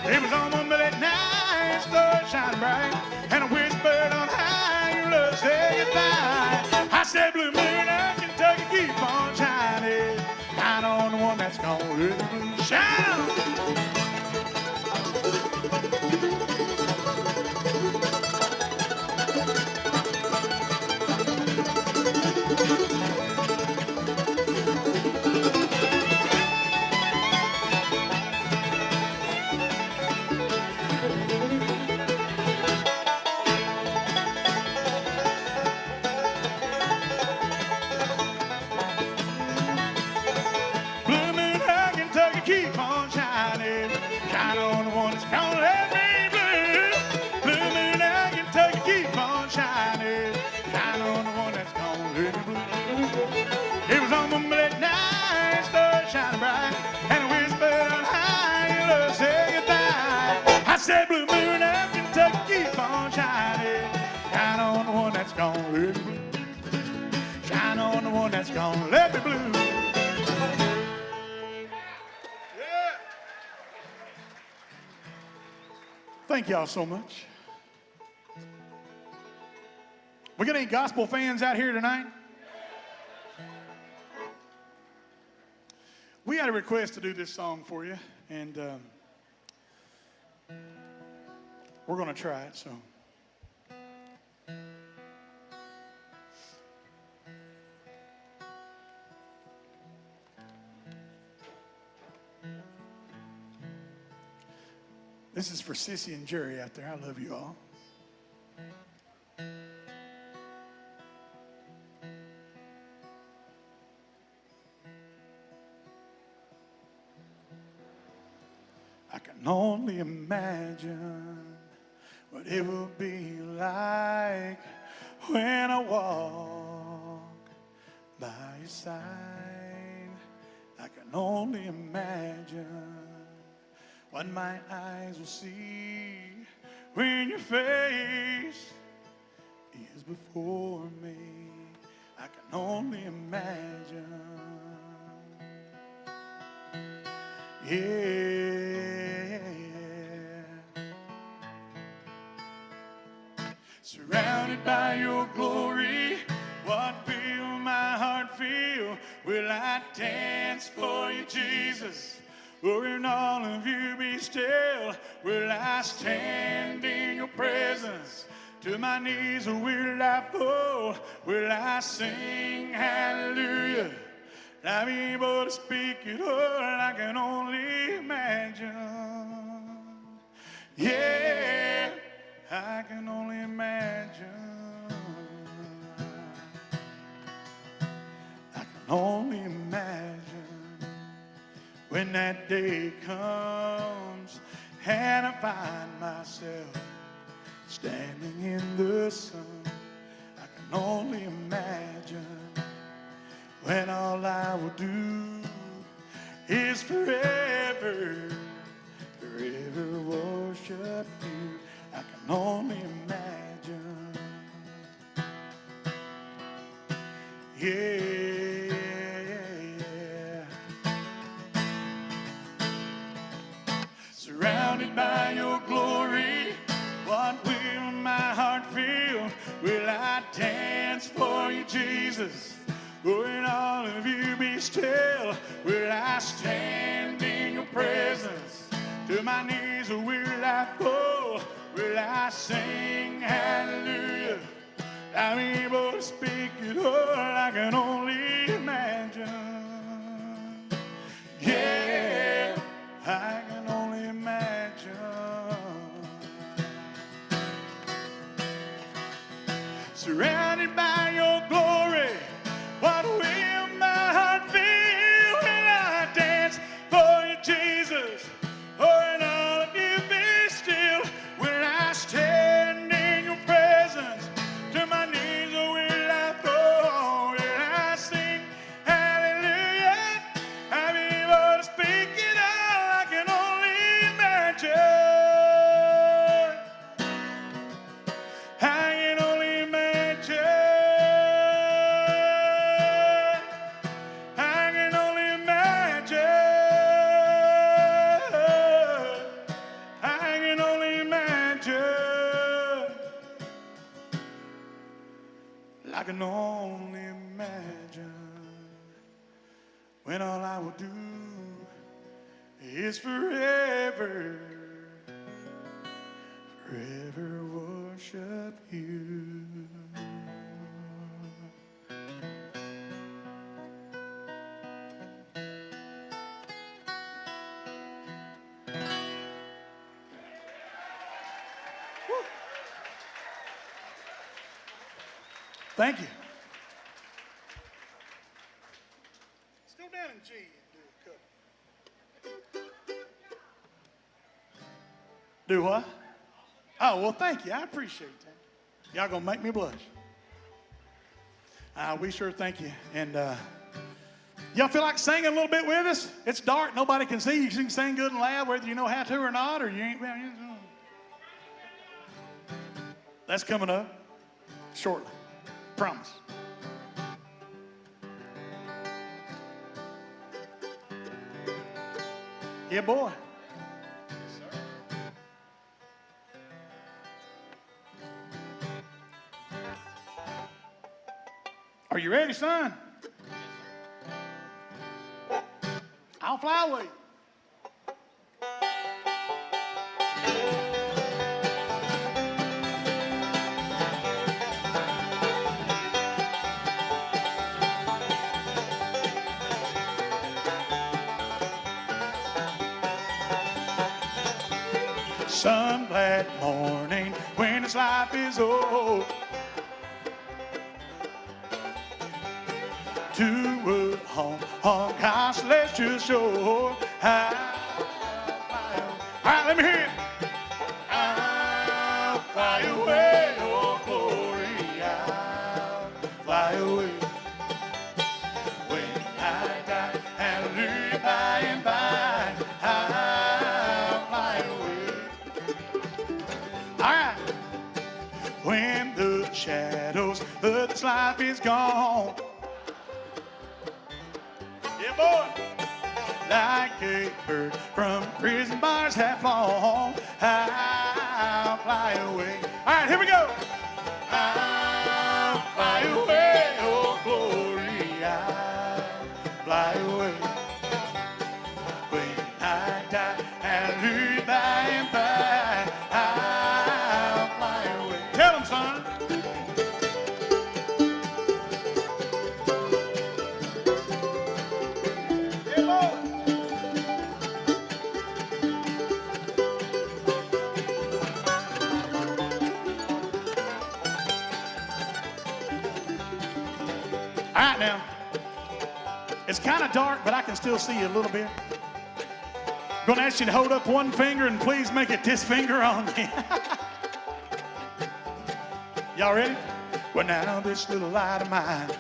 Speaker 6: It was on my middle night, stars shining bright, and I whispered on high, your love say goodbye. I said, blue moon of Kentucky, keep on shining. Shine on the one that's gonna let me blue. Shine on. Blue moon of Kentucky, keep on shining. Shine on the one that's gonna let me blue. Blue moon of Kentucky, keep on shining. Shine on the one that's gonna let me blue. It was on my moonlit night, stars shining bright, and I whispered on high, your love say goodbye. I said, blue moon of Kentucky, keep on shining. Shine on the one that's gonna let me blue. Shine on the one that's gonna let me blue. Thank y'all so much.
Speaker 16: We got any gospel fans out here tonight? We had a request to do this song for you, and we're going to try it, so. This is for Sissy and Jerry out there. I love you all. I can only imagine what it will be like when I walk by your side. I can only imagine what my eyes will see when your face is before me. I can only imagine. Yeah. Surrounded by your glory, what will my heart feel? Will I dance for you, Jesus? Or in all of you be still? Will I stand in your presence to my knees, or will I fall? Will I sing hallelujah? I'll be able to speak it all. I can only imagine. Yeah, I can only imagine. I can only imagine. When that day comes and I find myself standing in the sun, I can only imagine when all I will do is forever, forever worship you. I can only imagine. Yeah. Surrounded by your glory, what will my heart feel? Will I dance for you, Jesus? Will all of you be still? Will I stand in your presence to my knees, or will I fall? Will I sing hallelujah? I'm able to speak it all. I can only imagine. Yeah, I can only imagine. Surrounded by your glory, what will my heart feel? Will I dance for you, Jesus? Or in all of you be still? Will I stand in your presence to my knees, or will I fall? Will I sing hallelujah? I'm able to speak it all. I can only imagine. I can only imagine. I can only imagine. I can only imagine. I can only imagine when all I will do is forever, forever worship you. Thank you. Let's go down in G and do a couple. Do what? Oh, well, thank you. I appreciate that. Y'all gonna make me blush. We sure thank you. And y'all feel like singing a little bit with us? It's dark. Nobody can see. You can sing good and loud whether you know how to or not, or you ain't. Well, that's coming up shortly. Promise. Yeah, boy. Are you ready, son? I'll fly away. Some glad morning when this life is old, to a home house, let's just show. All right, let me hear it. I'll fly away, oh glory, I'll fly away. When I die, hallelujah, by and by, I'll fly away. All right. When the shadows of this life is gone, yeah, boy, like a bird from prison bars have flown, I'll fly away. All right, here we go. I'll fly away, oh glory, I'll fly away. When I die, hallelujah, by and by, I'll fly away. Tell them, son. Yeah, boy. All right, now, it's kind of dark, but I can still see you a little bit. I'm going to ask you to hold up one finger and please make it this finger only. Y'all ready? Well, now this little light of mine,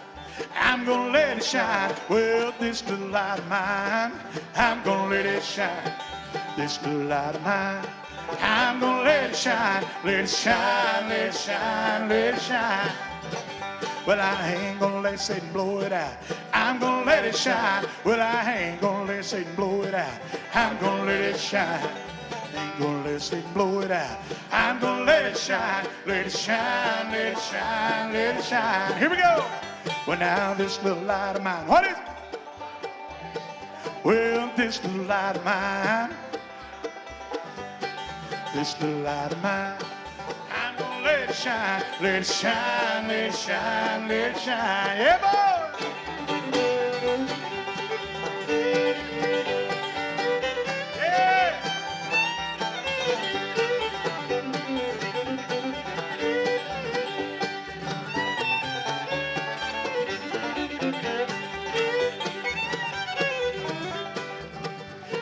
Speaker 16: I'm going to let it shine. Well, this little light of mine, I'm going to let it shine. This little light of mine, I'm going to let it shine. Let it shine, let it shine, let it shine. Well, I ain't gonna let Satan blow it out. I'm gonna let it shine. Well, I ain't gonna let Satan blow it out. I'm gonna let it shine. Ain't gonna let Satan blow it out. I'm gonna let it shine. Let it shine, let it shine, let it shine. Here we go. Well, now this little light of mine. What is it? Well, this little light of mine. This little light of mine. Let it shine, let it shine, let it shine, let it shine. Yeah, boy! Yeah!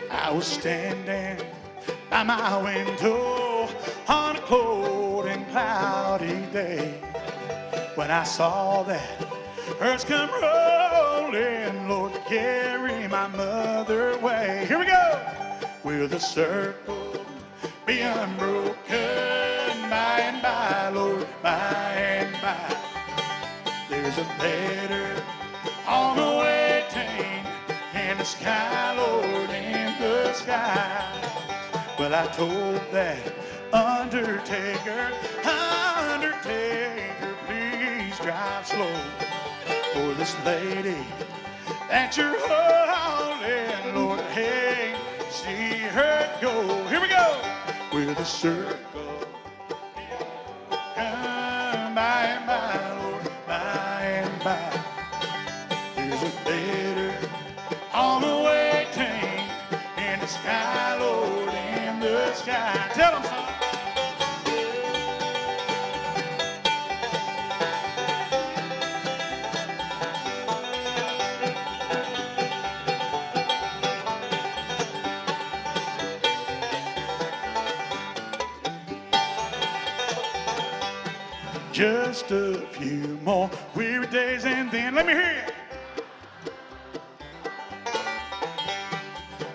Speaker 16: I was standing by my window on a cold and cloudy day when I saw that earth come rolling, Lord, carry my mother away. Here we go. Will the circle be unbroken by and by, Lord, by and by? There's a letter on the waiting in the sky, Lord, in the sky. Well, I told that Undertaker, please drive slow for this lady that you're holding, Lord, hey, see her go. Here we go. Will the circle come by and by, Lord, by and by? There's a letter on the waiting in the sky, Lord, in the sky. Tell them, son. Just a few more weary days and then let me hear it.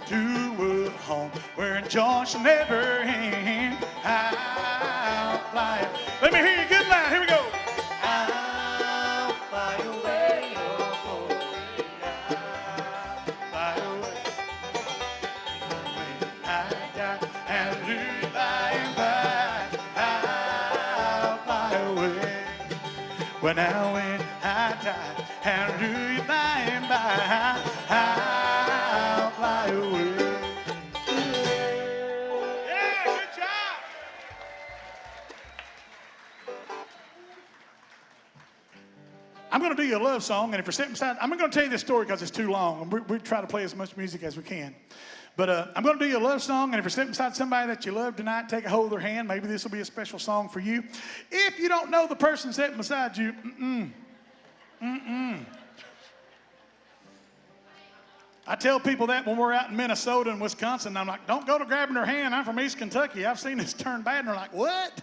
Speaker 16: To a home where joy shall never end. I'll fly. Let me hear you good line. Here we go. I'll fly away, oh glory. I'll fly away. When I die, hallelujah, by and by, I'll fly away. Well, now when I tide. Hallelujah, by and by, I'll fly away. Yeah, good job. I'm going to do you a love song, and if you're sitting beside, I'm going to tell you this story because it's too long. We try to play as much music as we can. But I'm going to do you a love song, and if you're sitting beside somebody that you love tonight, take a hold of their hand. Maybe this will be a special song for you. If you don't know the person sitting beside you, I tell people that when we're out in Minnesota and Wisconsin, I'm like, don't go to grabbing their hand. I'm from East Kentucky. I've seen this turn bad, and they're like, what?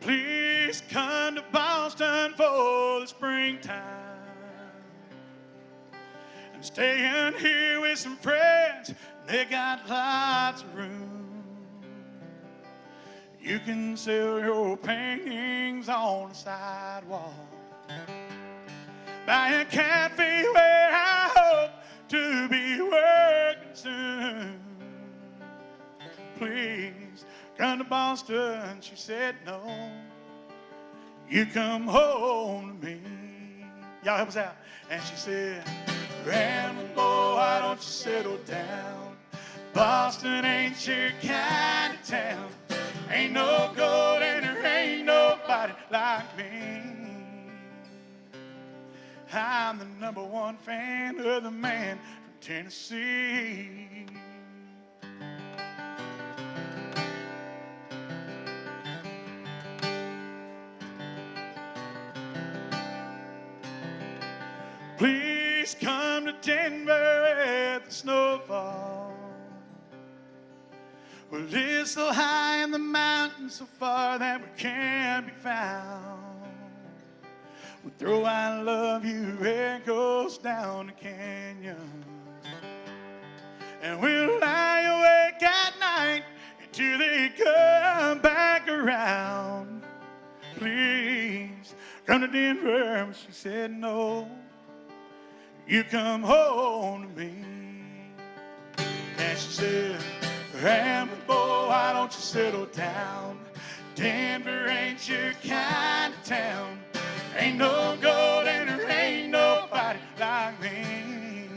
Speaker 16: Please come to Boston for the springtime. I'm staying here with some friends. They got lots of room. You can sell your paintings on the sidewalk. Buy a cafe where I hope to be working soon. Please come to Boston. She said no. You come home to me. Y'all help us out. And she said, Grandma, boy, why don't you settle down? Boston ain't your kind of town. Ain't no gold and there ain't nobody like me. I'm the #1 fan of the man from Tennessee. Please come to Denver at the snowfall. Well, it's so high in the mountains, so far that we can't be found. We throw I love you echoes down the canyon. And we'll lie awake at night until they come back around. Please come to Denver. She said no. You come home to me. And she said, Grandma, boy, why don't you settle down? Denver ain't your kind of town. Ain't no gold and there ain't nobody like me.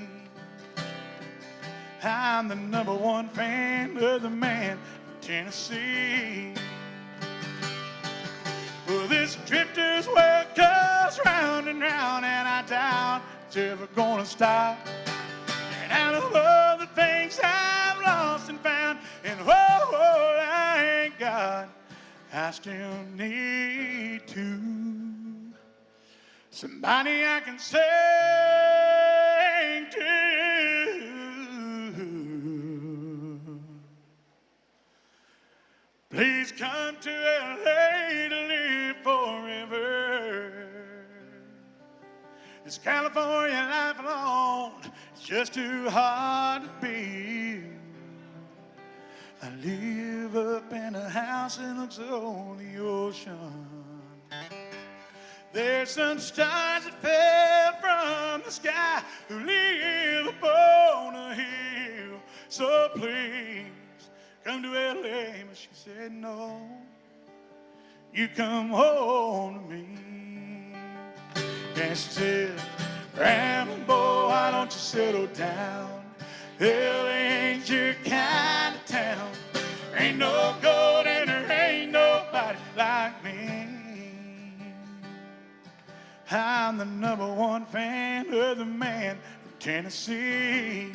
Speaker 16: I'm the #1 fan of the man from Tennessee. Well, this drifter's world goes round and round, and I doubt it's ever gonna stop. And out of all the things I've lost and found, and all I ain't got, I still need to. Somebody I can sing to. Please come to LA to live forever. This California life alone is just too hard to be. I live up in a house that looks over the ocean. There's some stars that fell from the sky who live upon a hill. So please come to LA. But she said no. You come home to me. And she said, Grandma, boy, why don't you settle down? LA ain't your kind of town. Ain't no gold and there ain't nobody like me. I'm the #1 fan of the man from Tennessee.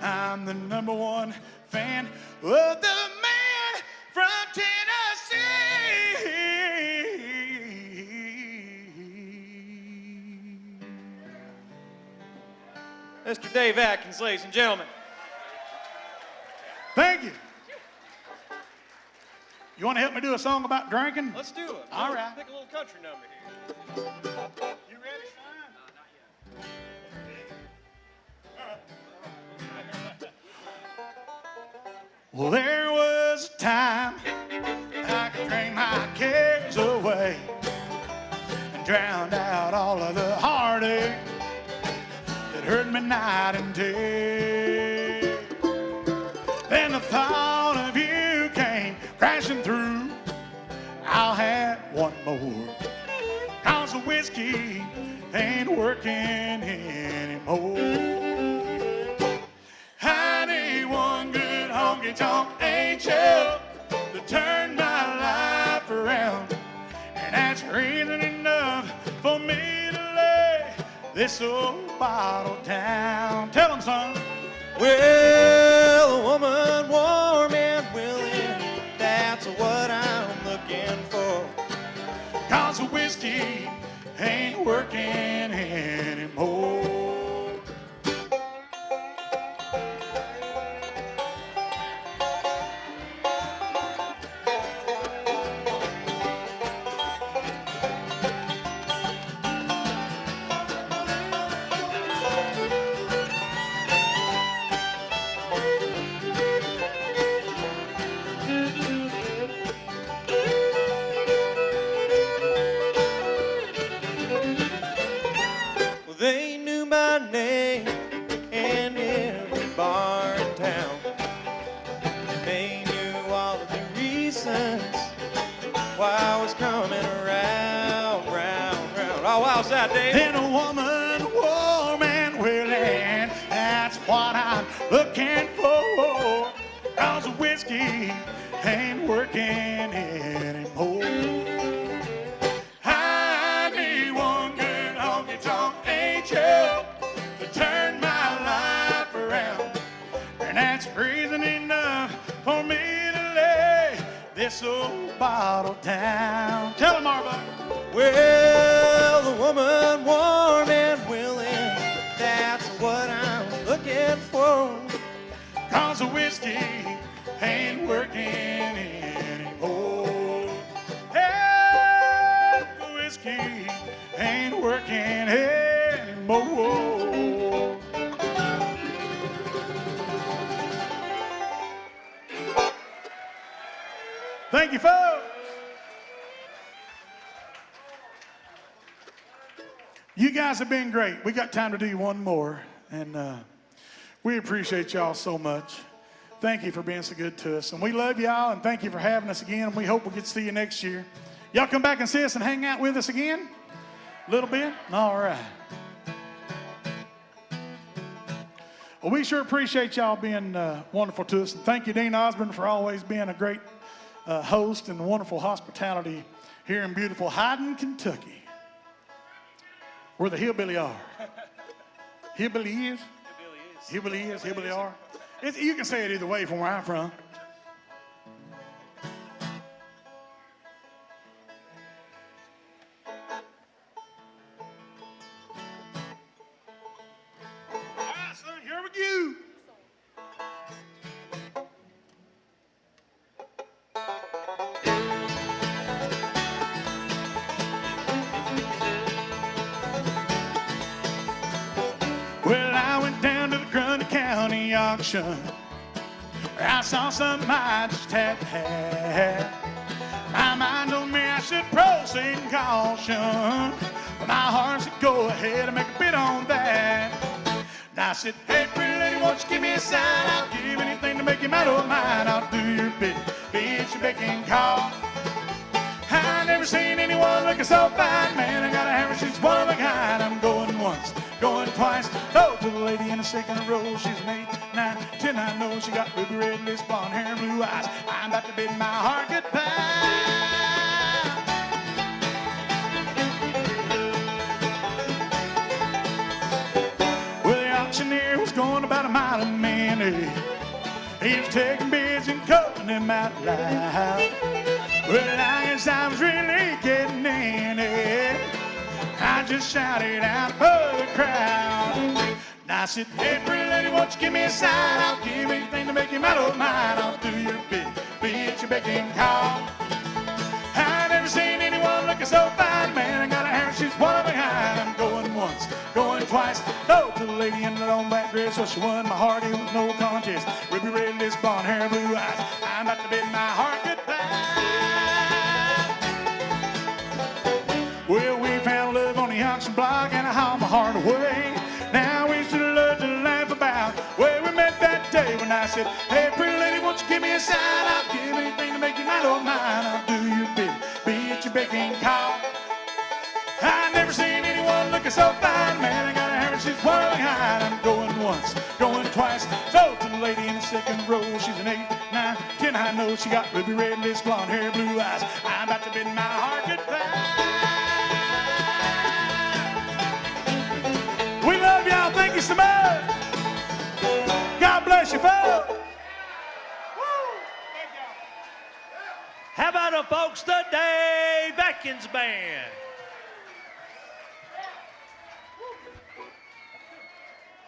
Speaker 16: I'm the #1 fan of the man from Tennessee.
Speaker 2: Mr. Dave Atkins, ladies and gentlemen.
Speaker 16: Thank you. You want to help me do a song about drinking?
Speaker 2: Let's do it.
Speaker 16: All right.
Speaker 2: Pick a little country number here.
Speaker 16: You ready, son? Not yet. Well, there was a time I could drink my cares away and drown out all of the heartache hurt me night and day. Then the thought of you came crashing through. I'll have one more, 'cause the whiskey ain't working anymore. I need one good honky-tonk angel to turn my life around, and that's reason enough for me to lay this old bottle down. Tell 'em, son.
Speaker 9: Well, a woman warm and willing, that's what I'm looking for.
Speaker 16: 'Cause the whiskey ain't working anymore.
Speaker 9: Well, they knew my name in every bar in town. They knew all of the reasons why I was coming around, round, round. Oh, how's that, Dave?
Speaker 16: Then a woman warm and willing, that's what I'm looking for. 'Cause the whiskey ain't working anymore. I need one good honky-tonk angel to turn my life around, and that's reason enough for me to lay this old bottle down. Tell 'em, Marva.
Speaker 9: Well, the woman warm and willing, that's what I'm looking for.
Speaker 16: 'Cause the whiskey ain't working anymore. Hey, the whiskey ain't working anymore. Thank you, folks. You guys have been great. We got time to do one more, and we appreciate y'all so much. Thank you for being so good to us, and we love y'all, and thank you for having us again, and we hope we'll get to see you next year. Y'all come back and see us and hang out with us again a little bit? All right. Well, we sure appreciate y'all being wonderful to us, and thank you, Dean Osborne, for always being a great host and wonderful hospitality here in beautiful Hyden, Kentucky, where the hillbilly are. Hillbilly is? Hillbilly is, hillbilly are. You can say it either way from where I'm from. All right, son, here we go. Well, I went down to the Grundy County auction. I saw something I just had to have. My mind told me I should proceed in caution, but my heart said go ahead and make a bid on that. And I said, hey, pretty lady, won't you give me a sign? I'll give anything to make you mine or mine. I'll do your bid, it's your beck and call. I never seen anyone looking so fine, man. I got a hammer, she's one of a kind. I'm going once, going twice. Oh, to the lady in the second row, she's an 8, 9, 10. I know she got ruby red lips, blonde hair, and blue eyes. I'm about to bid my heart goodbye. Well, the auctioneer was going about a mile a minute. He was taking bids and cutting them out loud. Well, I guess I was really getting in it. I just shouted out for the crowd. And I said, hey, pretty lady, won't you give me a sign? I'll give anything to make you mine or mine. I'll do your bid, be it your beck and call. I never seen anyone looking so fine, man. I got a hair, she's one of a kind. I'm going once, going twice. Oh, to the lady in the long black dress, so she won my heart. It was no contest. Ruby red lips, blonde hair, blue eyes. I'm about to bid my heart goodbye. Well, we found love on the auction block, and I hauled my heart away. Now we should looking so fine, man, I got a hammer, she's whirling high. I'm going once, going twice. So to the lady in the second row, she's an 8, 9, 10 high nose. She got ruby red lips, blonde hair, blue eyes. I'm about to bid my heart goodbye. We love y'all. Thank you so much. God bless you, folks.
Speaker 1: How about them folks, the Dave Atkins Band?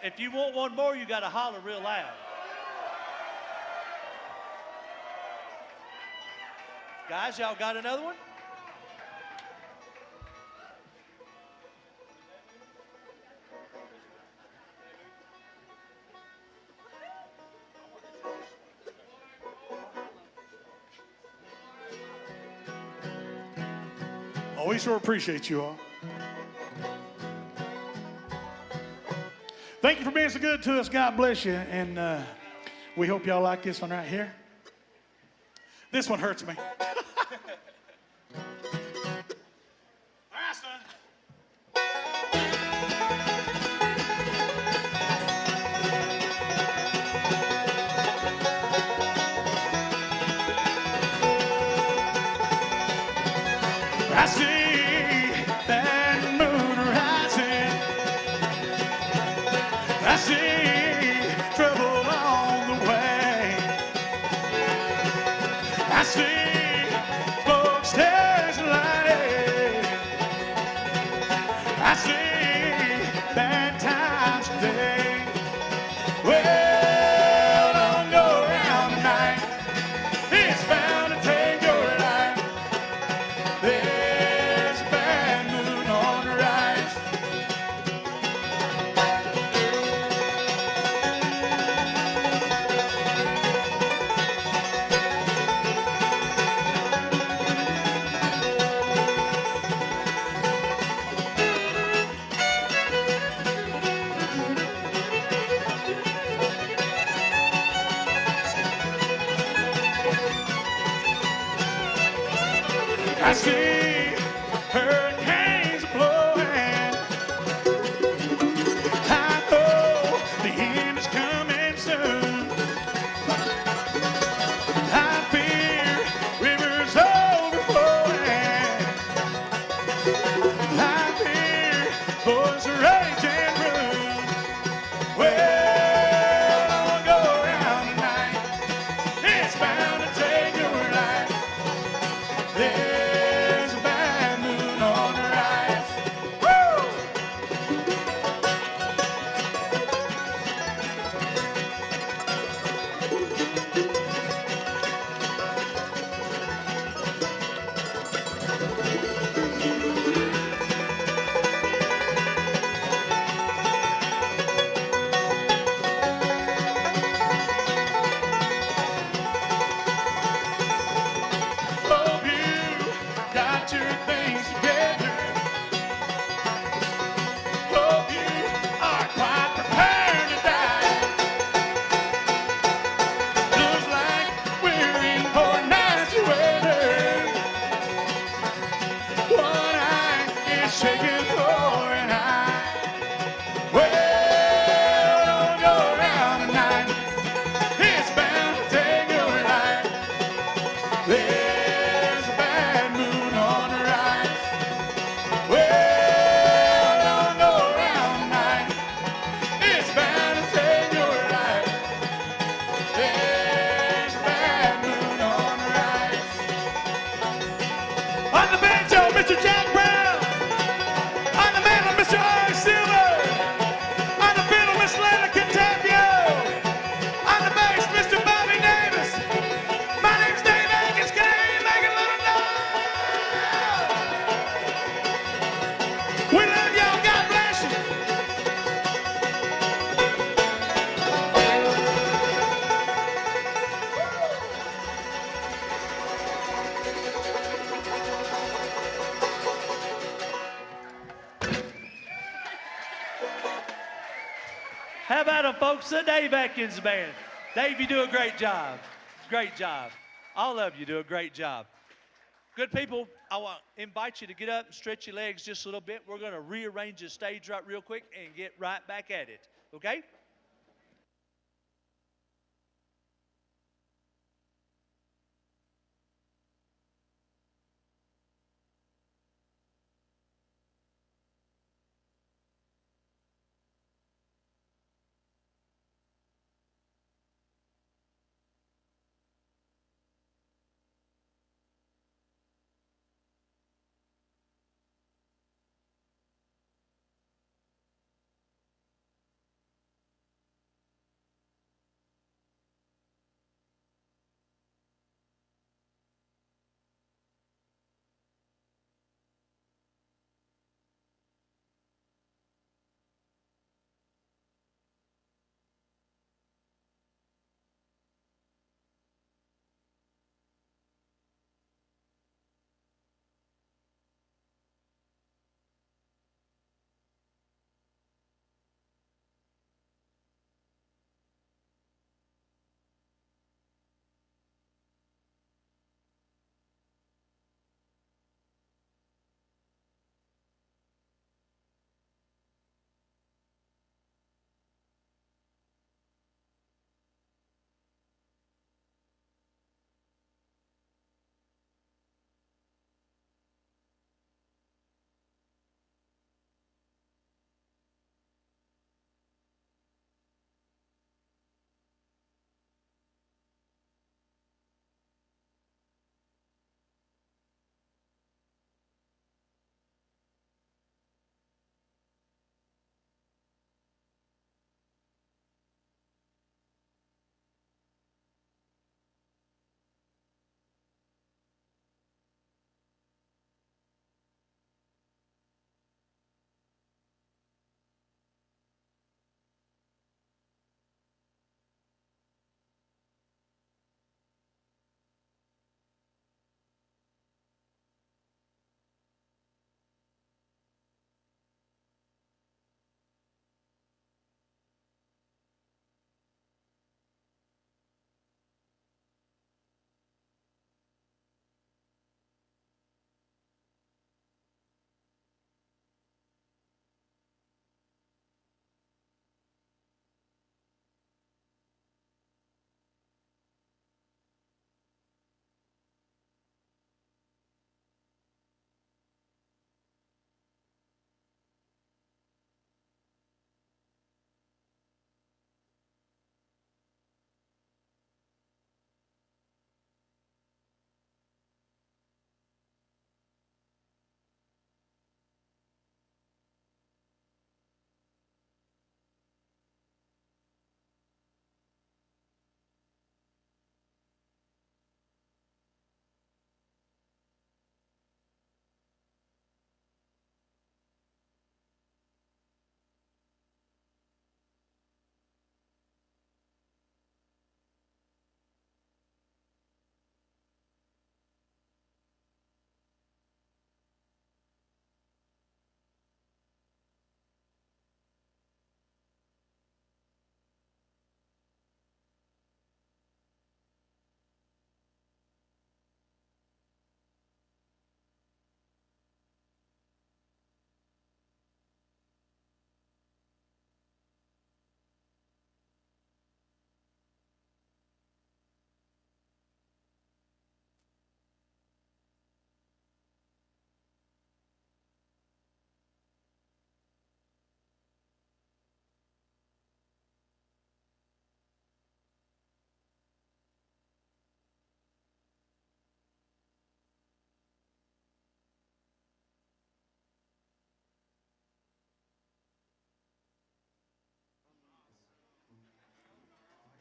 Speaker 1: If you want one more, you got to holler real loud. Guys, y'all got another one?
Speaker 16: Oh, we sure appreciate you all. Thank you for being so good to us. God bless you. And we hope y'all like this one right here. This one hurts me. I see that moon rising. I see trouble on the way. I see smokestacks lighting. I see bad times today. Well, don't go around tonight. It's bound to take your life. There's a bad moon on the rise. I see hurricanes blowing. I know the end is coming soon. I fear rivers overflowing. I fear boys are raging room. Well, don't go around tonight. It's bound to take your life. There's a bad moon on the rise. Woo! Hope you got your things together. Hope you are quite prepared to die. Looks like we're in for nasty weather. One eye is shaking for an eye. Well, don't go around tonight. It's bound to take your life. There's a bad moon on the rise. Well, don't go around tonight. It's bound to take your life. There's a bad moon on the rise. On the banjo, Mr. Jack Brown. On the mantle, Mr. R. Silver. On the fiddle, Miss Lana Catapio. On the bass, Mr. Bobby Davis. My name's Dave Atkins. Can I make a little noise? We love y'all. God bless you.
Speaker 1: How about them folks, the Dave Atkins Band? Dave, you do a great job. Great job. All of you do a great job. Good people, I want to invite you to get up and stretch your legs just a little bit. We're going to rearrange the stage right real quick and get right back at it. Okay?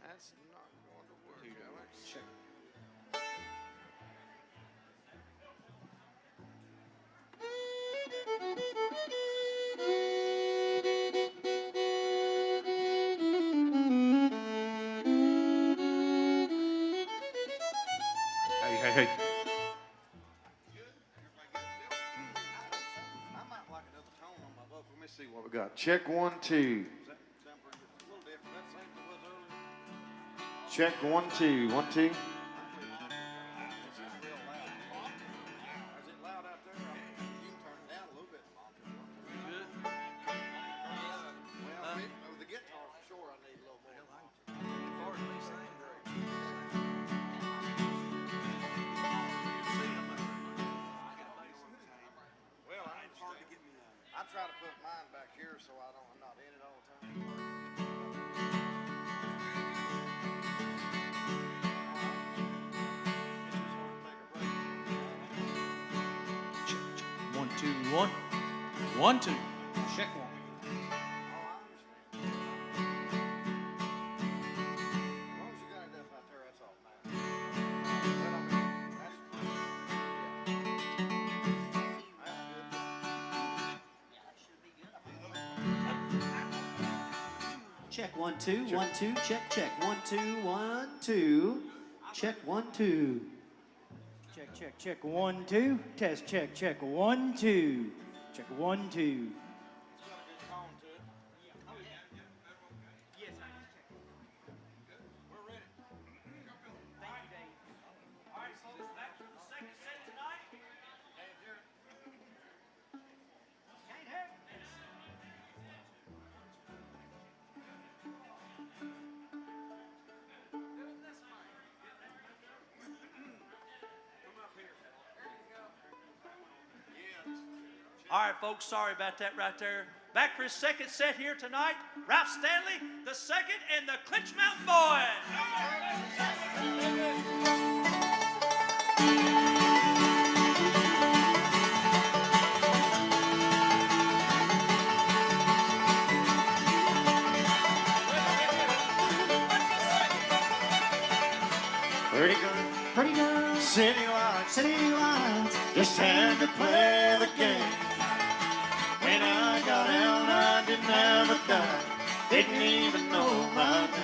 Speaker 19: That's not going to work, Alex.
Speaker 20: Hey, hey, hey.
Speaker 19: I might like another tone on my vocal. Let me see what we got. Check 1, 2. Check 1, 2. 1, 2.
Speaker 20: I try to put mine back here so I'm not in it all the time.
Speaker 1: 1, 2, 1. 1, 2. Check 1.
Speaker 21: Check 1, 2, 1, 2, check, check. 1, 2, 1, 2. Check 1, 2.
Speaker 11: Check, check, check. 1, 2. Test, check, check. 1, 2. Check 1, 2.
Speaker 1: All right, folks, sorry about that right there. Back for his second set here tonight, Ralph Stanley, the second, and the Clinch Mountain Boys.
Speaker 20: Pretty girl, city lights, just had to play the game. When I got out, I didn't have a dime, didn't even know my name.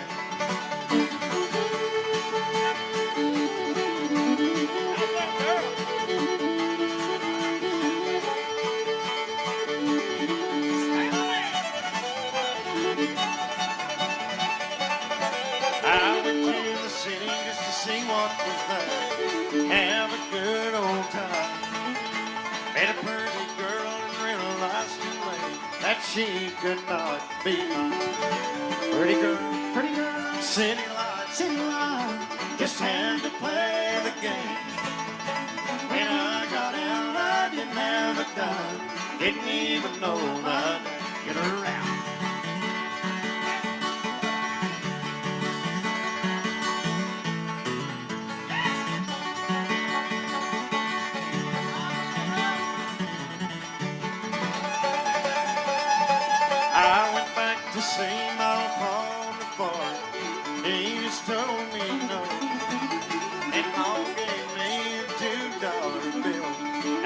Speaker 20: I went to the city just to see what was there, have a good old time. Met a pretty girl and realized too late that she could not be mine. Pretty girl, city lights, just had to play the game. When I got out, I didn't have a dime, didn't even know my name. Get around. I went back to see my Paul the bar. He just told me no, and Paul gave me a $2 bill.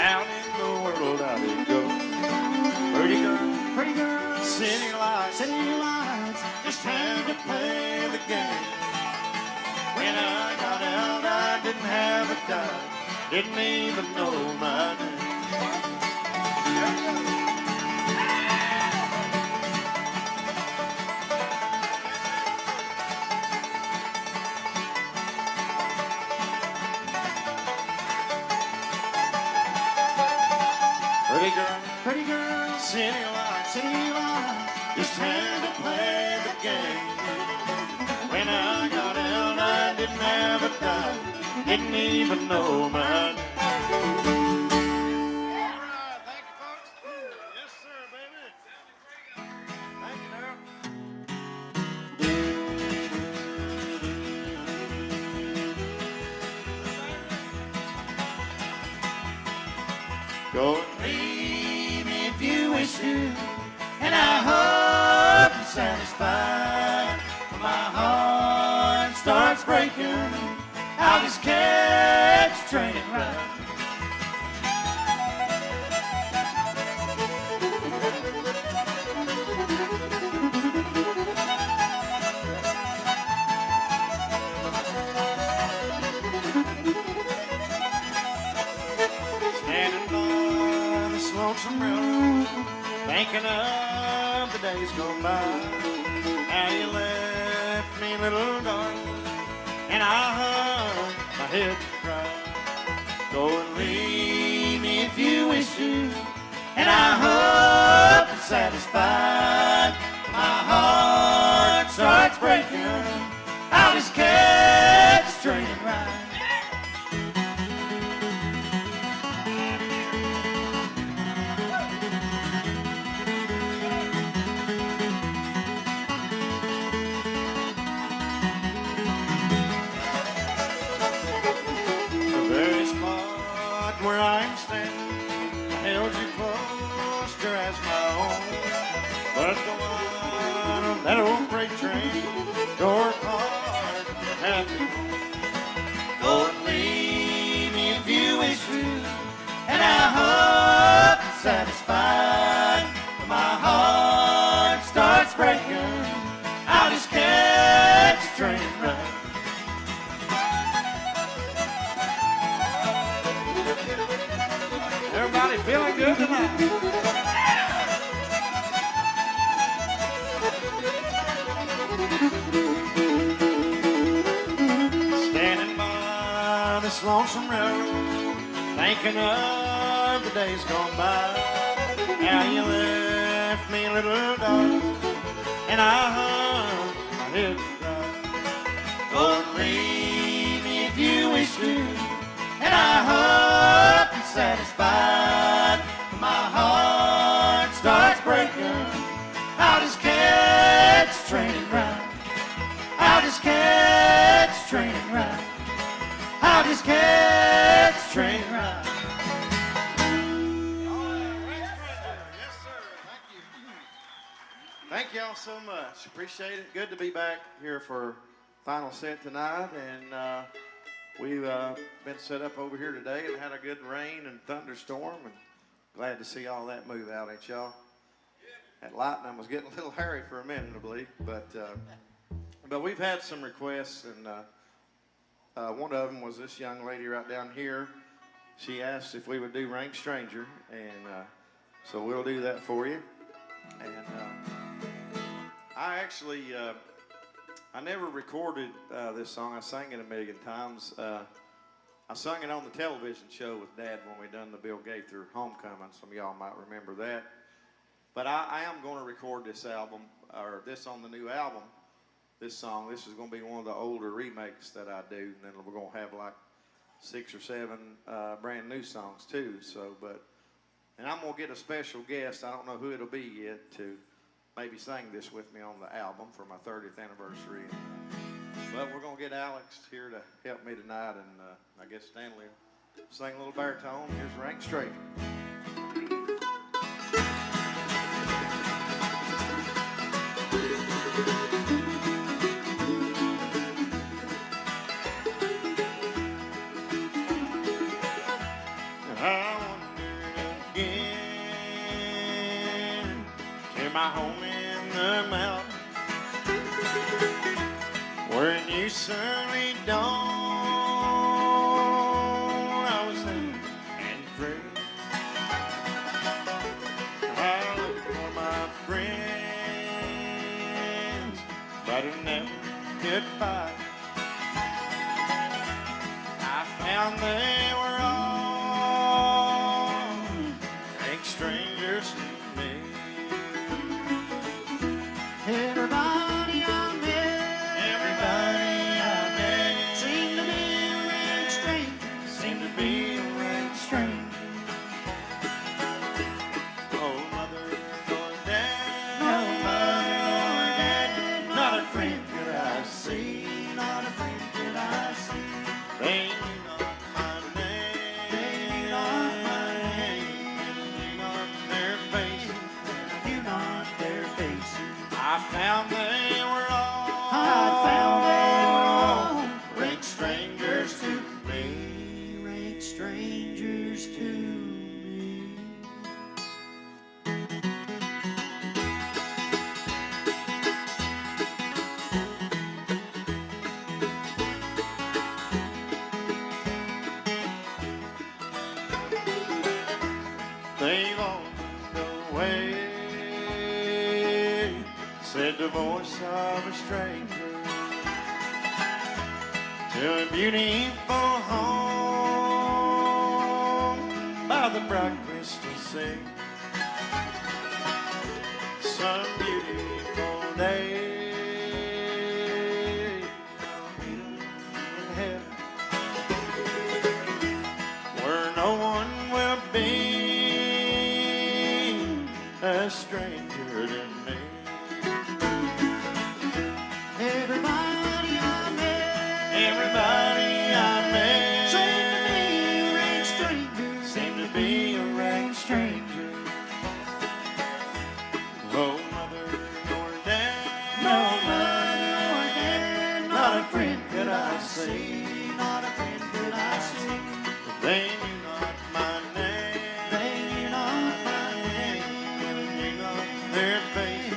Speaker 20: Out in the world I did go. Pretty girl, city lights, just had to play the game. When I got out, I didn't have a dime, didn't even know my name. Pretty girl, city lights, just had to play the game. When I got out, I didn't have a dime, didn't even know my name. All right, thank you, folks. Yes, sir, baby. Thank you, Darryl. Go and leave me if you wish to, and I hope you're satisfied. When my heart starts breaking, I'll just catch a train and ride. Standing by this lonesome railroad, thinking of the days gone by. How you left me, little darling, and I hung my head to cry. Go and leave me if you wish to, and I hope you're satisfied. My heart starts breaking, I'll just catch a train and ride. that old freight train, your heart happy. Go and leave me if you wish to, and I hope you're satisfied. When my heart starts breaking, I'll just catch a train ride. Everybody feeling good tonight? Standing by this lonesome railroad, thinking of the days gone by. How you left me, little darling, and I hung my head to cry. Go and leave me if you wish to, and I hope you're satisfied. When my heart starts breaking, I'll just catch a train and ride. I'll just catch a train and ride. I'll just catch a train and ride. Thank y'all so much. Appreciate it. Good to be back here for final set tonight, and we've been set up over here today and had a good rain and thunderstorm, and glad to see all that move out, ain't y'all? That lightning was getting a little hairy for a minute, I believe, but we've had some requests, and one of them was this young lady right down here. She asked if we would do Rain Stranger, and so we'll do that for you. And I actually, I never recorded this song. I sang it a million times. I sung it on the television show with Dad when we done the Bill Gaither Homecoming. Some of y'all might remember that. But I am going to record this album, or this on the new album, this song. This is going to be one of the older remakes that I do, and then we're going to have like 6 or 7 brand new songs too. And I'm going to get a special guest, I don't know who it'll be yet, to maybe sing this with me on the album for my 30th anniversary. But we're going to get Alex here to help me tonight, and I guess Stanley will sing a little baritone. Here's Rain Stranger. My home in the mountains, where in you sunny dawn I was there and free. I look for my friends, but I never could find. I found they were all like strangers to me. Everybody I met seemed to be a rain stranger, seemed to be a rain stranger. Oh, mother nor dad, no mother nor dad, not a friend could I see, not a friend could I see. They knew not my name, they knew not my name, they knew not their faces, they knew not their faces. I found they were all rank strangers to me, rank strangers to me. They've all moved away, said the voice of a stranger, to a beautiful home by the bright crystal sea. Some beautiful day I'll meet 'em in heaven, where no one will be a stranger to me. Everybody I met seemed to be a rank stranger. Oh, mother nor dad,
Speaker 21: say, not a friend could I see.
Speaker 20: They knew not my name.
Speaker 21: They knew not my name.
Speaker 20: Knew not their face.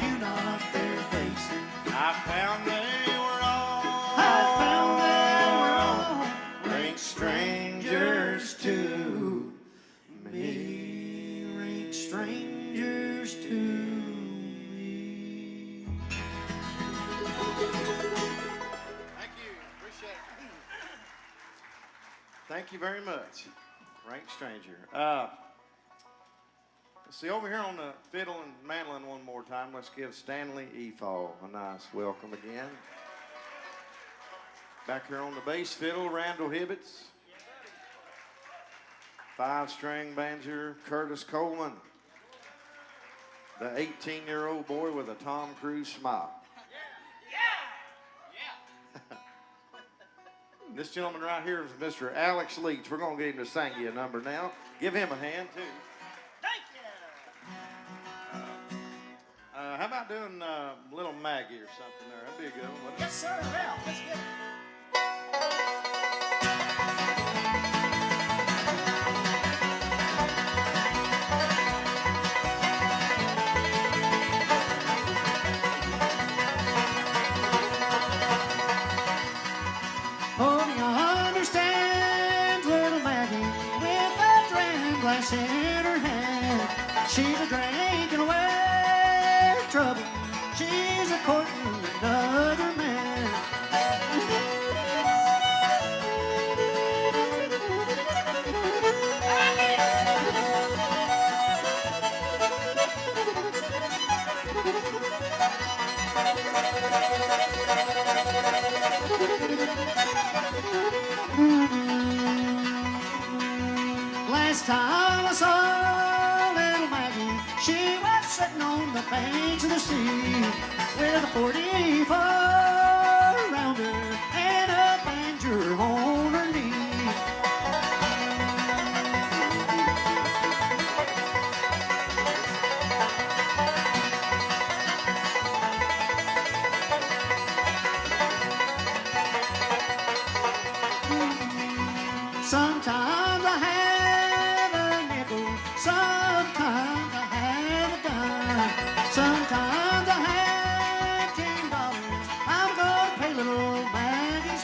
Speaker 21: Knew not their face.
Speaker 20: I found they were all.
Speaker 21: I found they were all
Speaker 20: rank strangers to
Speaker 21: me. Rank strangers to me.
Speaker 20: Thank you. Appreciate it. Thank you very much. Rank stranger. Let's see, over here on the fiddle and mandolin one more time, let's give Stanley Efall a nice welcome again. Back here on the bass fiddle, Randall Hibbets. 5-string banjo, Curtis Coleman. The 18-year-old boy with a Tom Cruise smile. This gentleman right here is Mr. Alex Leach. We're going to get him to sing you a number now. Give him a hand, too.
Speaker 5: Thank you.
Speaker 20: How about doing Little Maggie or something there? That'd be a good one, wouldn't it?
Speaker 5: Yes, sir. Well, let's get it.
Speaker 21: Oh, do you understand, little Maggie, with a dram glass in her hand? She's a drinking away trouble. She's a courting another man. Last time I saw little Maggie, she was sitting on the banks of the sea with a 44 around her and a banjo on her knee. Sometimes I have a nickel, sometimes I have a dime, sometimes I have $10. I'm gonna pay little Maggie's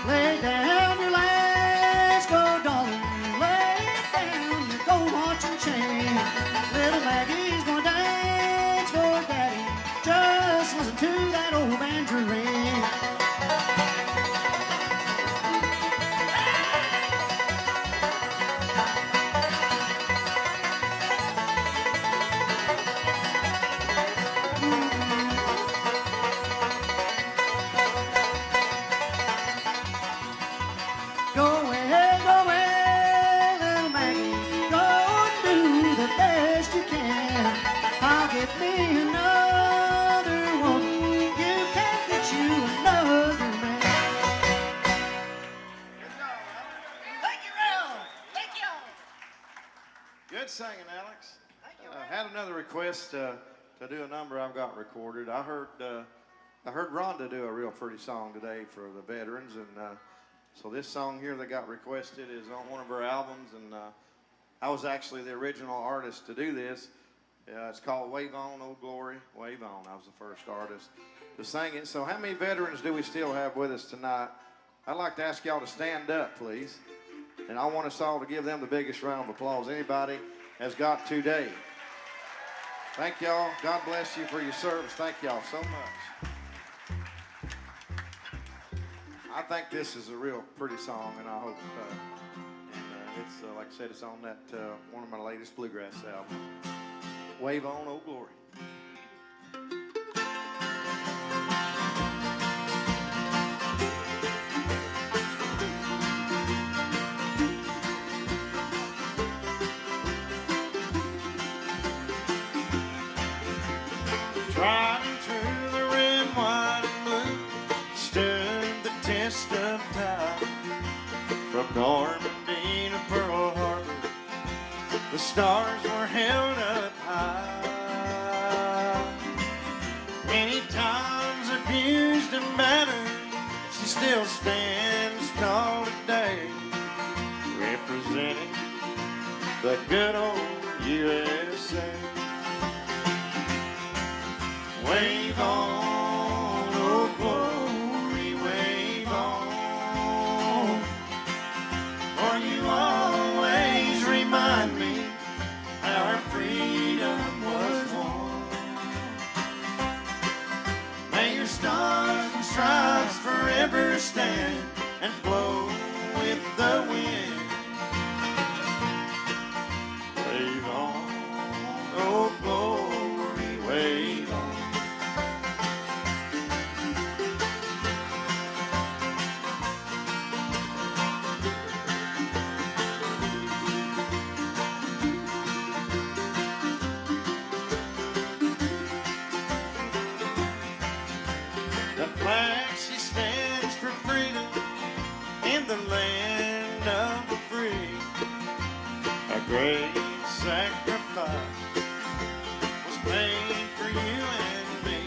Speaker 21: Lay down your last gold dollar, lay down your gold watch and chain. Little Maggie's gonna dance for Daddy. Just listen to that old banjo ring. Go away, little Maggie. Go and do the best you can. I'll get me another woman. You can't get you another man.
Speaker 5: Thank you, Ralph. Thank you.
Speaker 20: Good singing, Alex. Had another request to do a number I've got recorded. I heard Rhonda do a real pretty song today for the veterans, and so this song here that got requested is on one of her albums, and I was actually the original artist to do this. It's called Wave On, Old Glory, Wave On. I was the first artist to sing it. So how many veterans do we still have with us tonight? I'd like to ask y'all to stand up, please. And I want us all to give them the biggest round of applause anybody has got today. Thank y'all. God bless you for your service. Thank y'all so much. I think this is a real pretty song, and I hope, it's, like I said, it's on that, one of my latest bluegrass albums. Wave On, Old Glory. of time. From Normandy to Pearl Harbor, the stars were held up high. Many times abused and battered, she still stands tall today, representing the good old USA. Wave on, oh glory, wave on, for you always remind me our freedom was won. May your stars and stripes forever stand and blow with the wind. Wave on, oh glory, wave on. The flag, she stands for freedom in the land of the free. A great sacrifice was made for you and me.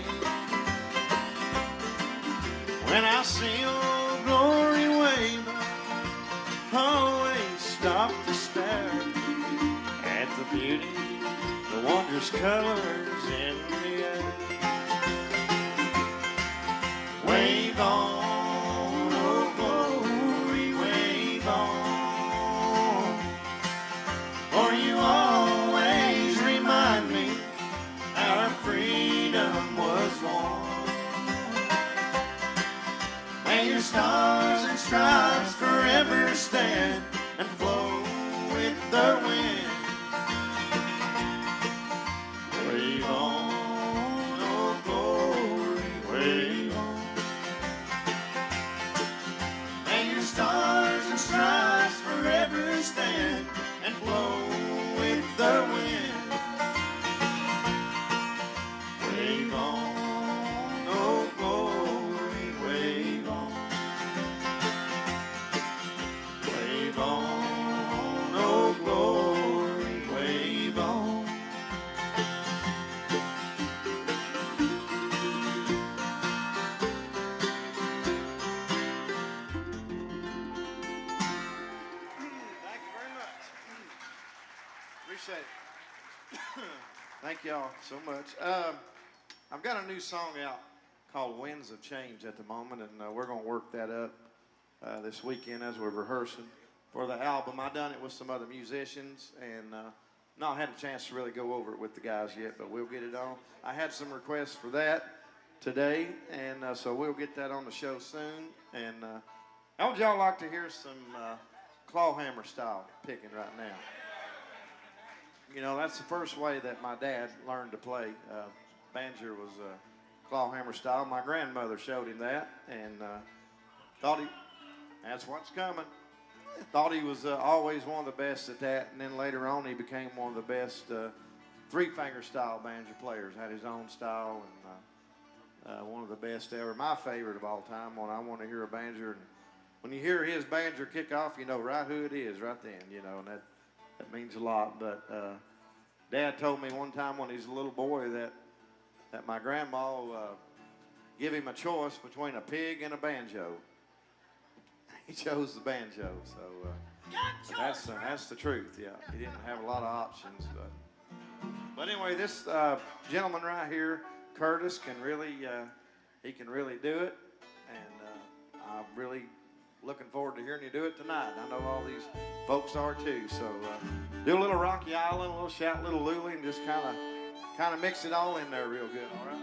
Speaker 20: When I see old glory waving, always stop to stare at the beauty, the wondrous colors in the air. Wave on, oh glory, wave on, for you always remind me our freedom was won. May your stars and stripes forever stand and flow with the wind. Wave on, oh glory, wave on. May your stars and stripes forever stand and blow with the wind. Wave on, oh glory, wave on. Wave on, oh glory, wave on. Thank you very much. Appreciate it. Thank y'all so much. I've got a new song out called Winds of Change at the moment, and we're going to work that up this weekend as we're rehearsing for the album. I done it with some other musicians, and not had a chance to really go over it with the guys yet, but we'll get it on. I had some requests for that today, and so we'll get that on the show soon. And how would y'all like to hear some clawhammer style picking right now? You know, that's the first way that my dad learned to play. Banjo was clawhammer style. My grandmother showed him that, and thought that's what's coming. Thought he was always one of the best at that, and then later on he became one of the best three-finger style banjo players. Had his own style, and one of the best ever. My favorite of all time when I want to hear a banjo. And when you hear his banjo kick off, you know right who it is right then, you know, and that means a lot. But Dad told me one time when he was a little boy that my grandma give him a choice between a pig and a banjo. He chose the banjo, so that's the truth. Yeah, he didn't have a lot of options, but anyway, this gentleman right here, Curtis, can really he can really do it, and I'm really looking forward to hearing you do it tonight. I know all these folks are too. So do a little Rocky Island, a little Shout Little Luley, and just kind of mix it all in there real good. All right.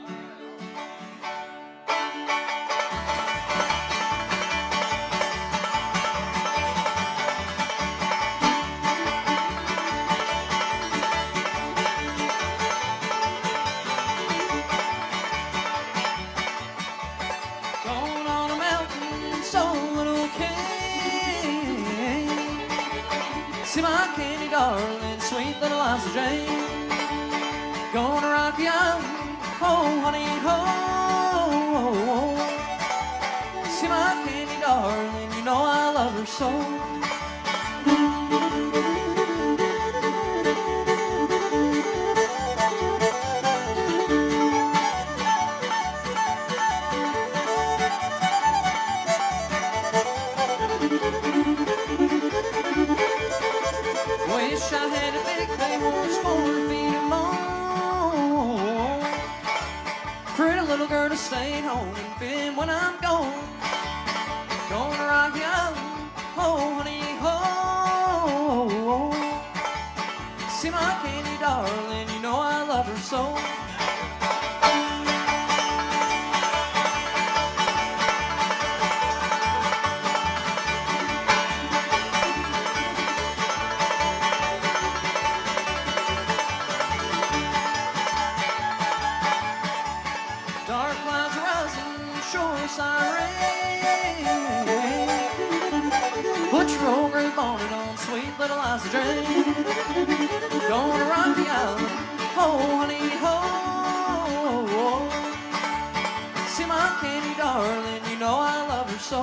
Speaker 5: Going on a mountain, so okay. See my candy darling, sweet little Liza Jane. Going to Rocky Island, oh honey, oh. See my candy darling, her so. Wish I had a big big old scorn feet long. Pretty little girl to stay home and fit when I'm gone. Gonna rock you out, oh honey, oh. See my candy darling, you know I love her so. Dark clouds rising, shore siren. Put your old gray bonnet on, sweet little Liza Jane. Gonna rock the island, oh honey, ho. See my candy darling, you know I love her so.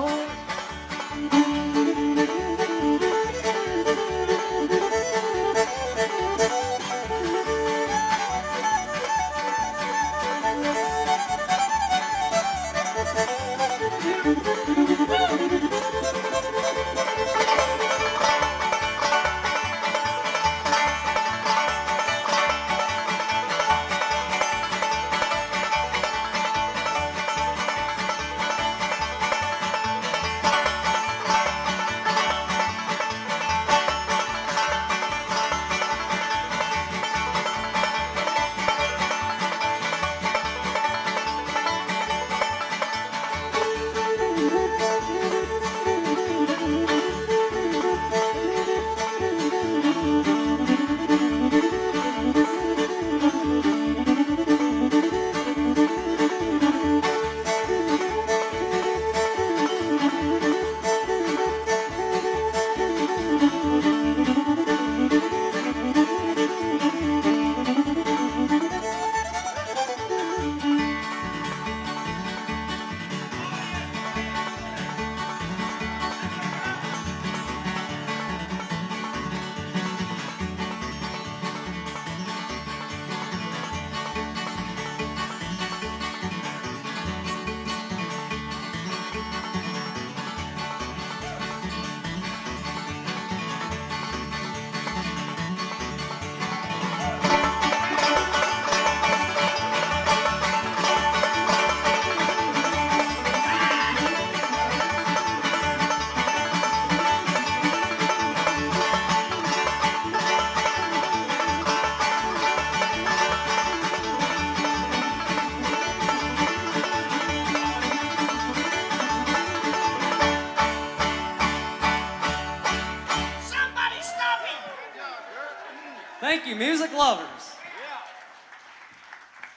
Speaker 5: Thank you, music lovers.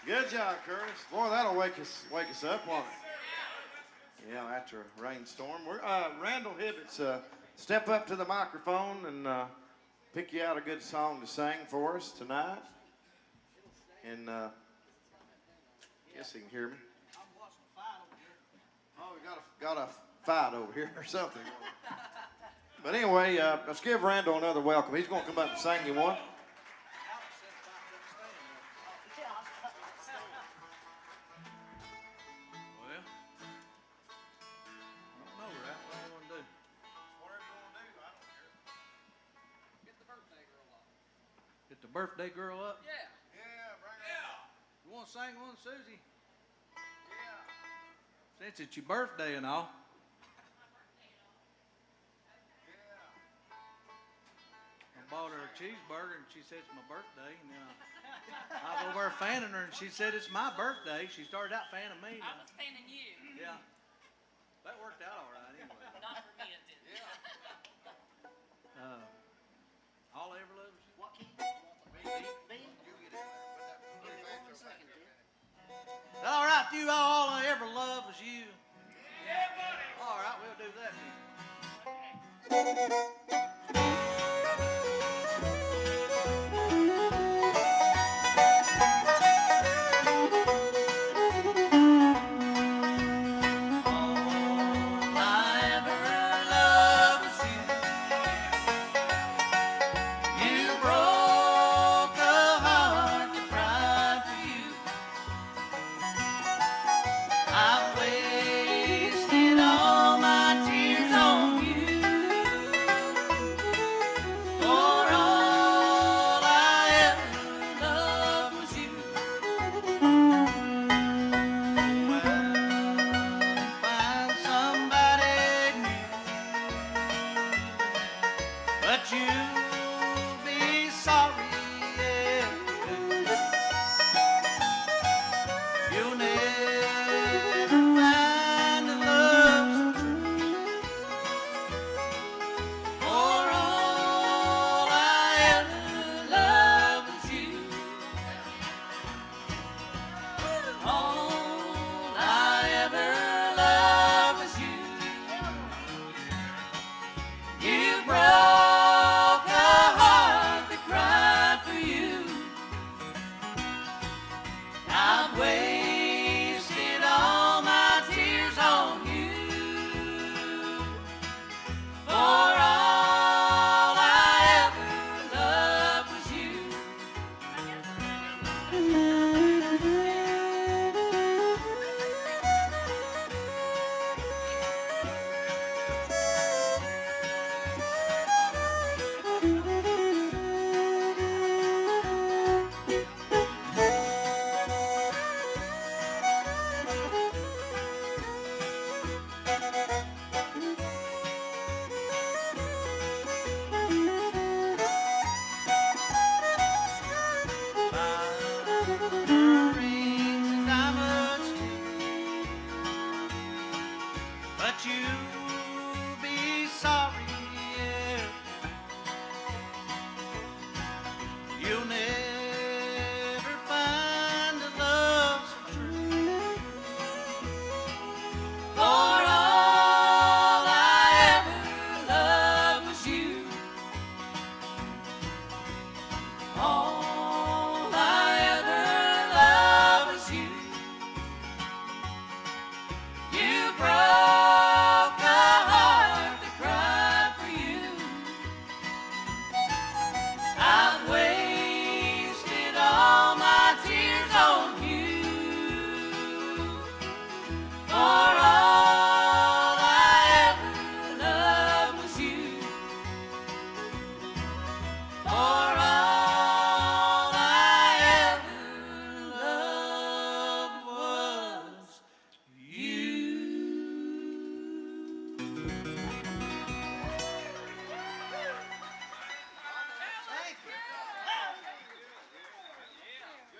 Speaker 19: Good job, Curtis. Boy, that'll wake us up, won't it? Yeah, after a rainstorm. We're Randall Hibbett's step up to the microphone and pick you out a good song to sing for us tonight. And guess he can hear me. Oh, we got a fight over here or something. But anyway, let's give Randall another welcome. He's going to come up and sing you one.
Speaker 8: Get the birthday girl up?
Speaker 10: Yeah.
Speaker 8: Yeah, bring her up. You want to sing one, Susie? Yeah. Since it's your birthday and all. I bought her a cheeseburger and she said it's my birthday. And then I was over there fanning her and she said it's my birthday. She started out fanning me.
Speaker 22: I was fanning you.
Speaker 8: Yeah. That worked out all right anyway.
Speaker 22: Not for me, it didn't.
Speaker 8: Yeah. All I ever loved was you.
Speaker 21: What key?
Speaker 8: All right, you all I ever loved was you. Yeah, buddy. All right, we'll do that
Speaker 5: All I ever loved was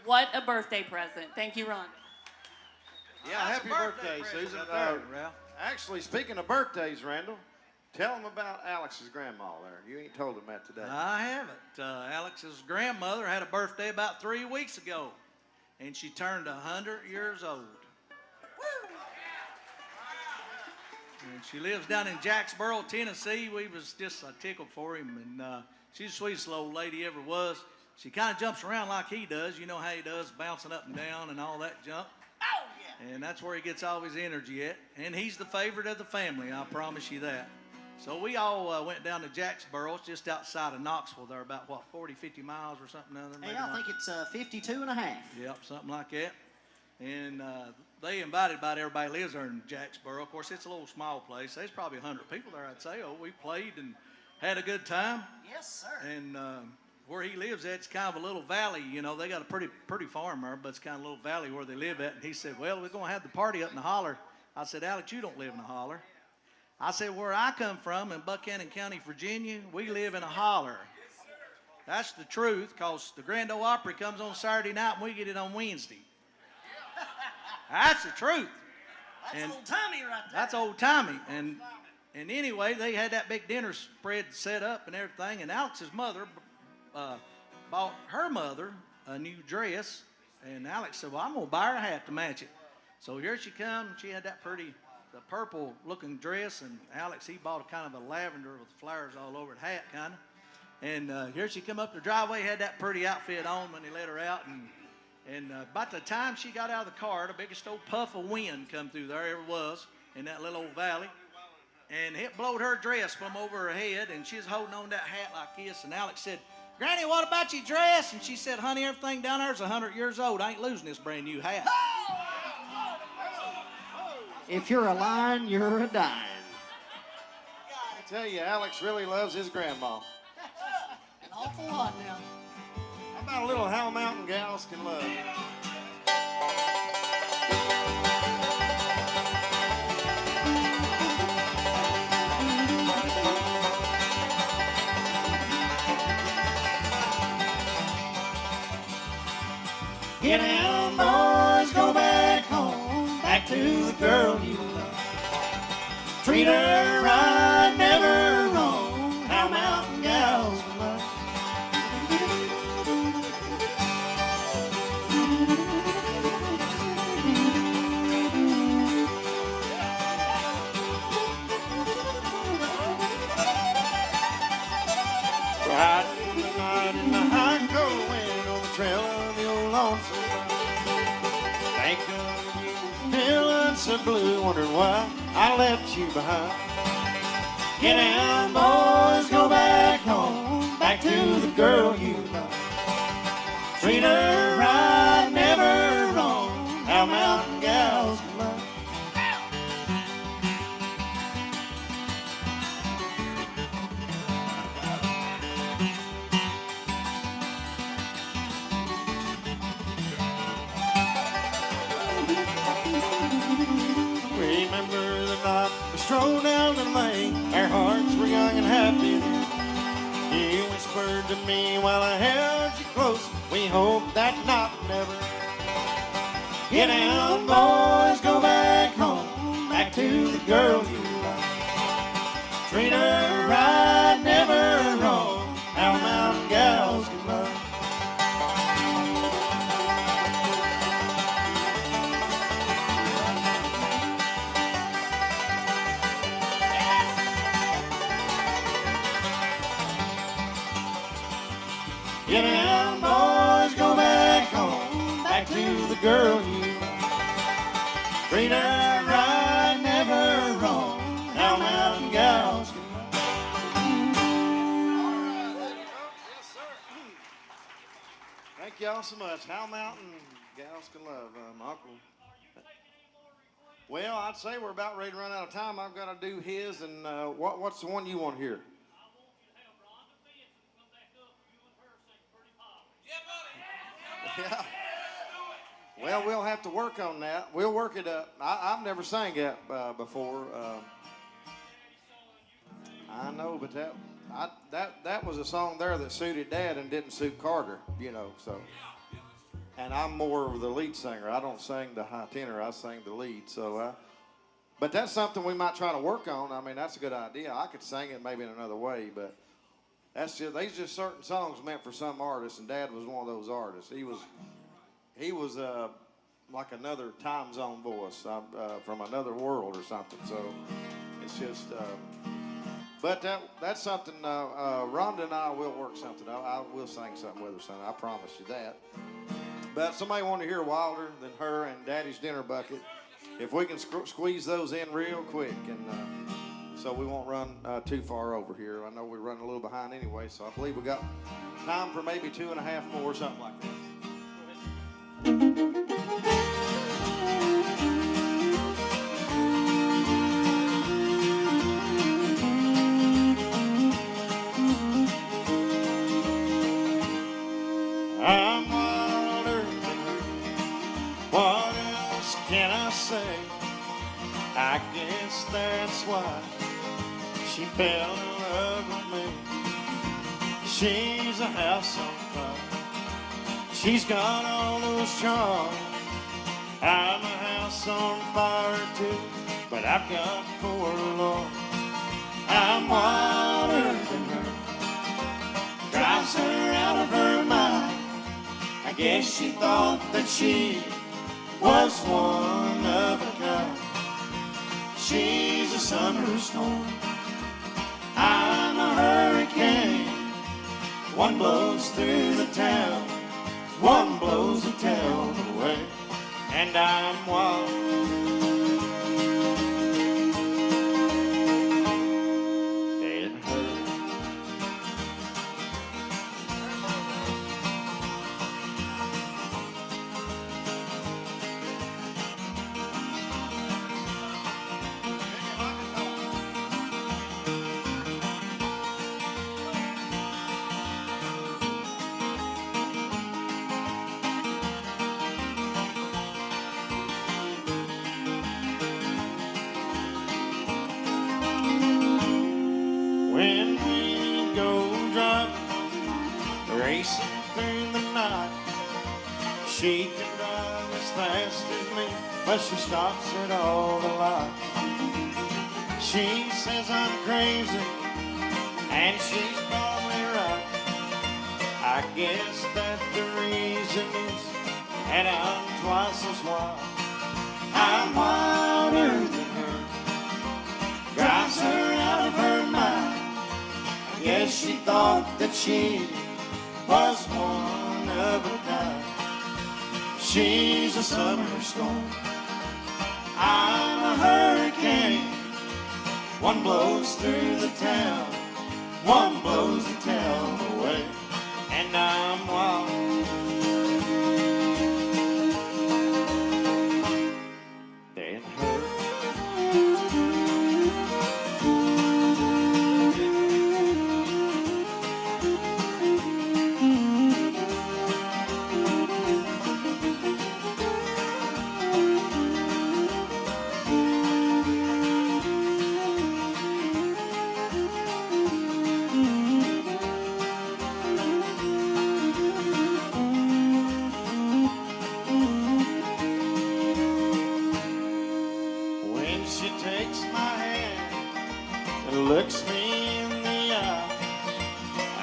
Speaker 13: What a birthday present. Thank you, Ron.
Speaker 19: Yeah, happy birthday, Susan.
Speaker 8: Ralph.
Speaker 19: Actually, speaking of birthdays, Randall, tell them about Alex's grandma there. You ain't told them that today.
Speaker 8: I haven't. Alex's grandmother had a birthday about 3 weeks ago, and she turned 100 years old. And she lives down in Jacksboro, Tennessee. We was just tickled for him, and she's the sweetest little old lady ever was. She kind of jumps around like he does. You know how he does, bouncing up and down and all that junk. Oh, yeah. And that's where he gets all his energy at. And he's the favorite of the family, I promise you that. So we all went down to Jacksboro. It's just outside of Knoxville. They're about, 40, 50 miles or something?
Speaker 21: Yeah, I think it's 52 and a half.
Speaker 8: Yep, something like that. And they invited about everybody who lives there in Jacksboro. Of course, it's a little small place. There's probably 100 people there, I'd say. Oh, we played and had a good time.
Speaker 21: Yes, sir.
Speaker 8: And where he lives at, it's kind of a little valley. You know, they got a pretty farm there, but it's kind of a little valley where they live at. And he said, well, we're going to have the party up in the holler. I said, Alex, you don't live in a holler. I said, where I come from in Buchanan County, Virginia, we live in a holler. That's the truth, because the Grand Ole Opry comes on Saturday night and we get it on Wednesday. That's the truth.
Speaker 21: That's old-timey right there.
Speaker 8: That's old-timey. And anyway, they had that big dinner spread set up and everything, and Alex's mother bought her mother a new dress, and Alex said, well, I'm going to buy her a hat to match it. So here she comes. She had that the purple-looking dress, and Alex, he bought a kind of a lavender with flowers all over it hat, kind of. And here she come up the driveway, had that pretty outfit on when they let her out, and about the time she got out of the car, the biggest old puff of wind come through there ever was in that little old valley. And it blowed her dress from over her head, and she's holding on to that hat like this. And Alex said, Granny, what about your dress? And she said, honey, everything down there is 100 years old. I ain't losing this brand new hat.
Speaker 21: If you're a lion, you're a dime.
Speaker 19: I tell you, Alex really loves his grandma.
Speaker 21: An awful lot now.
Speaker 19: How about a little How Mountain Gals Can Love?
Speaker 21: Get down, boys, go back home, back to the girl you love. Treat her right, never wrong, how mountain gals can love.
Speaker 20: Riding the night in the high cold wind on the trail of the old lonesome. Think of you, feeling so blue, wondering why I left you behind. Get down, boys, go back home, back to the girl you love. Treat her right, never wrong, how mountain gals can love. Remember the night we strolled down the lane, our hearts were young and happy. You whispered to me while I held you close, we hope that night never. Get down, boys, go back home, back to the girl you love. Treat her right, never wrong, how mountain gals can love. Get down, boys, go back home, back to the girl you love. Treat her right, never wrong, how mountain gals can love.
Speaker 19: All right, yes, sir. Thank y'all so much. How Mountain Gals Can Love, my uncle. Well, I'd say we're about ready to run out of time. I've got to do his, and what's the one you want to hear? Yeah. Well, we'll have to work on that. We'll work it up. I've never sang that before. I know, but that was a song there that suited Dad and didn't suit Carter, you know. So and I'm more of the lead singer. I don't sing the high tenor. I sing the lead. So, but that's something we might try to work on. I mean, that's a good idea. I could sing it maybe in another way, but these just certain songs meant for some artists, and Dad was one of those artists. He was like another time zone voice from another world or something. So it's just. But that's something. Rhonda and I will work something. I will sing something with her, son. I promise you that. But somebody want to hear wilder than her and Daddy's Dinner Bucket. If we can squeeze those in real quick, and so we won't run too far over here. I know we're running a little behind anyway, so I believe we got time for maybe 2.5 more, something like that.
Speaker 20: I'm wilder than her. What else can I say? I guess that's why she fell in love with me. She's a house on fire. She's got all those charms. I'm a house on fire too, but I've got 4 alarms. I'm wilder than her. Drives her out of her mind. I guess she thought that she was one of a kind. She's a summer storm. I'm a hurricane. One blows through the town. One blows the town away. And I'm wild. It hurts. When we go driving, racing through the night, she can drive as fast as me, but she stops at all the lights. She says I'm crazy, and she's probably right. I guess that the reason is that I'm twice as wild. I'm wilder than her, drives her out of her mind. I guess she thought that she was one of a kind. She's a summer storm. I'm a hurricane. One blows through the town. One blows the town away. And I'm wild. It hurts. When she takes my hand and looks me in the eye,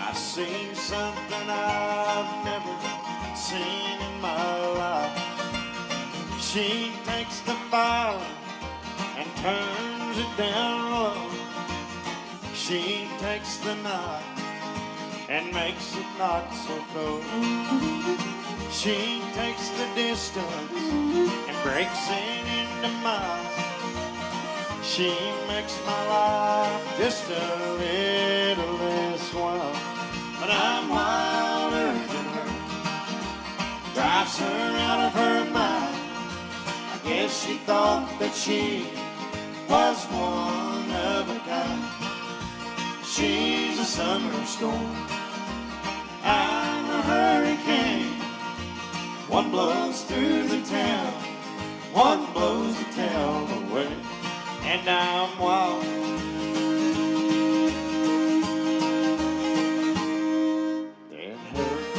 Speaker 20: I see something I've never seen in my life. She takes the fire and turns it down low. She takes the knife and makes it not so cold. She takes the distance and breaks it into miles. She makes my life just a little less wild. But I'm wilder than her, drives her out of her mind. I guess she thought that she was one of a kind. She's a summer storm. I'm a hurricane. One blows through the town. One blows the town away. And I'm wild. It hurts.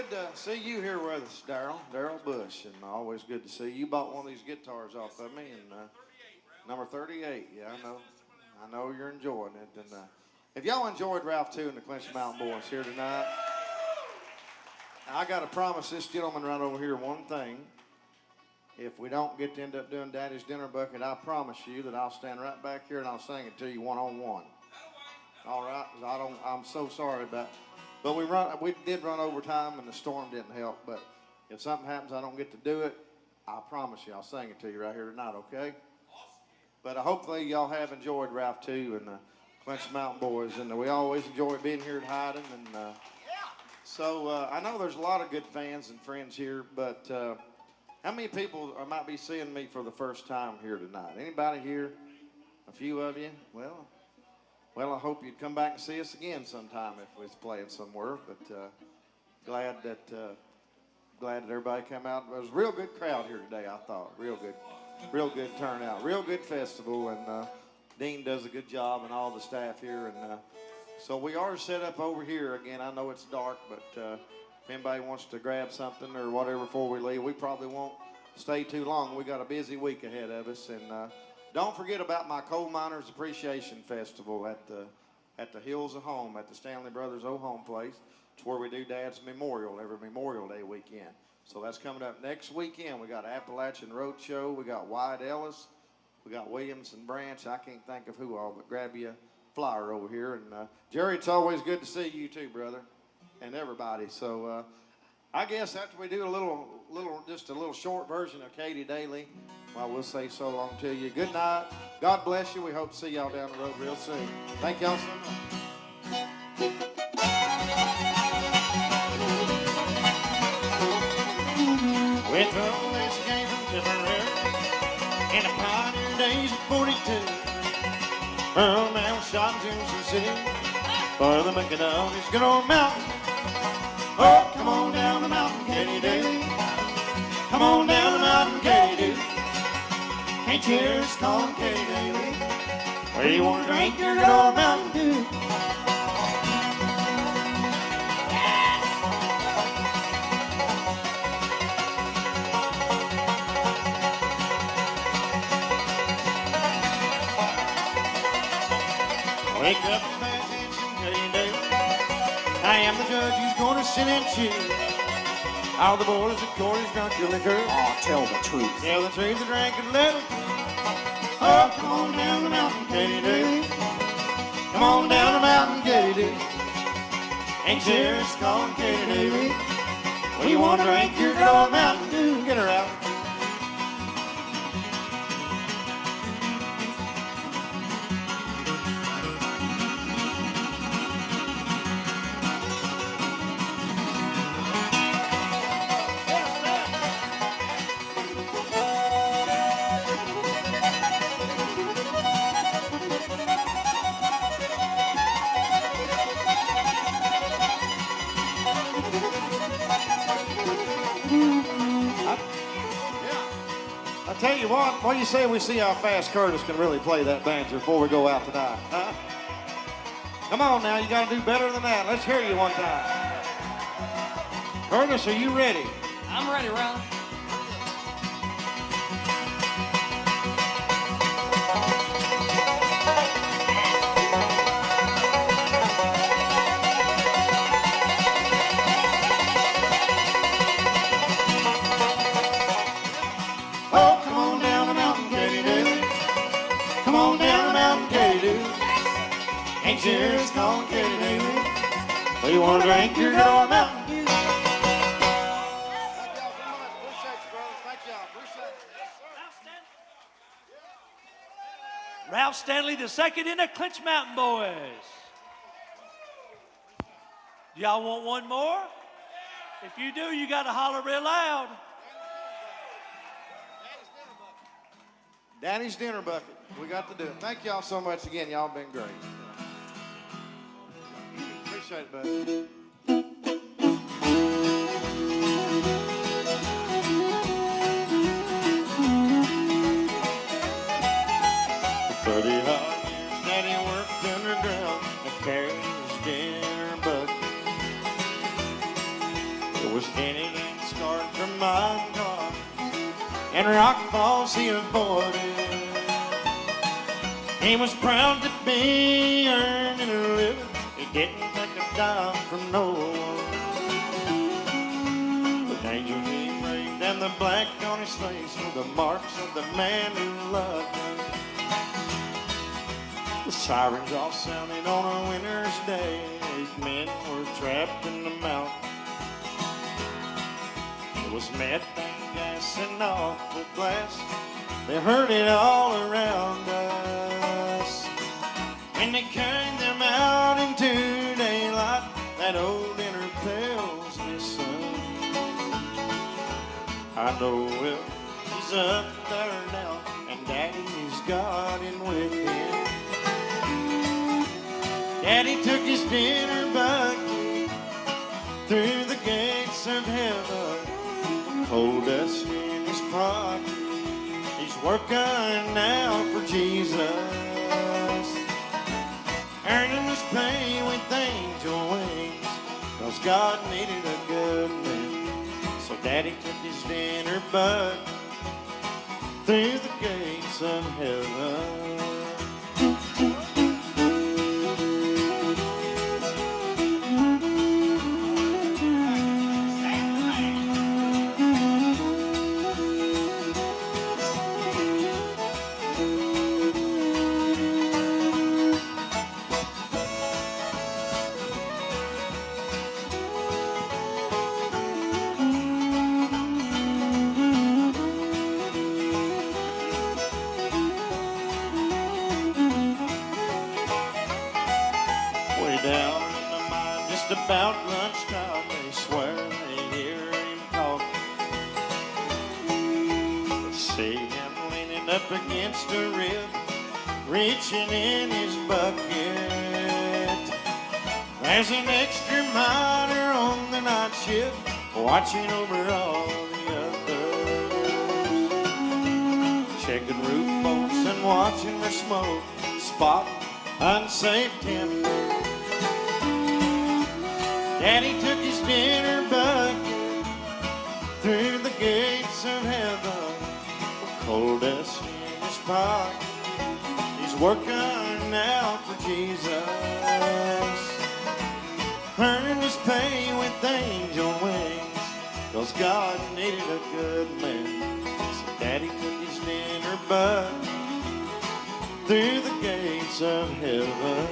Speaker 19: good to see you here with us, Daryl Bush, and always good to see you. You bought one of these guitars off of me, and number 38. Yeah, I know you're enjoying it. And if y'all enjoyed Ralph too and the Clinch Mountain Boys here tonight, I got to promise this gentleman right over here one thing. If we don't get to end up doing Daddy's Dinner Bucket, I promise you that I'll stand right back here and I'll sing it to you one-on-one. All right? I'm so sorry about. But we did run overtime and the storm didn't help. But if something happens, I don't get to do it. I promise you, I'll sing it to you right here tonight. Okay? But hopefully y'all have enjoyed Ralph too and the Clinch Mountain Boys, and we always enjoy being here at Hyden. And so I know there's a lot of good fans and friends here, but how many people might be seeing me for the first time here tonight? Anybody here? A few of you? Well, I hope you'd come back and see us again sometime if we was playing somewhere. But glad that everybody came out. It was a real good crowd here today, I thought. Real good turnout. Real good festival, and Dean does a good job and all the staff here. And so we are set up over here again. I know it's dark, but if anybody wants to grab something or whatever before we leave, we probably won't stay too long. We got a busy week ahead of us. And don't forget about my Coal Miners Appreciation Festival at the Hills of Home at the Stanley Brothers Old Home Place. It's where we do Dad's Memorial every Memorial Day weekend. So that's coming up next weekend. We got Appalachian Road Show. We got Wyatt Ellis. We got Williamson Branch. I can't think of who all, but grab you a flyer over here. And Jerry, it's always good to see you too, brother, and everybody. So I guess after we do just a little short version of Katie Daly, well, we'll say so long to you. Good night. God bless you. We hope to see y'all down the road real soon. Thank y'all so much.
Speaker 20: With all this came from Tipperary in the pioneer days of 42. Earl man was shot in Jameson City for the making of his good old mountain. Oh, come on down the mountain, Katy Daly. Come on down the mountain, Katy Daly. Can't you hear us calling Katy Daly? Where you want to drink your good old Mountain Dew? Wake up and pay attention, Katy Daly. I am the judge who's going to sentence you. All the boys at Corey's drunk your liquor.
Speaker 3: Oh, tell the truth.
Speaker 20: Tell the truth, the drink and let it. Oh, come on down the mountain, Katy Daly. Come on down the mountain, Katy Daly. Ain't cheers calling Katy Daly. When you want to drink your good old Mountain Dew, get her out. Tell you what do you say we see how fast Curtis can really play that banjo before we go out tonight, huh? Come on now, you got to do better than that. Let's hear you one time. Curtis, are you ready?
Speaker 15: I'm ready, Ralph.
Speaker 20: Ain't cheers calling Katy Daly. So you want to drink your good old Mountain Dew?
Speaker 1: Ralph Stanley II and the Clinch Mountain Boys. Y'all want one more? If you do, you got to holler real loud.
Speaker 19: Daddy's Dinner Bucket. We got to do it. Thank y'all so much again. Y'all been great. Appreciate it, buddy.
Speaker 20: Daddy worked underground and carried his dinner bucket. It was and Rock Falls he avoided. He was proud to be earning a living. He didn't take a dime from no one. The angel he raved and the black on his face were the marks of the man who loved him. The sirens all sounding on a winter's day. 8 men were trapped in the mountain. It was methane gas and awful blast. They heard it all around us. When they carried them out into daylight, that old inner pale's missing. I know well he's up there now, and Daddy's got him with him. Daddy took his dinner bucket through the gates of heaven, cold dust in his pocket. He's working now for Jesus, earning his pay with angel wings, 'cause God needed a good man. So Daddy took his dinner bucket through the gates of heaven. Down in the mine, just about lunchtime, they swear they hear him talk. They see him leaning up against a rib, reaching in his bucket. There's an extra miner on the night shift, watching over all the others, checking roof bolts and watching for smoke, spot unsafe timber. Daddy took his dinner bucket through the gates of heaven, cold dust in his pocket. He's working now for Jesus, earning his pay with angel wings, 'cause God needed a good man. So Daddy took his dinner bucket through the gates of heaven.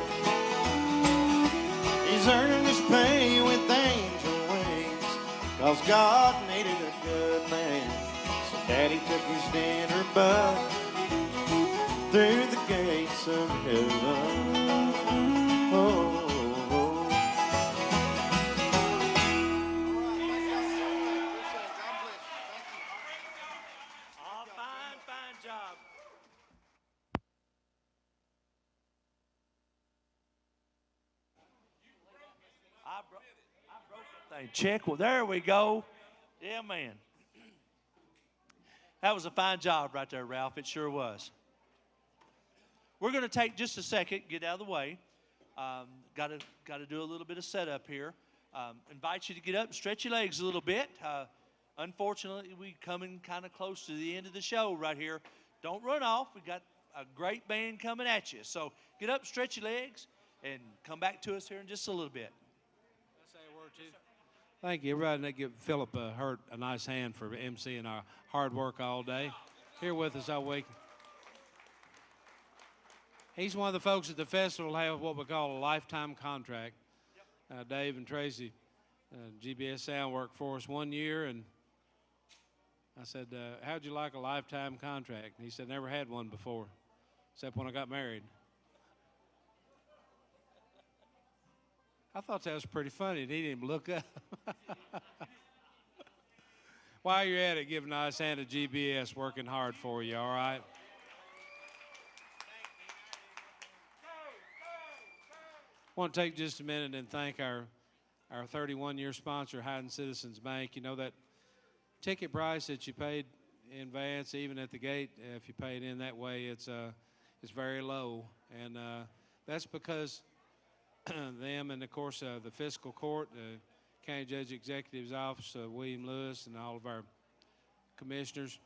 Speaker 20: He's earning his pay with angel wings, 'cause God needed a good man. So Daddy took his dinner bucket through the gates of heaven. Oh, oh.
Speaker 1: Fine job. I broke that thing. Check. Well, there we go. Yeah, man. That was a fine job right there, Ralph. It sure was. We're going to take just a second, get out of the way. Got to do a little bit of setup here. Invite you to get up and stretch your legs a little bit. Unfortunately, we coming kind of close to the end of the show right here. Don't run off. We got a great band coming at you. So get up, stretch your legs, and come back to us here in just a little bit.
Speaker 7: Thank you. Everybody give Philip a nice hand for emceeing our hard work all day. Here with us all week. He's one of the folks at the festival who have what we call a lifetime contract. Dave and Tracy, GBS Sound worked for us 1 year, and I said, how'd you like a lifetime contract? And he said, never had one before, except when I got married. I thought that was pretty funny. He didn't even look up. While you're at it, give a nice hand to GBS working hard for you, all right? I want to take just a minute and thank our 31-year sponsor, Hayden Citizens Bank. You know that ticket price that you paid in advance, even at the gate, if you pay it in that way, it's very low. And that's because them and, of course, the fiscal court, the County Judge Executive's Office, William Lewis, and all of our commissioners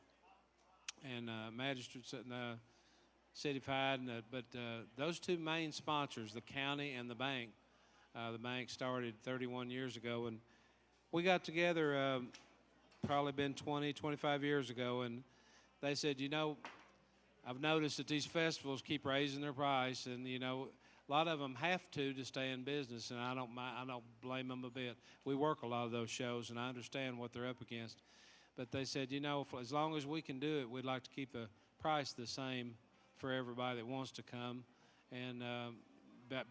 Speaker 7: and magistrates and City of Hyde. But those two main sponsors, the county and the bank started 31 years ago, and we got together probably been 20, 25 years ago, and they said, you know, I've noticed that these festivals keep raising their price, and you know, a lot of them have to stay in business, and I don't blame them a bit. We work a lot of those shows, and I understand what they're up against. But they said, you know, as long as we can do it, we'd like to keep the price the same for everybody that wants to come, and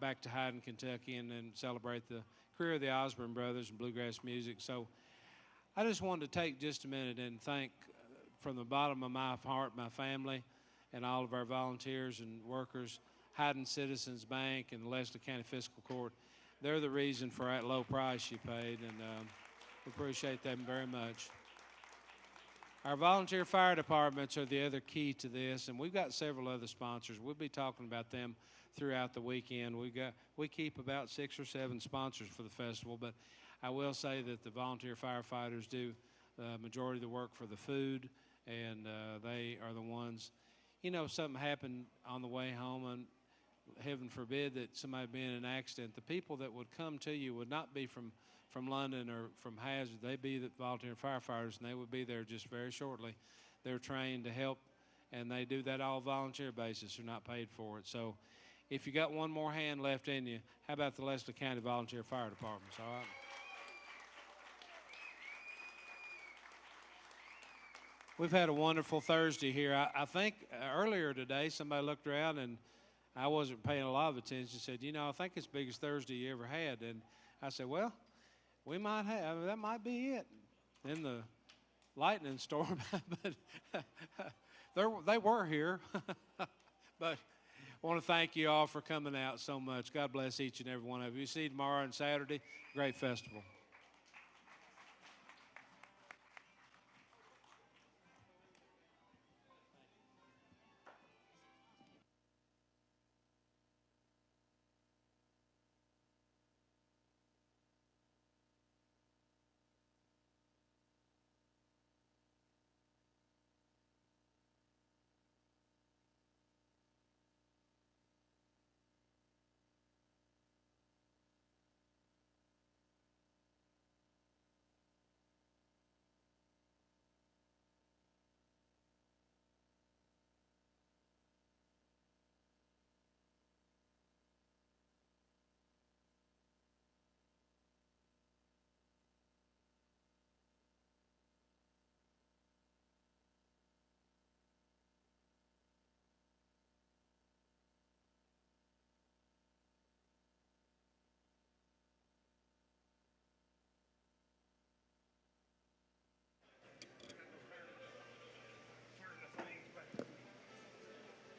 Speaker 7: back to Hyden, Kentucky, and then celebrate the career of the Osborne brothers and bluegrass music. So I just wanted to take just a minute and thank from the bottom of my heart my family and all of our volunteers and workers, Hyden Citizens Bank and the Leslie County Fiscal Court. They're the reason for that low price you paid, and we appreciate them very much. Our volunteer fire departments are the other key to this, and we've got several other sponsors. We'll be talking about them throughout the weekend. We keep about 6 or 7 sponsors for the festival, but I will say that the volunteer firefighters do the majority of the work for the food, and they are the ones. You know, if something happened on the way home, and heaven forbid that somebody be in an accident, the people that would come to you would not be from London or from Hazard. They'd be the volunteer firefighters, and they would be there just very shortly. They're trained to help, and they do that all volunteer basis. They're not paid for it. So if you got one more hand left in you, how about the Leslie County Volunteer Fire Departments, all right? We've had a wonderful Thursday here. I think earlier today somebody looked around, and I wasn't paying a lot of attention, said, you know, I think it's the biggest Thursday you ever had. And I said, well, we might have, that might be it. Then the lightning storm, but they were here. But I want to thank you all for coming out so much. God bless each and every one of you. See you tomorrow and Saturday. Great festival.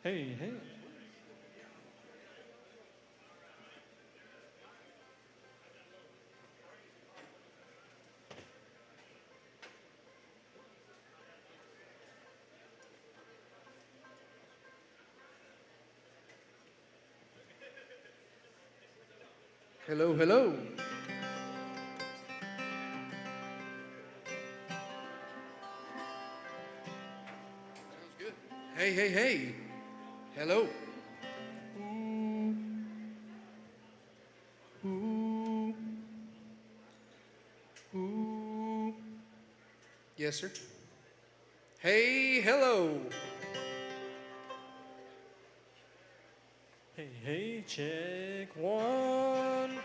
Speaker 9: Hey, hey. Hello, hello. Sounds good. Hey, hey, hey. Hello. Ooh. Ooh. Ooh. Yes, sir. Hey, hello. Hey, hey, check one.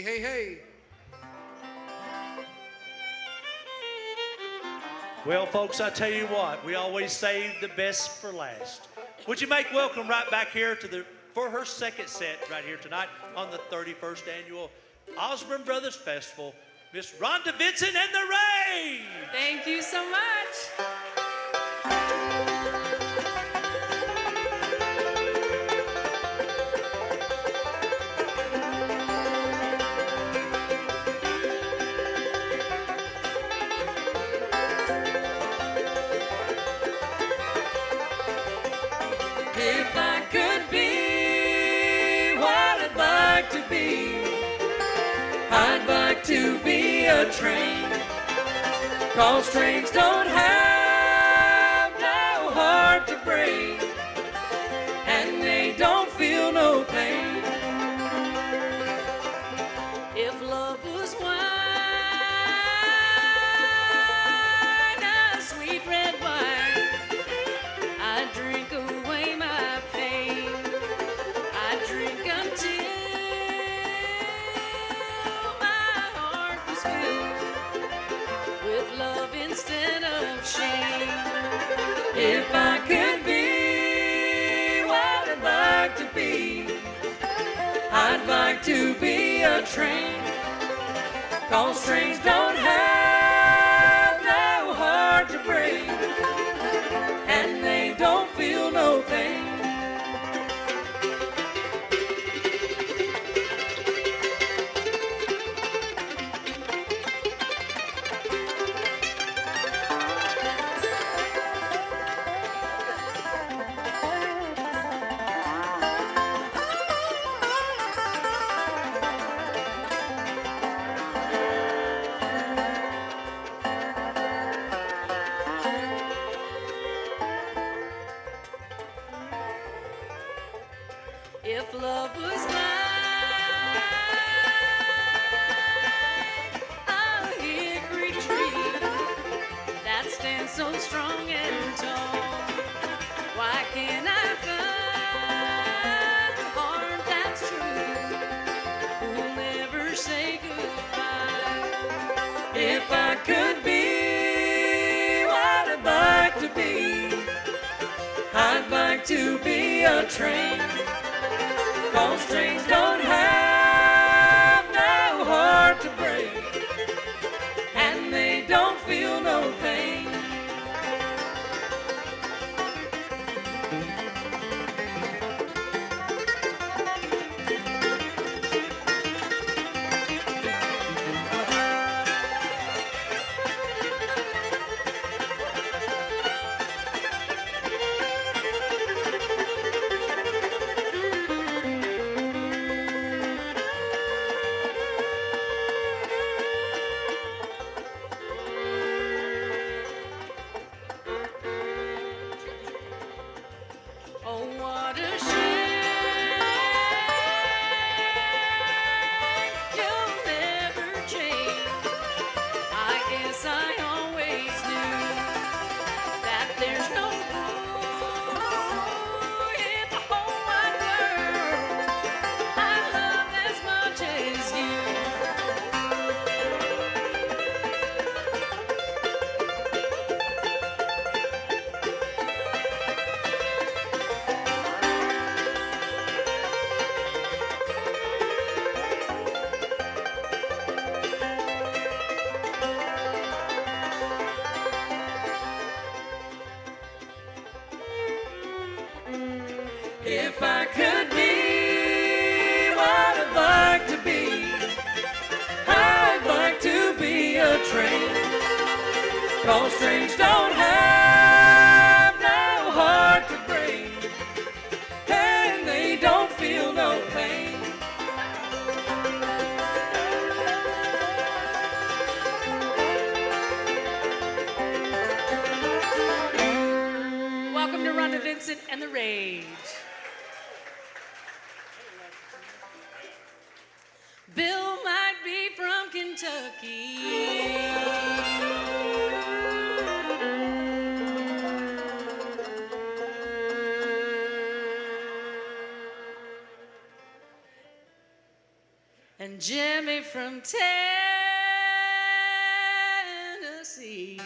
Speaker 3: hey, hey.
Speaker 1: Well, folks, I tell you what, we always save the best for last. Would you make welcome right back here for her second set right here tonight on the 31st annual Osborne Brothers Festival, Miss Rhonda Vincent and the Rain.
Speaker 4: Thank you so much.
Speaker 5: If I could be what I'd like to be, I'd like to be a train. 'Cause trains don't have no heart to break, and they don't feel no pain.
Speaker 4: If love was wine, a sweet red wine, I'd drink away my pain. I'd drink until my heart was filled with love instead of shame.
Speaker 5: If I could be what I'd like to be, I'd like to be a train. 'Cause trains don't have no heart to break, and they don't feel no pain.
Speaker 4: If love was like a hickory tree that stands so strong and tall, why can't I find a heart that's true, who'll never say goodbye?
Speaker 5: If I could be what I'd like to be, I'd like to be a train. 'Cause trains don't have no heart to break, and they don't feel no pain.
Speaker 4: Oh, what a shame you'll never change. I guess I always knew that there's no boy in the whole wide world I love as much as you.
Speaker 5: If I could be what I'd like to be, I'd like to be a train. 'Cause trains don't have no heart to break, and they don't feel no pain.
Speaker 4: Welcome to Rhonda Vincent and the Rage. Bill might be from Kentucky, and and Jimmy from Tennessee.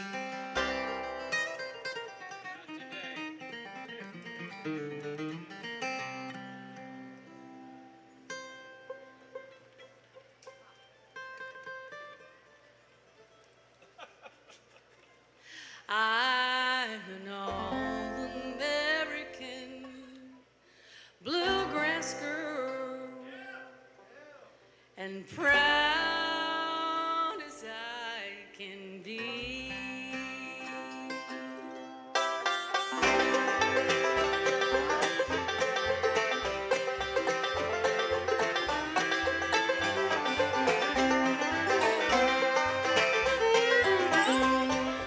Speaker 4: I'm an all-American bluegrass girl, and proud as I can be.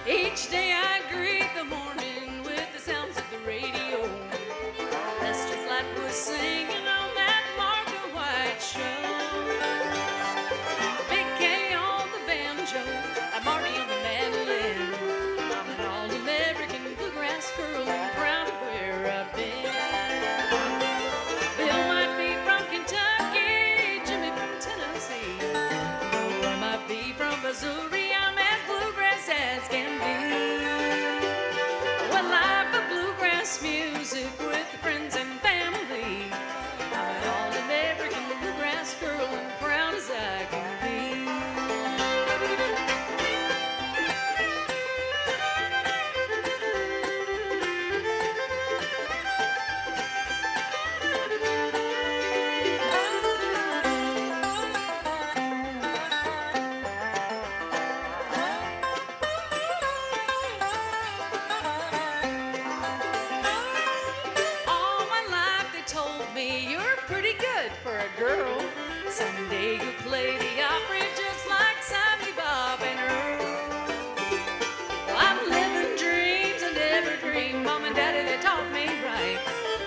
Speaker 4: Each day I greet the morning with the sounds of the radio. Lester Flatt was singing on that Margaret White show. Big K on the banjo, Marty on the mandolin. I'm an all-American bluegrass girl and proud of where I've been. Bill might be from Kentucky, Jimmy from Tennessee. Though I might be from Missouri, I'm as bluegrass as can be. One life of bluegrass music with friends and family. I'm an all-American bluegrass girl and proud as I can be. All my life they told me you're pretty good for a girl. Someday you'll play the Opry just like Sammy, Bob, and Earl. Well, I'm living dreams I never dreamed. Mom and Daddy, they taught me right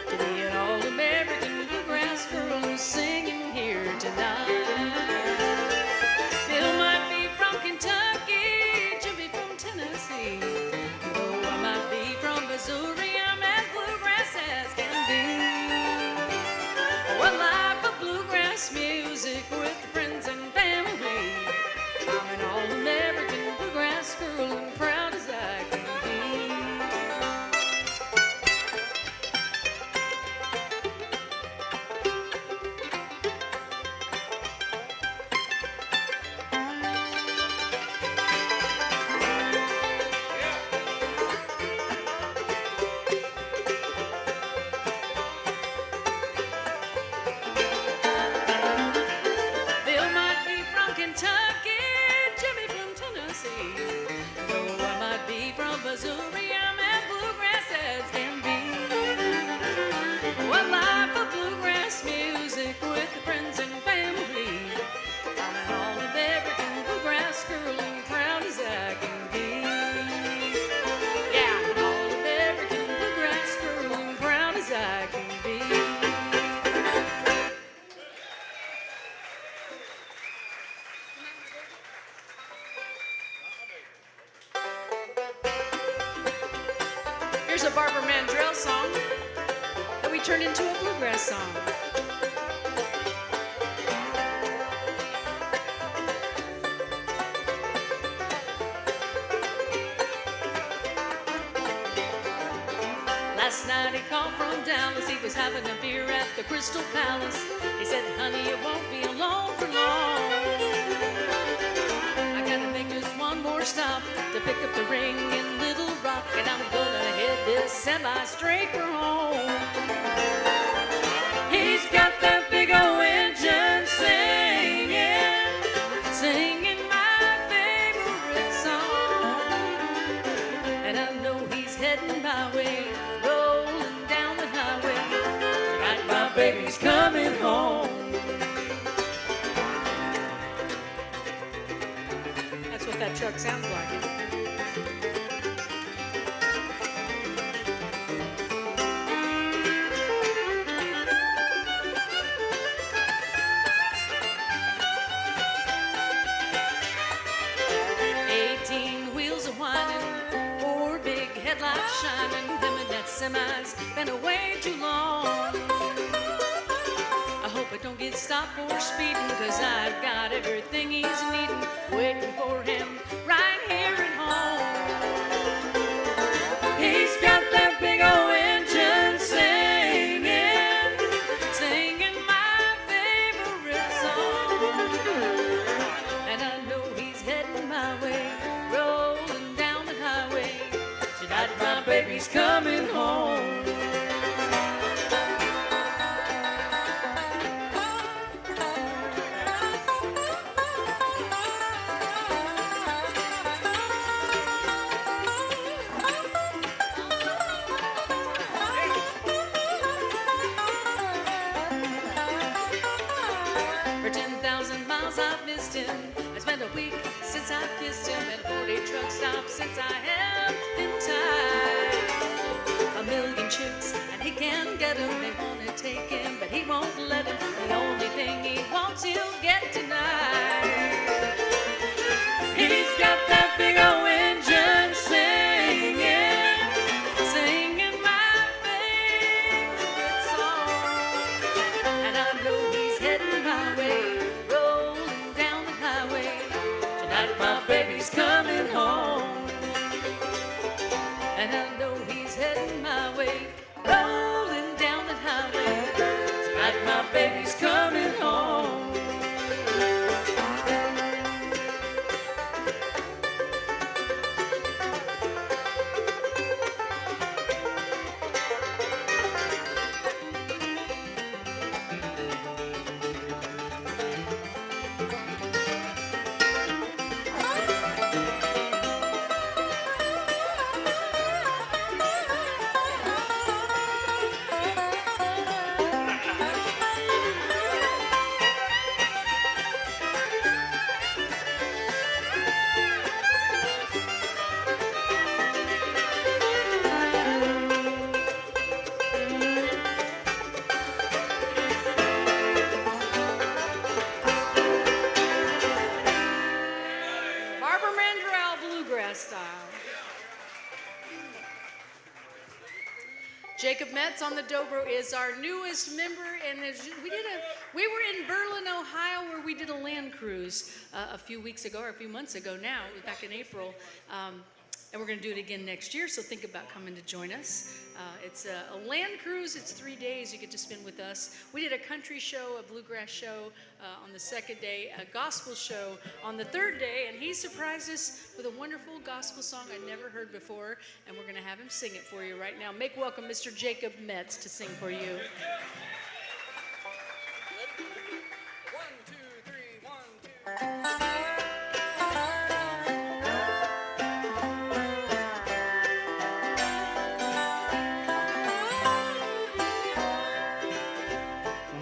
Speaker 4: to be an all-American bluegrass girl who's singing here tonight. Bill might be from Kentucky, Jimmy from Tennessee. Though I might be from Missouri, I'm as bluegrass as can be. One life of bluegrass music with friends and family. I'm an all-American bluegrass girl and proud as I can be. Bill might be from Kentucky, Jimmy from Tennessee. Though I might be from Missouri, I'm as bluegrass as can be. One life of bluegrass music with friends and family. I'm an all-American bluegrass girl and proud as I can be. Yeah, I'm an all-American bluegrass girl and proud as I can be. Here's a Barbara Mandrell song that we turned into a bluegrass song. Last night he called from Dallas. He was having a beer at the Crystal Palace. He said, honey, you won't be alone for long. I gotta make just one more stop to pick up the ring in Little Rock, and I'm gonna hit this semi straight for home. He's got that big old engine singing, singing my favorite song. And I know he's heading my way, rolling down the highway. Tonight my baby's coming home. That's what that truck sounds like. 18 wheels a whining, 4 big headlights shining. Them and that semi's been away too long. I hope but don't get stopped for speeding, 'cause I've got everything he's needing, waiting for him right here at home. He's got that big old engine singing, singing my favorite song. And I know he's heading my way, rolling down the highway. Tonight my baby's coming home. For 10,000 miles I've missed him. I spent a week since I've kissed him, and 40 truck stops since I held him tight. A million chicks, and he can't get them. They want to take him, but he won't let them. The only thing he wants, he'll get tonight. He's got that big old engine singing, singing my favorite song. And I know he's heading my way, rolling down the highway. Tonight my baby's coming home. And I know he's heading my way, rolling down the highway. Tonight my baby's coming home. Barbara Mandrell Bluegrass style. Jacob Metz on the dobro is our newest member, and we were in Berlin, Ohio, where we did a land cruise a few weeks ago, or a few months ago now. It was back in April. And we're going to do it again next year, so think about coming to join us. It's a land cruise. It's 3 days you get to spend with us. We did a country show, a bluegrass show on the second day, a gospel show on the third day, and he surprised us with a wonderful gospel song I'd never heard before, and we're going to have him sing it for you right now. Make welcome Mr. Jacob Metz to sing for you.
Speaker 10: 1, 2, 3, 1, 2.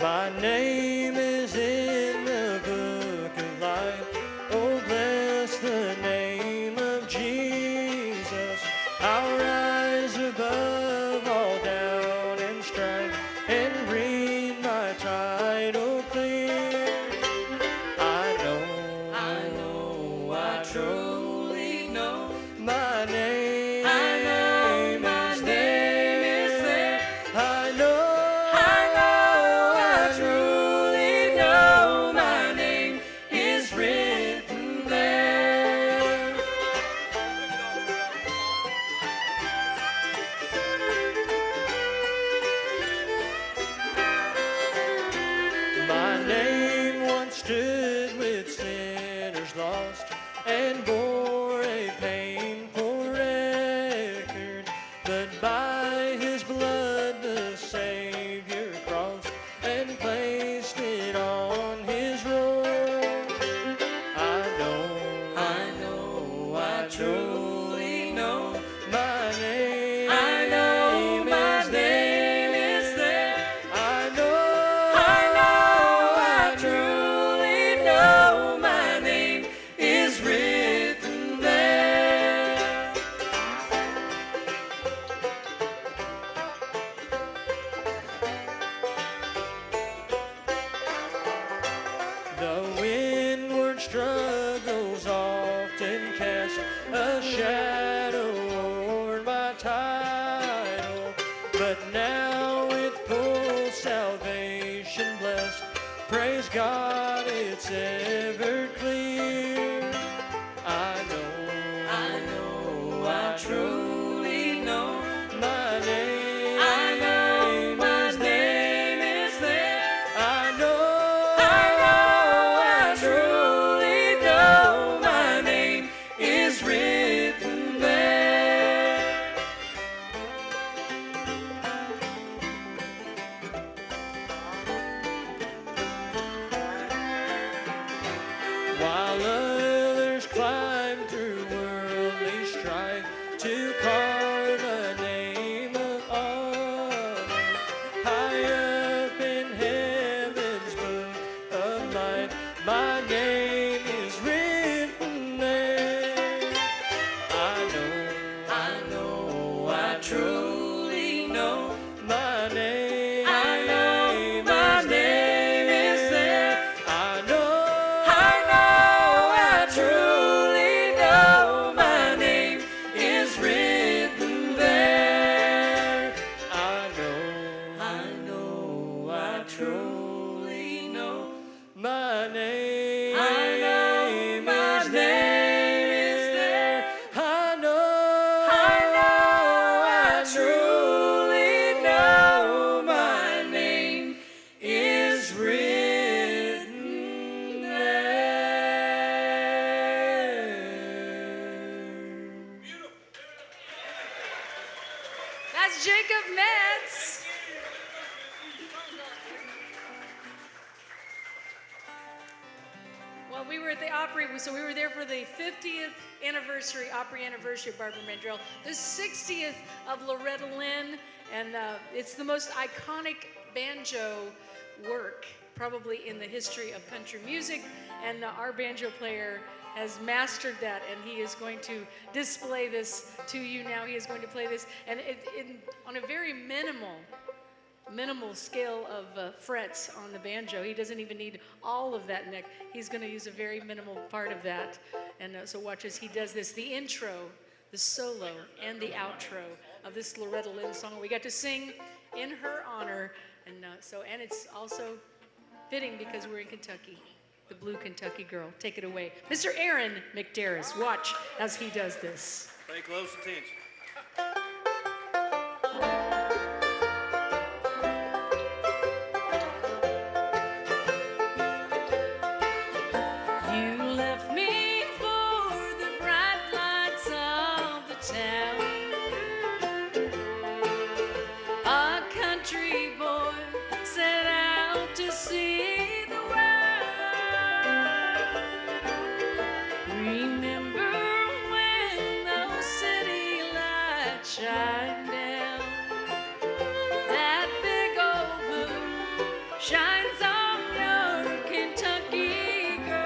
Speaker 9: My name is in the book of life. Oh, bless the name of Jesus. I'll rise above all doubt and strife and bring
Speaker 12: truly know my name.
Speaker 5: I know my name is there.
Speaker 12: I know
Speaker 5: I truly know my name is written there.
Speaker 12: I truly know my name.
Speaker 5: I know my name is there.
Speaker 12: I know
Speaker 5: I truly know my name is written there.
Speaker 4: That's Jacob Metz. Well, we were at the Opry, so we were there for the 50th anniversary, Opry anniversary of Barbara Mandrell, the 60th of Loretta Lynn, and it's the most iconic banjo work probably in the history of country music, and our banjo player has mastered that, and he is going to display this to you now. He is going to play this, and on a very minimal scale of frets on the banjo. He doesn't even need all of that neck. He's going to use a very minimal part of that. And so watch as he does this. The intro, the solo, and the outro of this Loretta Lynn song. We got to sing in her honor. And and it's also fitting because we're in Kentucky. The Blue Kentucky Girl. Take it away. Mr. Aaron McDarris, watch as he does this.
Speaker 7: Pay close attention.
Speaker 5: You left me for the bright lights of the town. A country boy set out to see the world. Remember when those city lights shine down? That big old moon shines on your Kentucky girl.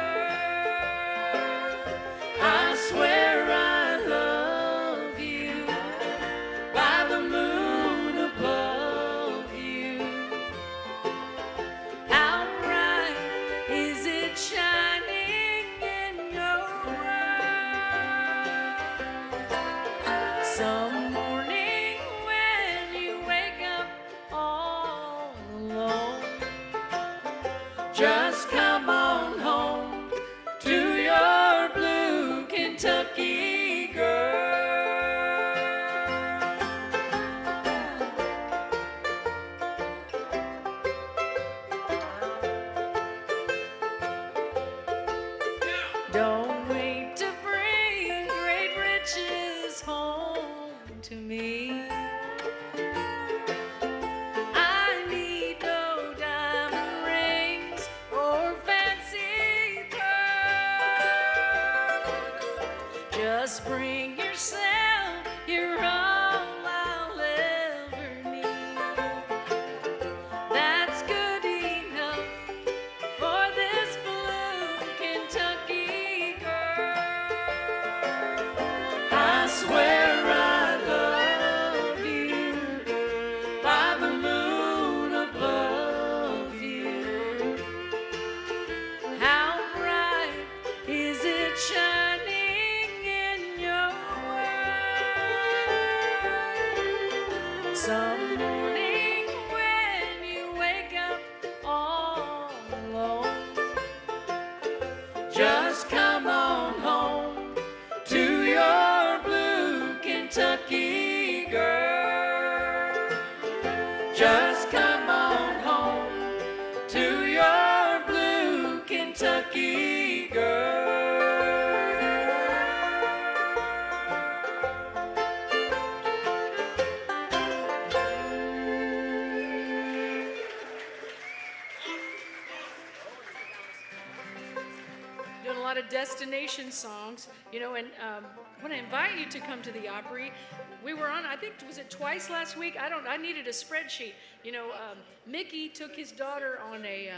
Speaker 5: I swear I love you by the moon above you. How bright is it shining in your world? Some morning when you wake up all alone, just come on home to your blue Kentucky girl. Don't wait to bring great riches home to me. I need no diamond rings or fancy pearls. Just bring yourself, you're all I'll ever need. That's good enough for this blue Kentucky girl. I swear I love you by the moon above you. How bright is it shining in your world? Some morning when you wake up all alone, just come on home to your blue Kentucky girl. Just come on home to your blue Kentucky girl.
Speaker 4: Doing a lot of destination songs, and I want to invite you to come to the Opry. We were on, I think, was it twice last week? I needed a spreadsheet. Mickey took his daughter on they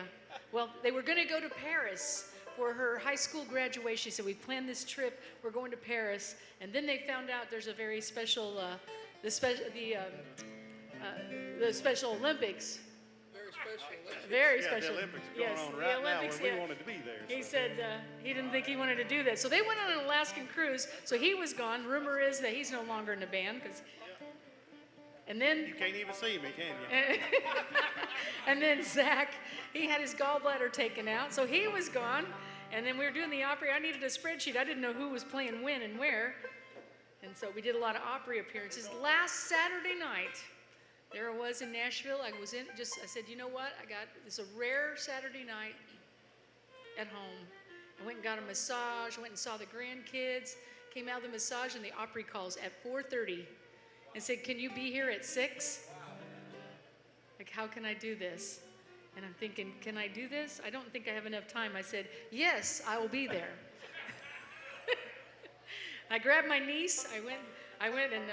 Speaker 4: were going to go to Paris for her high school graduation. So we planned this trip. We're going to Paris. And then they found out there's a very special the Special Olympics. Very special.
Speaker 3: The Olympics are
Speaker 4: yes,
Speaker 3: going on
Speaker 4: the
Speaker 3: right
Speaker 4: Olympics,
Speaker 3: now, and
Speaker 4: yeah.
Speaker 3: we wanted to be there.
Speaker 4: He said he didn't think he wanted to do that. So they went on an Alaskan cruise, so he was gone. Rumor is that he's no longer in the band. And then
Speaker 3: You can't even see me, can you?
Speaker 4: and then Zach, he had his gallbladder taken out, so he was gone. And then we were doing the Opry. I needed a spreadsheet. I didn't know who was playing when and where. And so we did a lot of Opry appearances. Last Saturday night, there I was in Nashville. I said, you know what? It's a rare Saturday night at home. I went and got a massage. I went and saw the grandkids. Came out of the massage and the Opry calls at 4:30 and said, can you be here at 6? Like, how can I do this? And I'm thinking, can I do this? I don't think I have enough time. I said, yes, I will be there. I grabbed my niece. I went and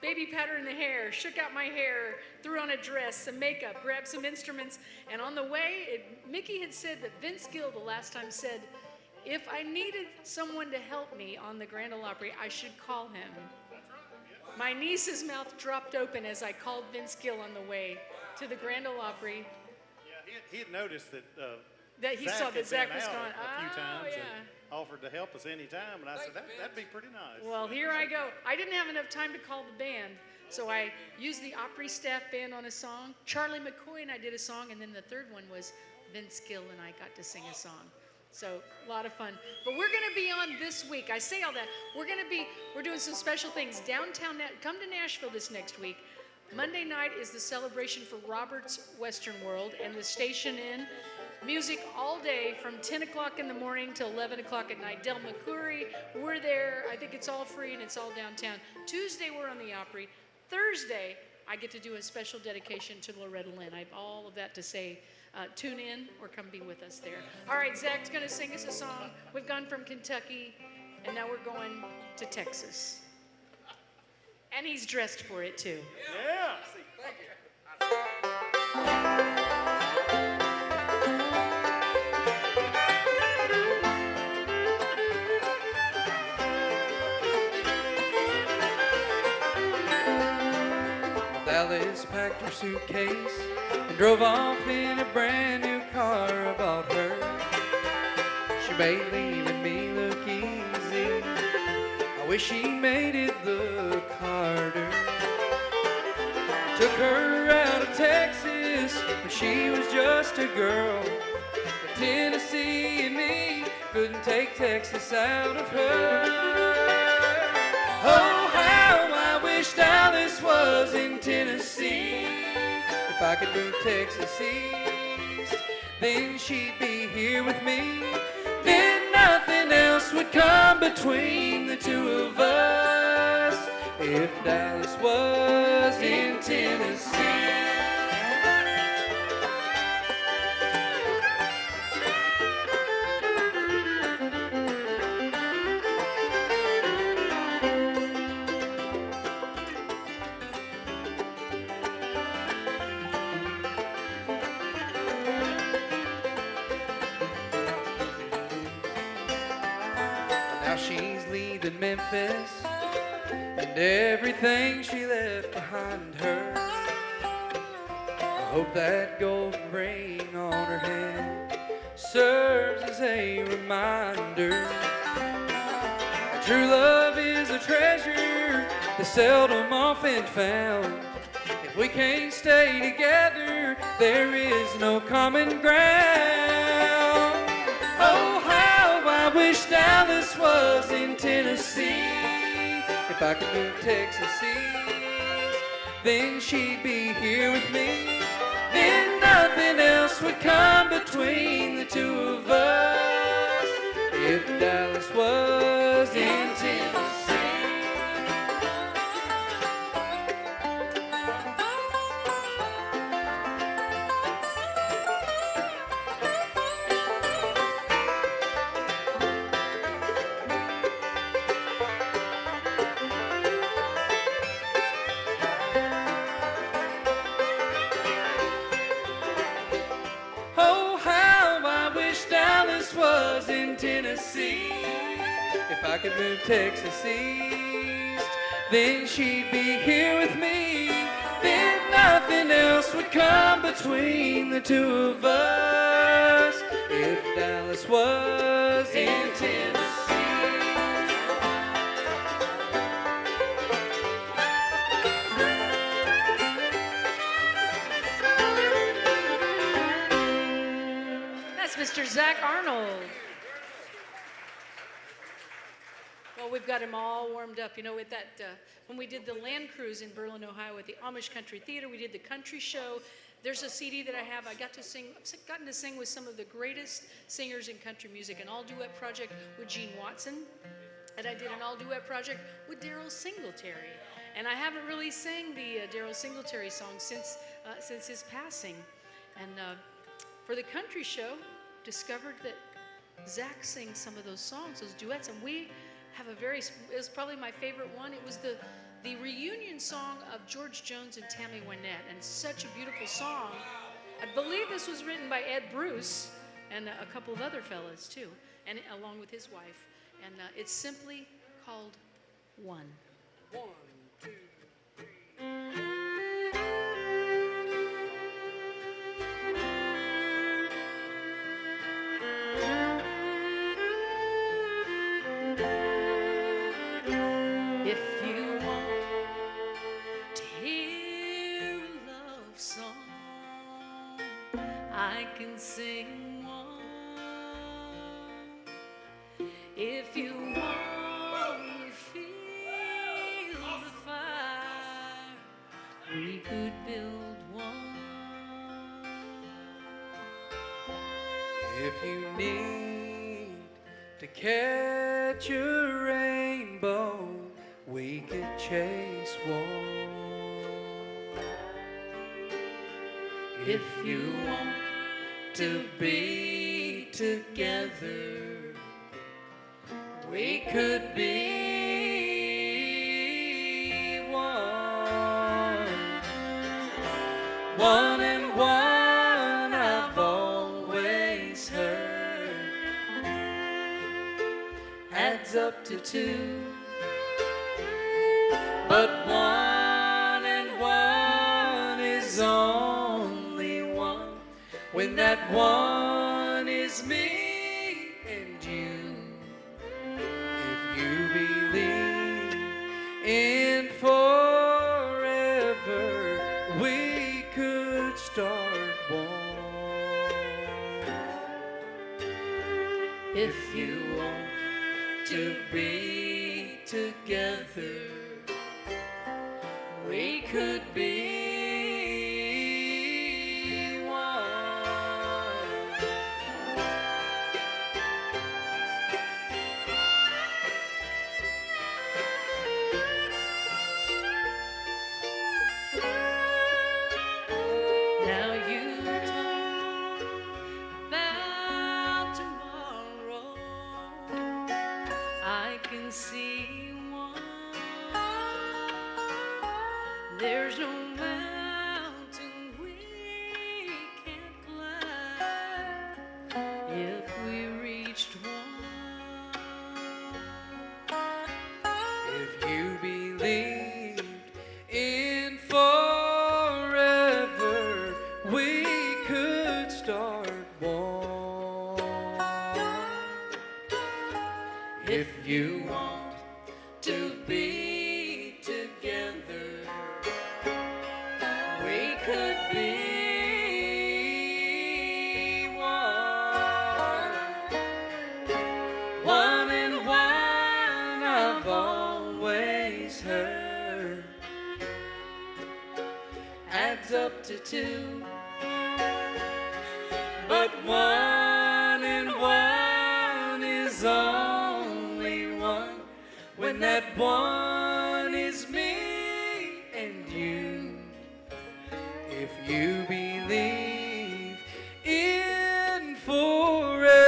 Speaker 4: baby powder in the hair, shook out my hair, threw on a dress, some makeup, grabbed some instruments, and on the way, Mickey had said that Vince Gill the last time said, if I needed someone to help me on the Grand Ole Opry, I should call him. My niece's mouth dropped open as I called Vince Gill on the way to the Grand Ole Opry.
Speaker 3: Yeah, he had noticed
Speaker 4: that he saw that Zach was
Speaker 3: gone
Speaker 4: gone.
Speaker 3: a few times
Speaker 4: yeah.
Speaker 3: and offered to help us anytime, and I said that'd be pretty nice.
Speaker 4: Well, here I go. I didn't have enough time to call the band, so I used the Opry staff band on a song. Charlie McCoy and I did a song, and then the third one was Vince Gill and I got to sing a song. So a lot of fun. But we're going to be on this week. I say all that. We're doing some special things downtown. Come to Nashville this next week. Monday night is the celebration for Robert's Western World and the Station Inn. Music all day from 10 o'clock in the morning till 11 o'clock at night. Del McCoury, we're there. I think it's all free and it's all downtown. Tuesday, we're on the Opry. Thursday, I get to do a special dedication to Loretta Lynn. I have all of that to say. Tune in or come be with us there. All right, Zach's going to sing us a song. We've gone from Kentucky, and now we're going to Texas. And he's dressed for it, too.
Speaker 3: Yeah. Thank you.
Speaker 12: Alice packed her suitcase and drove off in a brand new car about her. She made leaving me look easy. I wish she made it look harder. Took her out of Texas when she was just a girl. But Tennessee and me couldn't take Texas out of her. Oh, how I wished Alice was in Tennessee. If I could move Texas east, then she'd be here with me. Then nothing else would come between the two of us. If Dallas was in Tennessee. She's leaving Memphis and everything she left behind her. I hope that golden ring on her hand serves as a reminder. True love is a treasure that's seldom often found. If we can't stay together, there is no common ground. Oh, how I wish Dallas was in Tennessee. If I could move Texas east, then she'd be here with me. Then nothing else would come between the two of us. If Dallas was in Tennessee. Was in Tennessee. If I could move Texas east, then she'd be here with me. Then nothing else would come between the two of us. If Dallas was in Tennessee.
Speaker 4: That's Mr. Zach Arnold. Well, we've got him all warmed up. You know, with that, when we did the land cruise in Berlin, Ohio at the Amish Country Theater, we did the country show. There's a CD that I have. I've gotten to sing with some of the greatest singers in country music, an all-duet project with Gene Watson, and I did an all-duet project with Darrell Singletary. And I haven't really sang the Darrell Singletary song since his passing. And for the country show, discovered that Zach sings some of those songs, those duets, and we have it was probably my favorite one. It was the reunion song of George Jones and Tammy Wynette, and such a beautiful song. I believe this was written by Ed Bruce and a couple of other fellas too, and along with his wife. And it's simply called One.
Speaker 12: 1, 2, 3.
Speaker 4: If you want to hear a love song, I can sing one. If you want to feel the fire, we could build one.
Speaker 12: If you need to catch a rainbow, we could chase one. If you want to be together, we could be one. One and one, I've always heard, adds up to 2. But 1 and 1 is only 1 when that 1 is me and you. If you believe in forever, we could start one. If you want to be together, we could be one.
Speaker 4: Now you talk about tomorrow, I can see one. There's no mountain we can't climb if we reached one.
Speaker 12: If you believed in forever, we could start one. If you want to be together, we could be one. 1 and 1, I've always heard, adds up to 2. But 1 and 1 is only 1 when that 1 is me and you. If you believe in forever,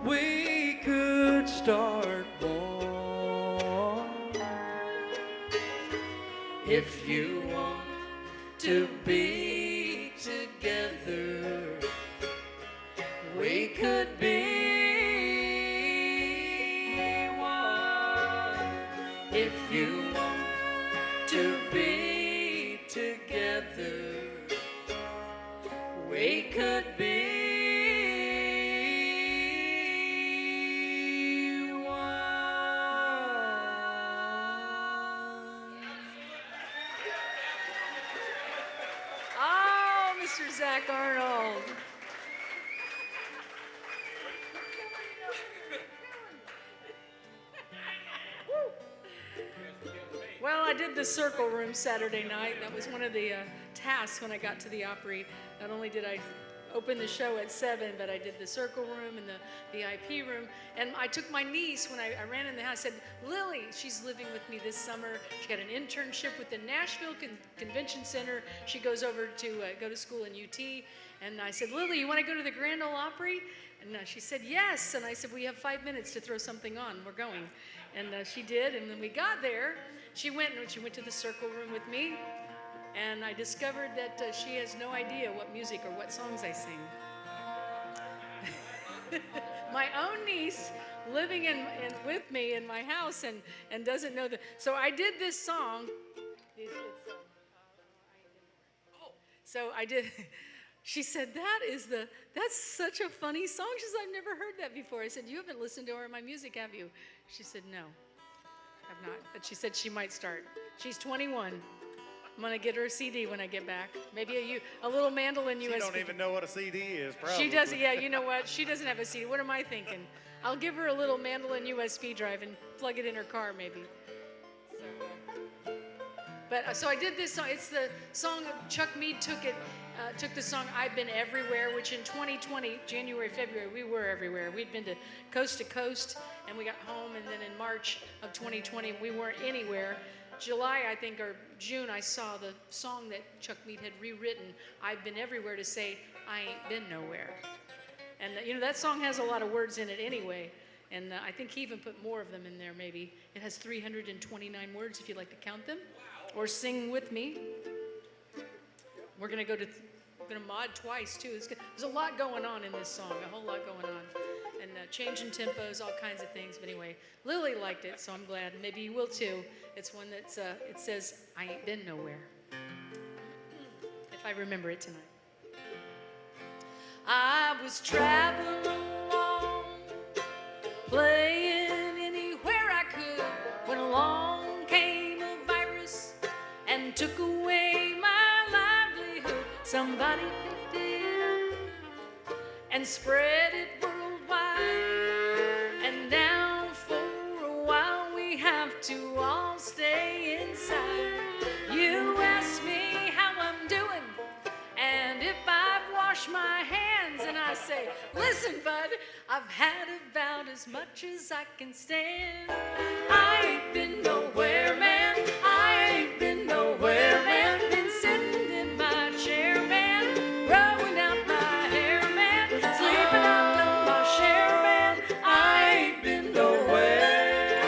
Speaker 12: we could start one. If you want to be together, we could be one. If you
Speaker 4: Mr. Zach Arnold. Well, I did the Circle Room Saturday night. That was one of the tasks when I got to the Opry. Not only did I open the show at 7, but I did the Circle Room and the VIP room. And I took my niece when I ran in the house. I said, Lily, she's living with me this summer. She got an internship with the Nashville Convention Center. She goes over to go to school in UT. And I said, Lily, you want to go to the Grand Ole Opry? And she said, yes. And I said, we have 5 minutes to throw something on. We're going. And she did. And when we got there, she went to the Circle Room with me. And I discovered that she has no idea what music or what songs I sing. My own niece living with me in my house and doesn't know so I did this song. So I did. She said, that's such a funny song. She said, I've never heard that before. I said, you haven't listened to my music, have you? She said, no, I've not. But she said she might start. She's 21. I'm going to get her a CD when I get back. Maybe a little mandolin USB.
Speaker 3: She don't even know what a CD is, probably.
Speaker 4: She doesn't, yeah, you know what? She doesn't have a CD. What am I thinking? I'll give her a little mandolin USB drive and plug it in her car, maybe. So I did this song. It's the song of Chuck Mead took the song I've Been Everywhere, which in 2020, January, February, we were everywhere. We'd been to coast, and we got home, and then in March of 2020, we weren't anywhere. July, I think, or June, I saw the song that Chuck Mead had rewritten, I've Been Everywhere, to say, I ain't been nowhere. And, that song has a lot of words in it anyway. And I think he even put more of them in there, maybe. It has 329 words, if you'd like to count them. Or sing with me. We're going to mod twice, too. There's a lot going on in this song, a whole lot going on. And changing tempos, all kinds of things. But anyway, Lily liked it, so I'm glad. Maybe you will, too. It's one that's, it says, I ain't been nowhere. If I remember it tonight. I was traveling along, playing anywhere I could, when along came a virus and took away my livelihood. Somebody picked it up and spread it worldwide, and now for a while we have to all stay inside. You ask me how I'm doing and if I've washed my hands, and I say, listen, bud, I've had about as much as I can stand. I ain't been nowhere, man. I ain't been nowhere, man. Been sitting in my chair, man, growing out my hair, man, sleeping out on my share, man. I ain't been nowhere.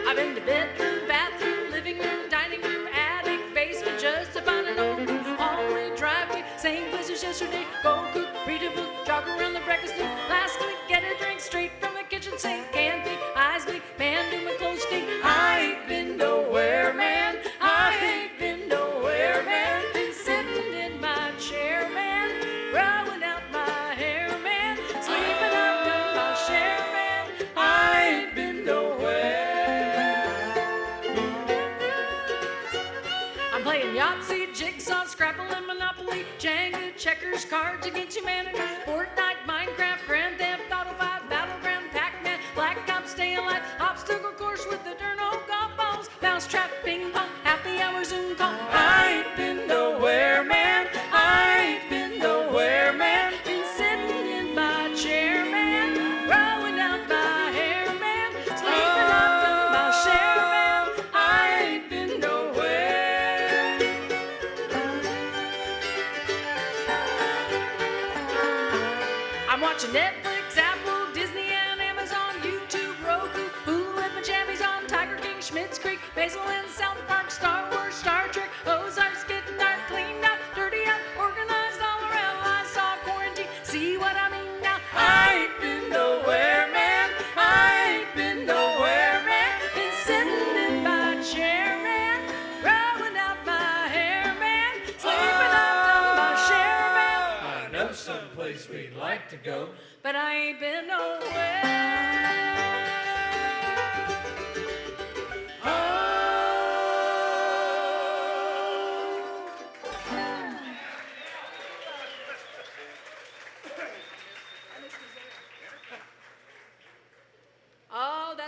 Speaker 4: I've been to bedroom, bathroom, living room, dining room, attic, basement, just about an old hallway, driveway, same place as yesterday. Go cook, read a book, jog around the breakfast nook, last click, get a drink straight from the kitchen sink. Can think, eyes blink, man, do my clothes stink. I ain't been nowhere, man. I ain't been nowhere, man. Been sitting in my chair, man, growing out my hair, man, sleeping out on my share, man. I ain't been nowhere. I'm playing Yahtzee, Jigsaw, Scrabble, and Monopoly, Jenga, checkers, cards against humanity, Fortnite, Minecraft, Grand Theft Auto 5, Battleground, Pac-Man, Black Ops, Stay Alive, Obstacle Course with the darn old golf balls, Mousetrap, Ping Pong, Happy Hour, Zoom call. I ain't been nowhere, man. I ain't been nowhere, man. Been sitting in my chair, man, growing out my hair, man, sleeping out on my share, man. I ain't been nowhere. I'm watching Netflix, Apple, Disney, and Amazon, YouTube, Roku, Hulu, and my jammies on Tiger King, Schmitz Creek, Basil and South Park, Star Wars, Star Trek, Ozarks, getting dark, cleaned up, dirty up, organized all around. I saw Quarantine, see what I mean now? I ain't been nowhere, man. I ain't been nowhere, man. Been sitting in my chair, man, growing out my hair, man, sleeping out on my share, man.
Speaker 12: I know someplace we'd like to go,
Speaker 4: but I ain't been nowhere.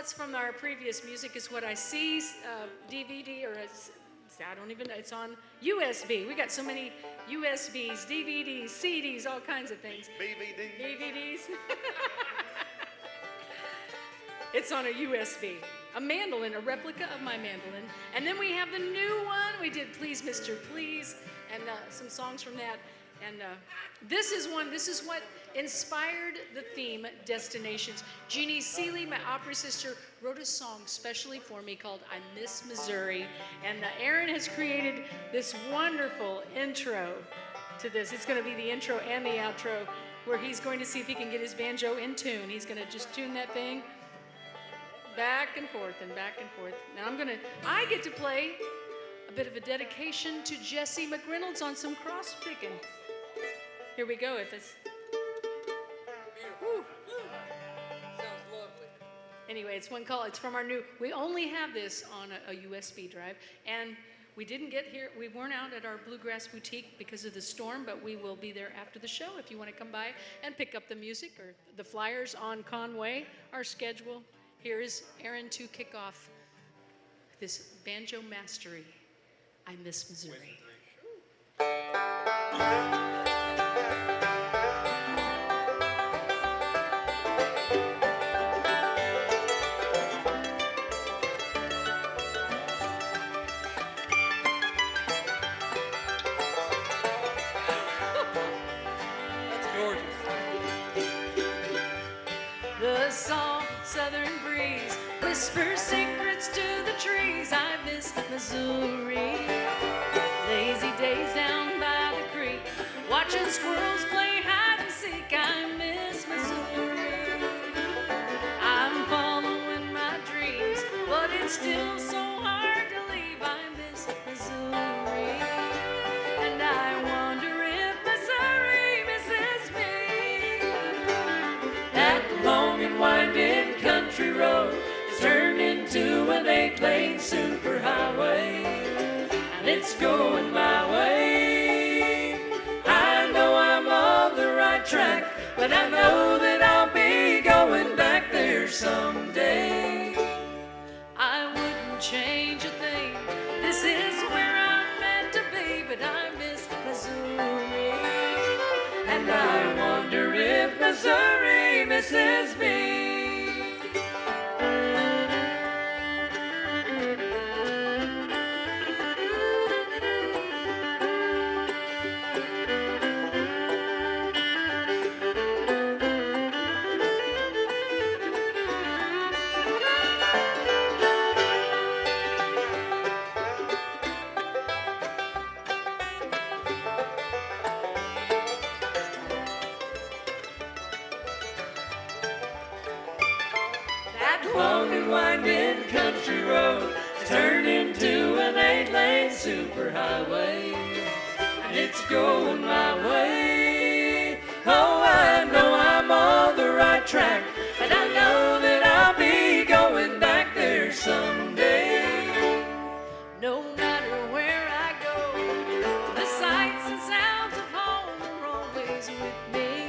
Speaker 4: it's from our previous Music Is What I See DVD, or I don't even know. It's on USB. We got so many USBs, DVDs, CDs, all kinds of things. DVDs. It's on a USB. A mandolin, a replica of my mandolin. And then we have the new one. We did Please, Mr. Please, and some songs from that. And this is what inspired the theme, Destinations. Jeannie Seeley, my opera sister, wrote a song specially for me called I Miss Missouri. And Aaron has created this wonderful intro to this. It's going to be the intro and the outro, where he's going to see if he can get his banjo in tune. He's going to just tune that thing back and forth and back and forth. Now I get to play a bit of a dedication to Jesse McReynolds on some cross picking. Here we go. If it's Whew.
Speaker 10: Sounds lovely.
Speaker 4: Anyway, it's one call. It's from our new. We only have this on a USB drive, and we didn't get here. We weren't out at our Bluegrass Boutique because of the storm, but we will be there after the show if you want to come by and pick up the music or the flyers on Conway. Our schedule. Here is Aaron to kick off this banjo mastery. I Miss Missouri.
Speaker 10: That's gorgeous.
Speaker 4: The soft southern breeze whispers secrets to the trees. I miss Missouri. Lazy days down by the creek, watching squirrels play hide and seek. I miss Missouri. I'm following my dreams, but it's still so hard to leave. I miss Missouri. And I wonder if Missouri misses me. That long and winding country road is turned into an 8-lane superhighway, and it's going my way. I know I'm on the right track, but I know that I'll be going back there someday. I wouldn't change a thing. This is where I'm meant to be, but I miss Missouri. And I wonder if Missouri misses me. Long and winding country road is turned into an 8-lane superhighway, and it's going my way. Oh, I know I'm on the right track, but I know that I'll be going back there someday. No matter where I go, the sights and sounds of home are always with me,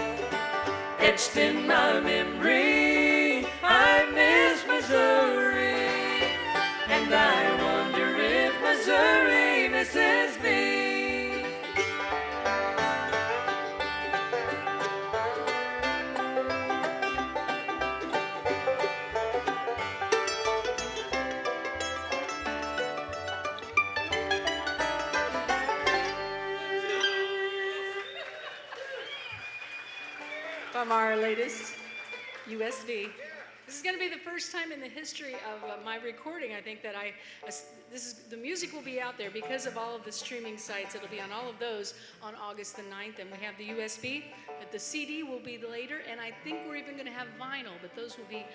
Speaker 4: etched in my memory. I miss Missouri, and I wonder if Missouri misses me. From our latest USB. This is going to be the first time in the history of my recording, I think, that the music will be out there because of all of the streaming sites. It'll be on all of those on August the 9th, and we have the USB, but the CD will be later, and I think we're even going to have vinyl, but those will be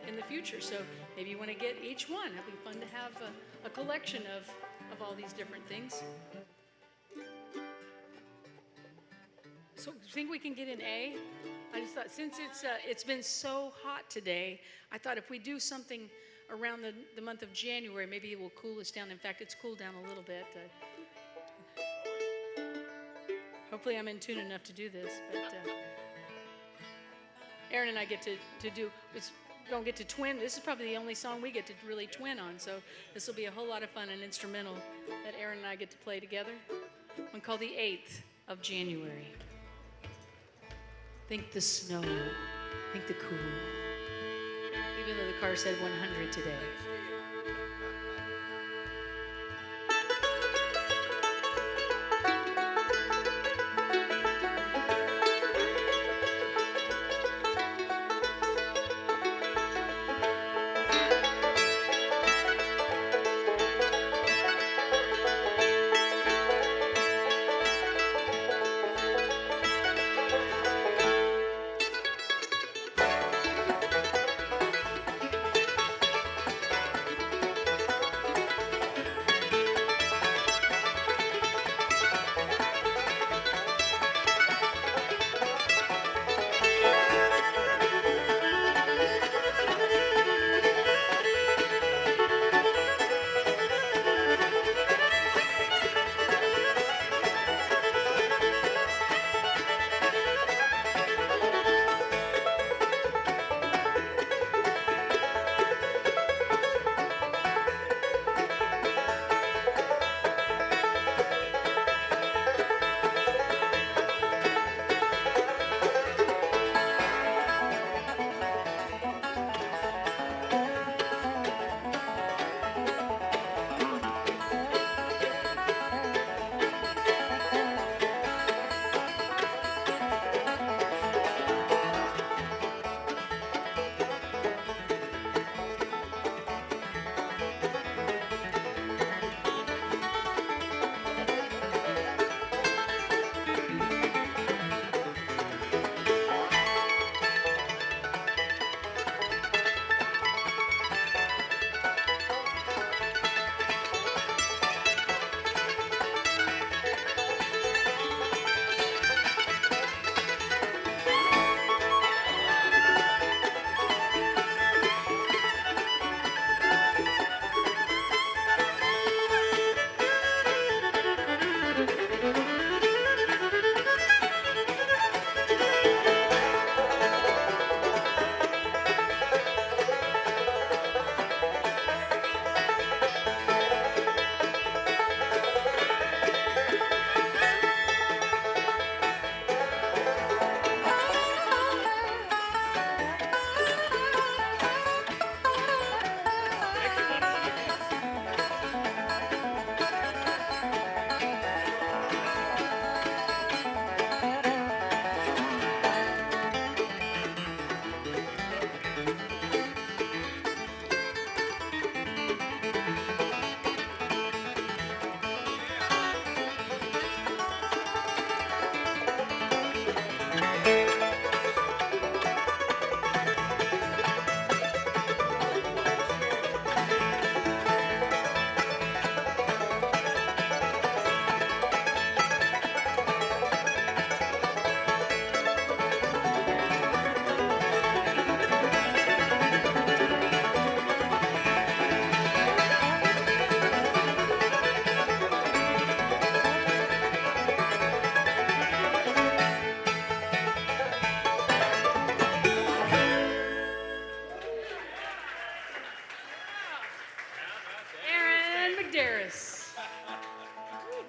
Speaker 4: in the future. So maybe you want to get each one. It'll be fun to have a collection of all these different things. So think we can get an A? I just thought since it's been so hot today, I thought if we do something around the month of January, maybe it will cool us down. In fact, it's cooled down a little bit. Hopefully I'm in tune enough to do this. But Aaron and I get to do, don't get to twin. This is probably the only song we get to really twin on, so this will be a whole lot of fun, an instrumental that Aaron and I get to play together. One called The 8th of January. Think the snow, think the cool, even though the car said 100 today.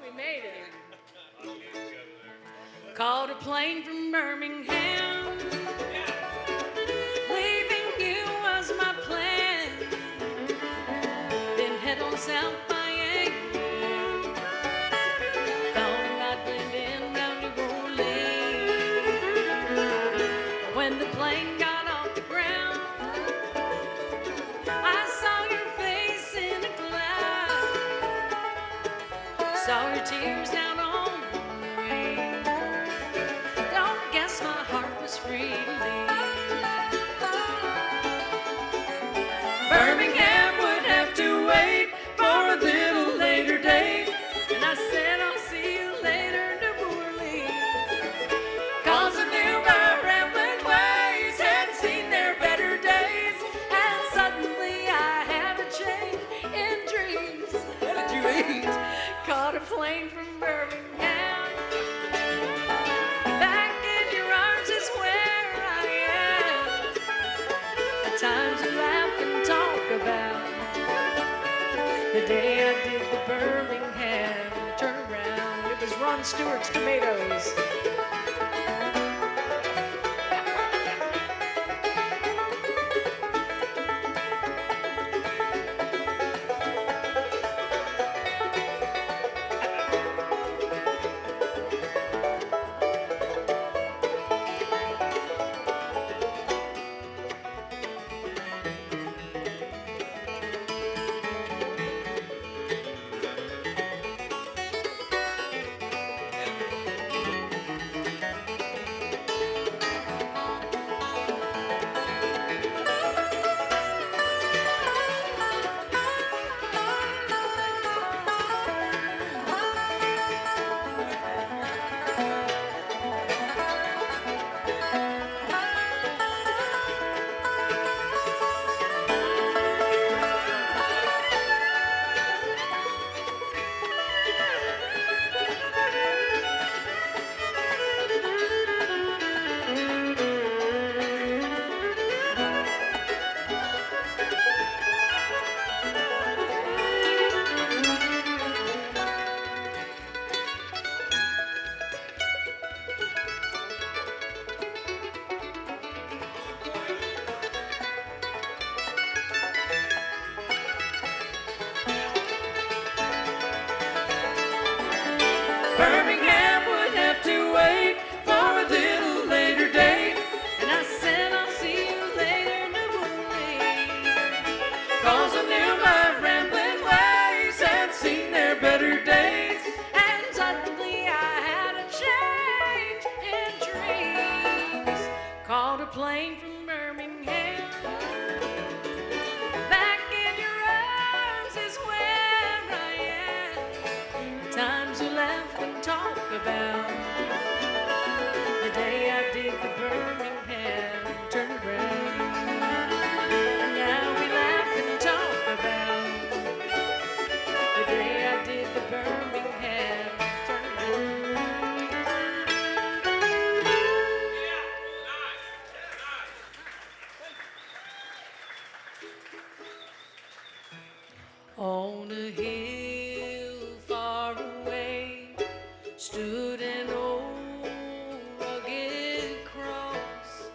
Speaker 4: We made it. Called a plane from Birmingham. Leaving you was my plan. Then head on south by Yankee. Thought I'd blend in down New Orleans. When the plane got off the ground, I saw your face in a cloud. Saw your tears down on the way. Don't guess my heart was free to leave. Birmingham would have to wait for a little later date. And I said, I'll see you later, New Orleans. 'Cause I knew my rambling ways had seen their better days. And suddenly I had a change in dreams. What did you eat? Caught a plane from Birmingham. Back in your arms is where I am. At times John Stewart's Tomatoes.
Speaker 5: Birmingham would have to wait for a little later date. And I said, I'll see you later, New Orleans. 'Cause I knew my rambling ways had seen their better days.
Speaker 4: And suddenly I had a change in dreams. Caught a plane from Birmingham. Back in your arms is where I am. The times we laugh and talk about. The day I did the Birmingham turnaround. And now we laugh and talk about the day I did the Birmingham turnaround. On a hill far away stood an old rugged cross,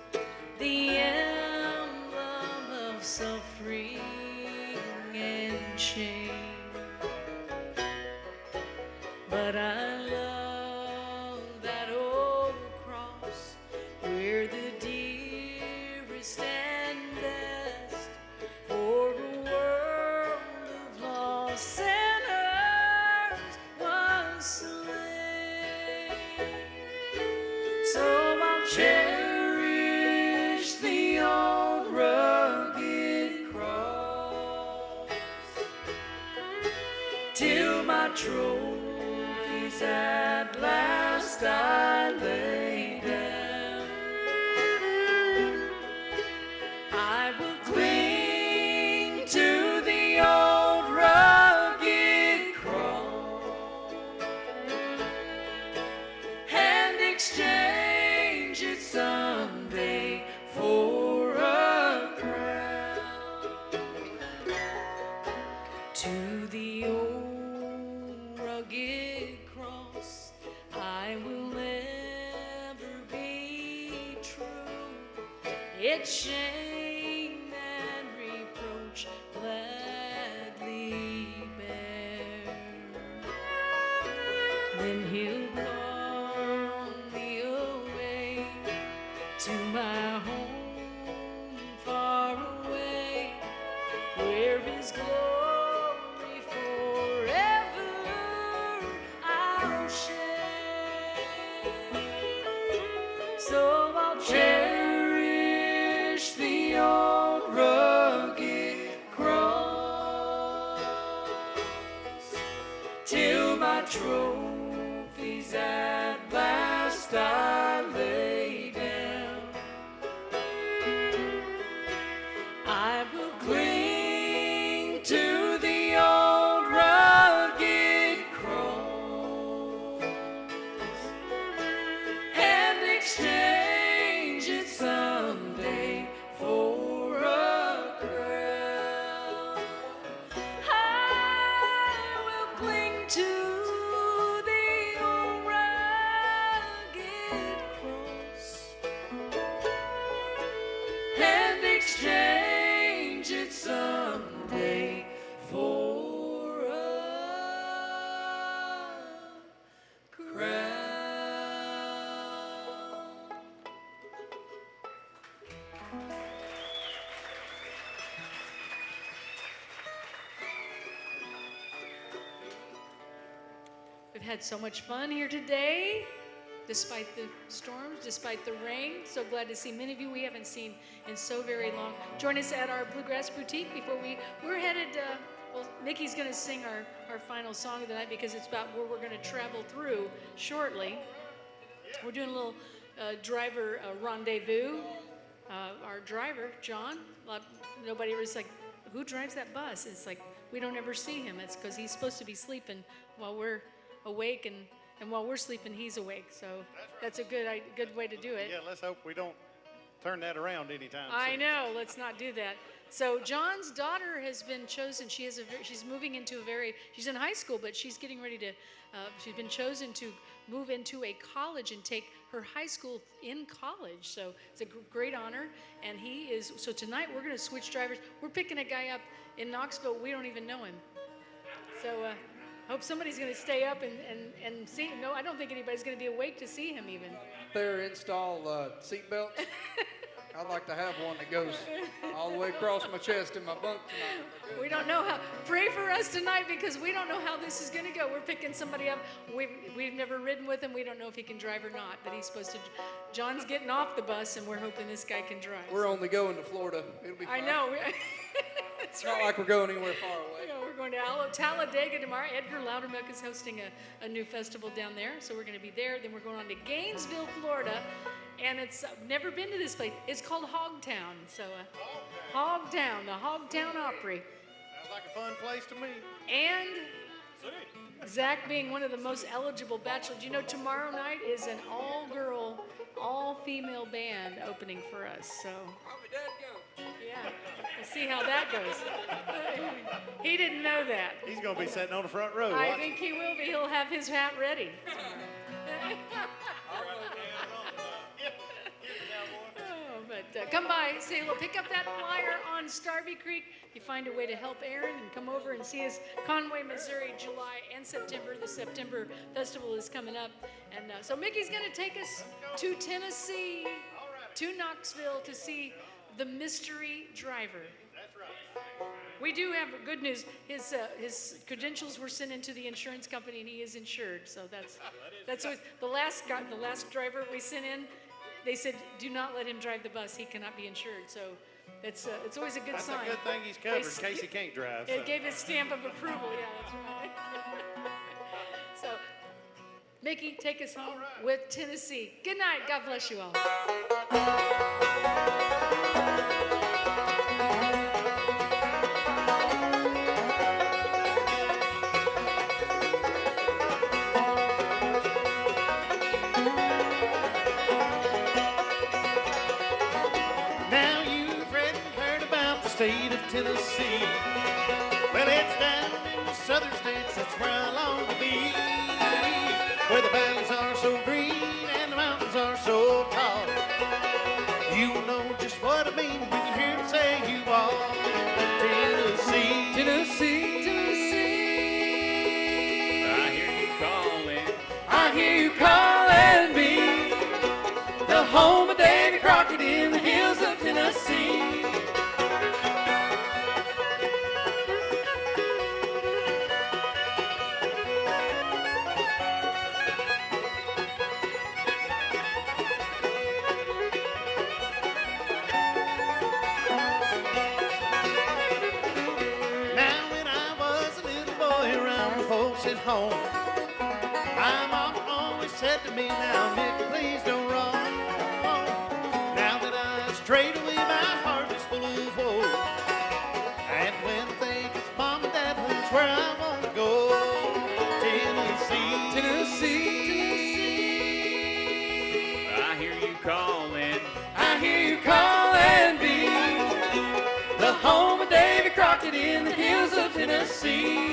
Speaker 4: the emblem of suffering and shame. But I love that old cross where the dearest and best for a world of lost sinners was slain. So I'll cherish the old rugged cross till my trophies at last I lay down. I will cling to the old rugged cross and exchange it someday for a crown. To the old rugged cross I will ever be true. Its shame and reproach gladly bear. Then he'll blow me away to my home far away, where his glory forever I'll share. So I'll cherish the old rugged cross till my trophies at last I lay down. I will cling to the old rugged cross and exchange it someday for a crown. I will cling to the old We've had so much fun here today, despite the storms, despite the rain. So glad to see many of you we haven't seen in so very long. Join us at our Bluegrass Boutique before we're headed, well, Mickey's going to sing our final song of the night because it's about where we're going to travel through shortly. We're doing a little driver rendezvous. Our driver, John, nobody was like, who drives that bus? It's like, we don't ever see him. It's because he's supposed to be sleeping while we're awake, and while we're sleeping, he's awake. So that's a good way to do it.
Speaker 3: Yeah, let's hope we don't turn that around anytime soon.
Speaker 4: I know. Let's not do that. So John's daughter has been chosen. She's moving into she's in high school, but she's getting ready to, she's been chosen to move into a college and take her high school in college. So it's a great honor. And so tonight we're going to switch drivers. We're picking a guy up in Knoxville. We don't even know him. So hope somebody's going to stay up and see him. No, I don't think anybody's going to be awake to see him even.
Speaker 10: There install seat belts. I'd like to have one that goes all the way across my chest in my bunk tonight.
Speaker 4: We don't know how. Pray for us tonight because we don't know how this is going to go. We're picking somebody up. We've never ridden with him. We don't know if he can drive or not. But he's supposed to. John's getting off the bus, and we're hoping this guy can drive.
Speaker 10: We're only going to Florida. It'll be fine.
Speaker 4: I know.
Speaker 10: It's not like we're going anywhere far away.
Speaker 4: Yeah, we're going to Talladega tomorrow. Edgar Loudermilk is hosting a new festival down there, so we're going to be there. Then we're going on to Gainesville, Florida, and it's never been to this place. It's called Hogtown. So Hogtown, the Hogtown Opry.
Speaker 3: Sounds like a fun place to me.
Speaker 4: And Zach being one of the most eligible bachelors. You know, tomorrow night is an all-girl, all-female band opening for us. So yeah, we'll see how that goes. He didn't know that.
Speaker 3: He's going to be sitting on the front row.
Speaker 4: I think he will be. He'll have his hat ready. But come by, say hello, pick up that flyer on Starvey Creek. You find a way to help Aaron and come over and see us. Conway, Missouri, July and September. The September festival is coming up. And so Mickey's going to take us to Tennessee, to Knoxville to see the mystery driver.
Speaker 3: That's right.
Speaker 4: We do have good news. His credentials were sent into the insurance company and he is insured. So that's always, the last driver we sent in, they said, do not let him drive the bus. He cannot be insured. So it's always a good sign.
Speaker 3: That's a good thing he's covered in case he can't drive.
Speaker 4: It gave his stamp of approval. Yeah, that's right. So, Mickey, take us home with Tennessee. Good night. God bless you all.
Speaker 6: State of Tennessee. Well, it's down in the southern states, that's where I long to be. Where the valleys are so green and the mountains are so tall. You'll know just what I mean when you hear them say you are Tennessee.
Speaker 10: Tennessee.
Speaker 12: Tennessee. I hear you calling.
Speaker 10: I hear you calling me. The home of Davy Crockett in the hills of Tennessee.
Speaker 6: At home, my mama always said to me, now Mickey, please don't run. Now that I strayed away, my heart is full of woe. And when I think of mom and dad, that's where I want to go. Tennessee,
Speaker 10: Tennessee,
Speaker 12: Tennessee. I hear you calling.
Speaker 10: I hear you calling me. The home of Davy Crockett in the hills of Tennessee.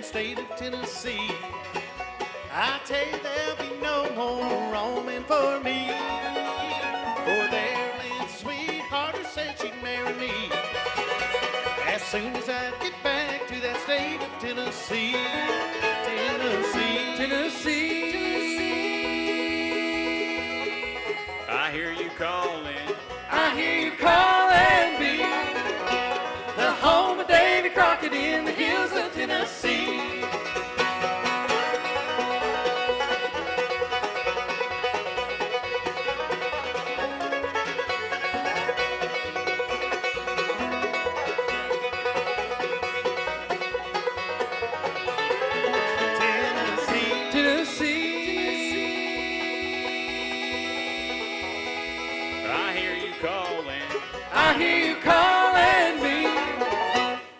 Speaker 6: State of Tennessee, I tell you there'll be no more roaming for me. For there lives a sweetheart who said she'd marry me. As Soon as I get back to that state of Tennessee, Tennessee,
Speaker 12: Tennessee. I hear you calling. I hear you calling me. The home of Davy Crockett in the hills of Tennessee. I hear you calling me,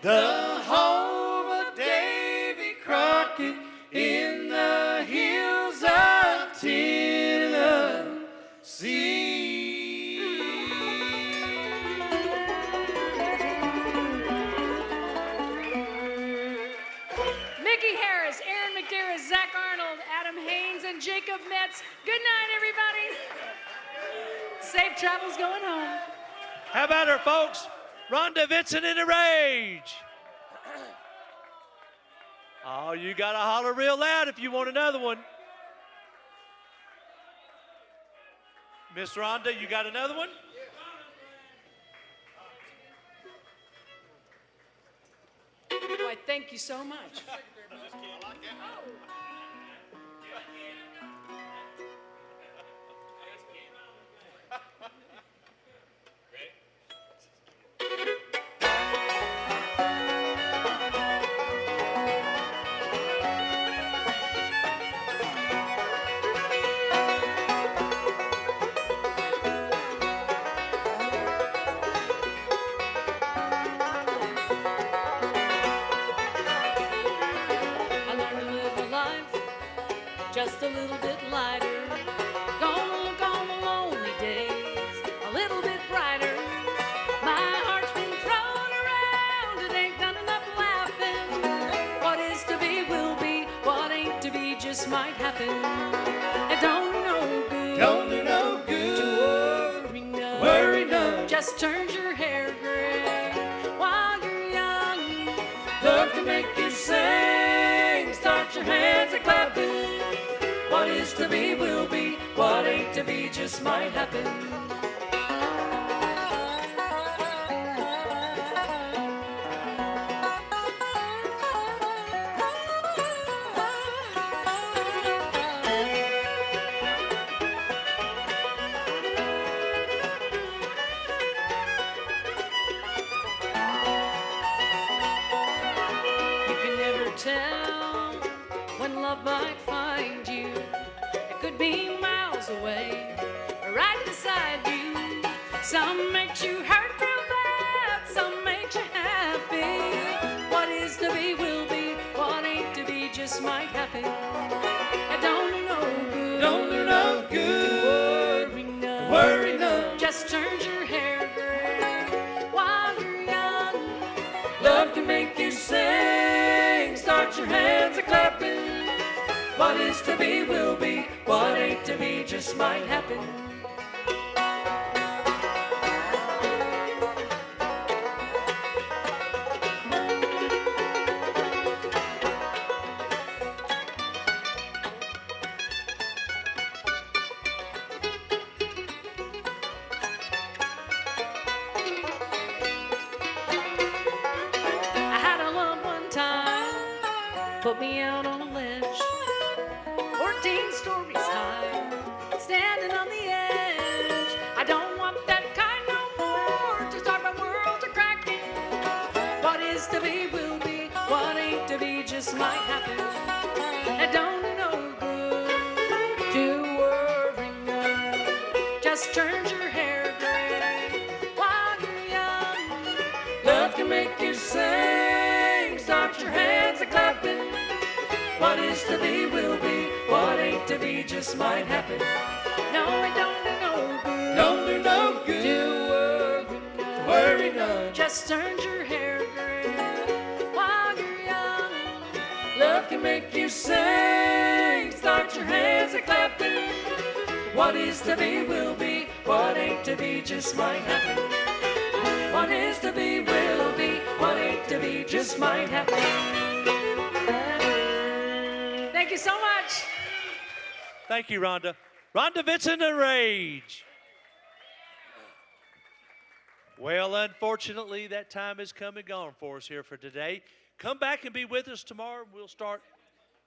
Speaker 12: the home of Davy Crockett in the hills of Tennessee.
Speaker 4: Mickey Harris, Aaron McDarris, Zach Arnold, Adam Haynes, and Jacob Metz. Good night, everybody. Safe travels going home.
Speaker 1: How about her, folks? Rhonda Vincent in a rage. Oh, you got to holler real loud if you want another one. Miss Rhonda, you got another one?
Speaker 4: Why, thank you so much. Just a little bit lighter. Gonna look on the lonely days a little bit brighter. My heart's been thrown around, it ain't done enough laughing. What is to be will be, what ain't to be just might happen. It don't do no good,
Speaker 12: don't do no good
Speaker 4: to worry none.
Speaker 12: Worry none.
Speaker 4: Just turns your hair gray while you're young.
Speaker 12: Love to make you sing, start your hands a clapping. What is to be will be, what ain't to be just might happen.
Speaker 4: You can never tell when love might find you. It could be miles away, or right beside you. Some makes you hurt real bad, some makes you happy. What is to be will be, what ain't to be just might happen. It don't do no good,
Speaker 12: Don't do no
Speaker 4: to
Speaker 12: good,
Speaker 4: worry none.
Speaker 12: worry none.
Speaker 4: Just turns your hair gray while you're young.
Speaker 12: Love can make you sing, start your hands a clapping. What is to be will be, what ain't to be just might happen.
Speaker 4: I had a love one time, put me out on a ledge, 14 stories high, standing on the edge. I don't want that kind no more, to start my world to cracking. What is to be will be, what ain't to be just might happen. It don't do no good to worry none. Just turns your hair gray while you're young.
Speaker 12: Love can make you sing, start your hands a clapping. What is to be will be, what ain't to be just might happen.
Speaker 4: No, it don't do no good.
Speaker 12: Don't do no good
Speaker 4: to
Speaker 12: worry none.
Speaker 4: Just turns your hair gray while you're young.
Speaker 12: Love can make you sing, start your hands a clapping. What is to be will be, what ain't to be just might happen. What is to be will be, what ain't
Speaker 5: just might have to.
Speaker 4: Thank you so much.
Speaker 1: Thank you, Rhonda. Rhonda Vincent and Rage. Well, unfortunately, that time has come and gone for us here for today. Come back and be with us tomorrow. We'll start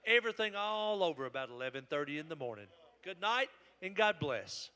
Speaker 1: everything all over about 11:30 in the morning. Good night and God bless.